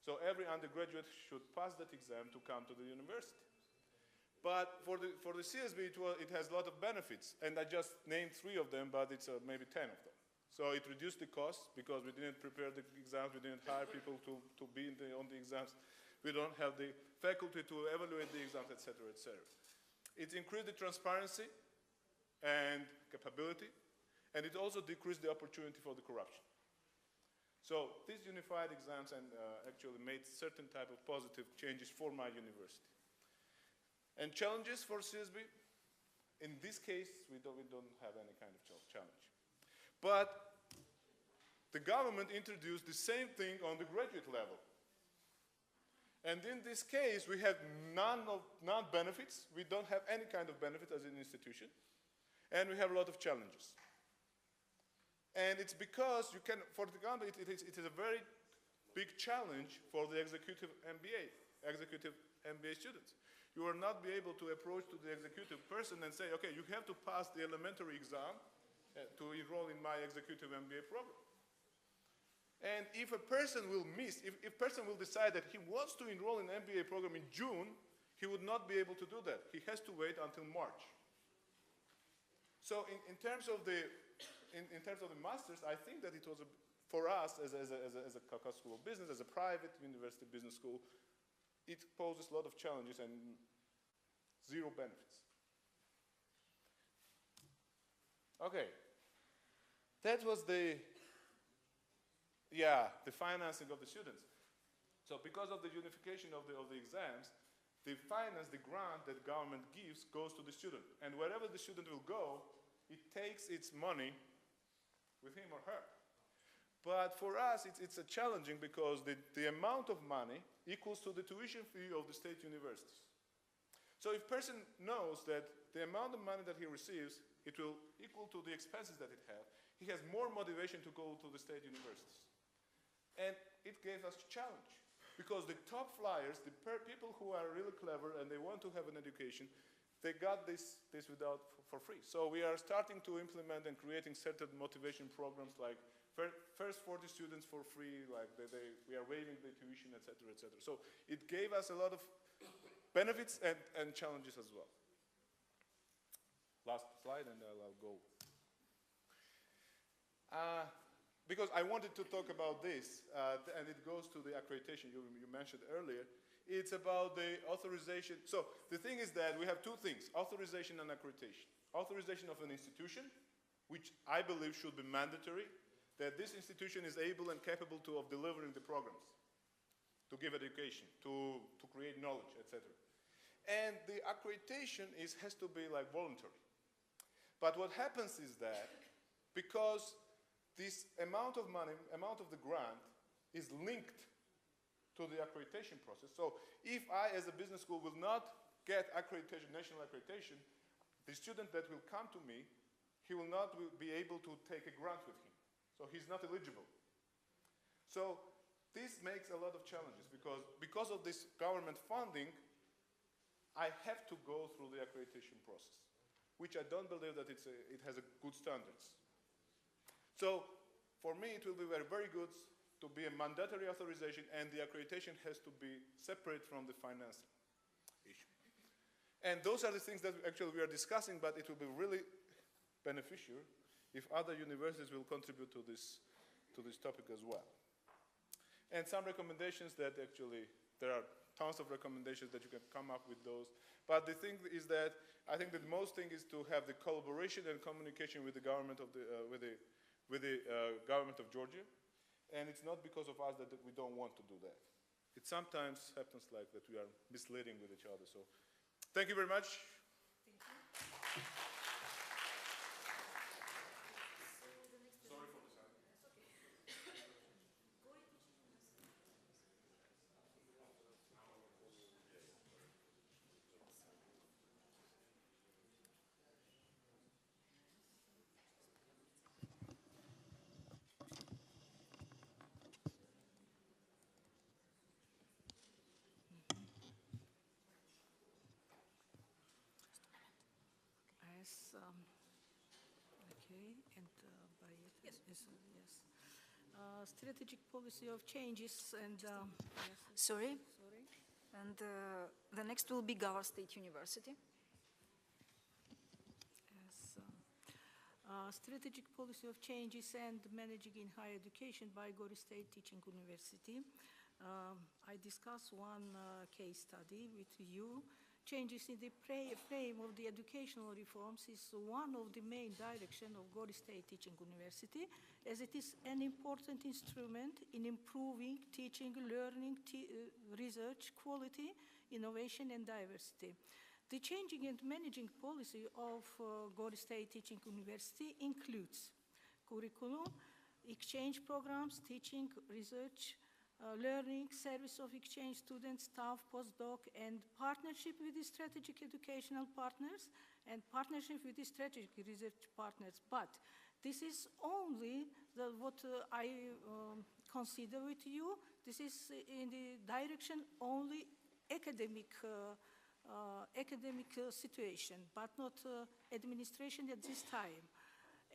So every undergraduate should pass that exam to come to the university. But for the CSB, it has a lot of benefits, and I just named 3 of them, but it's maybe 10 of them. So it reduced the cost because we didn't prepare the exams, we didn't hire people to be on the exams, we don't have the faculty to evaluate the exams, etc., etc. It increased the transparency and capability, and it also decreased the opportunity for the corruption. So these unified exams actually made certain type of positive changes for my university. And challenges for CSB? In this case, we don't have any kind of challenge. But the government introduced the same thing on the graduate level. And in this case, we have none benefits. We don't have any kind of benefit as an institution. And we have a lot of challenges. And it's because for the government, it is a very big challenge for the executive MBA students. You will not be able to approach to the executive person and say, okay, you have to pass the elementary exam to enroll in my executive MBA program. And if a person will miss, if a person will decide that he wants to enroll in an MBA program in June, he would not be able to do that. He has to wait until March. So in terms of the masters, I think that it was for us as a school of business, as a private university business school, it poses a lot of challenges and 0 benefits. Okay, that was the financing of the students. So because of the unification of the exams, the grant that government gives goes to the student. And wherever the student will go, it takes its money with him or her. But for us, it's challenging because the amount of money equals to the tuition fee of the state universities. So if a person knows that the amount of money that he receives, it will equal to the expenses that it has, he has more motivation to go to the state universities. And it gave us a challenge because the top flyers, the people who are really clever and they want to have an education, they got this for free. So we are starting to implement and creating certain motivation programs like first 40 students for free, like we are waiving the tuition, etc., etc. So it gave us a lot of benefits and challenges as well. Last slide, and I'll go. because I wanted to talk about this, and it goes to the accreditation you mentioned earlier. It's about the authorization. So the thing is that we have two things, authorization and accreditation. Authorization of an institution, which I believe should be mandatory, that this institution is able and capable of delivering the programs, to give education, to create knowledge, etc. And the accreditation has to be like voluntary. But what happens is that because this amount of money, amount of the grant is linked to the accreditation process. So if I, as a business school, will not get accreditation, national accreditation, the student that will come to me, he will not be able to take a grant with him. So he's not eligible. So this makes a lot of challenges because of this government funding, I have to go through the accreditation process, which I don't believe that it has a good standards. So for me, it will be very, very good to be a mandatory authorization, and the accreditation has to be separate from the financing issue. And those are the things that actually we are discussing, but it will be really beneficial if other universities will contribute to this topic as well. And some recommendations that actually, there are tons of recommendations that you can come up with those. But the thing is that I think the most thing is to have the collaboration and communication with the government of government of Georgia. And it's not because of us that we don't want to do that. It sometimes happens like that we are misleading with each other. So thank you very much. Thank you. Sorry for the silence. Strategic policy of changes and sorry. And the next will be Gawar State University. Yes, strategic policy of changes and managing in higher education by Gori State Teaching University. I discuss one case study with you. Changes in the frame of the educational reforms is one of the main directions of Gori State Teaching University, as it is an important instrument in improving teaching, learning, research, quality, innovation, and diversity. The changing and managing policy of Gori State Teaching University includes curriculum, exchange programs, teaching, research, learning, service of exchange students, staff, postdoc, and partnership with the strategic educational partners and partnership with the strategic research partners. But this is only what I consider with you. This is in the direction only academic situation, but not administration at this time.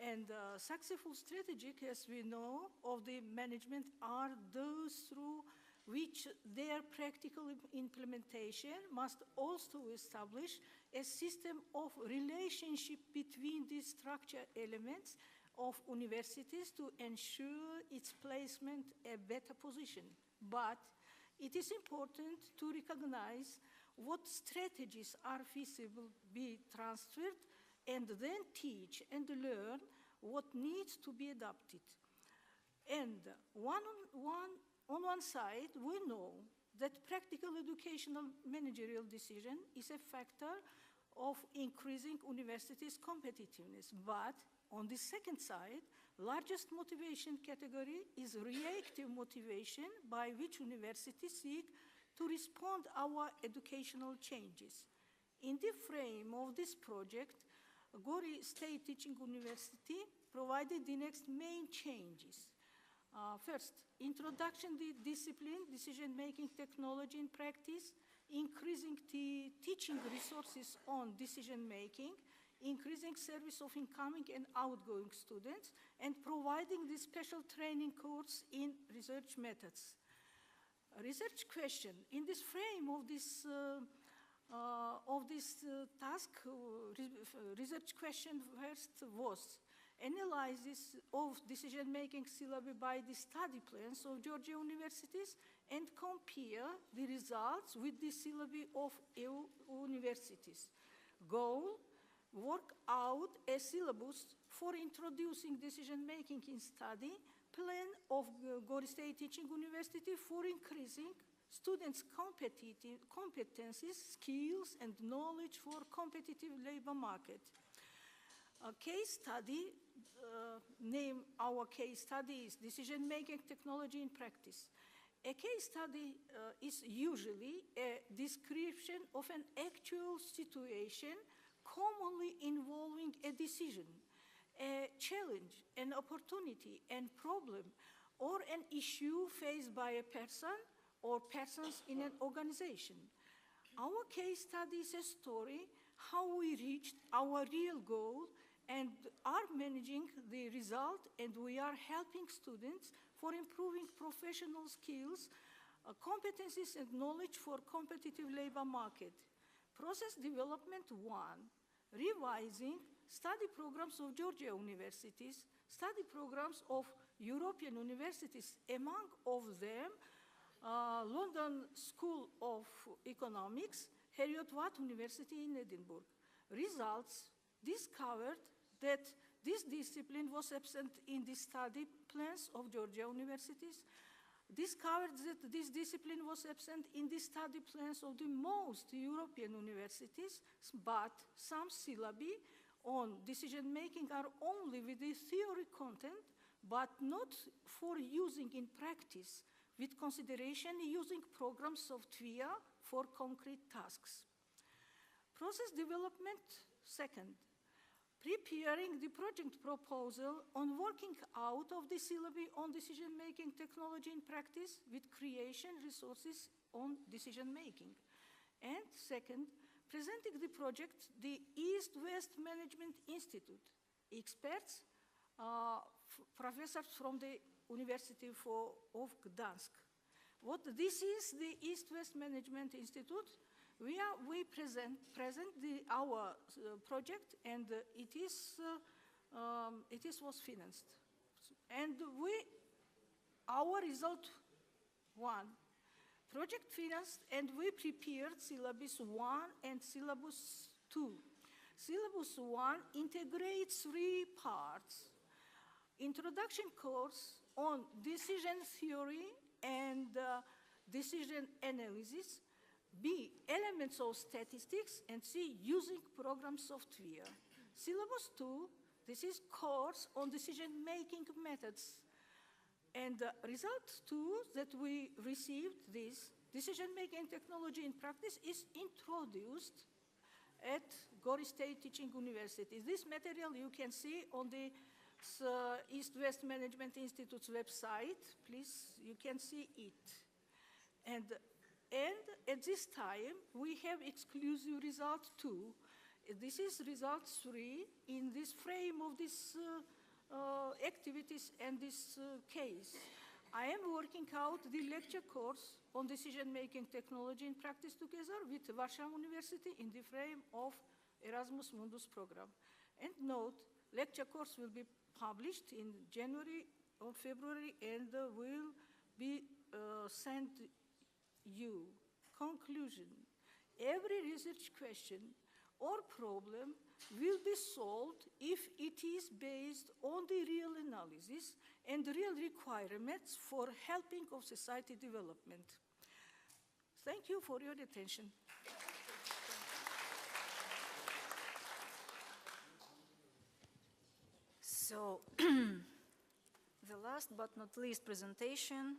And successful strategic, as we know, of the management are those through which their practical implementation must also establish a system of relationship between the structure elements of universities to ensure its placement a better position. But it is important to recognize what strategies are feasible be transferred and then teach and learn what needs to be adopted. And on one side, we know that practical educational managerial decision is a factor of increasing universities' competitiveness. But on the second side, largest motivation category is reactive motivation by which universities seek to respond our educational changes. In the frame of this project, Gori State Teaching University provided the next main changes. First, introduction to discipline, decision-making technology in practice, increasing the teaching resources on decision-making, increasing service of incoming and outgoing students, and providing the special training course in research methods. A research question, in this frame of this task, research question first was, analysis of decision-making syllabi by the study plans of Georgia universities, and compare the results with the syllabi of EU universities. Goal, work out a syllabus for introducing decision-making in study plan of Gori State Teaching University for increasing students' competencies, skills, and knowledge for competitive labor market. A case study, name our case study is Decision-Making Technology in Practice. A case study is usually a description of an actual situation commonly involving a decision, a challenge, an opportunity, and problem, or an issue faced by a person or persons in an organization. Our case study is a story how we reached our real goal and are managing the result, and we are helping students for improving professional skills, competencies, and knowledge for competitive labor market. Process development 1, revising study programs of Georgia universities, study programs of European universities, among of them London School of Economics, Heriot-Watt University in Edinburgh. Results discovered that this discipline was absent in the study plans of Georgia universities, discovered that this discipline was absent in the study plans of the most European universities, but some syllabi on decision-making are only with the theory content, but not for using in practice, with consideration using programs of TWIA for concrete tasks. Process development 2, preparing the project proposal on working out of the syllabi on decision-making technology in practice with creation resources on decision-making. And 2nd, presenting the project, the East-West Management Institute, experts, professors from the University of Gdansk. What this is, the East-West Management Institute. We present our project, and it was financed. And our result 1, project financed, and we prepared syllabus 1 and syllabus 2. Syllabus 1 integrates 3 parts. Introduction course on decision theory and decision analysis, B, elements of statistics, and C, using programs of TWIA. Syllabus 2, this is course on decision-making methods. And result 2 that we received, this decision-making technology in practice, is introduced at Gori State Teaching University. This material you can see on the East-West Management Institute's website. Please, you can see it. And at this time, we have exclusive result 2. This is result 3 in this frame of this activities and this case. I am working out the lecture course on decision-making technology in practice together with Warsaw University in the frame of Erasmus Mundus program. And note, lecture course will be published in January or February and will be sent you. Conclusion, every research question or problem will be solved if it is based on the real analysis and real requirements for helping of society development. Thank you for your attention. So, the last but not least presentation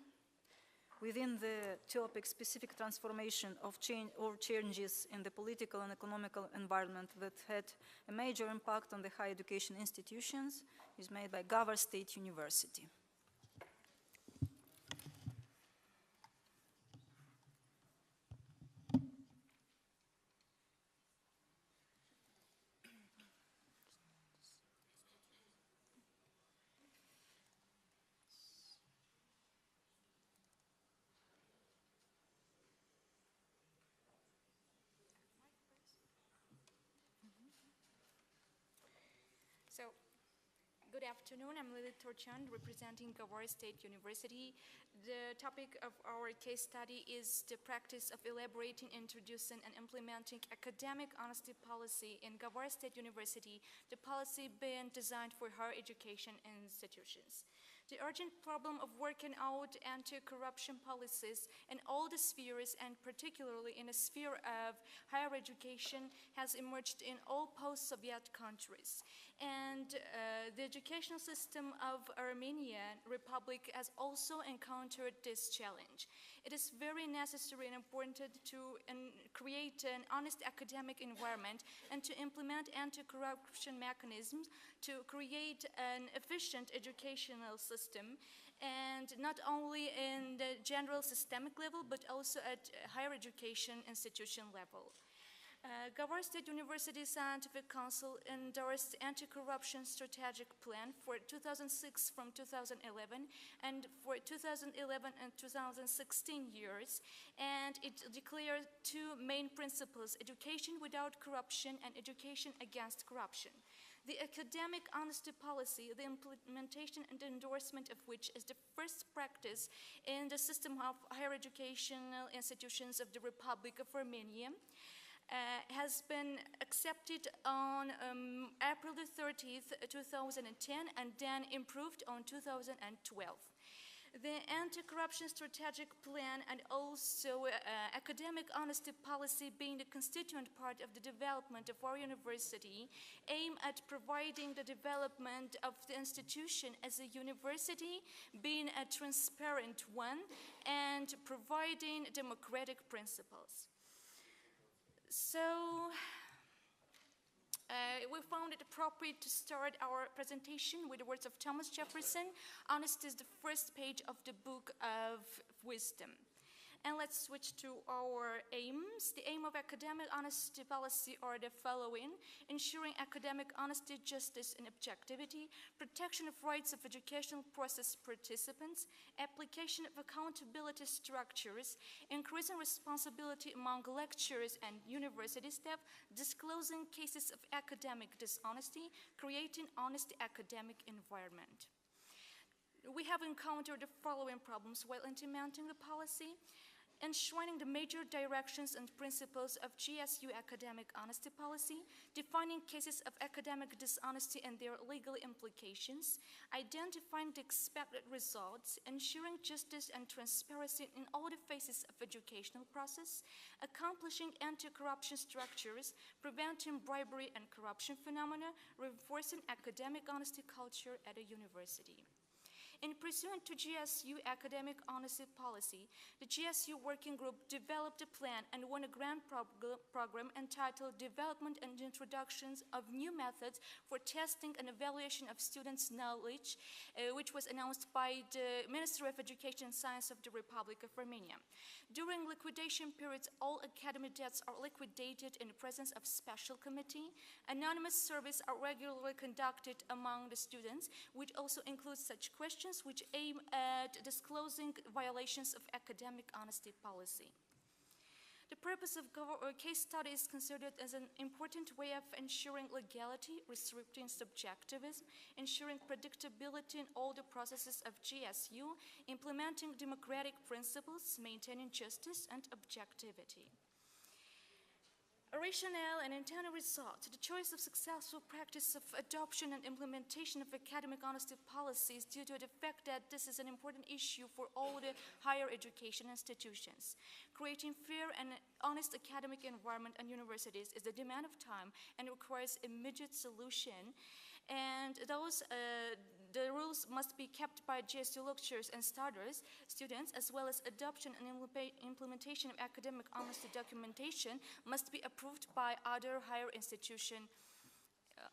within the topic specific transformation of changes in the political and economical environment that had a major impact on the higher education institutions is made by Gori State University. So Good afternoon. I'm Lily Torchand, representing Gawar State University. The topic of our case study is the practice of elaborating, introducing, and implementing academic honesty policy in Gawar State University, the policy being designed for higher education institutions. The urgent problem of working out anti-corruption policies in all the spheres, and particularly in the sphere of higher education, has emerged in all post-Soviet countries. And the educational system of Armenian Republic has also encountered this challenge. It is very necessary and important to create an honest academic environment and to implement anti-corruption mechanisms to create an efficient educational system, and not only in the general systemic level, but also at higher education institution level. Gawar State University Scientific Council endorsed Anti-Corruption Strategic Plan for 2006 from 2011 and for 2011 and 2016 years, and it declared two main principles: education without corruption and education against corruption. The academic honesty policy, the implementation and endorsement of which is the first practice in the system of higher educational institutions of the Republic of Armenia, has been accepted on April the 30th, 2010, and then improved on 2012. The Anti-Corruption Strategic Plan and also academic honesty policy, being the constituent part of the development of our university, aim at providing the development of the institution as a university, being a transparent one, and providing democratic principles. So, we found it appropriate to start our presentation with the words of Thomas Jefferson. Honesty is the first page of the Book of Wisdom. And let's switch to our aims. The aim of academic honesty policy are the following: ensuring academic honesty, justice, and objectivity, protection of rights of educational process participants, application of accountability structures, increasing responsibility among lecturers and university staff, disclosing cases of academic dishonesty, creating honest academic environment. We have encountered the following problems while implementing the policy: enshrining the major directions and principles of GSU academic honesty policy, defining cases of academic dishonesty and their legal implications, identifying the expected results, ensuring justice and transparency in all the phases of educational process, accomplishing anti-corruption structures, preventing bribery and corruption phenomena, reinforcing academic honesty culture at a university. In pursuant to GSU academic honesty policy, the GSU working group developed a plan and won a grant program entitled Development and Introductions of New Methods for Testing and Evaluation of Students' Knowledge, which was announced by the Ministry of Education and Science of the Republic of Armenia. During liquidation periods, all academic debts are liquidated in the presence of special committee. Anonymous surveys are regularly conducted among the students, which also includes such questions which aim at disclosing violations of academic honesty policy. The purpose of case study is considered as an important way of ensuring legality, restricting subjectivism, ensuring predictability in all the processes of GSU, implementing democratic principles, maintaining justice and objectivity. A rationale and intended result: the choice of successful practice of adoption and implementation of academic honesty policies due to the fact that this is an important issue for all the higher education institutions. Creating fair and honest academic environment and universities is the demand of time and requires immediate solution. And the rules must be kept by GSU lecturers and students, as well as adoption and implementation of academic honesty documentation must be approved by other higher institutions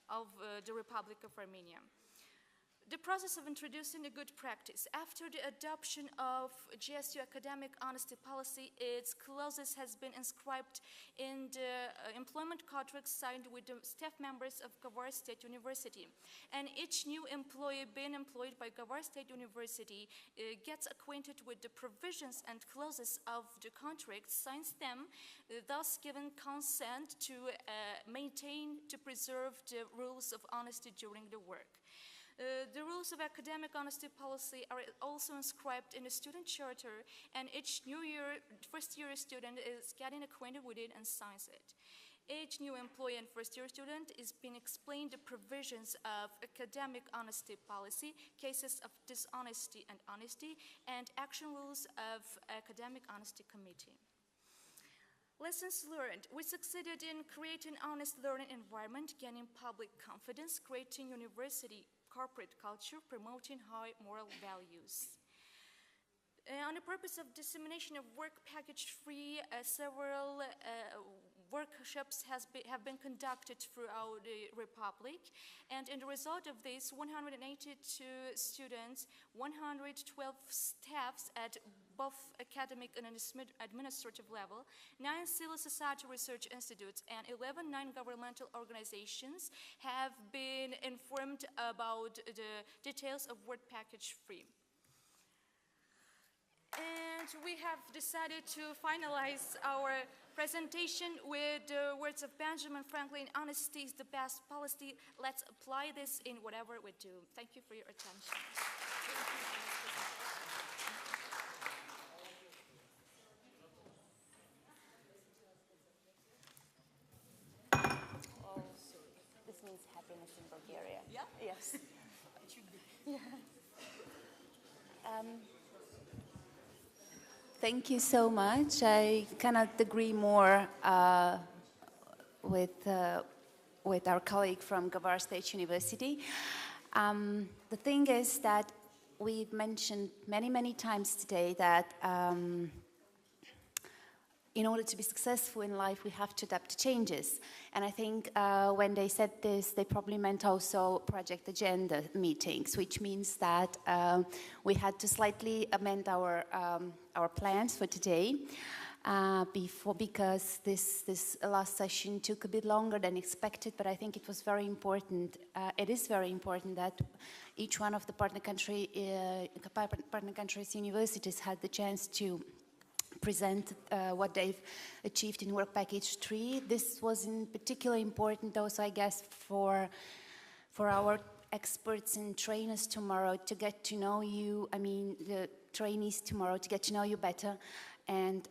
of the Republic of Armenia. The process of introducing a good practice. After the adoption of GSU academic honesty policy, its clauses has been inscribed in the employment contracts signed with the staff members of Gawar State University. And each new employee being employed by Gawar State University gets acquainted with the provisions and clauses of the contract, signs them, thus giving consent to maintain, to preserve the rules of honesty during the work. The rules of academic honesty policy are also inscribed in the student charter, and each new year, first-year student is getting acquainted with it and signs it. Each new employee and first-year student is being explained the provisions of academic honesty policy, cases of dishonesty and honesty, and action rules of academic honesty committee. Lessons learned. We succeeded in creating honest learning environment, gaining public confidence, creating university corporate culture, promoting high moral values. On the purpose of dissemination of work package free, several workshops have been conducted throughout the Republic, and in the result of this, 182 students, 112 staffs at both academic and administrative level, 9 civil society research institutes, and 11 non-governmental organizations have been informed about the details of work package free. And we have decided to finalize our presentation with the words of Benjamin Franklin: honesty is the best policy. Let's apply this in whatever we do. Thank you for your attention. Oh, this means happiness in Bulgaria. Yeah? Yes. It should be. Yeah. Thank you so much. I cannot agree more with our colleague from Gavar State University. The thing is that we've mentioned many times today that in order to be successful in life, we have to adapt to changes. And I think when they said this, they probably meant also project agenda meetings, which means that we had to slightly amend our plans for today because this last session took a bit longer than expected, but I think it was very important. It is very important that each one of the partner countries' universities had the chance to present what they've achieved in Work Package 3. This was in particular important also, I guess, for our experts and trainers tomorrow to get to know you, the trainees tomorrow, to get to know you better and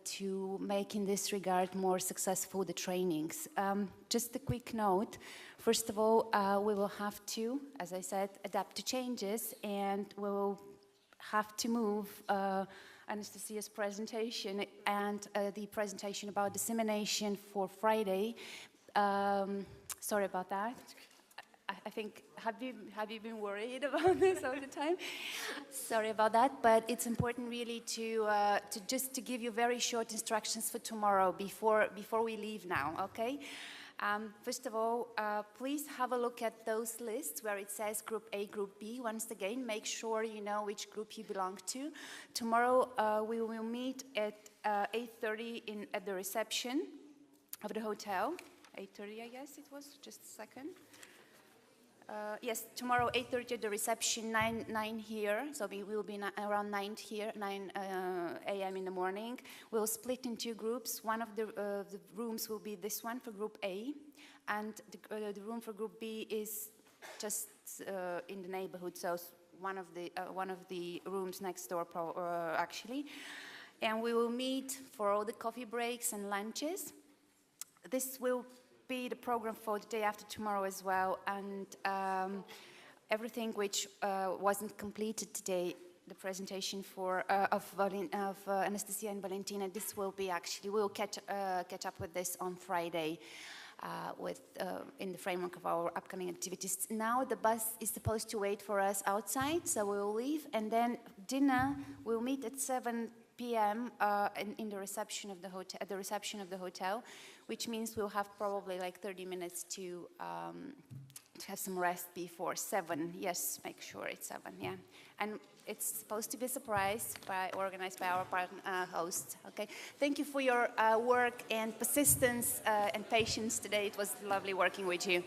to make in this regard more successful the trainings. Just a quick note. First of all, we will have to, as I said, adapt to changes, and we will have to move Anastasia's presentation and the presentation about dissemination for Friday. Sorry about that. I think, have you been worried about this all the time? Sorry about that, but it's important really to just to give you very short instructions for tomorrow before we leave now, okay? First of all, please have a look at those lists where it says Group A, Group B. Once again, make sure you know which group you belong to. Tomorrow, we will meet at 8:30 at the reception of the hotel. 8:30, I guess it was, just a second. Yes, tomorrow 8:30 at the reception, 9 here. So we will be around 9 here, 9 a.m. in the morning. We'll split in 2 groups. One of the rooms will be this one for Group A, and the room for Group B is just in the neighborhood. So one of the rooms next door, actually. And we will meet for all the coffee breaks and lunches. This will be the program for the day after tomorrow as well, and everything which wasn't completed today, the presentation of Anastasia and Valentina, this will be actually, we'll catch up with this on Friday in the framework of our upcoming activities. Now the bus is supposed to wait for us outside, so we'll leave, and then dinner, we'll meet at 7 p.m. In the reception of the hotel, at the reception of the hotel, which means we'll have probably like 30 minutes to have some rest before 7. Yes, make sure it's 7. Yeah, and it's supposed to be a surprise organized by our partner host. Okay, thank you for your work and persistence and patience today. It was lovely working with you.